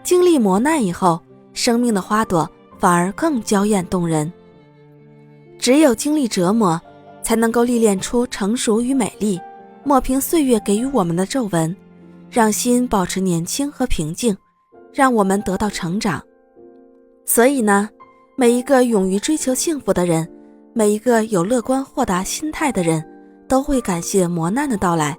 经历磨难以后，生命的花朵反而更娇艳动人。只有经历折磨，才能够历练出成熟与美丽，抹平岁月给予我们的皱纹，让心保持年轻和平静，让我们得到成长。所以呢，每一个勇于追求幸福的人，每一个有乐观豁达心态的人，都会感谢磨难的到来。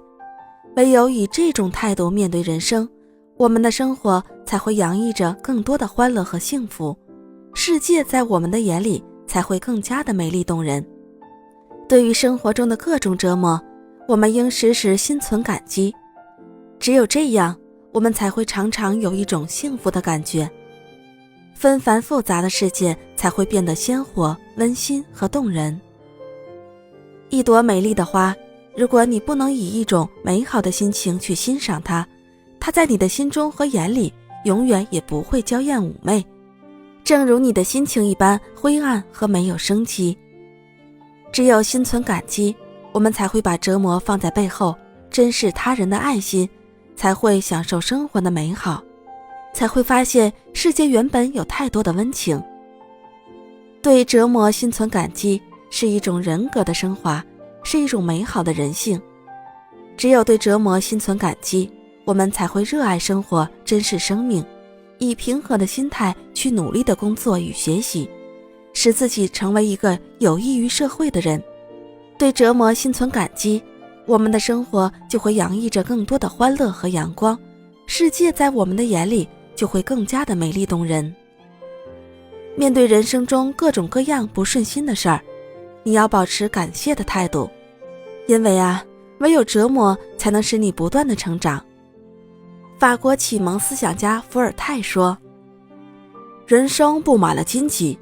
唯有以这种态度面对人生，我们的生活才会洋溢着更多的欢乐和幸福，世界在我们的眼里才会更加的美丽动人。对于生活中的各种折磨，我们应时时心存感激，只有这样，我们才会常常有一种幸福的感觉，纷繁复杂的世界才会变得鲜活、温馨和动人。一朵美丽的花，如果你不能以一种美好的心情去欣赏它，它在你的心中和眼里永远也不会娇艳妩媚，正如你的心情一般灰暗和没有生机。只有心存感激，我们才会把折磨放在背后，珍视他人的爱心，才会享受生活的美好，才会发现世界原本有太多的温情。对折磨心存感激是一种人格的升华，是一种美好的人性。只有对折磨心存感激，我们才会热爱生活，珍视生命，以平和的心态去努力的工作与学习，使自己成为一个有益于社会的人。对折磨心存感激，我们的生活就会洋溢着更多的欢乐和阳光，世界在我们的眼里就会更加的美丽动人。面对人生中各种各样不顺心的事儿，你要保持感谢的态度，因为唯有折磨才能使你不断的成长。法国启蒙思想家伏尔泰说，人生布满了荆棘，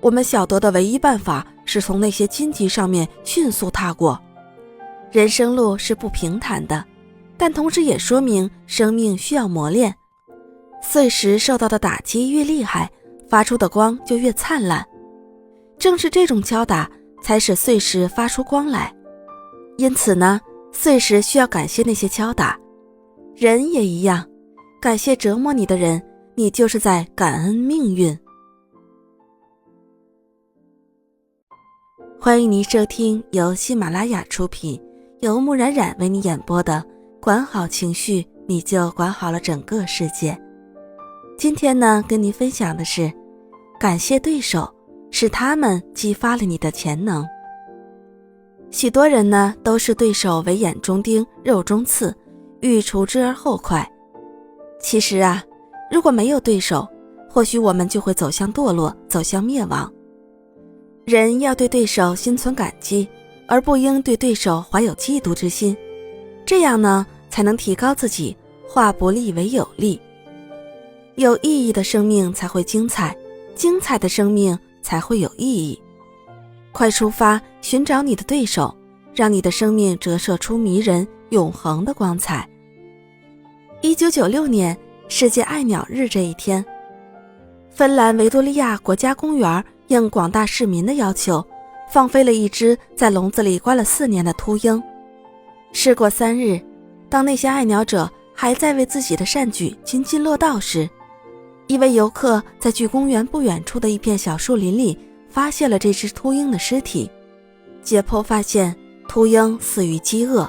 我们晓得的唯一办法是从那些荆棘上面迅速踏过。人生路是不平坦的，但同时也说明生命需要磨练。碎石受到的打击越厉害，发出的光就越灿烂。正是这种敲打，才使碎石发出光来。因此呢，碎石需要感谢那些敲打。人也一样，感谢折磨你的人，你就是在感恩命运。欢迎您收听由喜马拉雅出品，由木冉冉为你演播的管好情绪，你就管好了整个世界。今天呢，跟您分享的是，感谢对手，是他们激发了你的潜能。许多人呢，都是对手为眼中钉，肉中刺，欲除之而后快。其实如果没有对手，或许我们就会走向堕落，走向灭亡。人要对对手心存感激，而不应对对手怀有嫉妒之心，这样呢，才能提高自己，化不利为有利。有意义的生命才会精彩，精彩的生命才会有意义。快出发，寻找你的对手，让你的生命折射出迷人永恒的光彩。1996年世界爱鸟日这一天，芬兰维多利亚国家公园应广大市民的要求，放飞了一只在笼子里关了4年的秃鹰。事过3日，当那些爱鸟者还在为自己的善举津津乐道时，一位游客在距公园不远处的一片小树林里发现了这只秃鹰的尸体。解剖发现，秃鹰死于饥饿。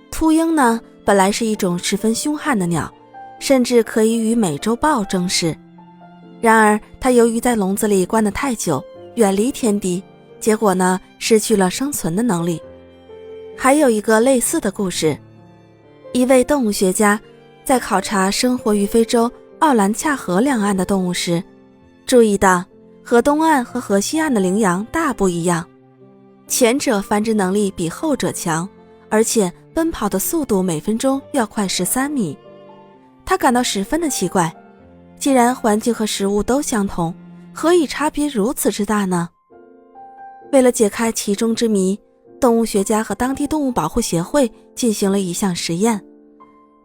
秃鹰呢，本来是一种十分凶悍的鸟，甚至可以与美洲豹争势。然而它由于在笼子里关得太久，远离天敌，结果呢，失去了生存的能力。还有一个类似的故事，一位动物学家在考察生活于非洲奥兰恰河两岸的动物时，注意到河东岸和河西岸的羚羊大不一样，前者繁殖能力比后者强，而且奔跑的速度每分钟要快13米。他感到十分的奇怪，既然环境和食物都相同，何以差别如此之大呢？为了解开其中之谜，动物学家和当地动物保护协会进行了一项实验，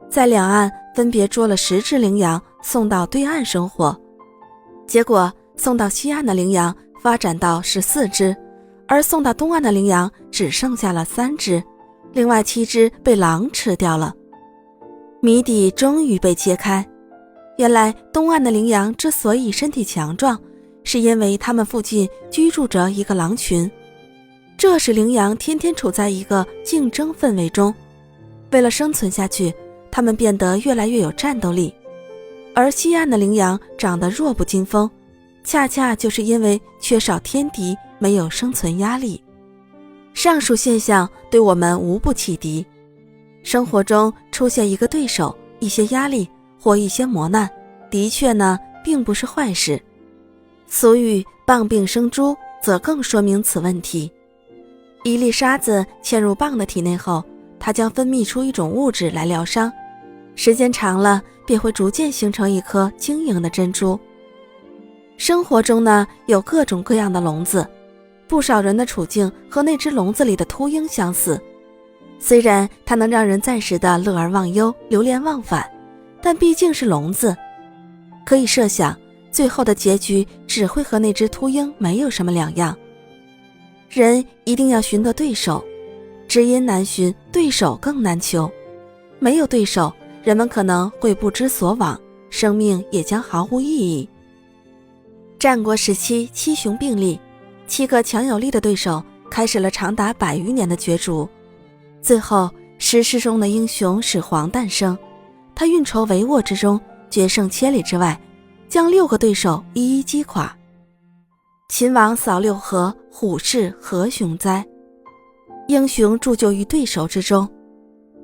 在两岸分别捉了10只羚羊送到对岸生活，结果送到西岸的羚羊发展到14只，而送到东岸的羚羊只剩下了3只，另外7只被狼吃掉了。谜底终于被揭开，原来东岸的羚羊之所以身体强壮，是因为它们附近居住着一个狼群，这使羚羊天天处在一个竞争氛围中，为了生存下去，它们变得越来越有战斗力。而西岸的羚羊长得弱不禁风，恰恰就是因为缺少天敌，没有生存压力。上述现象对我们无不启迪，生活中出现一个对手，一些压力或一些磨难，的确呢，并不是坏事。俗语棒并生珠则更说明此问题。一粒沙子嵌入蚌的体内后，它将分泌出一种物质来疗伤，时间长了便会逐渐形成一颗晶莹的珍珠。生活中呢，有各种各样的笼子，不少人的处境和那只笼子里的秃鹰相似。虽然它能让人暂时的乐而忘忧，流连忘返，但毕竟是笼子，可以设想最后的结局只会和那只秃鹰没有什么两样。人一定要寻得对手，知音难寻，对手更难求。没有对手，人们可能会不知所往，生命也将毫无意义。战国时期七雄并立，7个强有力的对手开始了长达100余年的角逐。最后史诗中的英雄始皇诞生，他运筹帷幄之中，决胜千里之外，将6个对手一一击垮。秦王扫六合，虎视何雄哉？英雄铸就于对手之中。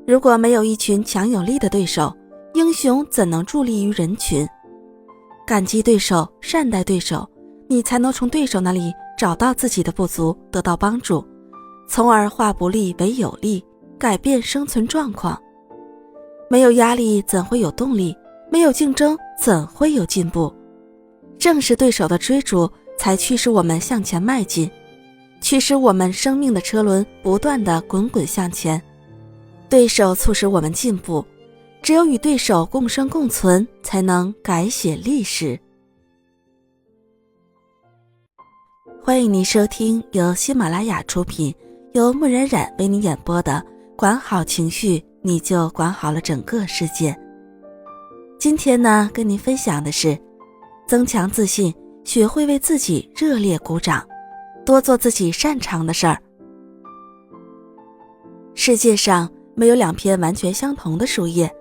如果没有一群强有力的对手，英雄怎能伫立于人群？感激对手，善待对手，你才能从对手那里找到自己的不足，得到帮助，从而化不利为有利，改变生存状况。没有压力怎会有动力？没有竞争怎会有进步？正是对手的追逐才驱使我们向前迈进，驱使我们生命的车轮不断地滚滚向前。对手促使我们进步，只有与对手共生共存，才能改写历史。欢迎您收听由喜马拉雅出品，由木然然为您演播的管好情绪，你就管好了整个世界。今天呢，跟您分享的是增强自信，学会为自己热烈鼓掌，多做自己擅长的事儿。世界上没有2片完全相同的树叶，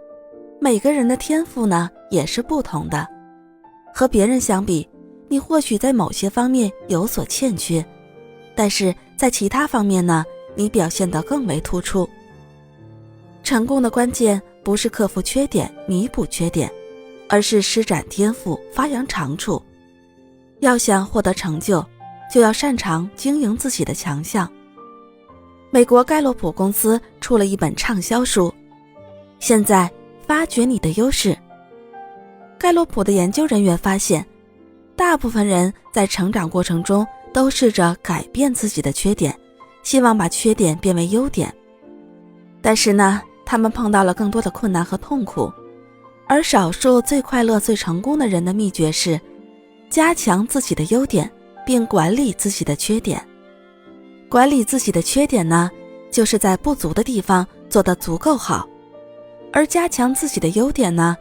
每个人的天赋呢也是不同的。和别人相比，你或许在某些方面有所欠缺，但是在其他方面呢，你表现得更为突出。成功的关键不是克服缺点，弥补缺点，而是施展天赋，发扬长处。要想获得成就，就要擅长经营自己的强项。美国盖洛普公司出了一本畅销书，现在发掘你的优势。盖洛普的研究人员发现，大部分人在成长过程中都试着改变自己的缺点，希望把缺点变为优点。但是呢，他们碰到了更多的困难和痛苦，而少数最快乐、最成功的人的秘诀是加强自己的优点，并管理自己的缺点。管理自己的缺点呢，就是在不足的地方做得足够好，而加强自己的优点呢，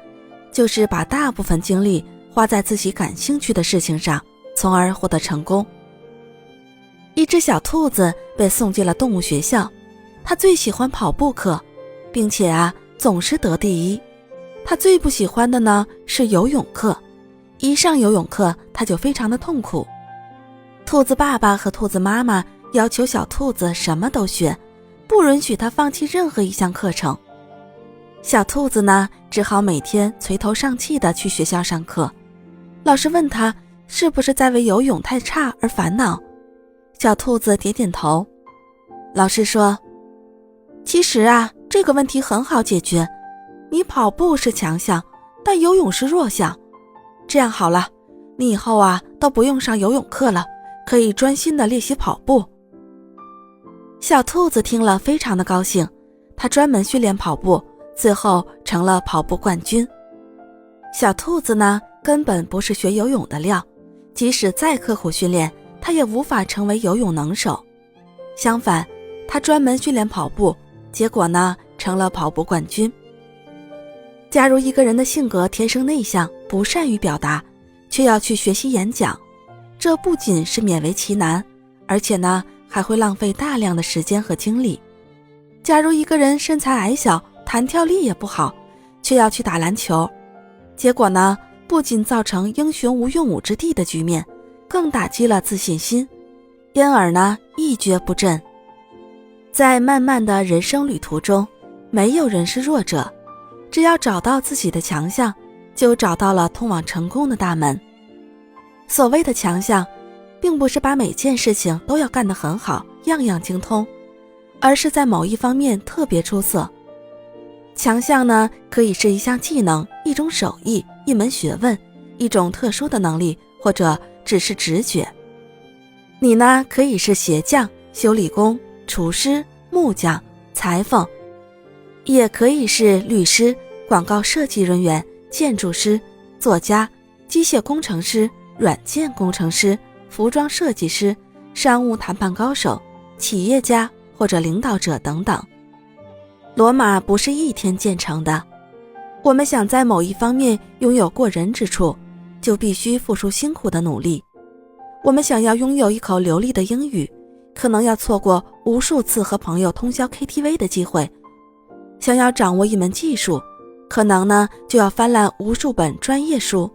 就是把大部分精力花在自己感兴趣的事情上，从而获得成功。一只小兔子被送进了动物学校，它最喜欢跑步课，并且总是得第一。它最不喜欢的呢是游泳课，一上游泳课它就非常的痛苦。兔子爸爸和兔子妈妈要求小兔子什么都学，不允许它放弃任何一项课程。小兔子呢，只好每天垂头丧气地去学校上课。老师问他是不是在为游泳太差而烦恼，小兔子点点头。老师说，其实这个问题很好解决，你跑步是强项，但游泳是弱项。这样好了，你以后都不用上游泳课了，可以专心地练习跑步。小兔子听了非常的高兴，它专门训练跑步，最后成了跑步冠军。小兔子呢，根本不是学游泳的料，即使再刻苦训练，它也无法成为游泳能手。相反，它专门训练跑步，结果呢，成了跑步冠军。假如一个人的性格天生内向，不善于表达，却要去学习演讲，这不仅是勉为其难，而且呢，还会浪费大量的时间和精力。假如一个人身材矮小，弹跳力也不好，却要去打篮球，结果呢，不仅造成英雄无用武之地的局面，更打击了自信心，因而呢，一蹶不振。在漫漫的人生旅途中，没有人是弱者，只要找到自己的强项，就找到了通往成功的大门。所谓的强项，并不是把每件事情都要干得很好，样样精通，而是在某一方面特别出色。强项呢，可以是一项技能、一种手艺、一门学问、一种特殊的能力，或者只是直觉。你呢，可以是鞋匠、修理工、厨师、木匠、裁缝，也可以是律师、广告设计人员、建筑师、作家、机械工程师、软件工程师、服装设计师、商务谈判高手、企业家或者领导者等等。罗马不是一天建成的，我们想在某一方面拥有过人之处，就必须付出辛苦的努力。我们想要拥有一口流利的英语，可能要错过无数次和朋友通宵 KTV 的机会。想要掌握一门技术，可能呢就要翻烂无数本专业书。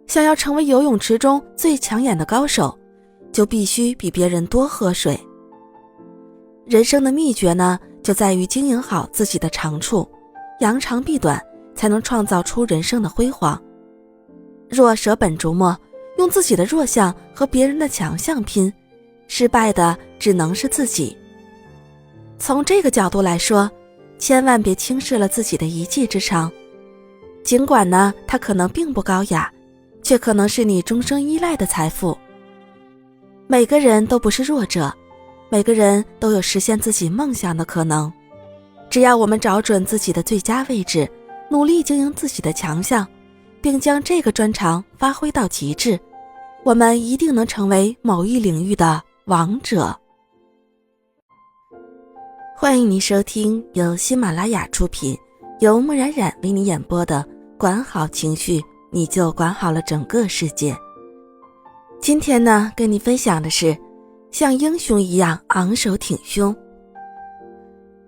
想要成为游泳池中最抢眼的高手，就必须比别人多喝水。人生的秘诀呢，就在于经营好自己的长处，扬长避短，才能创造出人生的辉煌。若舍本逐末，用自己的弱项和别人的强项拼，失败的只能是自己。从这个角度来说，千万别轻视了自己的一技之长，尽管呢，它可能并不高雅，却可能是你终生依赖的财富。每个人都不是弱者，每个人都有实现自己梦想的可能。只要我们找准自己的最佳位置，努力经营自己的强项，并将这个专长发挥到极致，我们一定能成为某一领域的王者。欢迎您收听由喜马拉雅出品，由木冉冉为你演播的管好情绪，你就管好了整个世界。今天呢，跟你分享的是像英雄一样昂首挺胸。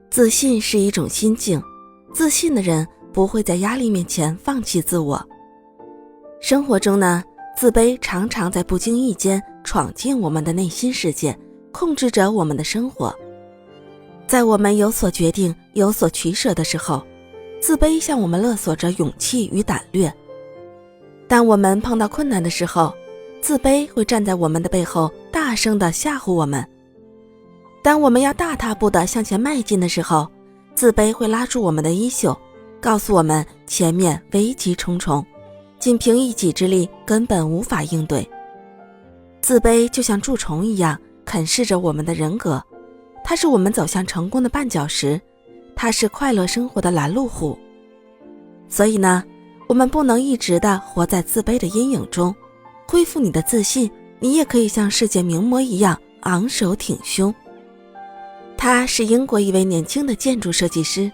自信是一种心境，自信的人不会在压力面前放弃自我。生活中呢，自卑常常在不经意间闯进我们的内心世界，控制着我们的生活。在我们有所决定、有所取舍的时候，自卑向我们勒索着勇气与胆略。当我们碰到困难的时候，自卑会站在我们的背后，大声地吓唬我们。当我们要大踏步地向前迈进的时候，自卑会拉住我们的衣袖，告诉我们前面危机重重，仅凭一己之力根本无法应对。自卑就像蛀虫一样啃噬着我们的人格，它是我们走向成功的绊脚石，它是快乐生活的拦路虎。所以呢，我们不能一直地活在自卑的阴影中，恢复你的自信，你也可以像世界名模一样昂首挺胸。他是英国一位年轻的建筑设计师，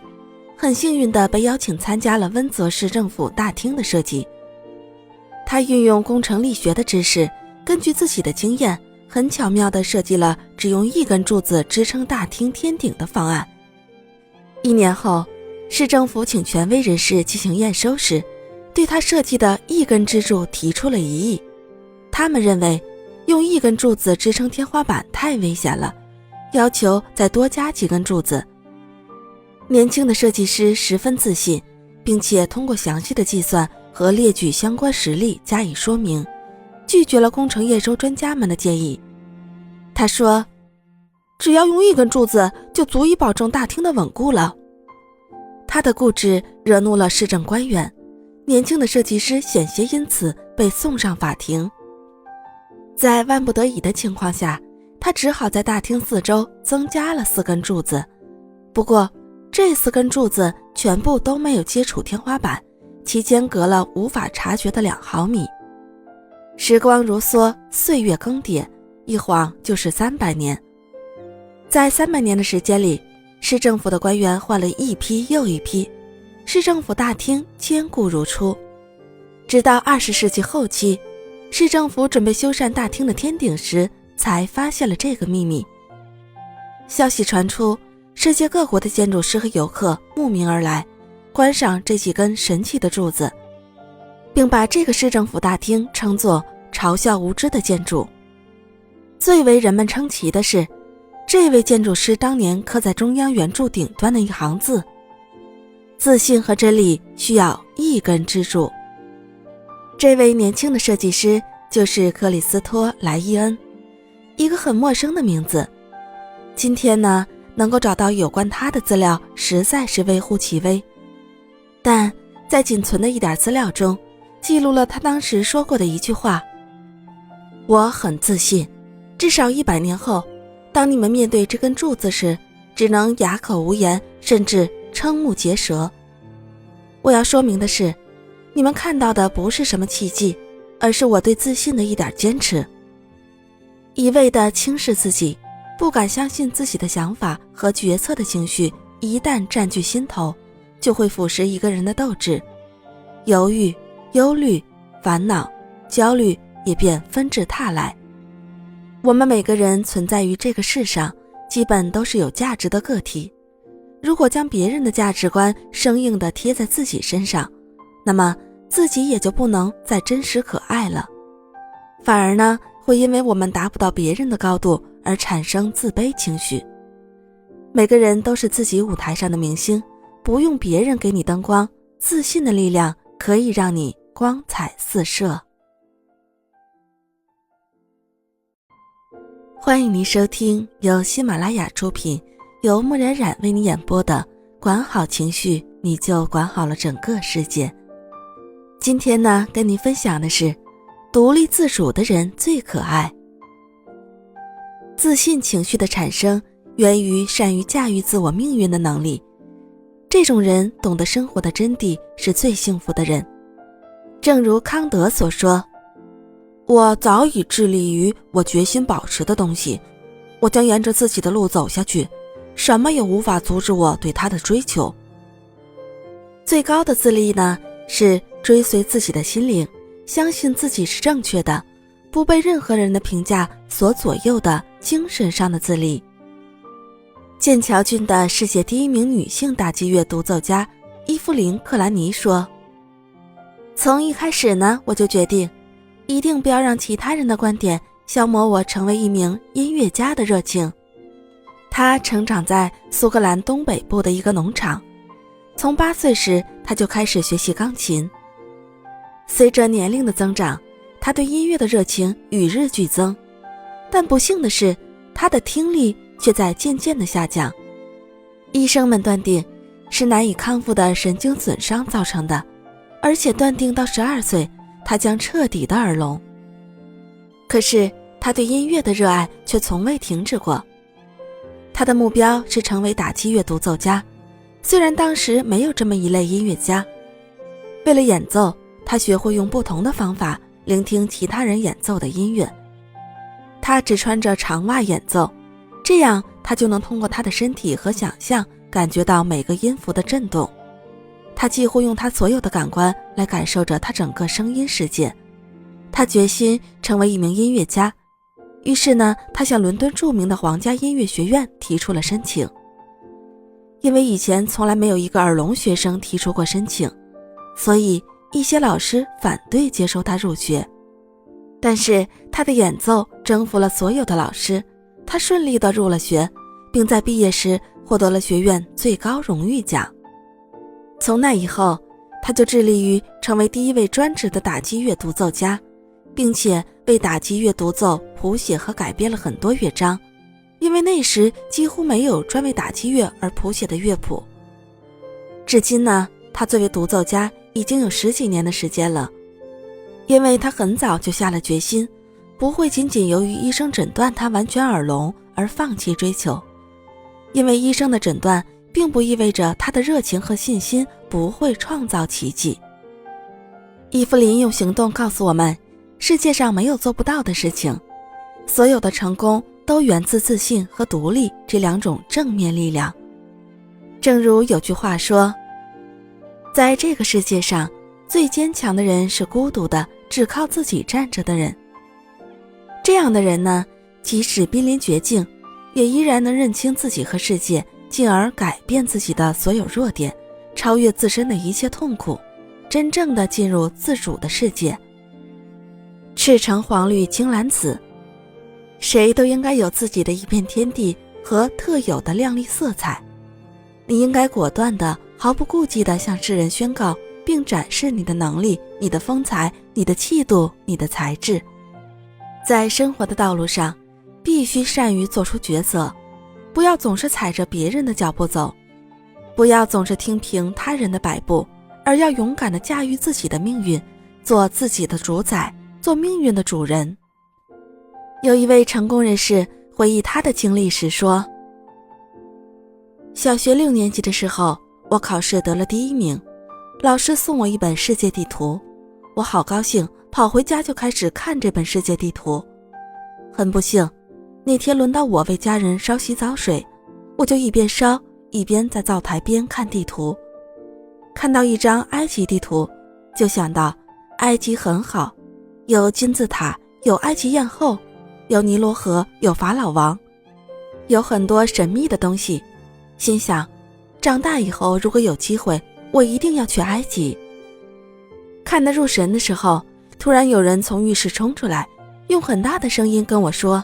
很幸运地被邀请参加了温泽市政府大厅的设计。他运用工程力学的知识，根据自己的经验，很巧妙地设计了只用一根柱子支撑大厅天顶的方案。1年后，市政府请权威人士进行验收时，对他设计的一根支柱提出了异议。他们认为用一根柱子支撑天花板太危险了，要求再多加几根柱子。年轻的设计师十分自信，并且通过详细的计算和列举相关实例加以说明，拒绝了工程验收专家们的建议。他说，只要用一根柱子就足以保证大厅的稳固了。他的固执惹怒了市政官员，年轻的设计师险些因此被送上法庭。在万不得已的情况下，他只好在大厅四周增加了4根柱子。不过这4根柱子全部都没有接触天花板，其间隔了无法察觉的2毫米。时光如梭，岁月更迭，一晃就是300年。在300年的时间里，市政府的官员换了一批又一批，市政府大厅坚固如初。直到20世纪后期，市政府准备修缮大厅的天顶时，才发现了这个秘密。消息传出，世界各国的建筑师和游客慕名而来，观赏这几根神奇的柱子，并把这个市政府大厅称作嘲笑无知的建筑。最为人们称奇的是，这位建筑师当年刻在中央圆柱顶端的一行字：自信和真理需要一根支柱。这位年轻的设计师就是克里斯托·莱伊恩，一个很陌生的名字。今天呢，能够找到有关他的资料实在是微乎其微，但在仅存的一点资料中，记录了他当时说过的一句话：我很自信，至少100年后，当你们面对这根柱子时，只能哑口无言，甚至瞠目结舌。我要说明的是，你们看到的不是什么奇迹，而是我对自信的一点坚持。一味地轻视自己，不敢相信自己的想法和决策的情绪，一旦占据心头，就会腐蚀一个人的斗志。犹豫、忧虑、烦恼、焦虑也便纷至沓来。我们每个人存在于这个世上，基本都是有价值的个体。如果将别人的价值观生硬地贴在自己身上，那么自己也就不能再真实可爱了。反而呢，会因为我们达不到别人的高度而产生自卑情绪。每个人都是自己舞台上的明星，不用别人给你灯光，自信的力量可以让你光彩四射。欢迎您收听由喜马拉雅出品，由木冉冉为你演播的管好情绪，你就管好了整个世界。今天呢，跟您分享的是独立自主的人最可爱。自信情绪的产生源于善于驾驭自我命运的能力，这种人懂得生活的真谛，是最幸福的人。正如康德所说，我早已致力于我决心保持的东西，我将沿着自己的路走下去，什么也无法阻止我对它的追求。最高的自立呢，是追随自己的心灵，相信自己是正确的，不被任何人的评价所左右的精神上的自立。剑桥郡的世界第1名女性打击乐独奏家伊芙琳·克兰尼说，从一开始呢，我就决定一定不要让其他人的观点消磨我成为一名音乐家的热情。她成长在苏格兰东北部的一个农场，从8岁时她就开始学习钢琴。随着年龄的增长，她对音乐的热情与日俱增，但不幸的是，她的听力却在渐渐地下降。医生们断定是难以康复的神经损伤造成的，而且断定到12岁他将彻底的耳聋。可是他对音乐的热爱却从未停止过。他的目标是成为打击乐独奏家，虽然当时没有这么一类音乐家。为了演奏，他学会用不同的方法聆听其他人演奏的音乐。他只穿着长袜演奏，这样他就能通过他的身体和想象感觉到每个音符的震动。他几乎用他所有的感官来感受着他整个声音世界。他决心成为一名音乐家，于是呢，他向伦敦著名的皇家音乐学院提出了申请。因为以前从来没有一个耳聋学生提出过申请，所以一些老师反对接收他入学。但是他的演奏征服了所有的老师，他顺利地入了学，并在毕业时获得了学院最高荣誉奖。从那以后，他就致力于成为第一位专职的打击乐独奏家，并且为打击乐独奏谱写和改编了很多乐章，因为那时几乎没有专为打击乐而谱写的乐谱。至今呢，他作为独奏家已经有10几年的时间了，因为他很早就下了决心，不会仅仅由于医生诊断他完全耳聋而放弃追求。因为医生的诊断并不意味着他的热情和信心不会创造奇迹。伊芙琳用行动告诉我们，世界上没有做不到的事情，所有的成功都源自自信和独立这2种正面力量。正如有句话说，在这个世界上，最坚强的人是孤独的，只靠自己站着的人。这样的人呢，即使濒临绝境，也依然能认清自己和世界，进而改变自己的所有弱点，超越自身的一切痛苦，真正的进入自主的世界。赤橙黄绿青蓝紫，谁都应该有自己的一片天地和特有的亮丽色彩。你应该果断的、毫不顾忌地向世人宣告并展示你的能力、你的风采、你的气度、你的才智。在生活的道路上，必须善于做出抉择，不要总是踩着别人的脚步走，不要总是听凭他人的摆布，而要勇敢地驾驭自己的命运，做自己的主宰，做命运的主人。有一位成功人士回忆他的经历时说，小学6年级的时候，我考试得了第1名，老师送我一本世界地图，我好高兴，跑回家就开始看这本世界地图。很不幸，那天轮到我为家人烧洗澡水，我就一边烧一边在灶台边看地图。看到一张埃及地图，就想到埃及很好，有金字塔，有埃及艳后，有尼罗河，有法老王，有很多神秘的东西。心想，长大以后如果有机会，我一定要去埃及。看得入神的时候，突然有人从浴室冲出来，用很大的声音跟我说，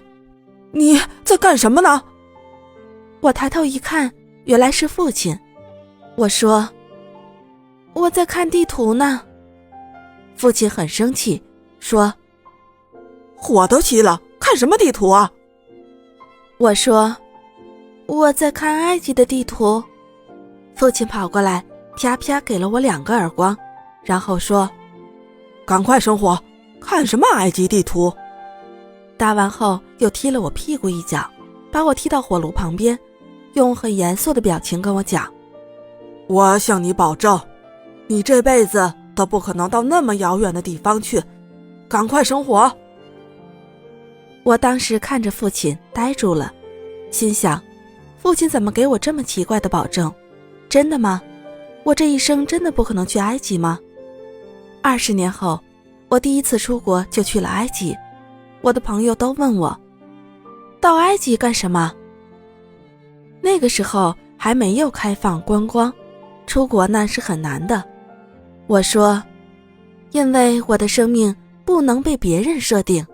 你在干什么呢？我抬头一看，原来是父亲。我说，我在看地图呢。父亲很生气，说，火都熄了，看什么地图啊？我说，我在看埃及的地图。父亲跑过来，啪啪给了我2个耳光，然后说，赶快生火，看什么埃及地图？打完后又踢了我屁股一脚，把我踢到火炉旁边，用很严肃的表情跟我讲，我向你保证，你这辈子都不可能到那么遥远的地方去，赶快生火。我当时看着父亲呆住了，心想，父亲怎么给我这么奇怪的保证？真的吗？我这一生真的不可能去埃及吗？20年后，我第一次出国就去了埃及，我的朋友都问我，到埃及干什么？那个时候还没有开放观光，出国呢是很难的。我说，因为我的生命不能被别人设定。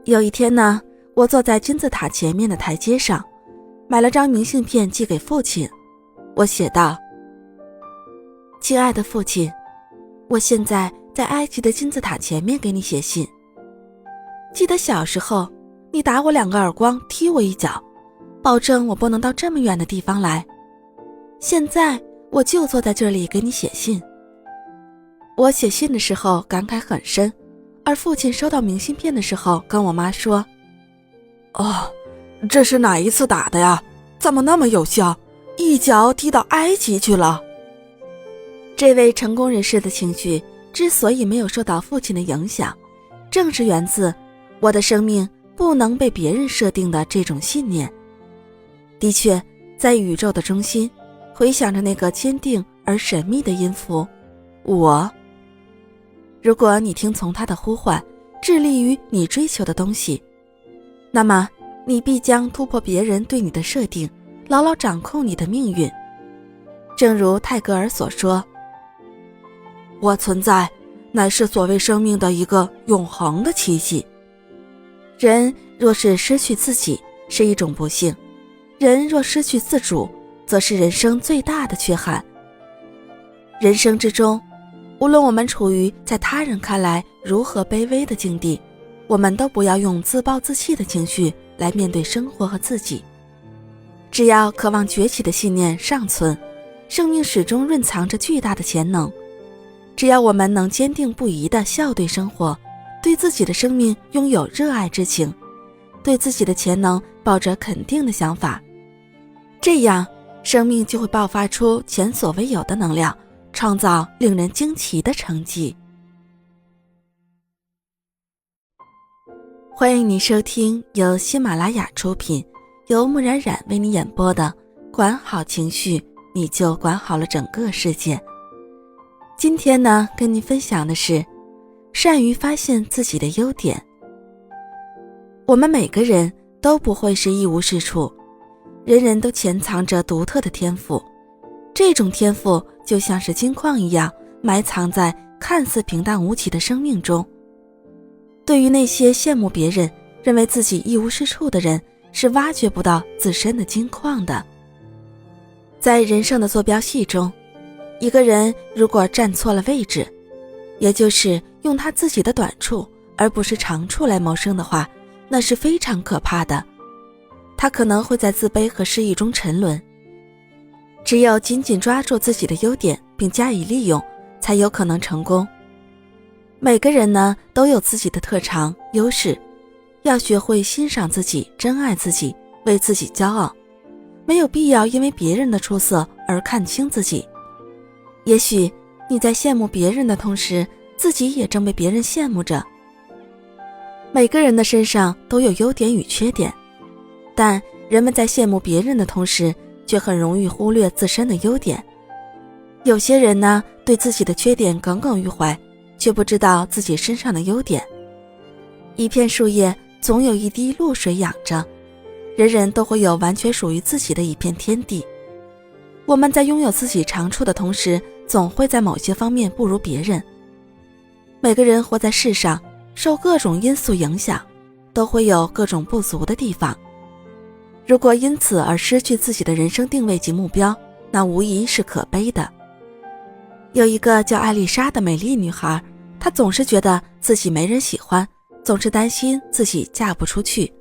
有一天呢，我坐在金字塔前面的台阶上，买了张明信片寄给父亲。我写道，亲爱的父亲，我现在在埃及的金字塔前面给你写信。记得小时候，你打我2个耳光，踢我一脚，保证我不能到这么远的地方来。现在我就坐在这里给你写信。我写信的时候感慨很深，而父亲收到明信片的时候跟我妈说，哦，这是哪一次打的呀？怎么那么有效？一脚踢到埃及去了。这位成功人士的情绪之所以没有受到父亲的影响，正是源自我的生命不能被别人设定的这种信念。的确，在宇宙的中心，回响着那个坚定而神秘的音符，我。如果你听从他的呼唤，致力于你追求的东西，那么你必将突破别人对你的设定，牢牢掌控你的命运。正如泰戈尔所说，我存在乃是所谓生命的一个永恒的奇迹。人若是失去自己，是一种不幸；人若失去自主，则是人生最大的缺憾。人生之中，无论我们处于在他人看来如何卑微的境地，我们都不要用自暴自弃的情绪来面对生活和自己。只要渴望崛起的信念尚存，生命始终蕴藏着巨大的潜能。只要我们能坚定不移地笑对生活，对自己的生命拥有热爱之情，对自己的潜能抱着肯定的想法，这样生命就会爆发出前所未有的能量，创造令人惊奇的成绩。欢迎你收听由喜马拉雅出品，由木冉冉为你演播的管好情绪，你就管好了整个世界。今天呢，跟您分享的是善于发现自己的优点。我们每个人都不会是一无是处，人人都潜藏着独特的天赋，这种天赋就像是金矿一样，埋藏在看似平淡无奇的生命中。对于那些羡慕别人，认为自己一无是处的人，是挖掘不到自身的金矿的。在人生的坐标系中，一个人如果站错了位置，也就是用他自己的短处而不是长处来谋生的话，那是非常可怕的。他可能会在自卑和失意中沉沦。只有紧紧抓住自己的优点并加以利用，才有可能成功。每个人呢，都有自己的特长优势，要学会欣赏自己，珍爱自己，为自己骄傲，没有必要因为别人的出色而看轻自己。也许你在羡慕别人的同时，自己也正被别人羡慕着。每个人的身上都有优点与缺点，但人们在羡慕别人的同时，却很容易忽略自身的优点。有些人呢，对自己的缺点耿耿于怀，却不知道自己身上的优点。一片树叶总有一滴露水养着，人人都会有完全属于自己的一片天地。我们在拥有自己长处的同时，总会在某些方面不如别人。每个人活在世上，受各种因素影响，都会有各种不足的地方。如果因此而失去自己的人生定位及目标，那无疑是可悲的。有一个叫艾丽莎的美丽女孩，她总是觉得自己没人喜欢，总是担心自己嫁不出去。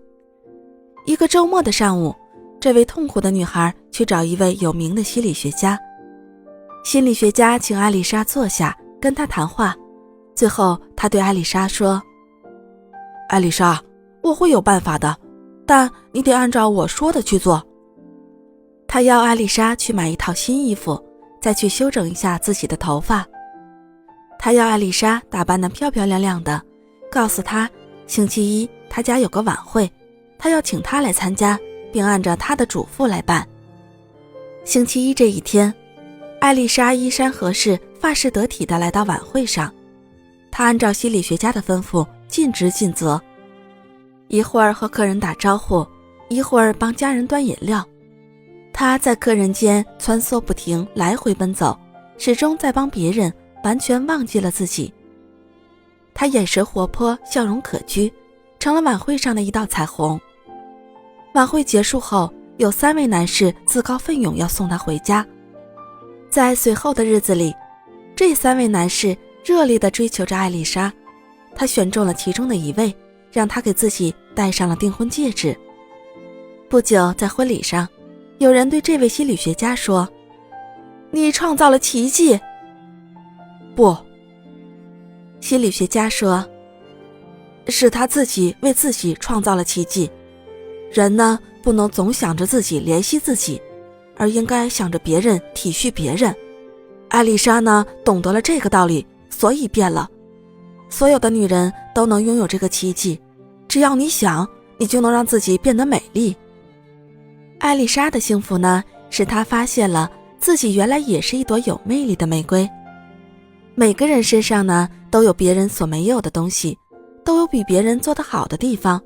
一个周末的上午，这位痛苦的女孩去找一位有名的心理学家。心理学家请艾丽莎坐下，跟她谈话。最后他对艾丽莎说：艾丽莎，我会有办法的，但你得按照我说的去做。他要艾丽莎去买一套新衣服，再去修整一下自己的头发。他要艾丽莎打扮得漂漂亮亮的，告诉她星期一他家有个晚会，他要请她来参加，并按照他的嘱咐来办。星期一这一天，艾丽莎衣衫合适，发饰得体地来到晚会上。她按照心理学家的吩咐尽职尽责，一会儿和客人打招呼，一会儿帮家人端饮料。她在客人间穿梭不停，来回奔走，始终在帮别人，完全忘记了自己。她眼神活泼，笑容可掬，成了晚会上的一道彩虹。晚会结束后，有3位男士自告奋勇要送她回家。在随后的日子里，这3位男士热烈地追求着艾丽莎，他选中了其中的一位，让她给自己戴上了订婚戒指。不久，在婚礼上，有人对这位心理学家说：你创造了奇迹。不，心理学家说，是他自己为自己创造了奇迹。人呢，不能总想着自己，怜惜自己，而应该想着别人，体恤别人。艾丽莎呢，懂得了这个道理，所以变了。所有的女人都能拥有这个奇迹，只要你想，你就能让自己变得美丽。艾丽莎的幸福呢，是她发现了自己原来也是一朵有魅力的玫瑰。每个人身上呢，都有别人所没有的东西，都有比别人做得好的地方，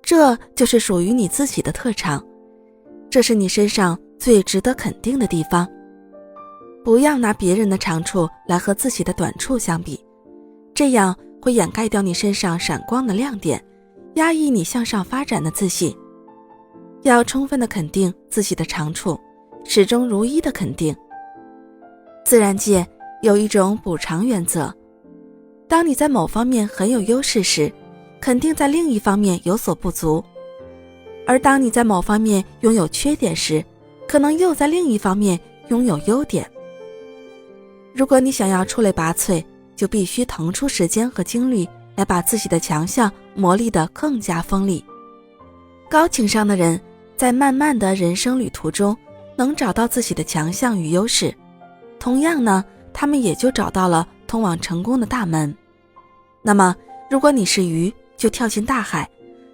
这就是属于你自己的特长，这是你身上最值得肯定的地方。不要拿别人的长处来和自己的短处相比，这样会掩盖掉你身上闪光的亮点，压抑你向上发展的自信。要充分的肯定自己的长处，始终如一的肯定。自然界有一种补偿原则，当你在某方面很有优势时，肯定在另一方面有所不足，而当你在某方面拥有缺点时，可能又在另一方面拥有优点。如果你想要出类拔萃，就必须腾出时间和精力来把自己的强项磨砺得更加锋利。高情商的人在漫漫的人生旅途中能找到自己的强项与优势，同样呢，他们也就找到了通往成功的大门。那么如果你是鱼，就跳进大海，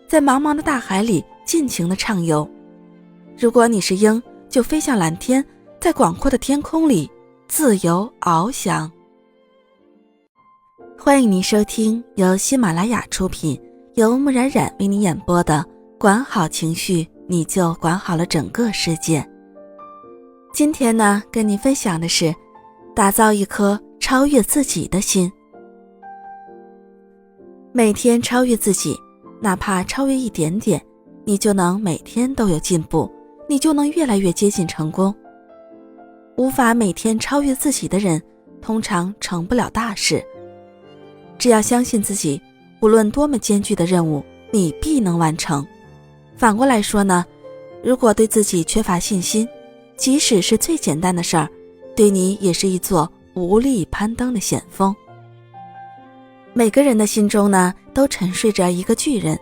在茫茫的大海里尽情地畅游；如果你是鹰，就飞向蓝天，在广阔的天空里自由翱翔。欢迎您收听由喜马拉雅出品，由木冉冉为你演播的管好情绪，你就管好了整个世界。今天呢，跟你分享的是打造一颗超越自己的心。每天超越自己，哪怕超越一点点，你就能每天都有进步，你就能越来越接近成功。无法每天超越自己的人，通常成不了大事。只要相信自己，无论多么艰巨的任务，你必能完成。反过来说呢，如果对自己缺乏信心，即使是最简单的事儿，对你也是一座无力攀登的险峰。每个人的心中呢，都沉睡着一个巨人，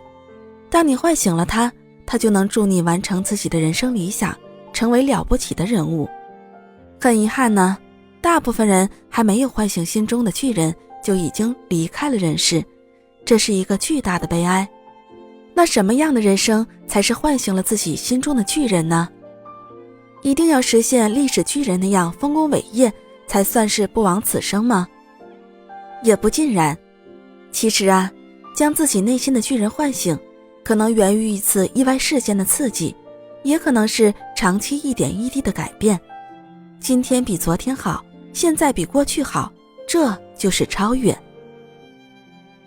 当你唤醒了他，他就能助你完成自己的人生理想，成为了不起的人物。很遗憾呢，大部分人还没有唤醒心中的巨人，就已经离开了人世，这是一个巨大的悲哀。那什么样的人生才是唤醒了自己心中的巨人呢？一定要实现历史巨人那样丰功伟业，才算是不枉此生吗？也不尽然。其实啊，将自己内心的巨人唤醒，可能源于一次意外事件的刺激，也可能是长期一点一滴的改变。今天比昨天好，现在比过去好，这就是超越。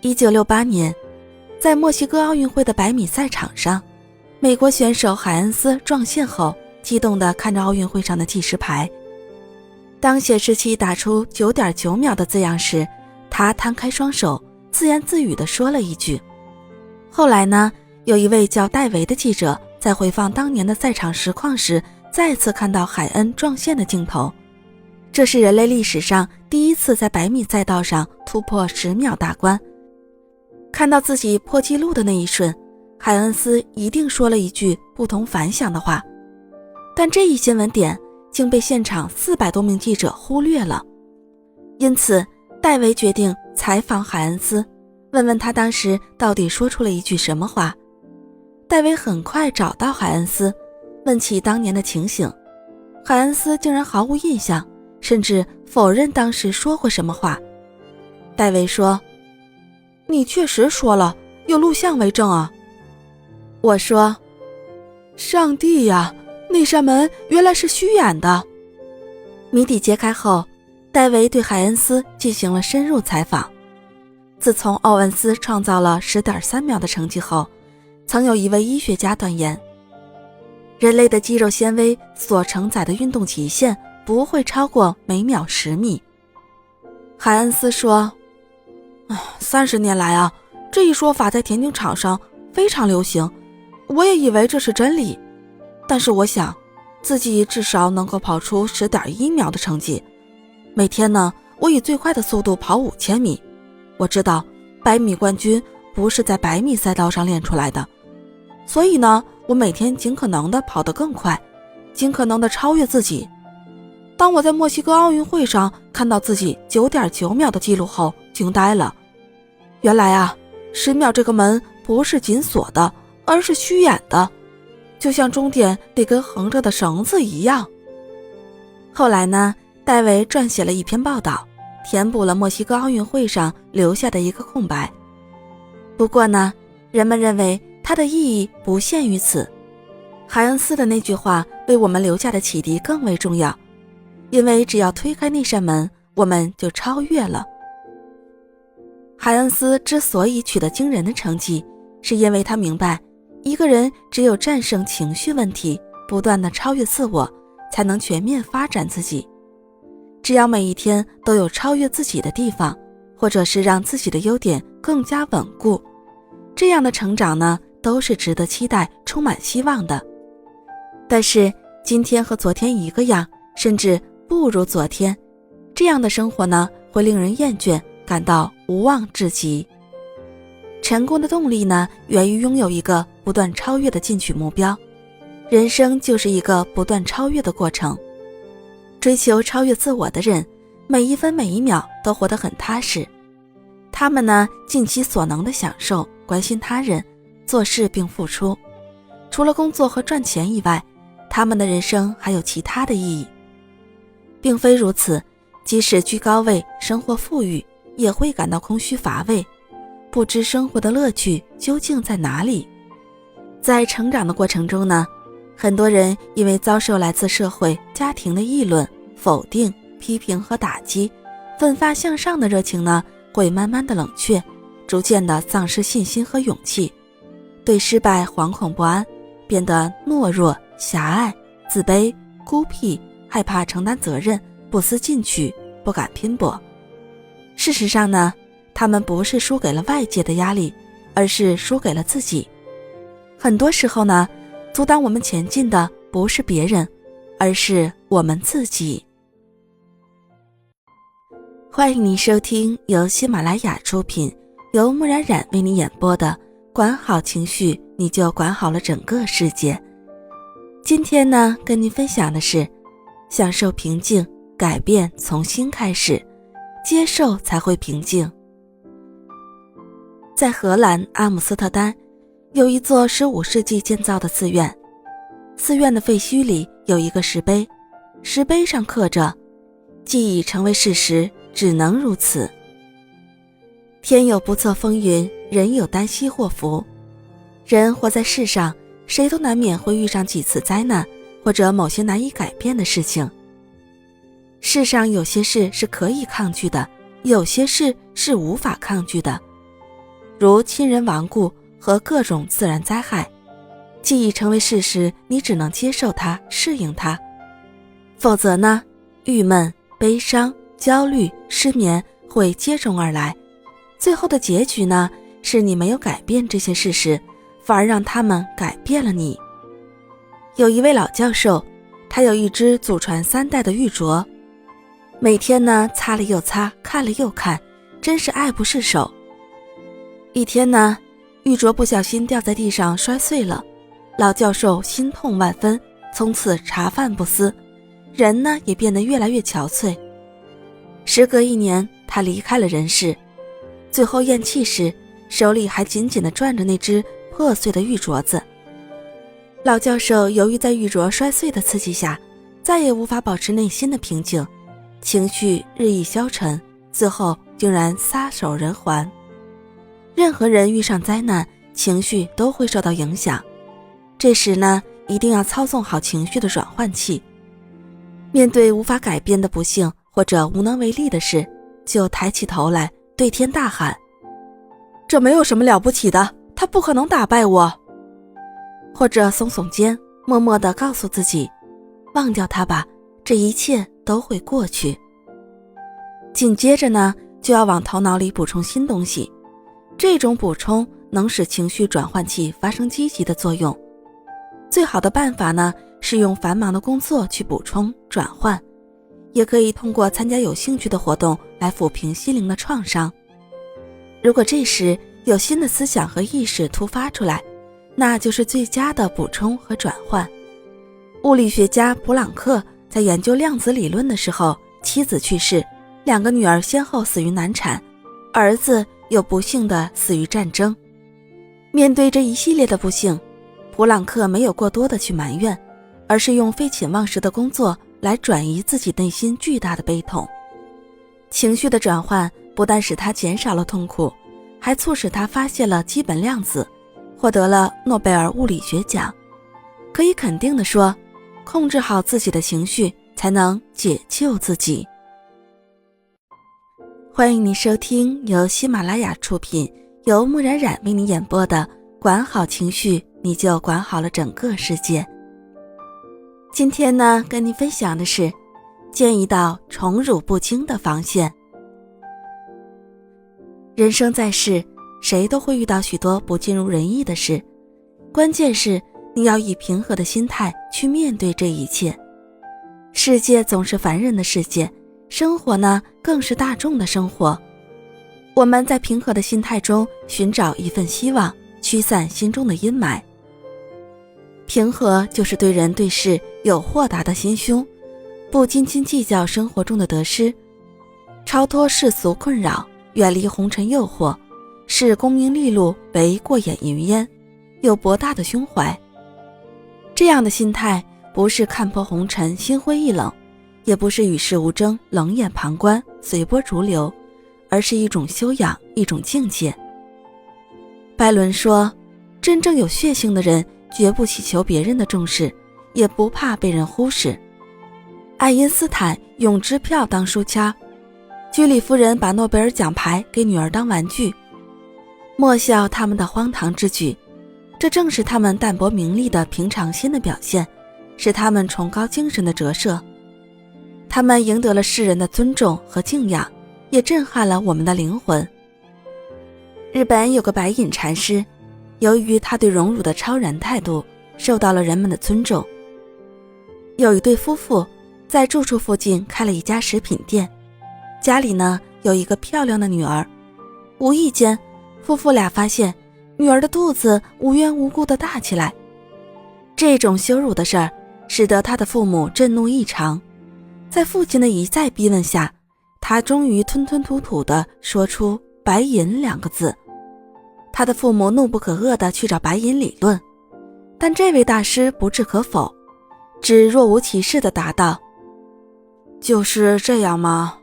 1968年，在墨西哥奥运会的100米赛场上，美国选手海恩斯撞线后，激动地看着奥运会上的计时牌。当显示器打出 9.9 秒的字样时，他摊开双手，自言自语地说了一句。后来呢，有一位叫戴维的记者在回放当年的赛场实况时，再次看到海恩撞线的镜头。这是人类历史上第一次在100米赛道上突破10秒大关。看到自己破纪录的那一瞬，海恩斯一定说了一句不同凡响的话，但这一新闻点竟被现场400多名记者忽略了。因此戴维决定采访海恩斯，问问他当时到底说出了一句什么话。戴维很快找到海恩斯，问起当年的情形。海恩斯竟然毫无印象，甚至否认当时说过什么话。戴维说：“你确实说了，有录像为证啊。”我说：“上帝呀，那扇门原来是虚掩的。”谜底揭开后，戴维对海恩斯进行了深入采访。自从奥恩斯创造了 10.3 秒的成绩后，曾有一位医学家断言，人类的肌肉纤维所承载的运动极限不会超过每秒10米。海恩斯说：“30年来啊，这一说法在田径场上非常流行，我也以为这是真理。但是我想，自己至少能够跑出 10.1 秒的成绩。每天呢，我以最快的速度跑5000米。我知道100米冠军不是在100米赛道上练出来的，所以呢，我每天尽可能的跑得更快，尽可能的超越自己。当我在墨西哥奥运会上看到自己 9.9 秒的记录后，惊呆了。原来啊，10秒这个门不是紧锁的，而是虚掩的，就像终点那根横着的绳子一样。”后来呢，戴维撰写了一篇报道，填补了墨西哥奥运会上留下的一个空白。不过呢，人们认为它的意义不限于此。海恩斯的那句话为我们留下的启迪更为重要，因为只要推开那扇门，我们就超越了。海恩斯之所以取得惊人的成绩，是因为他明白，一个人只有战胜情绪问题，不断地超越自我，才能全面发展自己。只要每一天都有超越自己的地方，或者是让自己的优点更加稳固，这样的成长呢，都是值得期待、充满希望的。但是今天和昨天一个样，甚至不如昨天，这样的生活呢，会令人厌倦，感到无望至极。成功的动力呢，源于拥有一个不断超越的进取目标。人生就是一个不断超越的过程。追求超越自我的人，每一分每一秒都活得很踏实。他们呢，尽其所能的享受，关心他人，做事并付出。除了工作和赚钱以外，他们的人生还有其他的意义。并非如此，即使居高位，生活富裕，也会感到空虚乏味，不知生活的乐趣究竟在哪里。在成长的过程中呢，很多人因为遭受来自社会、家庭的议论、否定、批评和打击，奋发向上的热情呢，会慢慢的冷却，逐渐的丧失信心和勇气，对失败惶恐不安，变得懦弱、狭隘、自卑、孤僻，害怕承担责任，不思进取，不敢拼搏。事实上呢，他他们不是输给了外界的压力，而是输给了自己。很多时候呢，阻挡我们前进的不是别人，而是我们自己。欢迎您收听由喜马拉雅出品，由木然然为你演播的管好情绪，你就管好了整个世界。今天呢，跟您分享的是享受平静，改变从心开始，接受才会平静。在荷兰阿姆斯特丹有一座15世纪建造的寺院，寺院的废墟里有一个石碑，石碑上刻着既已成为事实，只能如此。天有不测风云，人有旦夕祸福。人活在世上，谁都难免会遇上几次灾难，或者某些难以改变的事情。世上有些事是可以抗拒的，有些事是无法抗拒的，如亲人亡故和各种自然灾害，既已成为事实，你只能接受它，适应它。否则呢，郁闷、悲伤、焦虑、失眠会接踵而来，最后的结局呢，是你没有改变这些事实，反而让他们改变了你。有一位老教授，他有一只祖传3代的玉镯，每天呢擦了又擦，看了又看，真是爱不释手。一天呢，玉镯不小心掉在地上摔碎了，老教授心痛万分，从此茶饭不思，人呢也变得越来越憔悴。时隔1年，他离开了人世，最后咽气时，手里还紧紧地攥着那只破碎的玉镯子。老教授由于在玉镯摔碎的刺激下，再也无法保持内心的平静，情绪日益消沉，最后竟然撒手人寰。任何人遇上灾难，情绪都会受到影响，这时呢，一定要操纵好情绪的转换器。面对无法改变的不幸或者无能为力的事，就抬起头来对天大喊，这没有什么了不起的，他不可能打败我。或者耸耸肩，默默地告诉自己，忘掉他吧，这一切都会过去。紧接着呢，就要往头脑里补充新东西，这种补充能使情绪转换器发生积极的作用。最好的办法呢，是用繁忙的工作去补充转换，也可以通过参加有兴趣的活动来抚平心灵的创伤。如果这时有新的思想和意识突发出来，那就是最佳的补充和转换。物理学家普朗克在研究量子理论的时候，妻子去世，2个女儿先后死于难产，儿子又不幸地死于战争。面对这一系列的不幸，普朗克没有过多的去埋怨，而是用废寝忘食的工作来转移自己内心巨大的悲痛。情绪的转换不但使他减少了痛苦，还促使他发现了基本量子，获得了诺贝尔物理学奖。可以肯定地说，控制好自己的情绪，才能解救自己。欢迎您收听由喜马拉雅出品，由木然然为你演播的管好情绪，你就管好了整个世界。今天呢，跟您分享的是建一道宠辱不惊的防线。人生在世，谁都会遇到许多不尽如人意的事，关键是你要以平和的心态去面对这一切。世界总是凡人的世界，生活呢更是大众的生活。我们在平和的心态中寻找一份希望，驱散心中的阴霾。平和就是对人对事有豁达的心胸，不斤斤计较生活中的得失，超脱世俗困扰，远离红尘诱惑，视功名利禄为过眼云烟，有博大的胸怀。这样的心态不是看破红尘心灰意冷，也不是与世无争冷眼旁观随波逐流，而是一种修养，一种境界。拜伦说，真正有血性的人绝不祈求别人的重视，也不怕被人忽视。爱因斯坦用支票当书签，居里夫人把诺贝尔奖牌给女儿当玩具。莫笑他们的荒唐之举，这正是他们淡泊名利的平常心的表现，是他们崇高精神的折射。他们赢得了世人的尊重和敬仰，也震撼了我们的灵魂。日本有个白隐禅师，由于他对荣辱的超然态度，受到了人们的尊重。有一对夫妇在住处附近开了一家食品店，家里呢有一个漂亮的女儿。无意间，夫妇俩发现女儿的肚子无缘无故地大起来。这种羞辱的事儿，使得他的父母震怒异常。在父亲的一再逼问下，他终于吞吞吐吐地说出白银2个字。他的父母怒不可遏地去找白银理论，但这位大师不置可否，只若无其事地答道：就是这样吗？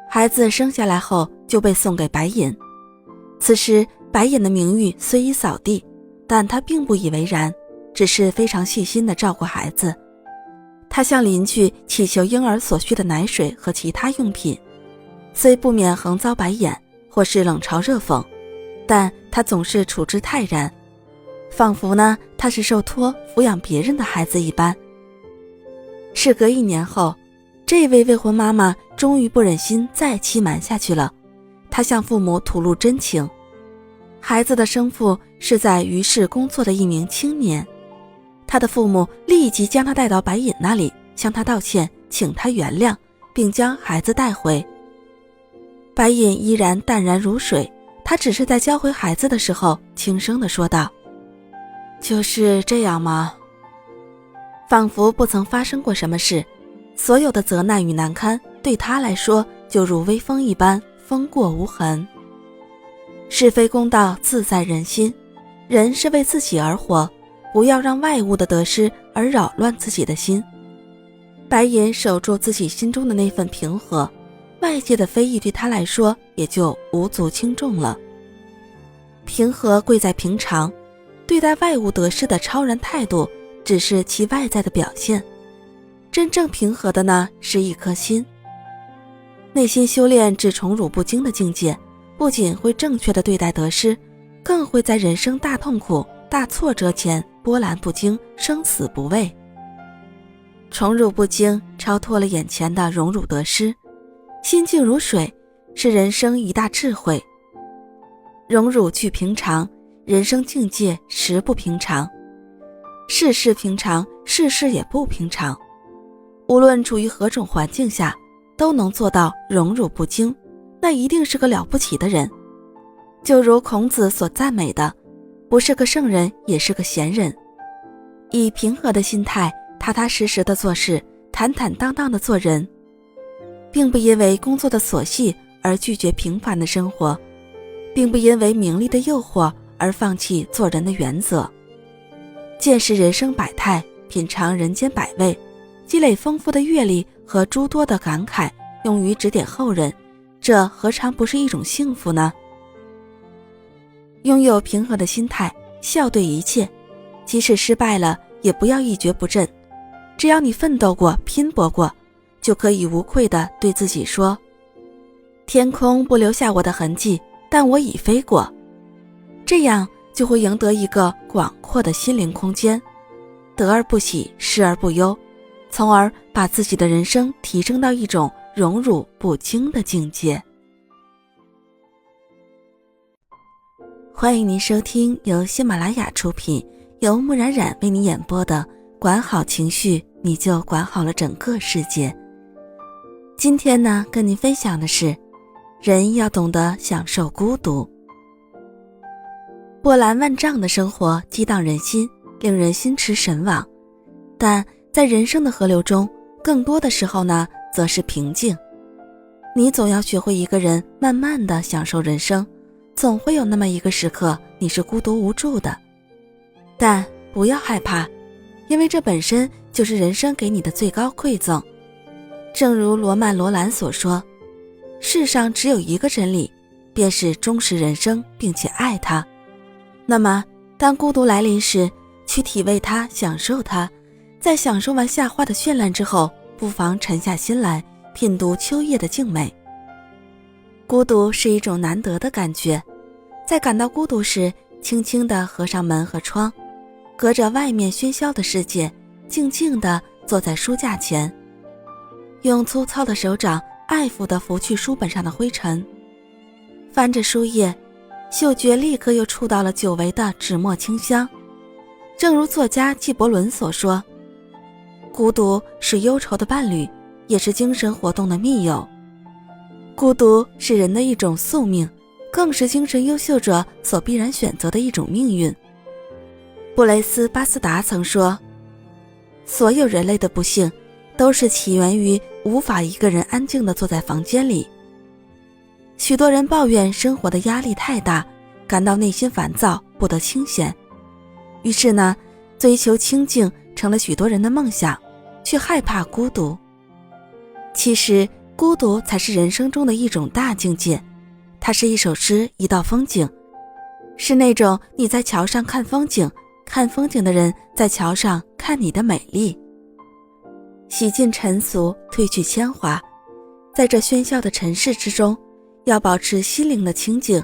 孩子生下来后就被送给白隐。此时白隐的名誉虽已扫地，但他并不以为然，只是非常细心地照顾孩子。他向邻居乞求婴儿所需的奶水和其他用品，虽不免横遭白眼或是冷嘲热讽，但他总是处之泰然，仿佛呢他是受托抚养别人的孩子一般。事隔1年后，这位未婚妈妈终于不忍心再欺瞒下去了，她向父母吐露真情。孩子的生父是在于市工作的一名青年，他的父母立即将他带到白隐那里，向他道歉，请他原谅，并将孩子带回。白隐依然淡然如水，他只是在交回孩子的时候轻声地说道：就是这样吗？仿佛不曾发生过什么事，所有的责难与难堪对他来说就如微风一般风过无痕。是非公道自在人心，人是为自己而活，不要让外物的得失而扰乱自己的心。白隐守住自己心中的那份平和，外界的非议对他来说也就无足轻重了。平和贵在平常，对待外物得失的超然态度只是其外在的表现，真正平和的呢是一颗心。内心修炼至宠辱不惊的境界，不仅会正确的对待得失，更会在人生大痛苦大挫折前波澜不惊，生死不畏。宠辱不惊超脱了眼前的荣辱得失，心静如水，是人生一大智慧。荣辱俱平常，人生境界实不平常。事事平常，事事也不平常。无论处于何种环境下，都能做到荣辱不惊，那一定是个了不起的人。就如孔子所赞美的，不是个圣人也是个贤人。以平和的心态，踏踏实实的做事，坦坦荡荡的做人，并不因为工作的琐细而拒绝平凡的生活，并不因为名利的诱惑而放弃做人的原则。见识人生百态，品尝人间百味，积累丰富的阅历和诸多的感慨，用于指点后人，这何尝不是一种幸福呢？拥有平和的心态，笑对一切，即使失败了也不要一蹶不振，只要你奋斗过，拼搏过，就可以无愧地对自己说：天空不留下我的痕迹，但我已飞过。这样就会赢得一个广阔的心灵空间，得而不喜，失而不忧，从而把自己的人生提升到一种荣辱不惊的境界。欢迎您收听由喜马拉雅出品，由木冉冉为你演播的管好情绪，你就管好了整个世界。今天呢，跟您分享的是，人要懂得享受孤独。波澜万丈的生活激荡人心，令人心驰神往，但在人生的河流中，更多的时候呢，则是平静。你总要学会一个人慢慢地享受人生，总会有那么一个时刻，你是孤独无助的。但不要害怕，因为这本身就是人生给你的最高馈赠。正如罗曼·罗兰所说，世上只有一个真理，便是忠实人生并且爱它。那么当孤独来临时，去体味它，享受它，在享受完夏花的绚烂之后，不妨沉下心来品读秋叶的静美。孤独是一种难得的感觉，在感到孤独时，轻轻地合上门和窗，隔着外面喧嚣的世界，静静地坐在书架前，用粗糙的手掌爱抚地拂去书本上的灰尘，翻着书页，嗅觉立刻又触到了久违的纸墨清香。正如作家纪伯伦所说，孤独是忧愁的伴侣，也是精神活动的密友。孤独是人的一种宿命，更是精神优秀者所必然选择的一种命运。布雷斯·巴斯达曾说，所有人类的不幸都是起源于无法一个人安静地坐在房间里。许多人抱怨生活的压力太大，感到内心烦躁，不得清闲。于是呢，追求清静成了许多人的梦想，却害怕孤独。其实，孤独才是人生中的一种大境界，它是一首诗，一道风景，是那种你在桥上看风景，看风景的人在桥上看你的美丽。洗尽尘俗，褪去铅华，在这喧嚣的尘世之中，要保持心灵的清静，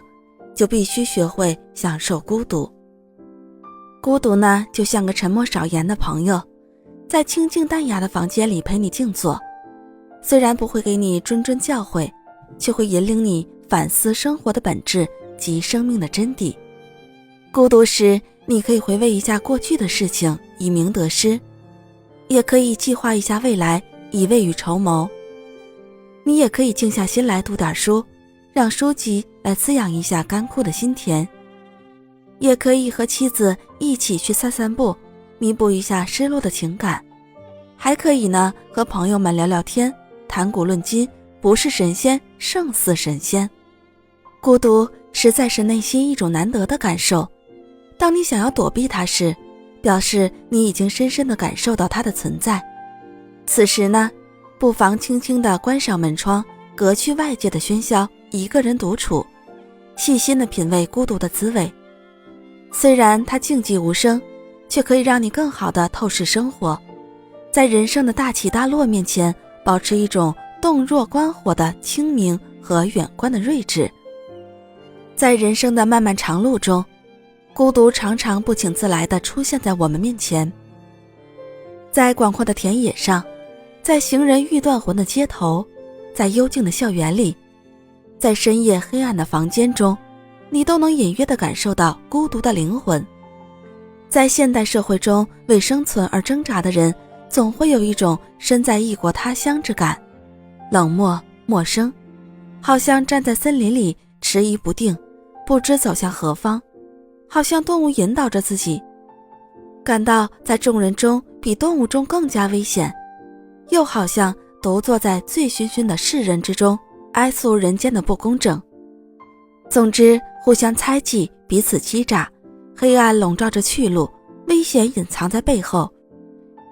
就必须学会享受孤独。孤独呢，就像个沉默少言的朋友，在清静淡雅的房间里陪你静坐，虽然不会给你谆谆教诲，却会引领你反思生活的本质及生命的真谛。孤独时，你可以回味一下过去的事情，以明得失，也可以计划一下未来，以未雨绸缪。你也可以静下心来读点书，让书籍来滋养一下干枯的心田，也可以和妻子一起去散散步，弥补一下失落的情感。还可以呢，和朋友们聊聊天，谈古论今，不是神仙胜似神仙。孤独实在是内心一种难得的感受，当你想要躲避它时，表示你已经深深地感受到它的存在。此时呢，不妨轻轻地关上门窗，隔去外界的喧嚣，一个人独处，细心地品味孤独的滋味。虽然它静寂无声，却可以让你更好地透视生活，在人生的大起大落面前，保持一种洞若观火的清明和远观的睿智。在人生的漫漫长路中，孤独常常不请自来地出现在我们面前。在广阔的田野上，在行人欲断魂的街头，在幽静的校园里，在深夜黑暗的房间中，你都能隐约地感受到孤独的灵魂。在现代社会中，为生存而挣扎的人，总会有一种身在异国他乡之感，冷漠陌生，好像站在森林里迟疑不定，不知走向何方，好像动物引导着自己，感到在众人中比动物中更加危险，又好像独坐在醉醺醺的世人之中，哀诉人间的不公正。总之，互相猜忌，彼此欺诈，黑暗笼罩着去路，危险隐藏在背后。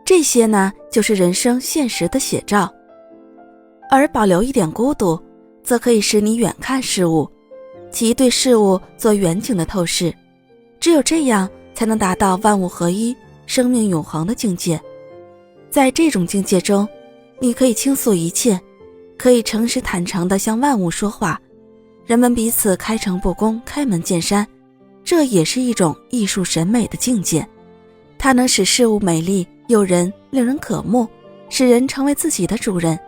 这些呢，就是人生现实的写照。而保留一点孤独，则可以使你远看事物，即对事物做远景的透视。只有这样，才能达到万物合一、生命永恒的境界。在这种境界中，你可以倾诉一切，可以诚实坦诚地向万物说话，人们彼此开诚布公，开门见山，这也是一种艺术审美的境界。它能使事物美丽、诱人、令人渴慕，使人成为自己的主人，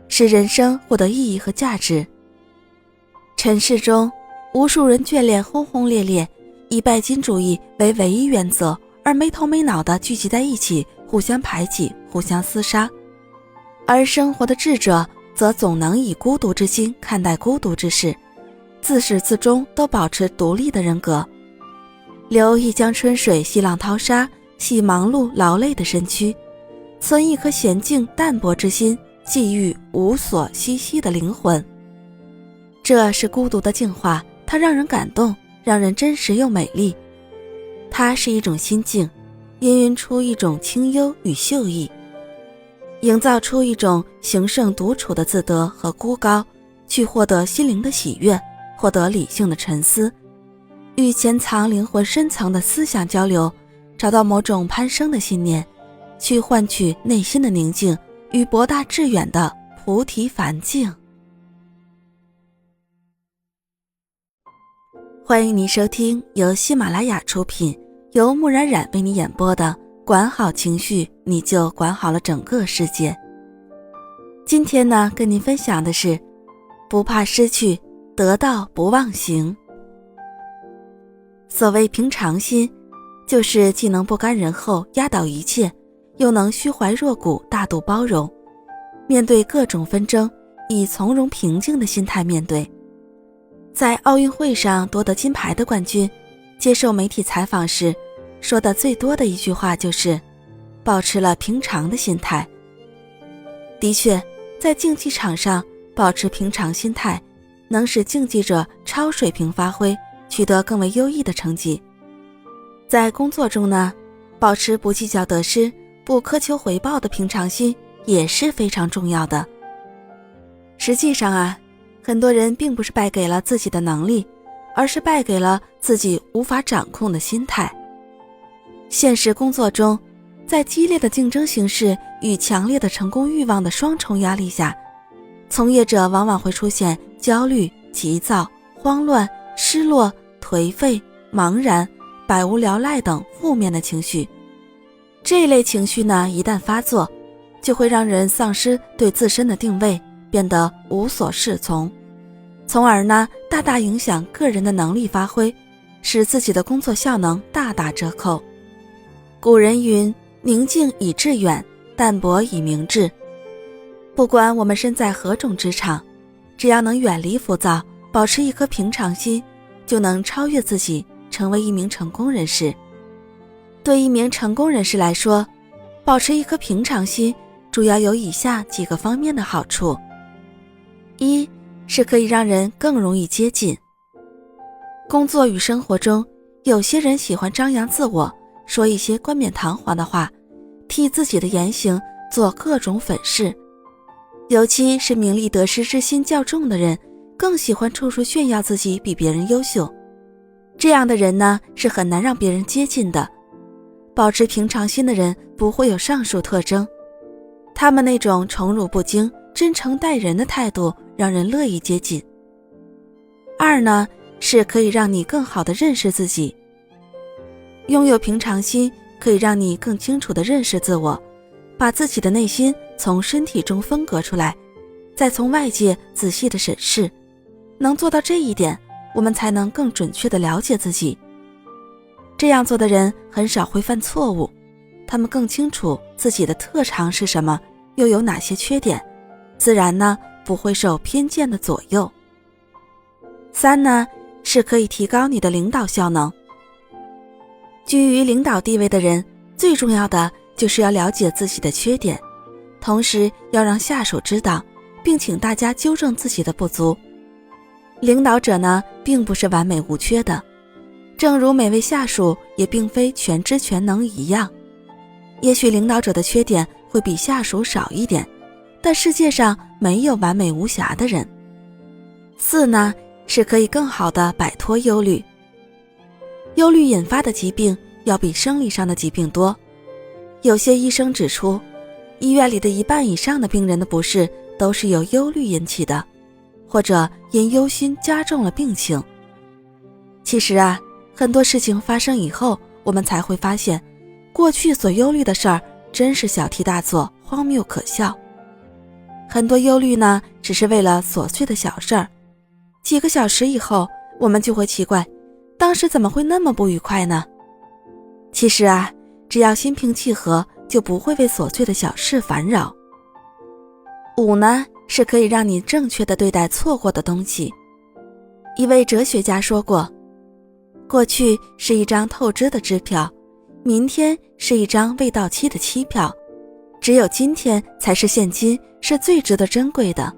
使人生获得意义和价值。尘世中，无数人眷恋轰轰烈烈，以拜金主义为唯一原则，而没头没脑地聚集在一起，互相排挤，互相厮杀。而生活的智者则总能以孤独之心看待孤独之事，自始至终都保持独立的人格。留一江春水洗浪淘沙，洗忙碌劳累的身躯，存一颗娴静淡泊之心，寄予无所栖息的灵魂。这是孤独的净化，它让人感动，让人真实又美丽。它是一种心境，氤氲出一种清幽与秀逸，营造出一种行胜独处的自得和孤高，去获得心灵的喜悦，获得理性的沉思，与潜藏灵魂深层的思想交流，找到某种攀升的信念，去换取内心的宁静与博大致远的菩提梵境。欢迎您收听由喜马拉雅出品，由木然然为你演播的管好情绪，你就管好了整个世界。今天呢，跟您分享的是不怕失去，得到不忘形。所谓平常心，就是既能不甘人后压倒一切，又能虚怀若谷大度包容，面对各种纷争以从容平静的心态面对。在奥运会上夺得金牌的冠军接受媒体采访时说的最多的一句话就是保持了平常的心态。的确，在竞技场上保持平常心态能使竞技者超水平发挥，取得更为优异的成绩。在工作中呢，保持不计较得失、不苛求回报的平常心也是非常重要的。实际上啊，很多人并不是败给了自己的能力，而是败给了自己无法掌控的心态。现实工作中，在激烈的竞争形势与强烈的成功欲望的双重压力下，从业者往往会出现焦虑、急躁、慌乱、失落、颓废、茫然、百无聊赖等负面的情绪。这一类情绪呢，一旦发作，就会让人丧失对自身的定位，变得无所适从，从而呢，大大影响个人的能力发挥，使自己的工作效能大打折扣。古人云：宁静以致远，淡泊以明志。不管我们身在何种职场，只要能远离浮躁，保持一颗平常心，就能超越自己，成为一名成功人士。对一名成功人士来说，保持一颗平常心主要有以下几个方面的好处。一是可以让人更容易接近。工作与生活中，有些人喜欢张扬自我，说一些冠冕堂皇的话，替自己的言行做各种粉饰。尤其是名利得失之心较重的人，更喜欢处处炫耀自己比别人优秀。这样的人呢，是很难让别人接近的。保持平常心的人不会有上述特征，他们那种宠辱不惊、真诚待人的态度让人乐意接近。二呢，是可以让你更好地认识自己。拥有平常心可以让你更清楚地认识自我，把自己的内心从身体中分隔出来，再从外界仔细地审视。能做到这一点，我们才能更准确地了解自己。这样做的人很少会犯错误，他们更清楚自己的特长是什么，又有哪些缺点，自然呢，不会受偏见的左右。三呢，是可以提高你的领导效能。居于领导地位的人，最重要的就是要了解自己的缺点，同时要让下属知道，并请大家纠正自己的不足。领导者呢，并不是完美无缺的，正如每位下属也并非全知全能一样。也许领导者的缺点会比下属少一点，但世界上没有完美无瑕的人。四呢，是可以更好地摆脱忧虑。忧虑引发的疾病要比生理上的疾病多。有些医生指出，医院里的一半以上的病人的不适都是由忧虑引起的，或者因忧心加重了病情。其实啊，很多事情发生以后，我们才会发现，过去所忧虑的事儿真是小题大做，荒谬可笑。很多忧虑呢，只是为了琐碎的小事儿，几个小时以后，我们就会奇怪，当时怎么会那么不愉快呢？其实啊，只要心平气和，就不会为琐碎的小事烦扰。五呢，是可以让你正确地对待错过的东西。一位哲学家说过，过去是一张透支的支票，明天是一张未到期的期票，只有今天才是现金，是最值得珍贵的。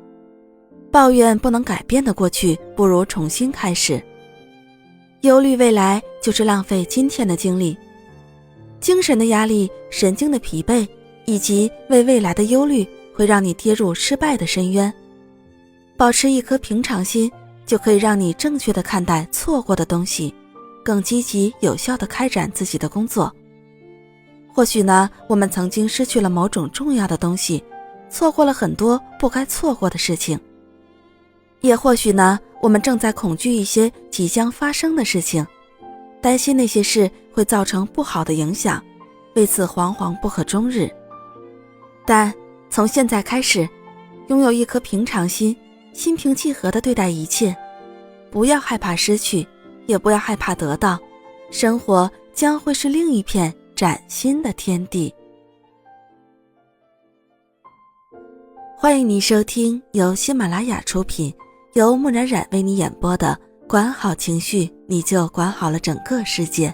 抱怨不能改变的过去，不如重新开始。忧虑未来，就是浪费今天的精力。精神的压力、神经的疲惫，以及为未来的忧虑，会让你跌入失败的深渊。保持一颗平常心，就可以让你正确地看待错过的东西，更积极有效地开展自己的工作。或许呢，我们曾经失去了某种重要的东西，错过了很多不该错过的事情。也或许呢，我们正在恐惧一些即将发生的事情，担心那些事会造成不好的影响，为此惶惶不可终日。但从现在开始，拥有一颗平常心，心平气和地对待一切，不要害怕失去，也不要害怕得到，生活将会是另一片崭新的天地。欢迎你收听由喜马拉雅出品，由木冉冉为你演播的管好情绪，你就管好了整个世界。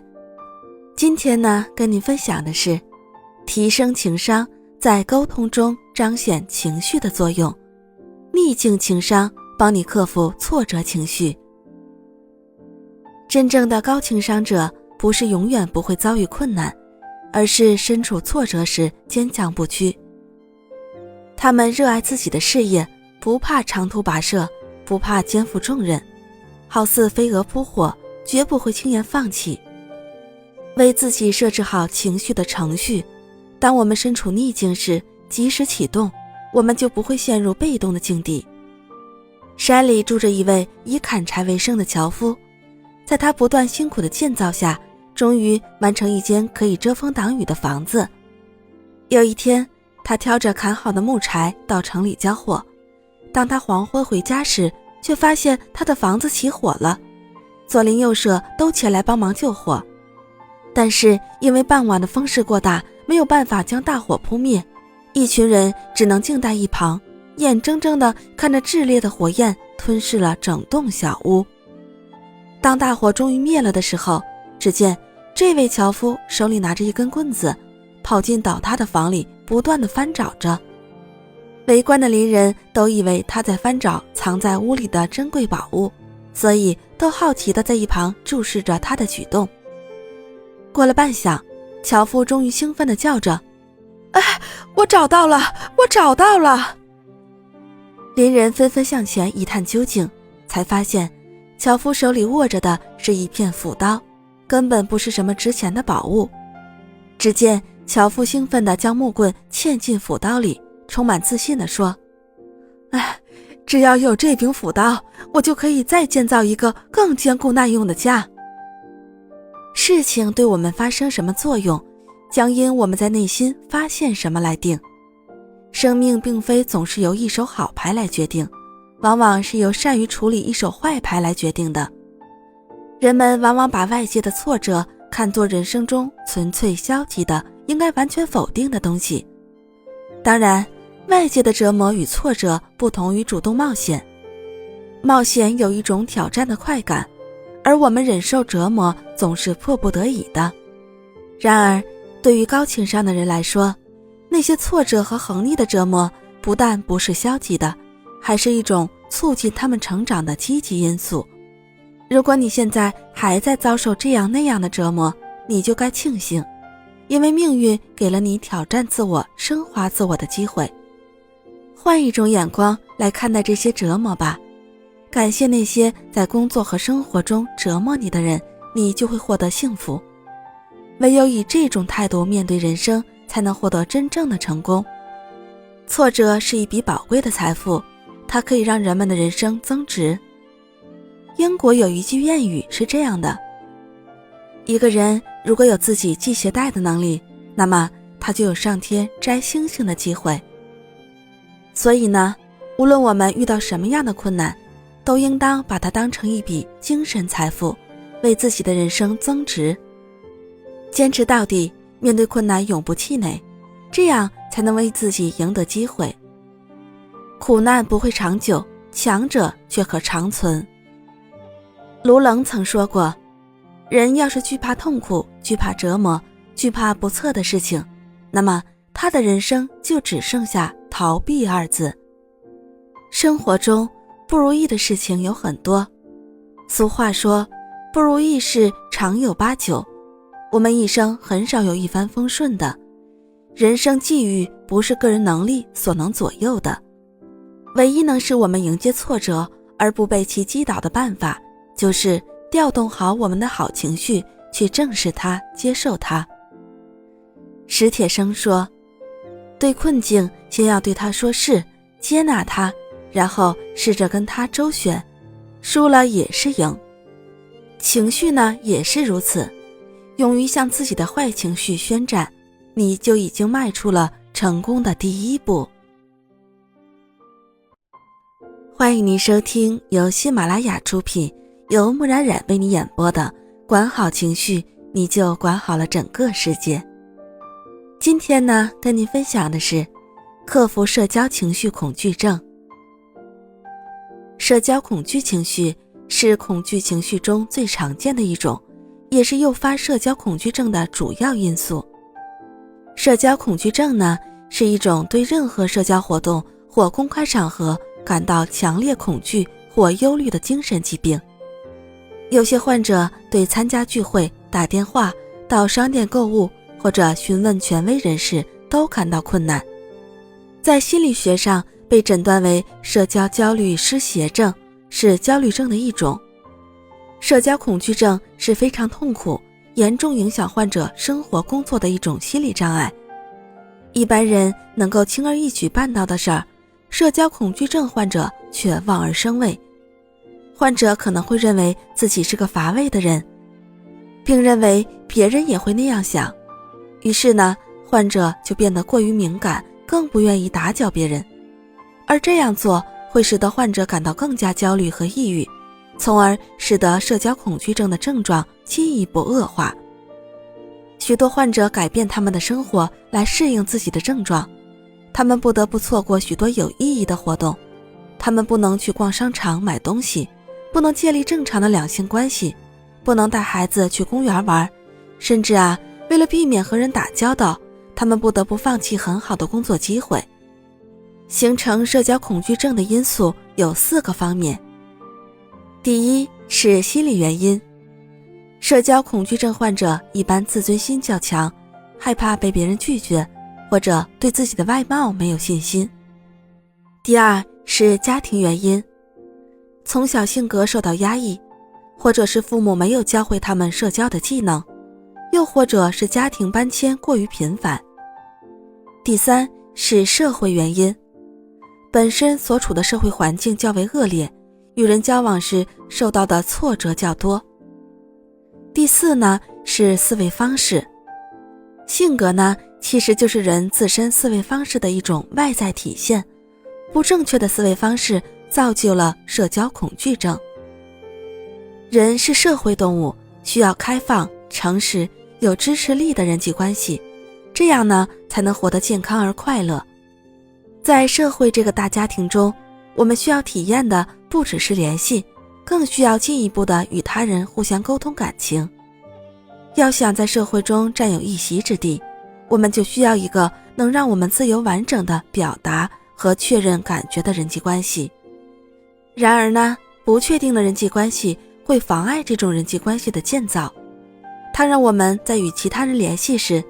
今天呢，跟你分享的是提升情商，在沟通中彰显情绪的作用，逆境情商帮你克服挫折情绪。真正的高情商者不是永远不会遭遇困难，而是身处挫折时坚强不屈。他们热爱自己的事业，不怕长途跋涉，不怕肩负重任，好似飞蛾扑火，绝不会轻言放弃。为自己设置好情绪的程序，当我们身处逆境时及时启动，我们就不会陷入被动的境地。山里住着一位以砍柴为生的樵夫，在他不断辛苦的建造下，终于完成一间可以遮风挡雨的房子。有一天，他挑着砍好的木柴到城里交货，当他黄昏回家时，却发现他的房子起火了，左邻右舍都前来帮忙救火，但是因为傍晚的风势过大，没有办法将大火扑灭，一群人只能静待一旁，眼睁睁地看着炽烈的火焰吞噬了整栋小屋。当大火终于灭了的时候，只见这位樵夫手里拿着一根棍子，跑进倒塌的房里，不断地翻找着。围观的邻人都以为他在翻找藏在屋里的珍贵宝物，所以都好奇地在一旁注视着他的举动。过了半晌，樵夫终于兴奋地叫着：“哎，我找到了，我找到了！”邻人纷纷向前一探究竟，才发现樵夫手里握着的是一片斧刀，根本不是什么值钱的宝物。只见樵夫兴奋地将木棍嵌进斧刀里，充满自信地说：“哎，只要有这柄斧刀，我就可以再建造一个更坚固耐用的家。”事情对我们发生什么作用，将因我们在内心发现什么来定。生命并非总是由一手好牌来决定，往往是由善于处理一手坏牌来决定的。人们往往把外界的挫折看作人生中纯粹消极的，应该完全否定的东西。当然，外界的折磨与挫折不同于主动冒险。冒险有一种挑战的快感，而我们忍受折磨总是迫不得已的。然而，对于高情商的人来说，那些挫折和横逆的折磨不但不是消极的，还是一种促进他们成长的积极因素。如果你现在还在遭受这样那样的折磨，你就该庆幸，因为命运给了你挑战自我、升华自我的机会。换一种眼光来看待这些折磨吧，感谢那些在工作和生活中折磨你的人，你就会获得幸福。唯有以这种态度面对人生，才能获得真正的成功。挫折是一笔宝贵的财富，它可以让人们的人生增值。英国有一句谚语是这样的：一个人如果有自己系鞋带的能力，那么他就有上天摘星星的机会。所以呢，无论我们遇到什么样的困难，都应当把它当成一笔精神财富，为自己的人生增值。坚持到底，面对困难永不气馁，这样才能为自己赢得机会。苦难不会长久，强者却可长存。卢冷曾说过，人要是惧怕痛苦，惧怕折磨，惧怕不测的事情，那么他的人生就只剩下逃避二字。生活中不如意的事情有很多，俗话说，不如意事常有八九。我们一生很少有一帆风顺的，人生际遇不是个人能力所能左右的，唯一能使我们迎接挫折而不被其击倒的办法，就是调动好我们的好情绪，去正视它，接受它。史铁生说，对困境先要对它说是，接纳它，然后试着跟它周旋，输了也是赢。情绪呢也是如此，勇于向自己的坏情绪宣战，你就已经迈出了成功的第一步。欢迎您收听由喜马拉雅出品，由木冉冉为你演播的管好情绪，你就管好了整个世界。今天呢，跟您分享的是克服社交情绪恐惧症。社交恐惧情绪是恐惧情绪中最常见的一种，也是诱发社交恐惧症的主要因素。社交恐惧症呢，是一种对任何社交活动或公开场合感到强烈恐惧或忧虑的精神疾病。有些患者对参加聚会、打电话、到商店购物或者询问权威人士都感到困难。在心理学上被诊断为社交焦虑失协症，是焦虑症的一种。社交恐惧症是非常痛苦，严重影响患者生活工作的一种心理障碍。一般人能够轻而易举办到的事儿，社交恐惧症患者却望而生畏。患者可能会认为自己是个乏味的人，并认为别人也会那样想。于是呢，患者就变得过于敏感，更不愿意打搅别人。而这样做会使得患者感到更加焦虑和抑郁，从而使得社交恐惧症的症状进一步恶化。许多患者改变他们的生活来适应自己的症状，他们不得不错过许多有意义的活动，他们不能去逛商场买东西，不能建立正常的两性关系，不能带孩子去公园玩，甚至为了避免和人打交道，他们不得不放弃很好的工作机会。形成社交恐惧症的因素有4个方面。第一是心理原因，社交恐惧症患者一般自尊心较强，害怕被别人拒绝，或者对自己的外貌没有信心。第二是家庭原因，从小性格受到压抑，或者是父母没有教会他们社交的技能，又或者是家庭搬迁过于频繁。第三是社会原因，本身所处的社会环境较为恶劣，与人交往时受到的挫折较多。第四呢是思维方式，性格呢其实就是人自身思维方式的一种外在体现，不正确的思维方式造就了社交恐惧症。人是社会动物，需要开放、诚实、有支持力的人际关系，这样呢才能活得健康而快乐。在社会这个大家庭中，我们需要体验的不只是联系，更需要进一步的与他人互相沟通感情。要想在社会中占有一席之地，我们就需要一个能让我们自由完整的表达和确认感觉的人际关系。然而呢，不确定的人际关系会妨碍这种人际关系的建造，它让我们在与其他人联系时，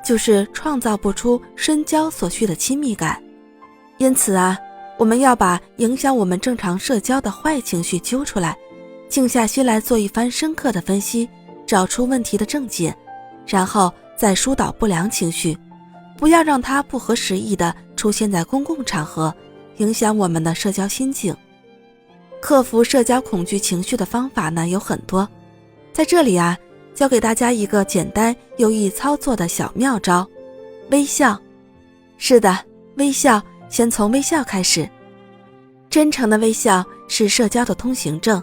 就是创造不出深交所需的亲密感。因此我们要把影响我们正常社交的坏情绪揪出来，静下心来做一番深刻的分析，找出问题的症结，然后再疏导不良情绪，不要让它不合时宜地出现在公共场合，影响我们的社交心境。克服社交恐惧情绪的方法呢有很多，在这里教给大家一个简单又易操作的小妙招：微笑。是的，微笑，先从微笑开始。真诚的微笑是社交的通行证，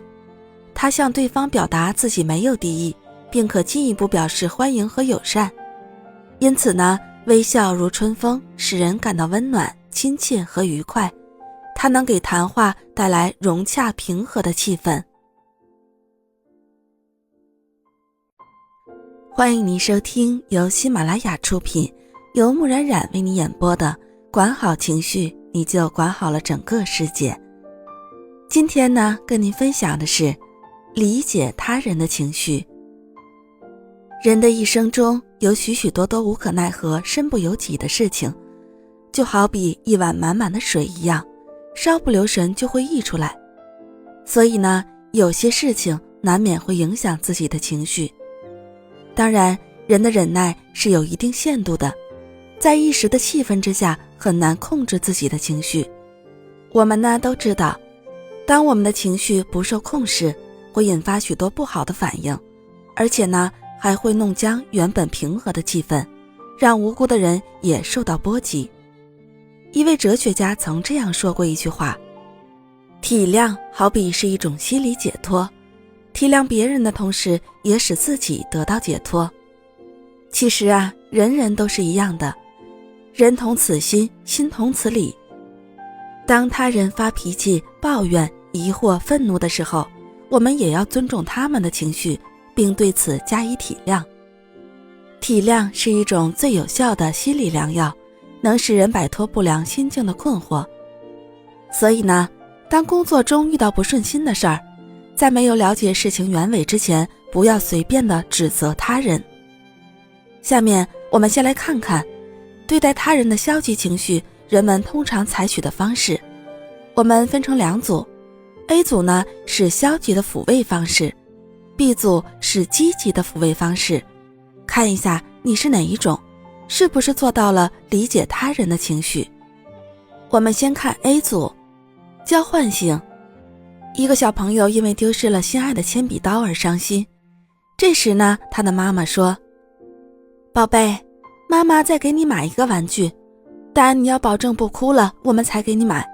它向对方表达自己没有敌意，并可进一步表示欢迎和友善。因此呢，微笑如春风，使人感到温暖、亲切和愉快，它能给谈话带来融洽平和的气氛。欢迎您收听由喜马拉雅出品，由木冉冉为你演播的管好情绪，你就管好了整个世界。今天呢，跟您分享的是理解他人的情绪。人的一生中有许许多多无可奈何、身不由己的事情，就好比一碗满满的水一样，稍不留神就会溢出来。所以呢，有些事情难免会影响自己的情绪。当然，人的忍耐是有一定限度的，在一时的气氛之下，很难控制自己的情绪。我们呢都知道，当我们的情绪不受控时，会引发许多不好的反应，而且呢还会弄僵原本平和的气氛，让无辜的人也受到波及。一位哲学家曾这样说过一句话：体谅好比是一种心理解脱，体谅别人的同时，也使自己得到解脱。其实啊，人人都是一样的，人同此心，心同此理。当他人发脾气、抱怨、疑惑、愤怒的时候，我们也要尊重他们的情绪，并对此加以体谅。体谅是一种最有效的心理良药，能使人摆脱不良心境的困惑。所以呢，当工作中遇到不顺心的事儿，在没有了解事情原委之前，不要随便的指责他人。下面我们先来看看，对待他人的消极情绪，人们通常采取的方式。我们分成两组， A 组呢是消极的抚慰方式， B 组是积极的抚慰方式。看一下你是哪一种，是不是做到了理解他人的情绪。我们先看 A 组，交换型。一个小朋友因为丢失了心爱的铅笔刀而伤心，这时呢，他的妈妈说：宝贝，妈妈再给你买一个玩具，但你要保证不哭了，我们才给你买。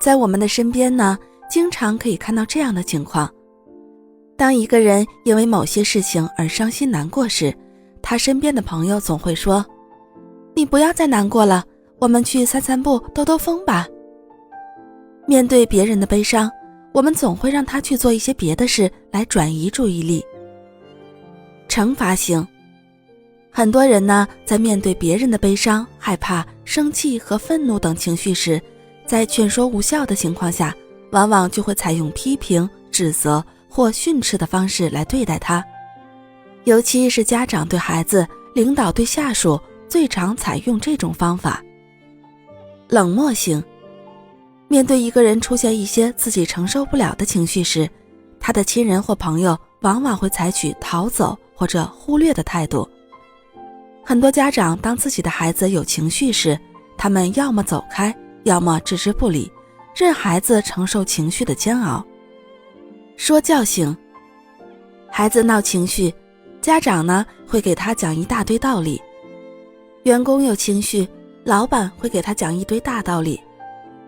在我们的身边呢，经常可以看到这样的情况。当一个人因为某些事情而伤心难过时，他身边的朋友总会说：你不要再难过了，我们去散散步，兜兜风吧。面对别人的悲伤，我们总会让他去做一些别的事来转移注意力。惩罚型。很多人呢，在面对别人的悲伤、害怕、生气和愤怒等情绪时，在劝说无效的情况下，往往就会采用批评、指责或训斥的方式来对待他。尤其是家长对孩子、领导对下属，最常采用这种方法。冷漠型。面对一个人出现一些自己承受不了的情绪时，他的亲人或朋友往往会采取逃走或者忽略的态度。很多家长当自己的孩子有情绪时，他们要么走开，要么置之不理，任孩子承受情绪的煎熬。说教型。孩子闹情绪，家长呢会给他讲一大堆道理。员工有情绪，老板会给他讲一堆大道理，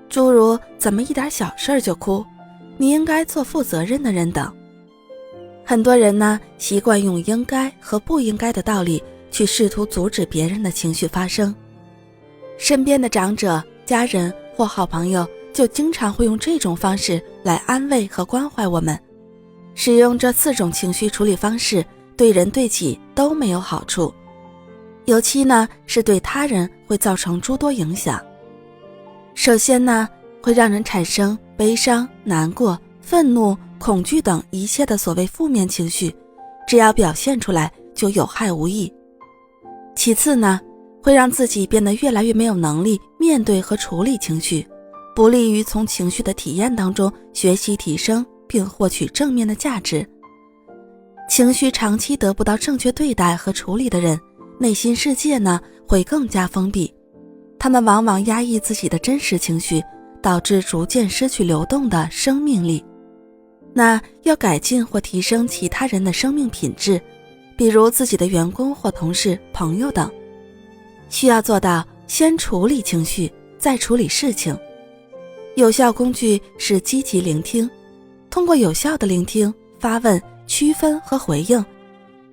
诸如怎么一点小事就哭，你应该做负责任的人等。很多人呢，习惯用应该和不应该的道理去试图阻止别人的情绪发生。身边的长者、家人或好朋友就经常会用这种方式来安慰和关怀我们。使用这4种情绪处理方式，对人对己都没有好处，尤其呢是对他人会造成诸多影响。首先呢，会让人产生悲伤、难过、愤怒、恐惧等一切的所谓负面情绪，只要表现出来就有害无益。其次呢，会让自己变得越来越没有能力面对和处理情绪，不利于从情绪的体验当中学习提升并获取正面的价值。情绪长期得不到正确对待和处理的人，内心世界呢会更加封闭，他们往往压抑自己的真实情绪，导致逐渐失去流动的生命力。那要改进或提升其他人的生命品质，比如自己的员工或同事、朋友等，需要做到先处理情绪，再处理事情。有效工具是积极聆听，通过有效的聆听、发问、区分和回应，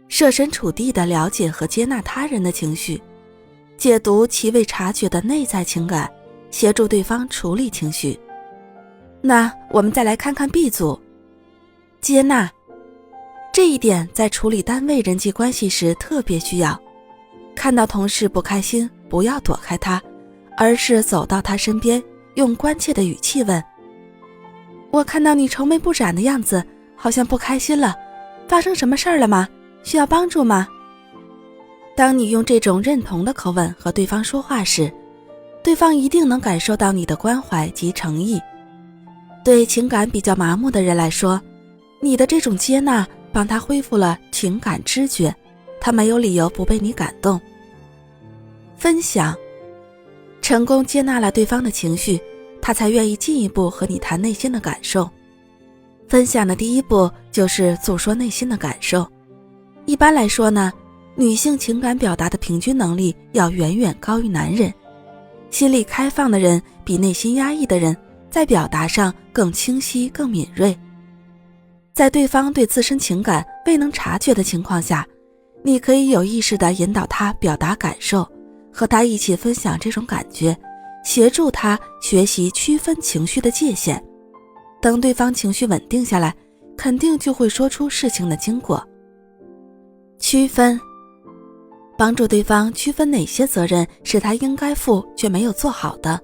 设身处地地了解和接纳他人的情绪，解读其未察觉的内在情感，协助对方处理情绪。那我们再来看看 B 组，接纳。这一点在处理单位人际关系时特别需要。看到同事不开心，不要躲开他，而是走到他身边，用关切的语气问：我看到你愁眉不展的样子，好像不开心了，发生什么事儿了吗？需要帮助吗？当你用这种认同的口吻和对方说话时，对方一定能感受到你的关怀及诚意。对情感比较麻木的人来说，你的这种接纳帮他恢复了情感知觉，他没有理由不被你感动。分享，成功接纳了对方的情绪，他才愿意进一步和你谈内心的感受。分享的第一步就是诉说内心的感受。一般来说呢，女性情感表达的平均能力要远远高于男人。心理开放的人比内心压抑的人在表达上更清晰、更敏锐。在对方对自身情感未能察觉的情况下，你可以有意识地引导他表达感受，和他一起分享这种感觉，协助他学习区分情绪的界限。等对方情绪稳定下来，肯定就会说出事情的经过。区分，帮助对方区分哪些责任是他应该负却没有做好的，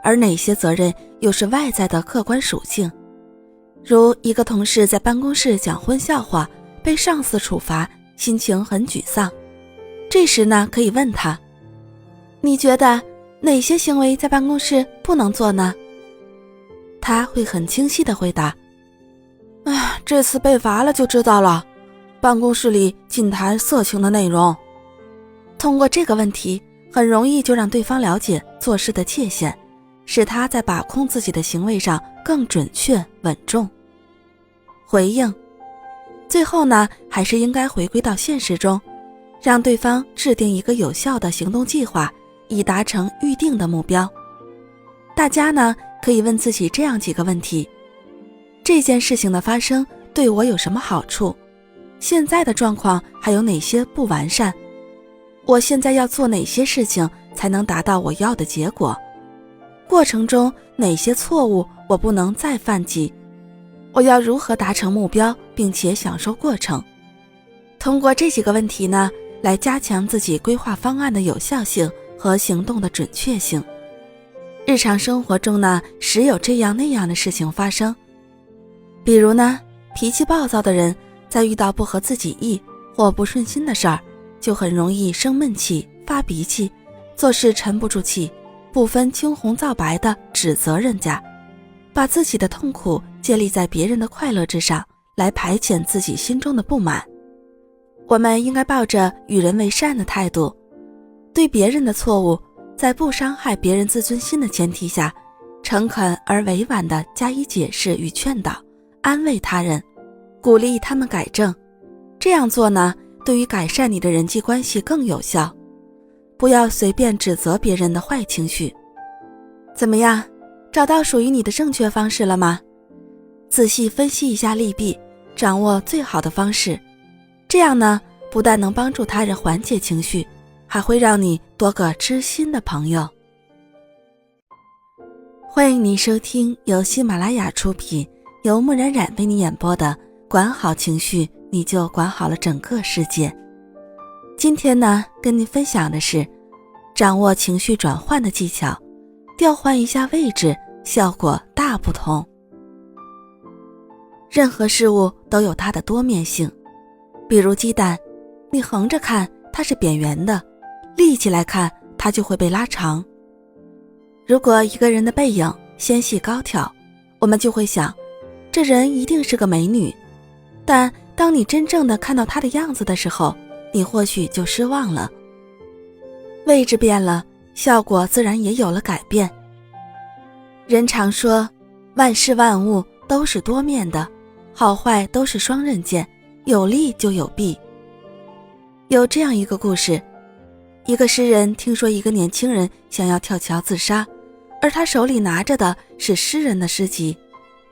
而哪些责任又是外在的客观属性。如一个同事在办公室讲荤笑话，被上司处罚，心情很沮丧。这时呢，可以问他，你觉得哪些行为在办公室不能做呢？他会很清晰地回答，这次被罚了就知道了，办公室里禁谈色情的内容。通过这个问题，很容易就让对方了解做事的界限，使他在把控自己的行为上更准确稳重。回应，最后呢，还是应该回归到现实中，让对方制定一个有效的行动计划，以达成预定的目标。大家呢，可以问自己这样几个问题：这件事情的发生对我有什么好处？现在的状况还有哪些不完善？我现在要做哪些事情才能达到我要的结果？过程中哪些错误我不能再犯忌？我要如何达成目标，并且享受过程？通过这几个问题呢，来加强自己规划方案的有效性和行动的准确性。日常生活中呢，时有这样那样的事情发生。比如呢，脾气暴躁的人在遇到不合自己意或不顺心的事儿，就很容易生闷气、发脾气，做事沉不住气，不分青红皂白地指责人家，把自己的痛苦建立在别人的快乐之上，来排遣自己心中的不满。我们应该抱着与人为善的态度，对别人的错误，在不伤害别人自尊心的前提下，诚恳而委婉地加以解释与劝导，安慰他人，鼓励他们改正。这样做呢，对于改善你的人际关系更有效。不要随便指责别人的坏情绪。怎么样，找到属于你的正确方式了吗？仔细分析一下利弊，掌握最好的方式。这样呢，不但能帮助他人缓解情绪，还会让你多个知心的朋友。欢迎你收听由喜马拉雅出品，由木冉冉为你演播的管好情绪，你就管好了整个世界。今天呢，跟你分享的是掌握情绪转换的技巧，调换一下位置，效果大不同。任何事物都有它的多面性，比如鸡蛋，你横着看它是扁圆的，立起来看它就会被拉长。如果一个人的背影纤细高挑，我们就会想，这人一定是个美女。但当你真正的看到她的样子的时候，你或许就失望了。位置变了，效果自然也有了改变。人常说，万事万物都是多面的，好坏都是双刃剑，有利就有弊。有这样一个故事，一个诗人听说一个年轻人想要跳桥自杀，而他手里拿着的是诗人的诗集，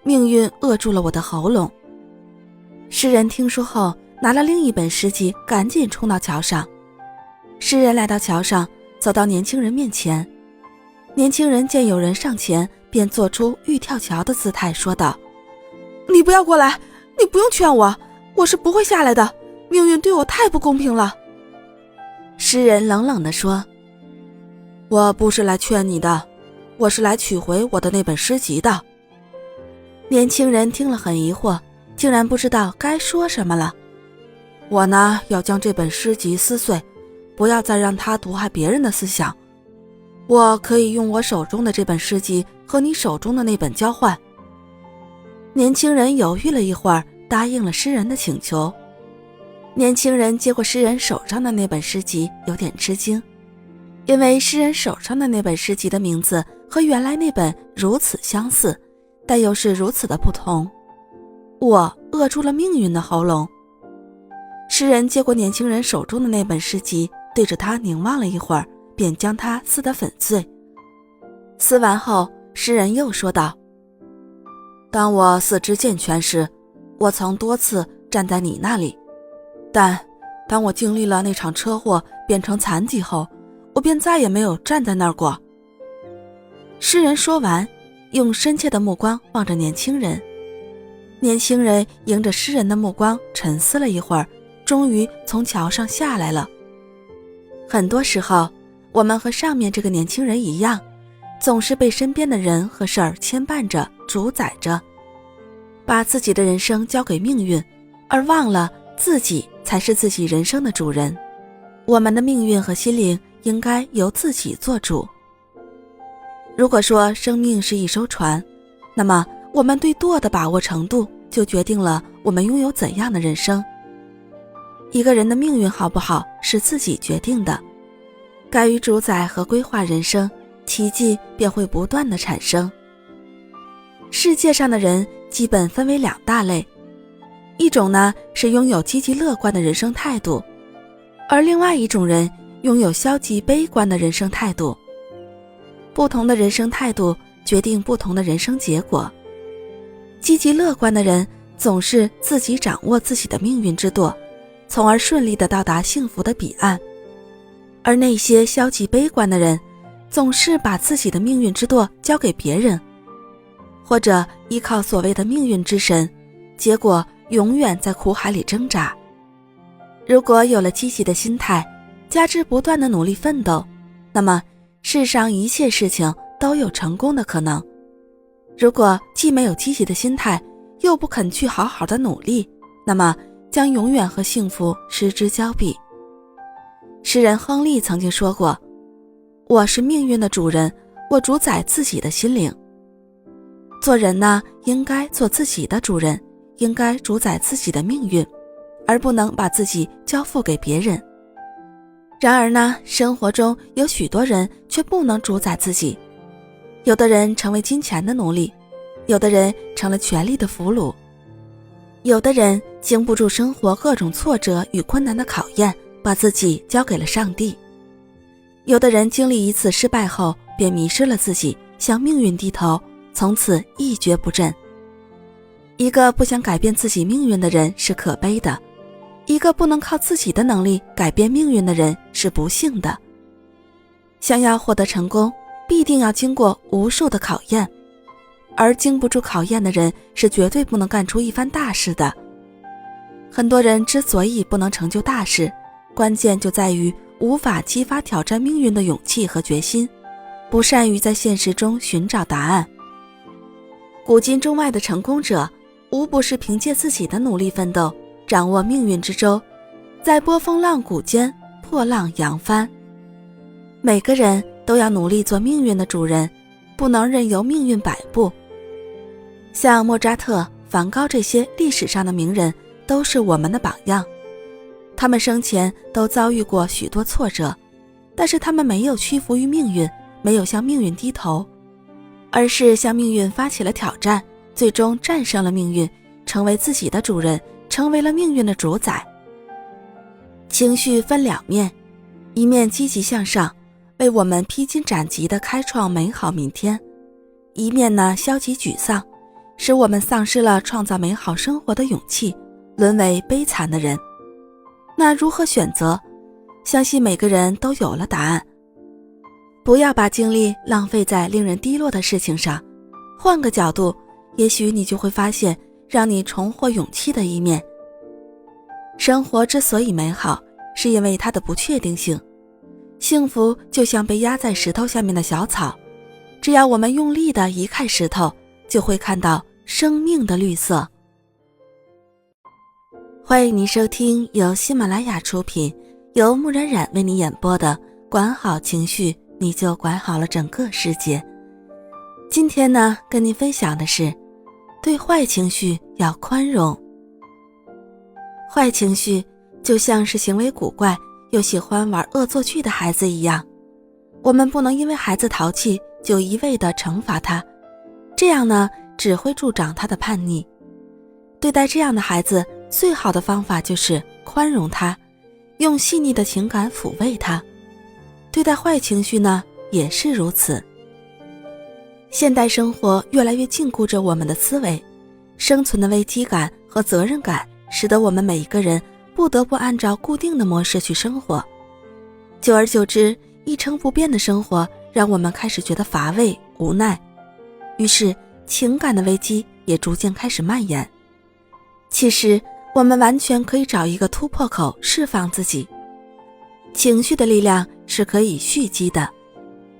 命运扼住了我的喉咙。诗人听说后，拿了另一本诗集，赶紧冲到桥上。诗人来到桥上，走到年轻人面前。年轻人见有人上前，便做出欲跳桥的姿态，说道：你不要过来，你不用劝我，我是不会下来的，命运对我太不公平了。诗人冷冷地说：我不是来劝你的，我是来取回我的那本诗集的。年轻人听了很疑惑，竟然不知道该说什么了。我呢，要将这本诗集撕碎，不要再让它毒害别人的思想。我可以用我手中的这本诗集和你手中的那本交换。年轻人犹豫了一会儿，答应了诗人的请求。年轻人接过诗人手上的那本诗集，有点吃惊，因为诗人手上的那本诗集的名字和原来那本如此相似，但又是如此的不同。我扼住了命运的喉咙。诗人接过年轻人手中的那本诗集，对着他凝望了一会儿，便将它撕得粉碎。撕完后，诗人又说道：当我四肢健全时，我曾多次站在你那里，但当我经历了那场车祸变成残疾后，我便再也没有站在那儿过。诗人说完，用深切的目光望着年轻人。年轻人迎着诗人的目光沉思了一会儿，终于从桥上下来了。很多时候，我们和上面这个年轻人一样，总是被身边的人和事儿牵绊着、主宰着，把自己的人生交给命运，而忘了自己才是自己人生的主人。我们的命运和心灵应该由自己做主。如果说生命是一艘船，那么我们对舵的把握程度就决定了我们拥有怎样的人生。一个人的命运好不好是自己决定的，敢于主宰和规划人生，奇迹便会不断的产生。世界上的人基本分为2大类，一种呢是拥有积极乐观的人生态度，而另外一种人拥有消极悲观的人生态度。不同的人生态度决定不同的人生结果。积极乐观的人总是自己掌握自己的命运之舵，从而顺利地到达幸福的彼岸。而那些消极悲观的人总是把自己的命运之舵交给别人，或者依靠所谓的命运之神，结果永远在苦海里挣扎。如果有了积极的心态，加之不断的努力奋斗，那么世上一切事情都有成功的可能。如果既没有积极的心态，又不肯去好好的努力，那么将永远和幸福失之交臂。诗人亨利曾经说过，我是命运的主人，我主宰自己的心灵。做人呢，应该做自己的主人，应该主宰自己的命运，而不能把自己交付给别人。然而呢，生活中有许多人却不能主宰自己，有的人成为金钱的奴隶，有的人成了权力的俘虏，有的人经不住生活各种挫折与困难的考验，把自己交给了上帝。有的人经历一次失败后便迷失了自己，向命运低头，从此一蹶不振。一个不想改变自己命运的人是可悲的，一个不能靠自己的能力改变命运的人是不幸的。想要获得成功，必定要经过无数的考验，而经不住考验的人是绝对不能干出一番大事的。很多人之所以不能成就大事，关键就在于无法激发挑战命运的勇气和决心，不善于在现实中寻找答案。古今中外的成功者，无不是凭借自己的努力奋斗，掌握命运之舟，在波峰浪谷间破浪扬帆。每个人都要努力做命运的主人，不能任由命运摆布。像莫扎特、梵高这些历史上的名人都是我们的榜样。他们生前都遭遇过许多挫折，但是他们没有屈服于命运，没有向命运低头，而是向命运发起了挑战，最终战胜了命运，成为自己的主人，成为了命运的主宰。情绪分2面，一面积极向上，为我们披荆斩棘地开创美好明天；一面呢，消极沮丧，使我们丧失了创造美好生活的勇气，沦为悲惨的人。那如何选择？相信每个人都有了答案。不要把精力浪费在令人低落的事情上，换个角度，也许你就会发现让你重获勇气的一面。生活之所以美好，是因为它的不确定性。幸福就像被压在石头下面的小草，只要我们用力地移开石头，就会看到生命的绿色。欢迎您收听由喜马拉雅出品，由木冉冉为你演播的管好情绪，你就管好了整个世界。今天呢，跟您分享的是，对坏情绪要宽容。坏情绪就像是行为古怪又喜欢玩恶作剧的孩子一样，我们不能因为孩子淘气就一味地惩罚他，这样呢，只会助长他的叛逆。对待这样的孩子，最好的方法就是宽容他，用细腻的情感抚慰他。对待坏情绪呢，也是如此。现代生活越来越禁锢着我们的思维，生存的危机感和责任感使得我们每一个人不得不按照固定的模式去生活。久而久之，一成不变的生活让我们开始觉得乏味无奈，于是情感的危机也逐渐开始蔓延。其实我们完全可以找一个突破口释放自己。情绪的力量是可以蓄积的，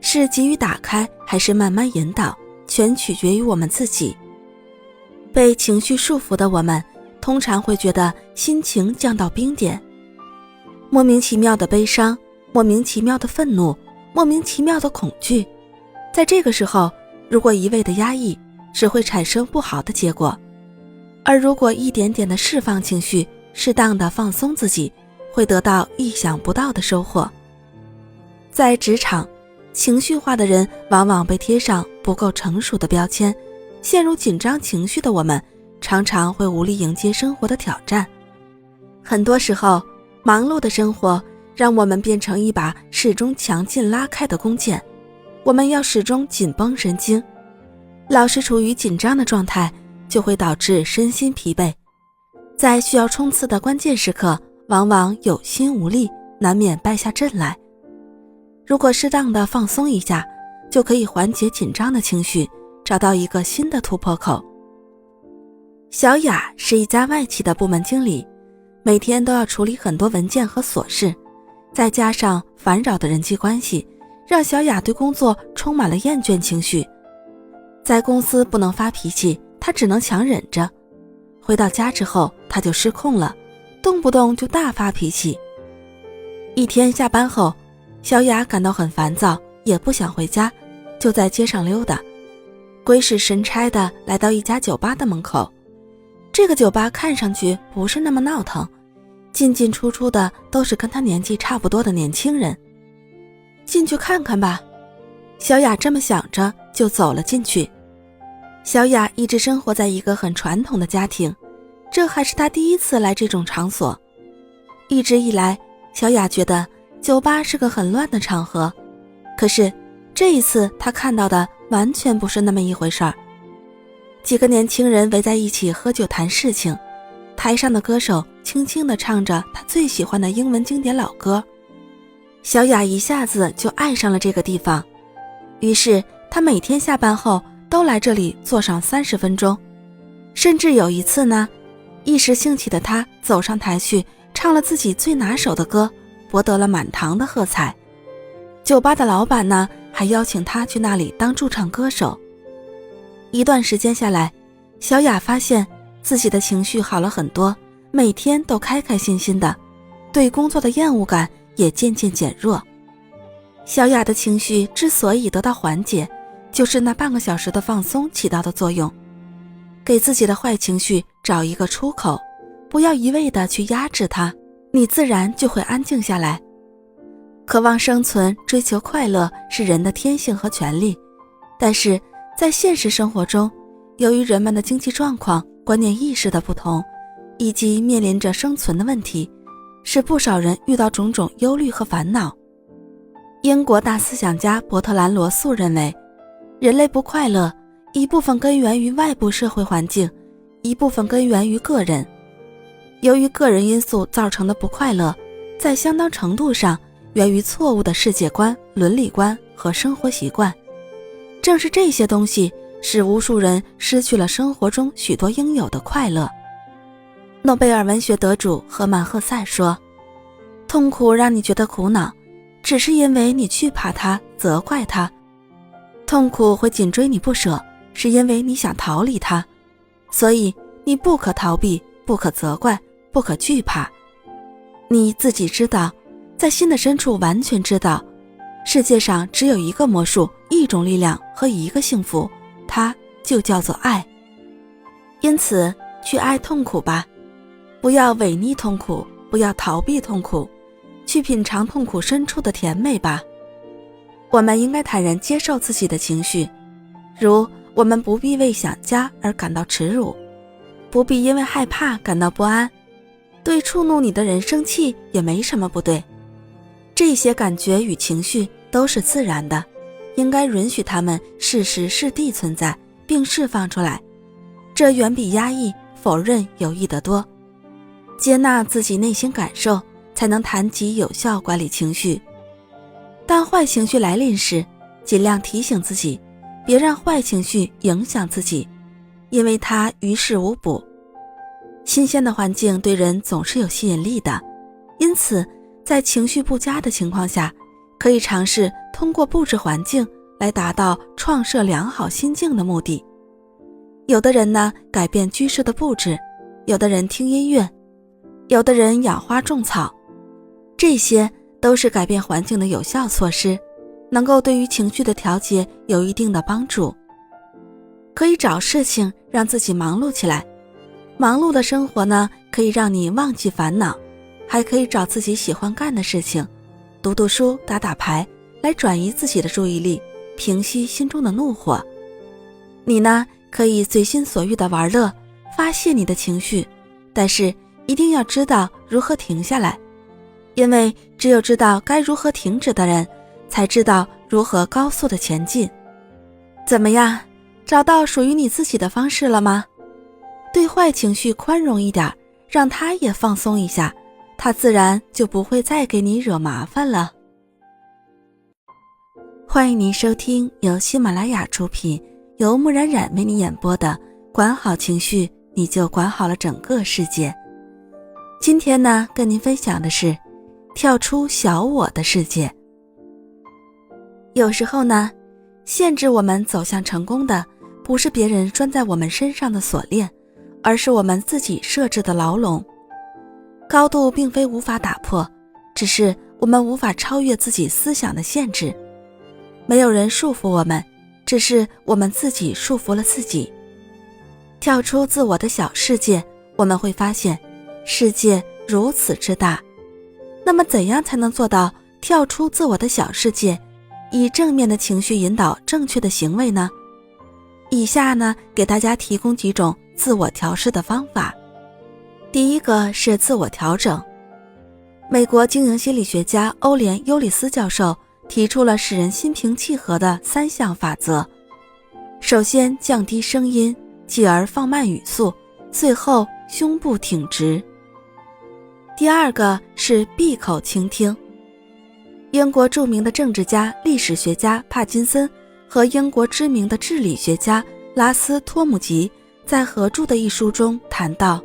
是急于打开还是慢慢引导，全取决于我们自己。被情绪束缚的我们通常会觉得心情降到冰点，莫名其妙的悲伤，莫名其妙的愤怒，莫名其妙的恐惧。在这个时候，如果一味的压抑，只会产生不好的结果。而如果一点点的释放情绪，适当的放松自己，会得到意想不到的收获。在职场，情绪化的人往往被贴上不够成熟的标签，陷入紧张情绪的我们常常会无力迎接生活的挑战。很多时候，忙碌的生活让我们变成一把始终强劲拉开的弓箭，我们要始终紧绷神经，老是处于紧张的状态，就会导致身心疲惫。在需要冲刺的关键时刻，往往有心无力，难免败下阵来。如果适当的放松一下，就可以缓解紧张的情绪，找到一个新的突破口。小雅是一家外企的部门经理，每天都要处理很多文件和琐事，再加上烦扰的人际关系，让小雅对工作充满了厌倦情绪。在公司不能发脾气，她只能强忍着。回到家之后，她就失控了，动不动就大发脾气。一天下班后，小雅感到很烦躁，也不想回家，就在街上溜达，鬼使神差地来到一家酒吧的门口。这个酒吧看上去不是那么闹腾，进进出出的都是跟她年纪差不多的年轻人。进去看看吧，小雅这么想着，就走了进去。小雅一直生活在一个很传统的家庭，这还是她第一次来这种场所。一直以来，小雅觉得酒吧是个很乱的场合，可是这一次她看到的完全不是那么一回事儿。几个年轻人围在一起喝酒谈事情，台上的歌手轻轻地唱着他最喜欢的英文经典老歌。小雅一下子就爱上了这个地方，于是她每天下班后都来这里坐上30分钟。甚至有一次呢，一时兴起的她走上台去唱了自己最拿手的歌，博得了满堂的喝彩。酒吧的老板呢，还邀请她去那里当驻唱歌手。一段时间下来，小雅发现自己的情绪好了很多，每天都开开心心的，对工作的厌恶感也渐渐减弱。小雅的情绪之所以得到缓解，就是那半个小时的放松起到的作用。给自己的坏情绪找一个出口，不要一味的去压制它，你自然就会安静下来。渴望生存，追求快乐是人的天性和权利，但是在现实生活中，由于人们的经济状况、观念意识的不同，以及面临着生存的问题，使不少人遇到种种忧虑和烦恼。英国大思想家伯特兰·罗素认为，人类不快乐，一部分根源于外部社会环境，一部分根源于个人。由于个人因素造成的不快乐，在相当程度上源于错误的世界观、伦理观和生活习惯。正是这些东西使无数人失去了生活中许多应有的快乐。诺贝尔文学得主赫曼·赫塞说，痛苦让你觉得苦恼，只是因为你惧怕它、责怪它。痛苦会紧追你不舍，是因为你想逃离它。所以你不可逃避，不可责怪，不可惧怕。你自己知道，在心的深处完全知道，世界上只有一个魔术，一种力量和一个幸福，它就叫做爱。因此，去爱痛苦吧，不要违逆痛苦，不要逃避痛苦，去品尝痛苦深处的甜美吧。我们应该坦然接受自己的情绪，如我们不必为想家而感到耻辱，不必因为害怕感到不安，对触怒你的人生气也没什么不对。这些感觉与情绪都是自然的，应该允许它们是时是地存在，并释放出来。这远比压抑、否认有益得多。接纳自己内心感受，才能谈及有效管理情绪。当坏情绪来临时，尽量提醒自己，别让坏情绪影响自己，因为它于事无补。新鲜的环境对人总是有吸引力的，因此在情绪不佳的情况下，可以尝试通过布置环境来达到创设良好心境的目的。有的人呢，改变居室的布置，有的人听音乐，有的人养花种草，这些都是改变环境的有效措施，能够对于情绪的调节有一定的帮助。可以找事情让自己忙碌起来，忙碌的生活呢，可以让你忘记烦恼，还可以找自己喜欢干的事情，读读书，打打牌，来转移自己的注意力，平息心中的怒火。你呢，可以随心所欲的玩乐，发泄你的情绪，但是一定要知道如何停下来，因为只有知道该如何停止的人，才知道如何高速的前进。怎么样，找到属于你自己的方式了吗？对坏情绪宽容一点，让他也放松一下，他自然就不会再给你惹麻烦了。欢迎您收听由喜马拉雅出品，由木冉冉为你演播的管好情绪，你就管好了整个世界。今天呢，跟您分享的是跳出小我的世界。有时候呢，限制我们走向成功的不是别人拴在我们身上的锁链，而是我们自己设置的牢笼。高度并非无法打破，只是我们无法超越自己思想的限制。没有人束缚我们，只是我们自己束缚了自己。跳出自我的小世界，我们会发现世界如此之大。那么怎样才能做到跳出自我的小世界，以正面的情绪引导正确的行为呢？以下呢，给大家提供几种自我调试的方法。第一个是自我调整。美国经营心理学家欧莲·尤里斯教授提出了使人心平气和的3项法则。首先，降低声音，继而放慢语速，最后胸部挺直。第二个是闭口倾听。英国著名的政治家、历史学家帕金森和英国知名的治理学家拉斯托姆吉在合著的一书中谈到，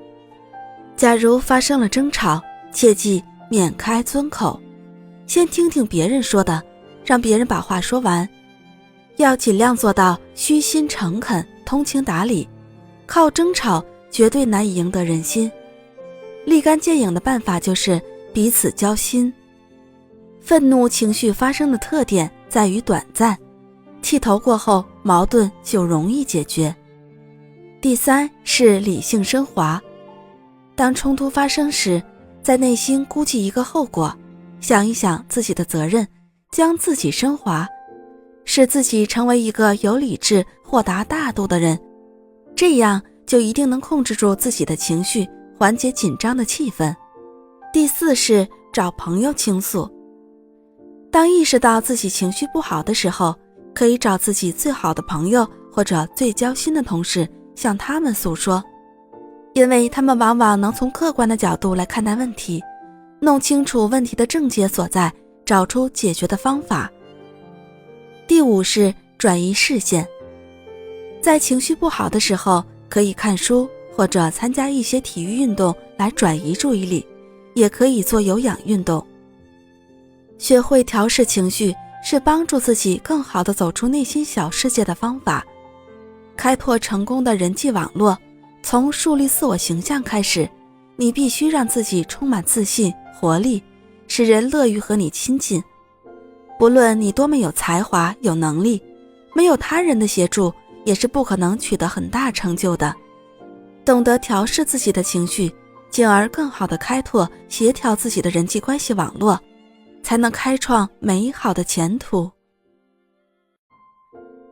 假如发生了争吵，切记免开尊口，先听听别人说的，让别人把话说完，要尽量做到虚心诚恳、通情达理。靠争吵绝对难以赢得人心，立竿见影的办法就是彼此交心。愤怒情绪发生的特点在于短暂，气头过后，矛盾就容易解决。第三是理性升华。当冲突发生时，在内心估计一个后果，想一想自己的责任，将自己升华，使自己成为一个有理智、豁达大度的人，这样就一定能控制住自己的情绪，缓解紧张的气氛。第四是找朋友倾诉。当意识到自己情绪不好的时候，可以找自己最好的朋友或者最交心的同事，向他们诉说，因为他们往往能从客观的角度来看待问题，弄清楚问题的症结所在，找出解决的方法。第五是转移视线。在情绪不好的时候，可以看书或者参加一些体育运动来转移注意力，也可以做有氧运动。学会调试情绪是帮助自己更好地走出内心小世界的方法。开拓成功的人际网络，从树立自我形象开始，你必须让自己充满自信、活力，使人乐于和你亲近。不论你多么有才华、有能力，没有他人的协助，也是不可能取得很大成就的。懂得调试自己的情绪，进而更好地开拓、协调自己的人际关系网络，才能开创美好的前途。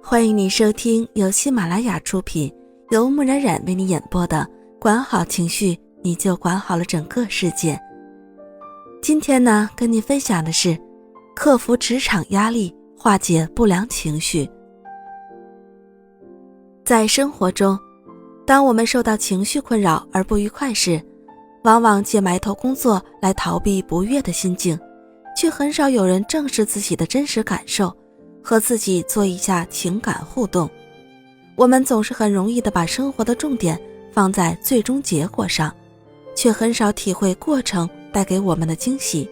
欢迎你收听由喜马拉雅出品，由木冉冉为你演播的管好情绪，你就管好了整个世界。今天呢，跟你分享的是克服职场压力，化解不良情绪。在生活中，当我们受到情绪困扰而不愉快时，往往借埋头工作来逃避不悦的心境，却很少有人正视自己的真实感受，和自己做一下情感互动。我们总是很容易地把生活的重点放在最终结果上，却很少体会过程带给我们的惊喜。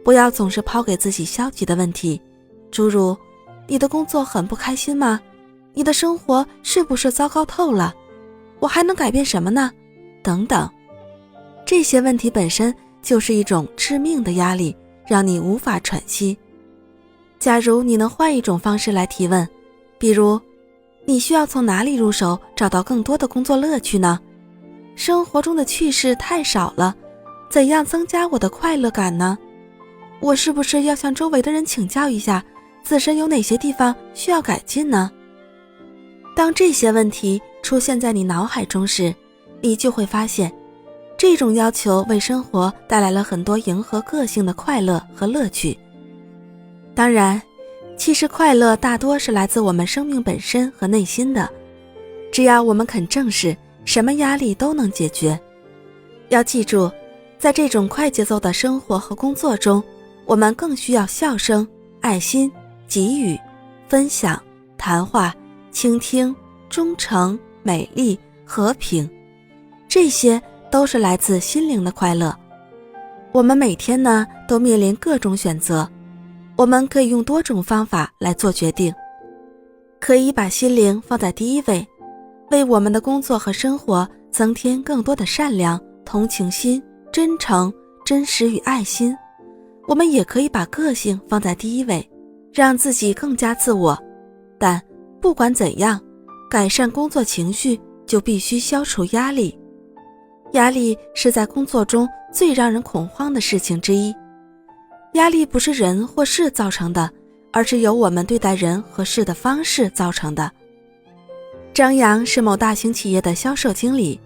不要总是抛给自己消极的问题，诸如你的工作很不开心吗？你的生活是不是糟糕透了？我还能改变什么呢？等等。这些问题本身就是一种致命的压力，让你无法喘息。假如你能换一种方式来提问，比如你需要从哪里入手找到更多的工作乐趣呢？生活中的趣事太少了，怎样增加我的快乐感呢？我是不是要向周围的人请教一下，自身有哪些地方需要改进呢？当这些问题出现在你脑海中时，你就会发现，这种要求为生活带来了很多迎合个性的快乐和乐趣。当然，其实快乐大多是来自我们生命本身和内心的，只要我们肯正视，什么压力都能解决。要记住，在这种快节奏的生活和工作中，我们更需要笑声、爱心、给予、分享、谈话、倾听、忠诚、美丽、和平，这些都是来自心灵的快乐。我们每天呢，都面临各种选择，我们可以用多种方法来做决定。可以把心灵放在第一位，为我们的工作和生活增添更多的善良、同情心、真诚、真实与爱心。我们也可以把个性放在第一位，让自己更加自我。但不管怎样，改善工作情绪就必须消除压力。压力是在工作中最让人恐慌的事情之一。压力不是人或事造成的，而是由我们对待人和事的方式造成的。张扬是某大型企业的销售经理，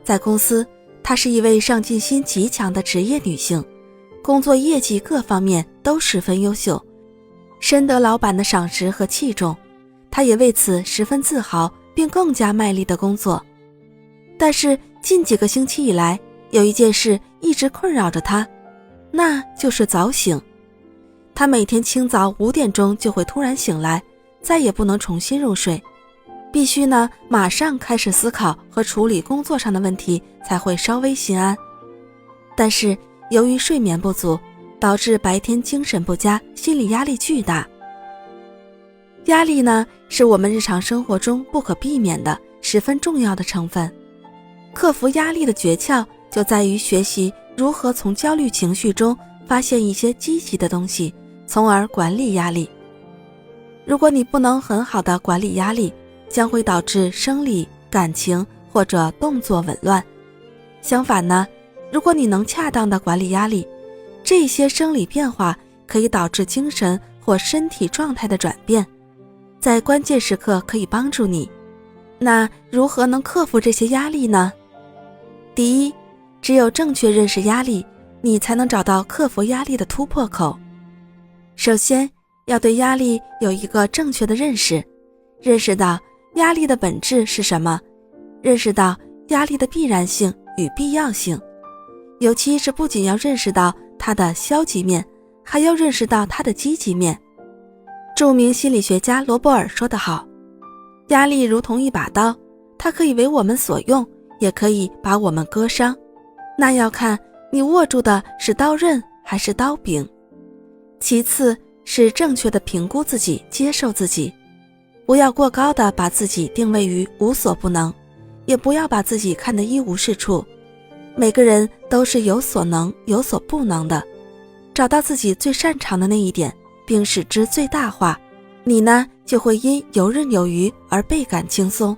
在公司，她是一位上进心极强的职业女性，工作业绩各方面都十分优秀，深得老板的赏识和器重，她也为此十分自豪，并更加卖力的工作。但是近几个星期以来，有一件事一直困扰着她，那就是早醒。她每天清早5点钟就会突然醒来，再也不能重新入睡，必须呢马上开始思考和处理工作上的问题，才会稍微心安。但是由于睡眠不足，导致白天精神不佳，心理压力巨大。压力呢，是我们日常生活中不可避免的十分重要的成分。克服压力的诀窍就在于学习如何从焦虑情绪中发现一些积极的东西，从而管理压力。如果你不能很好的管理压力，将会导致生理、感情或者动作紊乱。相反呢，如果你能恰当的管理压力，这些生理变化可以导致精神或身体状态的转变，在关键时刻可以帮助你。那如何能克服这些压力呢？第一，只有正确认识压力，你才能找到克服压力的突破口。首先，要对压力有一个正确的认识，认识到压力的本质是什么，认识到压力的必然性与必要性。尤其是不仅要认识到它的消极面，还要认识到它的积极面。著名心理学家罗伯尔说得好，压力如同一把刀，它可以为我们所用，也可以把我们割伤，那要看你握住的是刀刃还是刀柄。其次是正确的评估自己，接受自己，不要过高的把自己定位于无所不能，也不要把自己看得一无是处。每个人都是有所能有所不能的，找到自己最擅长的那一点，并使之最大化，你呢就会因游刃有余而倍感轻松。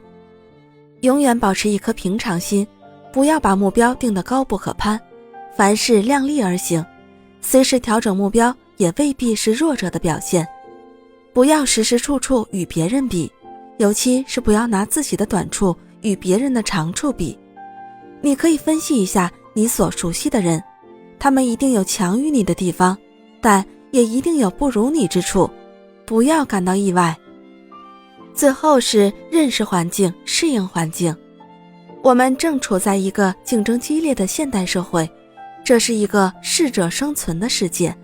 永远保持一颗平常心，不要把目标定得高不可攀，凡事量力而行，随时调整目标也未必是弱者的表现。不要时时处处与别人比，尤其是不要拿自己的短处与别人的长处比。你可以分析一下你所熟悉的人，他们一定有强于你的地方，但也一定有不如你之处，不要感到意外。最后是认识环境，适应环境。我们正处在一个竞争激烈的现代社会，这是一个适者生存的世界。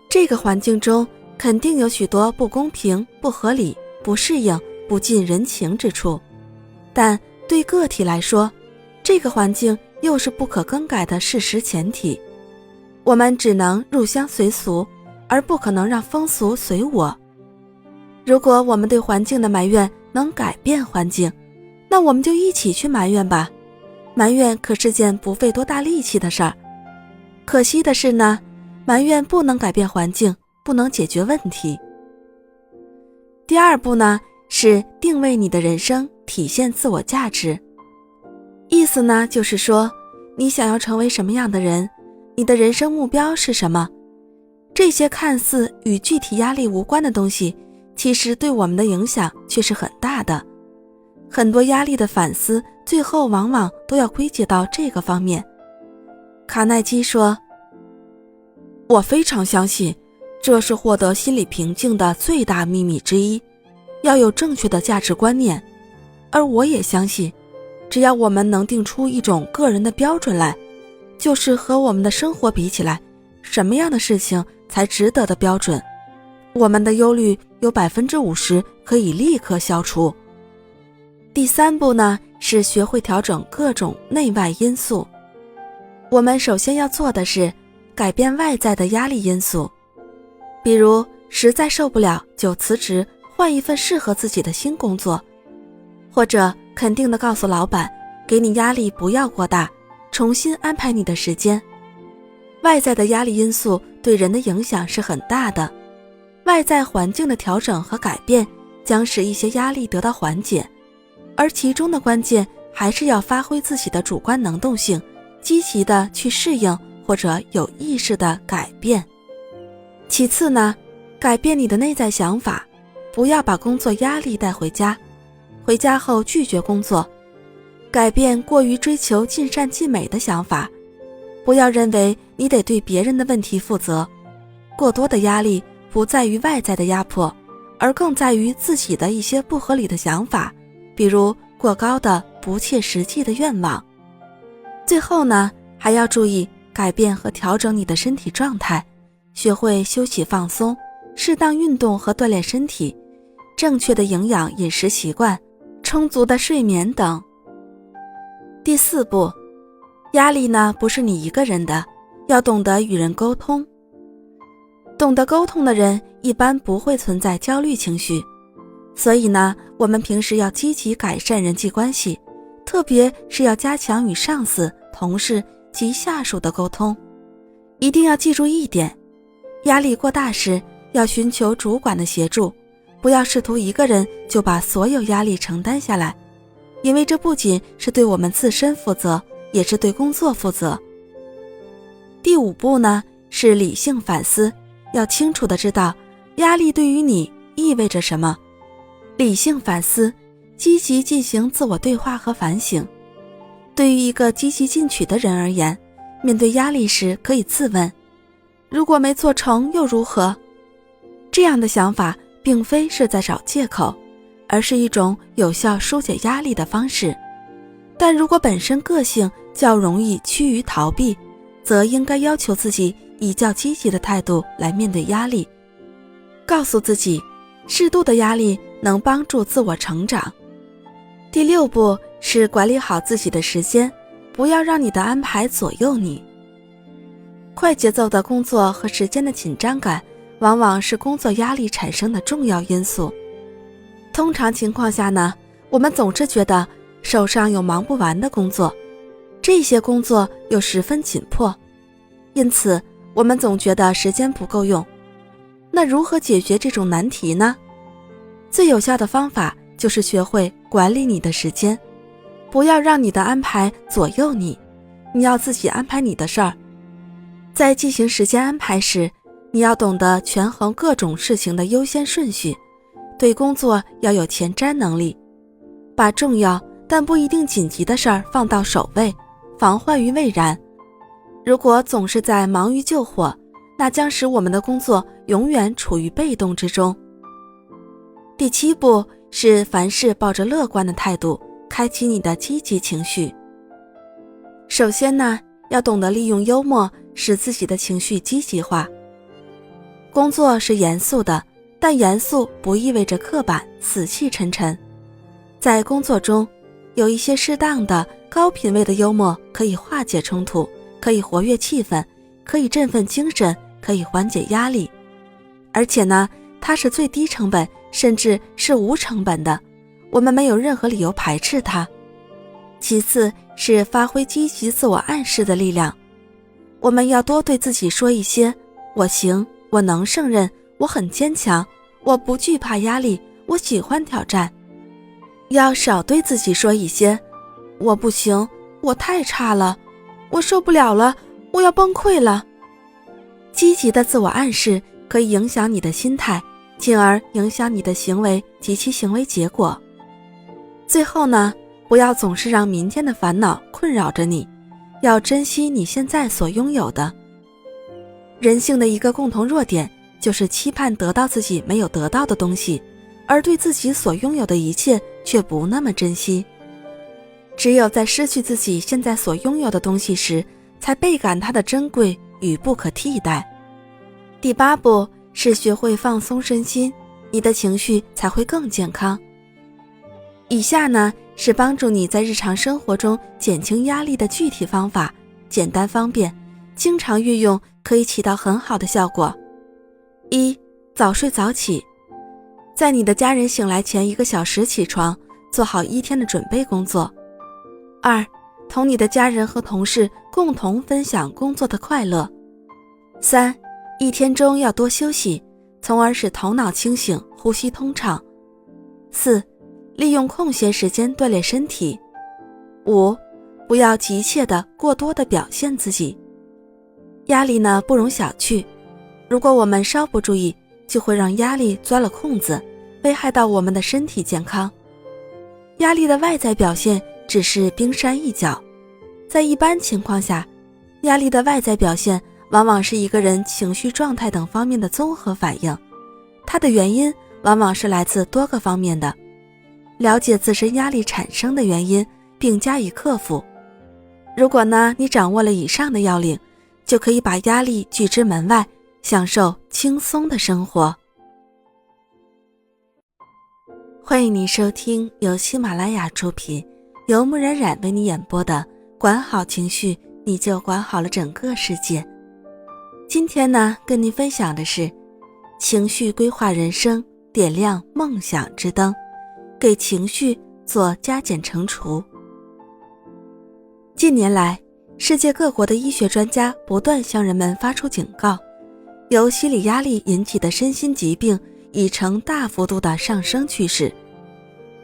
这个环境中肯定有许多不公平、不合理、不适应、不近人情之处，但对个体来说，这个环境又是不可更改的事实前提。我们只能入乡随俗，而不可能让风俗随我。如果我们对环境的埋怨能改变环境，那我们就一起去埋怨吧。埋怨可是件不费多大力气的事儿。可惜的是呢，埋怨不能改变环境，不能解决问题。第二步呢，是定位你的人生，体现自我价值。意思呢，就是说，你想要成为什么样的人，你的人生目标是什么？这些看似与具体压力无关的东西，其实对我们的影响却是很大的。很多压力的反思，最后往往都要归结到这个方面。卡耐基说，我非常相信，这是获得心理平静的最大秘密之一，要有正确的价值观念。而我也相信，只要我们能定出一种个人的标准来，就是和我们的生活比起来，什么样的事情才值得的标准，我们的忧虑有 50% 可以立刻消除。第三步呢，是学会调整各种内外因素。我们首先要做的是改变外在的压力因素，比如实在受不了就辞职，换一份适合自己的新工作，或者肯定地告诉老板，给你压力不要过大，重新安排你的时间。外在的压力因素对人的影响是很大的，外在环境的调整和改变将使一些压力得到缓解，而其中的关键还是要发挥自己的主观能动性，积极的去适应或者有意识的改变。其次呢，改变你的内在想法，不要把工作压力带回家，回家后拒绝工作，改变过于追求尽善尽美的想法，不要认为你得对别人的问题负责。过多的压力不在于外在的压迫，而更在于自己的一些不合理的想法，比如过高的不切实际的愿望。最后呢，还要注意改变和调整你的身体状态，学会休息放松，适当运动和锻炼身体，正确的营养饮食习惯，充足的睡眠等。第四步，压力呢不是你一个人的，要懂得与人沟通。懂得沟通的人一般不会存在焦虑情绪，所以呢，我们平时要积极改善人际关系，特别是要加强与上司、同事及下属的沟通。一定要记住一点，压力过大时要寻求主管的协助，不要试图一个人就把所有压力承担下来，因为这不仅是对我们自身负责，也是对工作负责。第五步呢，是理性反思，要清楚地知道压力对于你意味着什么。理性反思，积极进行自我对话和反省。对于一个积极进取的人而言，面对压力时可以自问，如果没做成又如何？这样的想法并非是在找借口，而是一种有效疏解压力的方式。但如果本身个性较容易趋于逃避，则应该要求自己以较积极的态度来面对压力，告诉自己，适度的压力能帮助自我成长。第六步是管理好自己的时间，不要让你的安排左右你。快节奏的工作和时间的紧张感，往往是工作压力产生的重要因素。通常情况下呢，我们总是觉得手上有忙不完的工作，这些工作又十分紧迫，因此我们总觉得时间不够用。那如何解决这种难题呢？最有效的方法就是学会管理你的时间，不要让你的安排左右你，你要自己安排你的事儿。在进行时间安排时，你要懂得权衡各种事情的优先顺序，对工作要有前瞻能力，把重要但不一定紧急的事儿放到首位，防患于未然。如果总是在忙于救火，那将使我们的工作永远处于被动之中。第七步是凡事抱着乐观的态度，开启你的积极情绪。首先呢，要懂得利用幽默，使自己的情绪积极化。工作是严肃的，但严肃不意味着刻板、死气沉沉。在工作中，有一些适当的、高品位的幽默可以化解冲突，可以活跃气氛，可以振奋精神，可以缓解压力。而且呢，它是最低成本，甚至是无成本的，我们没有任何理由排斥它。其次是发挥积极自我暗示的力量，我们要多对自己说一些我行，我能胜任，我很坚强，我不惧怕压力，我喜欢挑战。要少对自己说一些我不行，我太差了，我受不了了，我要崩溃了。积极的自我暗示可以影响你的心态，进而影响你的行为及其行为结果。最后呢，不要总是让明天的烦恼困扰着你，要珍惜你现在所拥有的。人性的一个共同弱点就是期盼得到自己没有得到的东西，而对自己所拥有的一切却不那么珍惜。只有在失去自己现在所拥有的东西时，才倍感它的珍贵与不可替代。第8步是学会放松身心，你的情绪才会更健康。以下呢，是帮助你在日常生活中减轻压力的具体方法，简单方便，经常运用可以起到很好的效果。1. 早睡早起，在你的家人醒来前1个小时起床，做好一天的准备工作。2. 同你的家人和同事共同分享工作的快乐。3. 一天中要多休息，从而使头脑清醒，呼吸通畅。4. 利用空闲时间锻炼身体。5. 不要急切的过多的表现自己。压力呢，不容小觑，如果我们稍不注意，就会让压力钻了空子，危害到我们的身体健康。压力的外在表现只是冰山一角，在一般情况下，压力的外在表现往往是一个人情绪状态等方面的综合反应，它的原因往往是来自多个方面的。了解自身压力产生的原因，并加以克服。如果呢，你掌握了以上的要领，就可以把压力拒之门外，享受轻松的生活。欢迎你收听由喜马拉雅出品，由木冉冉为你演播的管好情绪，你就管好了整个世界。今天呢，跟您分享的是情绪规划人生，点亮梦想之灯，给情绪做加减乘除。近年来，世界各国的医学专家不断向人们发出警告，由心理压力引起的身心疾病已呈大幅度的上升趋势，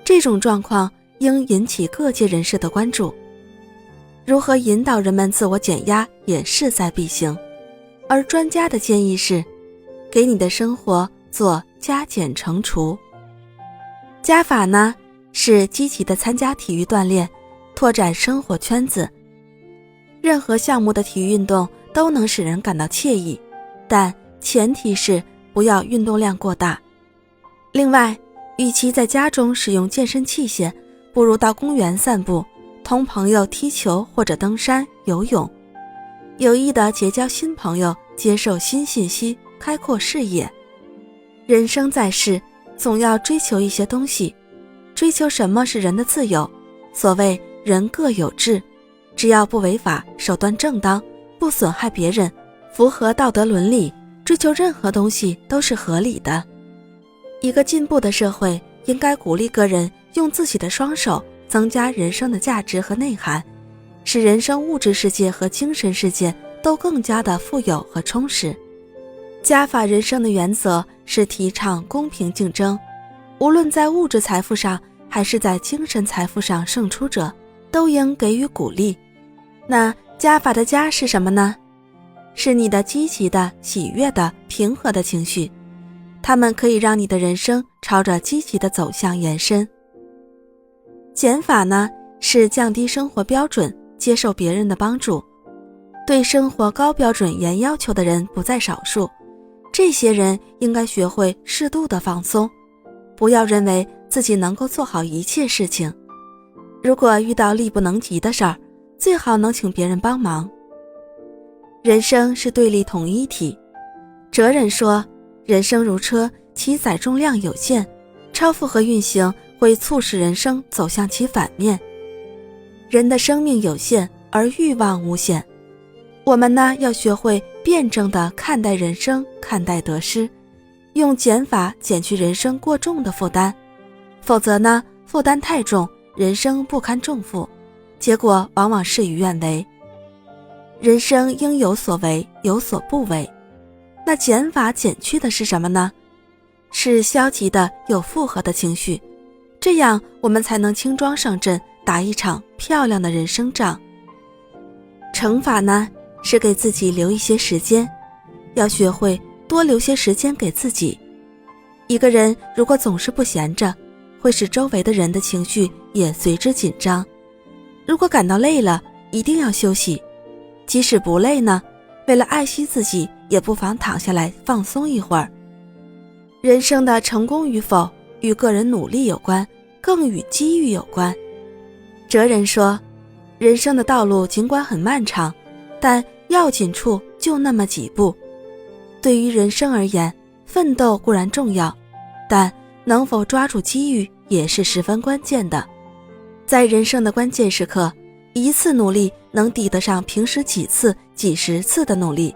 这种状况应引起各界人士的关注。如何引导人们自我减压也势在必行，而专家的建议是，给你的生活做加减乘除。加法呢，是积极的参加体育锻炼，拓展生活圈子。任何项目的体育运动都能使人感到惬意，但前提是不要运动量过大。另外，与其在家中使用健身器械，不如到公园散步，同朋友踢球或者登山、游泳，有意地结交新朋友，接受新信息，开阔视野。人生在世，总要追求一些东西，追求什么是人的自由，所谓人各有志，只要不违法，手段正当，不损害别人，符合道德伦理，追求任何东西都是合理的。一个进步的社会应该鼓励个人用自己的双手增加人生的价值和内涵，使人生物质世界和精神世界都更加的富有和充实。加法人生的原则是提倡公平竞争，无论在物质财富上还是在精神财富上胜出者，都应给予鼓励。那加法的加是什么呢？是你的积极的、喜悦的、平和的情绪，它们可以让你的人生朝着积极的走向延伸。减法呢，是降低生活标准，接受别人的帮助。对生活高标准严要求的人不在少数，这些人应该学会适度的放松，不要认为自己能够做好一切事情。如果遇到力不能及的事儿，最好能请别人帮忙。人生是对立统一体。哲人说，人生如车，其载重量有限，超负荷运行会促使人生走向其反面。人的生命有限，而欲望无限。我们呢，要学会辩证地看待人生，看待得失，用减法减去人生过重的负担。否则呢，负担太重，人生不堪重负，结果往往事与愿违。人生应有所为，有所不为。那减法减去的是什么呢？是消极的有负荷的情绪，这样我们才能轻装上阵，打一场漂亮的人生仗。惩罚呢，是给自己留一些时间，要学会多留些时间给自己。一个人如果总是不闲着，会使周围的人的情绪也随之紧张。如果感到累了，一定要休息。即使不累呢，为了爱惜自己，也不妨躺下来放松一会儿。人生的成功与否，与个人努力有关，更与机遇有关。哲人说，人生的道路尽管很漫长，但要紧处就那么几步。对于人生而言，奋斗固然重要，但能否抓住机遇也是十分关键的。在人生的关键时刻，一次努力能抵得上平时几次、几十次的努力。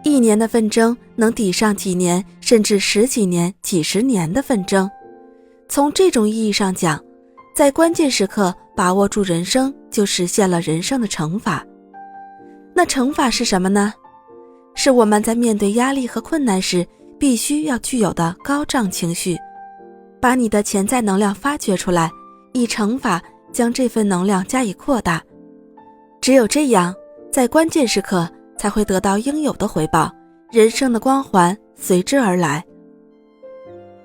1年的纷争能抵上几年，甚至10几年、几十年的纷争。从这种意义上讲，在关键时刻把握住人生，就实现了人生的惩罚。那惩罚是什么呢？是我们在面对压力和困难时，必须要具有的高涨情绪。把你的潜在能量发掘出来，以惩罚将这份能量加以扩大。只有这样，在关键时刻才会得到应有的回报，人生的光环随之而来。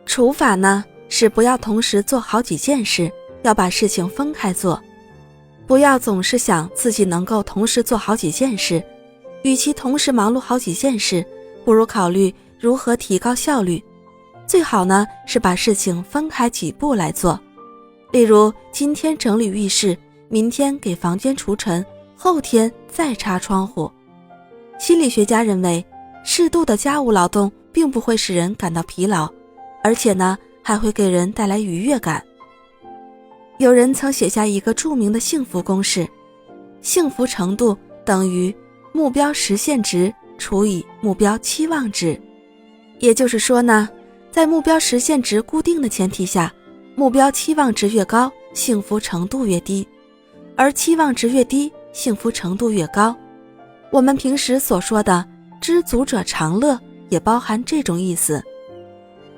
处罚呢，是不要同时做好几件事，要把事情分开做。不要总是想自己能够同时做好几件事，与其同时忙碌好几件事，不如考虑如何提高效率。最好呢，是把事情分开几步来做。例如，今天整理浴室，明天给房间除尘，后天再擦窗户。心理学家认为，适度的家务劳动并不会使人感到疲劳，而且呢，还会给人带来愉悦感。有人曾写下一个著名的幸福公式，幸福程度等于目标实现值除以目标期望值。也就是说呢，在目标实现值固定的前提下，目标期望值越高，幸福程度越低，而期望值越低，幸福程度越高。我们平时所说的知足者常乐，也包含这种意思。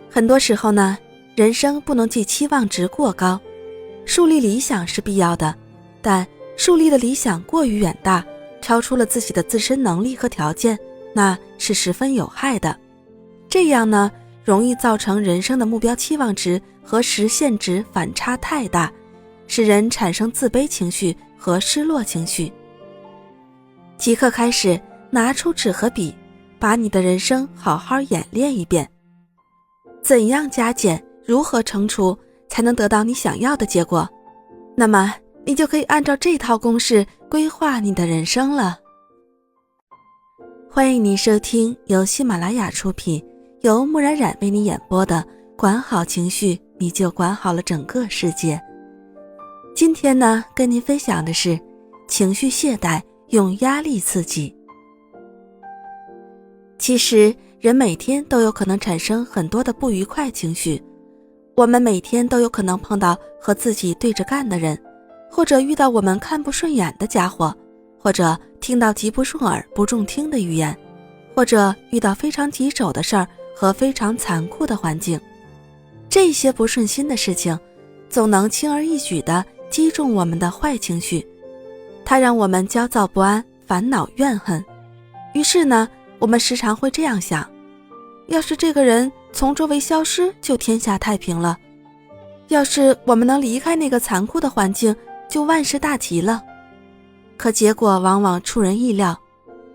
很多时候呢，人生不能寄期望值过高，树立理想是必要的，但树立的理想过于远大，超出了自己的自身能力和条件，那是十分有害的。这样呢，容易造成人生的目标期望值和实现值反差太大，使人产生自卑情绪和失落情绪。即刻开始拿出纸和笔，把你的人生好好演练一遍。怎样加减，如何乘除，才能得到你想要的结果？那么你就可以按照这套公式规划你的人生了。欢迎你收听由喜马拉雅出品，由木冉冉为你演播的管好情绪，你就管好了整个世界。今天呢，跟您分享的是情绪懈怠，用压力刺激。其实人每天都有可能产生很多的不愉快情绪，我们每天都有可能碰到和自己对着干的人，或者遇到我们看不顺眼的家伙，或者听到极不顺耳不中听的语言，或者遇到非常棘手的事儿和非常残酷的环境。这些不顺心的事情总能轻而易举地击中我们的坏情绪，它让我们焦躁不安，烦恼怨恨。于是呢，我们时常会这样想，要是这个人从周围消失，就天下太平了；要是我们能离开那个残酷的环境，就万事大吉了。可结果往往出人意料，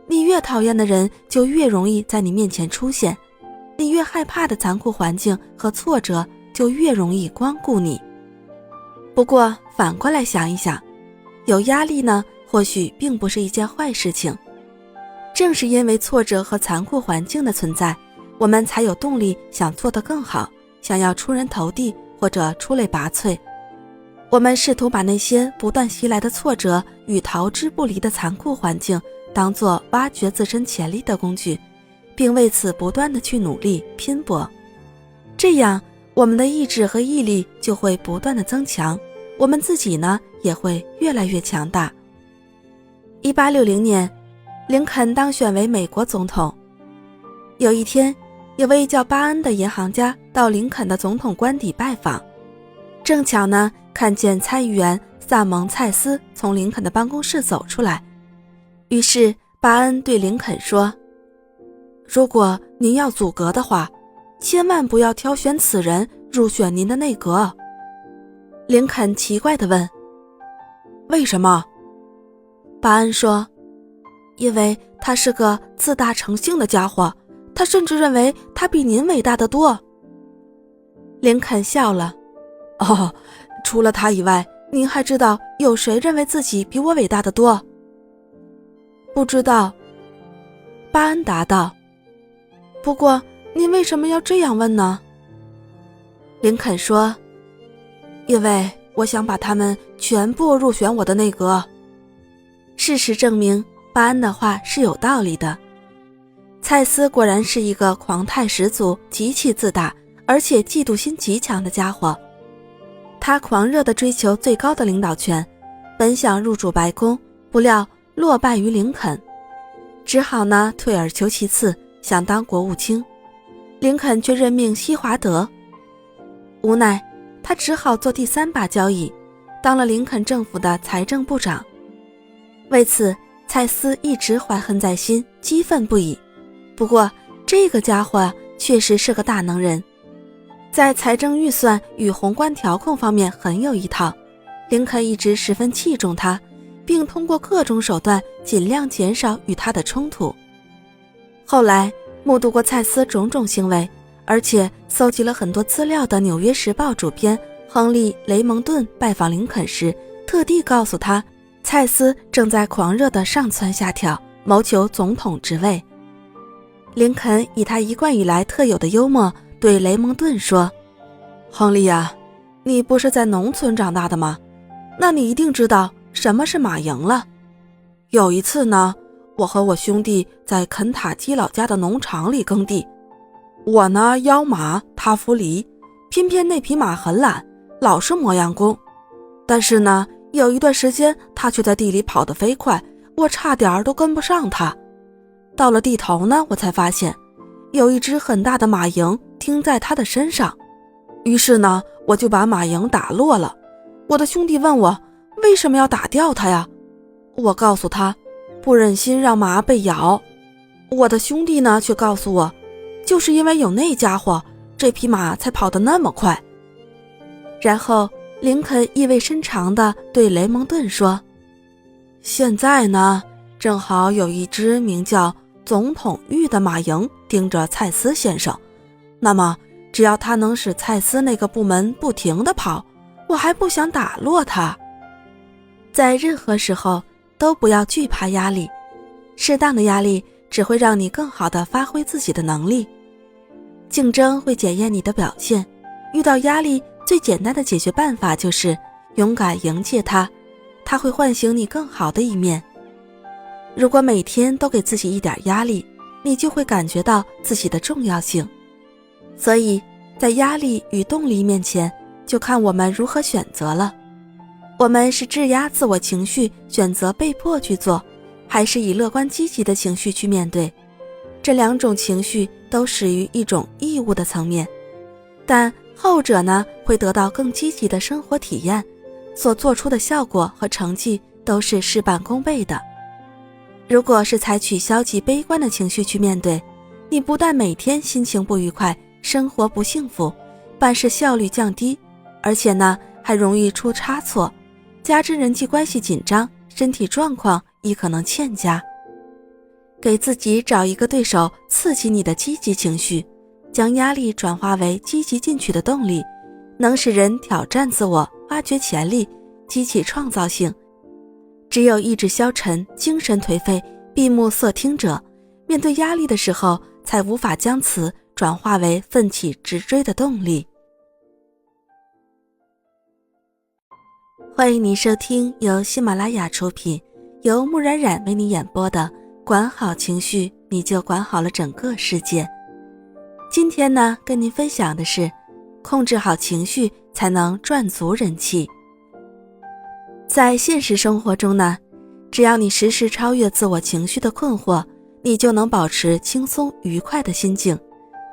你越讨厌的人就越容易在你面前出现，你越害怕的残酷环境和挫折就越容易光顾你。不过反过来想一想，有压力呢，或许并不是一件坏事情。正是因为挫折和残酷环境的存在，我们才有动力想做得更好，想要出人头地或者出类拔萃。我们试图把那些不断袭来的挫折与逃之不离的残酷环境当作挖掘自身潜力的工具，并为此不断地去努力拼搏。这样我们的意志和毅力就会不断地增强，我们自己呢也会越来越强大。1860年，林肯当选为美国总统。有一天，有位叫巴恩的银行家到林肯的总统官邸拜访，正巧呢看见参议员萨蒙·蔡斯从林肯的办公室走出来。于是巴恩对林肯说，如果您要组阁的话，千万不要挑选此人入选您的内阁。林肯奇怪地问，为什么？巴恩说，因为他是个自大成性的家伙，他甚至认为他比您伟大得多。林肯笑了，哦，除了他以外，您还知道有谁认为自己比我伟大得多？不知道，巴恩答道。不过您为什么要这样问呢？林肯说，因为我想把他们全部入选我的内阁。事实证明，巴恩的话是有道理的。蔡斯果然是一个狂态十足、极其自大，而且嫉妒心极强的家伙。他狂热地追求最高的领导权，本想入主白宫，不料落败于林肯，只好呢退而求其次，想当国务卿。林肯却任命西华德，无奈他只好做第三把交椅，当了林肯政府的财政部长。为此，蔡斯一直怀恨在心，激愤不已。不过这个家伙确实是个大能人，在财政预算与宏观调控方面很有一套。林肯一直十分器重他，并通过各种手段尽量减少与他的冲突。后来目睹过蔡斯种种行为，而且搜集了很多资料的《纽约时报》主编亨利·雷蒙顿拜访林肯时，特地告诉他，蔡斯正在狂热地上蹿下跳，谋求总统职位。林肯以他一贯以来特有的幽默对雷蒙顿说，亨利啊，你不是在农村长大的吗？那你一定知道什么是马营了。有一次呢，我和我兄弟在肯塔基老家的农场里耕地，我呢邀马，他扶犁，偏偏那匹马很懒，老是磨洋工。但是呢，有一段时间他却在地里跑得飞快，我差点都跟不上他。到了地头呢，我才发现有一只很大的马蝇钉在他的身上，于是呢，我就把马蝇打落了。我的兄弟问我为什么要打掉它呀？我告诉他，不忍心让马被咬。我的兄弟呢，却告诉我，就是因为有那家伙，这匹马才跑得那么快。然后林肯意味深长地对雷蒙顿说，现在呢，正好有一只名叫总统玉的马蝇盯着蔡斯先生，那么只要他能使蔡斯那个部门不停地跑，我还不想打落他。在任何时候都不要惧怕压力，适当的压力只会让你更好地发挥自己的能力。竞争会检验你的表现，遇到压力最简单的解决办法就是勇敢迎接它，它会唤醒你更好的一面。如果每天都给自己一点压力，你就会感觉到自己的重要性。所以在压力与动力面前，就看我们如何选择了。我们是质押自我情绪，选择被迫去做，还是以乐观积极的情绪去面对？这两种情绪都始于一种义务的层面，但后者呢，会得到更积极的生活体验，所做出的效果和成绩都是事半功倍的。如果是采取消极悲观的情绪去面对，你不但每天心情不愉快，生活不幸福，办事效率降低，而且呢，还容易出差错，加之人际关系紧张，身体状况亦可能欠佳。给自己找一个对手刺激你的积极情绪，将压力转化为积极进取的动力，能使人挑战自我，挖掘潜力，激起创造性。只有意志消沉，精神颓废，闭目塞听者，面对压力的时候才无法将此转化为奋起直追的动力。欢迎您收听由喜马拉雅出品，由木冉冉为你演播的管好情绪，你就管好了整个世界。今天呢，跟您分享的是控制好情绪才能赚足人气。在现实生活中呢，只要你时时超越自我情绪的困惑，你就能保持轻松愉快的心境，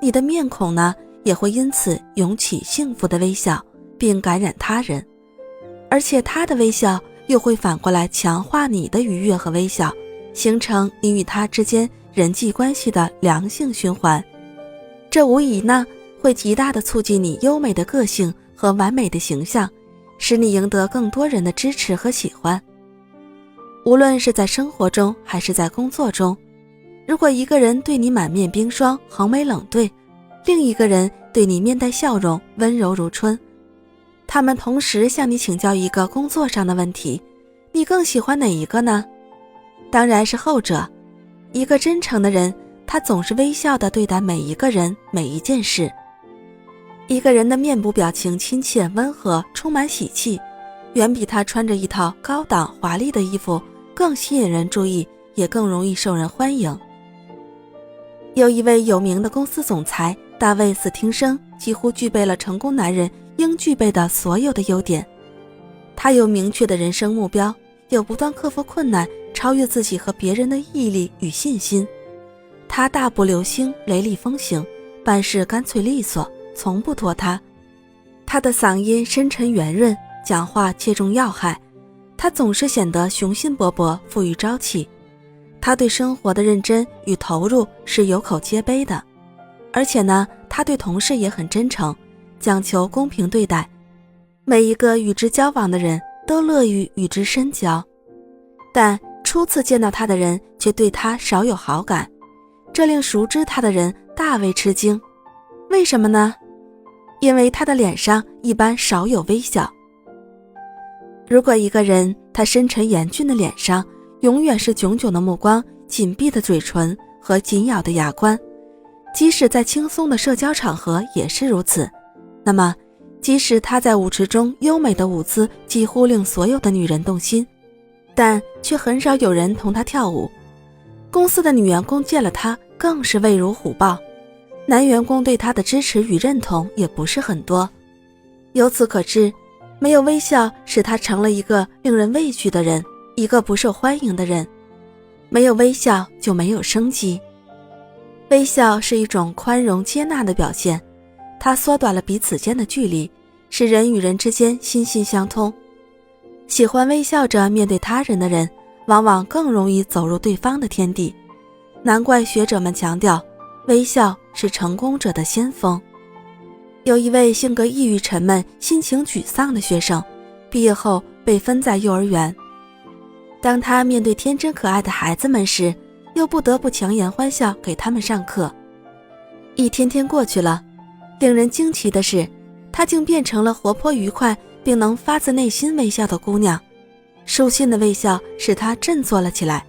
你的面孔呢也会因此涌起幸福的微笑，并感染他人，而且他的微笑又会反过来强化你的愉悦和微笑，形成你与他之间人际关系的良性循环。这无疑呢会极大地促进你优美的个性和完美的形象，使你赢得更多人的支持和喜欢。无论是在生活中还是在工作中，如果一个人对你满面冰霜，横眉冷对，另一个人对你面带笑容，温柔如春，他们同时向你请教一个工作上的问题，你更喜欢哪一个呢？当然是后者。一个真诚的人，他总是微笑地对待每一个人，每一件事。一个人的面部表情亲切温和，充满喜气，远比他穿着一套高档华丽的衣服更吸引人注意，也更容易受人欢迎。有一位有名的公司总裁大卫·斯汀生，几乎具备了成功男人应具备的所有的优点。他有明确的人生目标，有不断克服困难，超越自己和别人的毅力与信心。他大步流星，雷厉风行，办事干脆利索，从不拖沓。他的嗓音深沉圆润，讲话切中要害，他总是显得雄心勃勃，富于朝气。他对生活的认真与投入是有口皆碑的，而且呢，他对同事也很真诚，讲求公平对待，每一个与之交往的人都乐于与之深交。但初次见到他的人却对他少有好感，这令熟知他的人大为吃惊。为什么呢？因为他的脸上一般少有微笑。如果一个人他深沉严峻的脸上永远是炯炯的目光，紧闭的嘴唇和紧咬的牙关，即使在轻松的社交场合也是如此，那么即使他在舞池中优美的舞姿几乎令所有的女人动心，但却很少有人同他跳舞。公司的女员工见了他更是畏如虎豹，男员工对他的支持与认同也不是很多。由此可知，没有微笑使他成了一个令人畏惧的人，一个不受欢迎的人。没有微笑就没有生机。微笑是一种宽容接纳的表现，它缩短了彼此间的距离，使人与人之间心心相通。喜欢微笑着面对他人的人，往往更容易走入对方的天地。难怪学者们强调，微笑是成功者的先锋。有一位性格抑郁沉闷、心情沮丧的学生，毕业后被分在幼儿园。当他面对天真可爱的孩子们时，又不得不强颜欢笑给他们上课。一天天过去了，令人惊奇的是，她竟变成了活泼愉快并能发自内心微笑的姑娘。舒心的微笑使她振作了起来。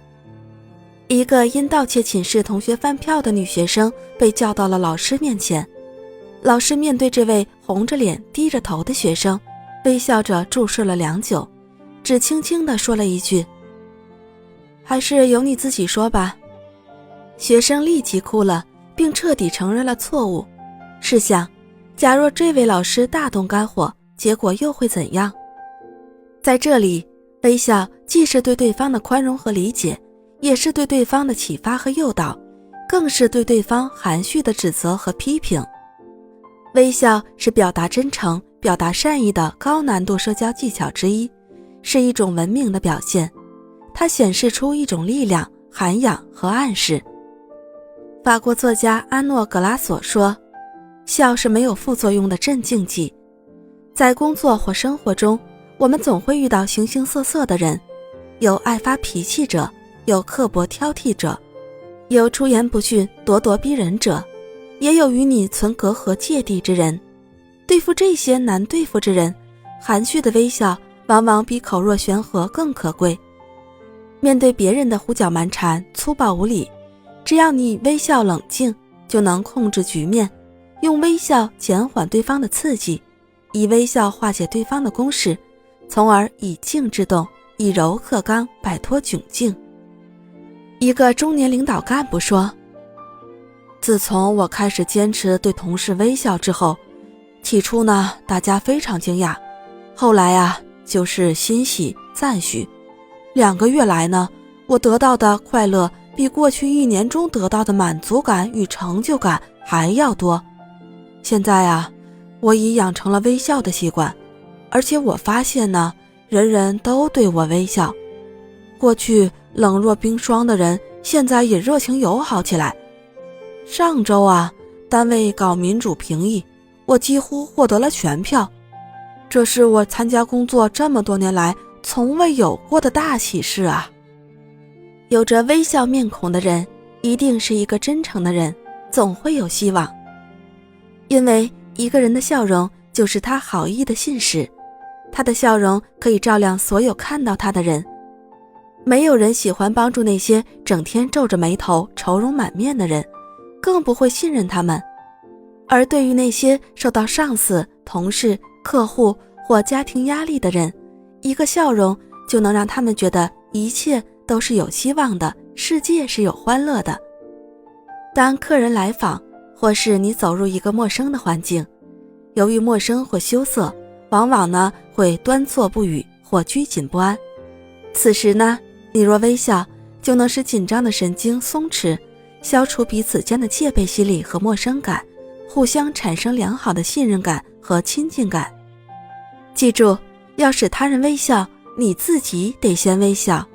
一个因盗窃寝室同学饭票的女学生被叫到了老师面前。老师面对这位红着脸低着头的学生，微笑着注视了良久，只轻轻地说了一句：还是由你自己说吧。学生立即哭了，并彻底承认了错误。试想，假若这位老师大动肝火，结果又会怎样？在这里，微笑既是对对方的宽容和理解，也是对对方的启发和诱导，更是对对方含蓄的指责和批评。微笑是表达真诚、表达善意的高难度社交技巧之一，是一种文明的表现。它显示出一种力量、涵养和暗示。法国作家阿诺·格拉索说，笑是没有副作用的镇静剂。在工作或生活中，我们总会遇到形形色色的人，有爱发脾气者，有刻薄挑剔者，有出言不逊、咄咄逼人者，也有与你存隔阂芥蒂之人。对付这些难对付之人，含蓄的微笑往往比口若悬河更可贵。面对别人的胡搅蛮缠、粗暴无礼，只要你微笑冷静，就能控制局面，用微笑减缓对方的刺激，以微笑化解对方的攻势，从而以静制动，以柔克刚，摆脱窘境。一个中年领导干部说，自从我开始坚持对同事微笑之后，起初呢，大家非常惊讶，后来啊，就是欣喜赞许。2个月来呢，我得到的快乐比过去1年中得到的满足感与成就感还要多。现在啊，我已养成了微笑的习惯，而且我发现呢，人人都对我微笑。过去冷若冰霜的人，现在也热情友好起来。上周啊，单位搞民主评议，我几乎获得了全票，这是我参加工作这么多年来从未有过的大喜事啊！有着微笑面孔的人，一定是一个真诚的人，总会有希望。因为一个人的笑容就是他好意的信使，他的笑容可以照亮所有看到他的人。没有人喜欢帮助那些整天皱着眉头、愁容满面的人，更不会信任他们。而对于那些受到上司、同事、客户或家庭压力的人，一个笑容就能让他们觉得一切都是有希望的，世界是有欢乐的。当客人来访，或是你走入一个陌生的环境，由于陌生或羞涩，往往呢会端坐不语或拘谨不安。此时呢，你若微笑，就能使紧张的神经松弛，消除彼此间的戒备心理和陌生感，互相产生良好的信任感和亲近感。记住，要使他人微笑，你自己得先微笑。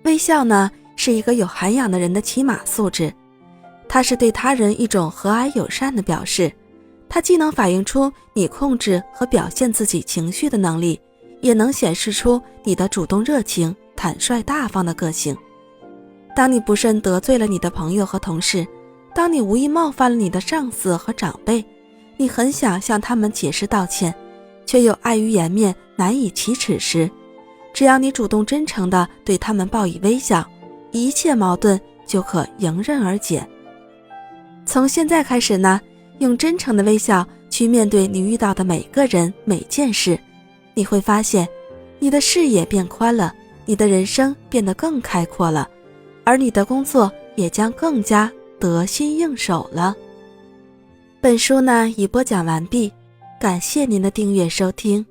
微笑呢，是一个有涵养的人的起码素质，它是对他人一种和蔼友善的表示，它既能反映出你控制和表现自己情绪的能力，也能显示出你的主动热情、坦率大方的个性。当你不慎得罪了你的朋友和同事，当你无意冒犯了你的上司和长辈，你很想向他们解释道歉，却又碍于颜面难以启齿时，只要你主动真诚地对他们报以微笑，一切矛盾就可迎刃而解。从现在开始呢，用真诚的微笑去面对你遇到的每个人每件事，你会发现你的视野变宽了，你的人生变得更开阔了，而你的工作也将更加得心应手了。本书呢已播讲完毕，感谢您的订阅收听。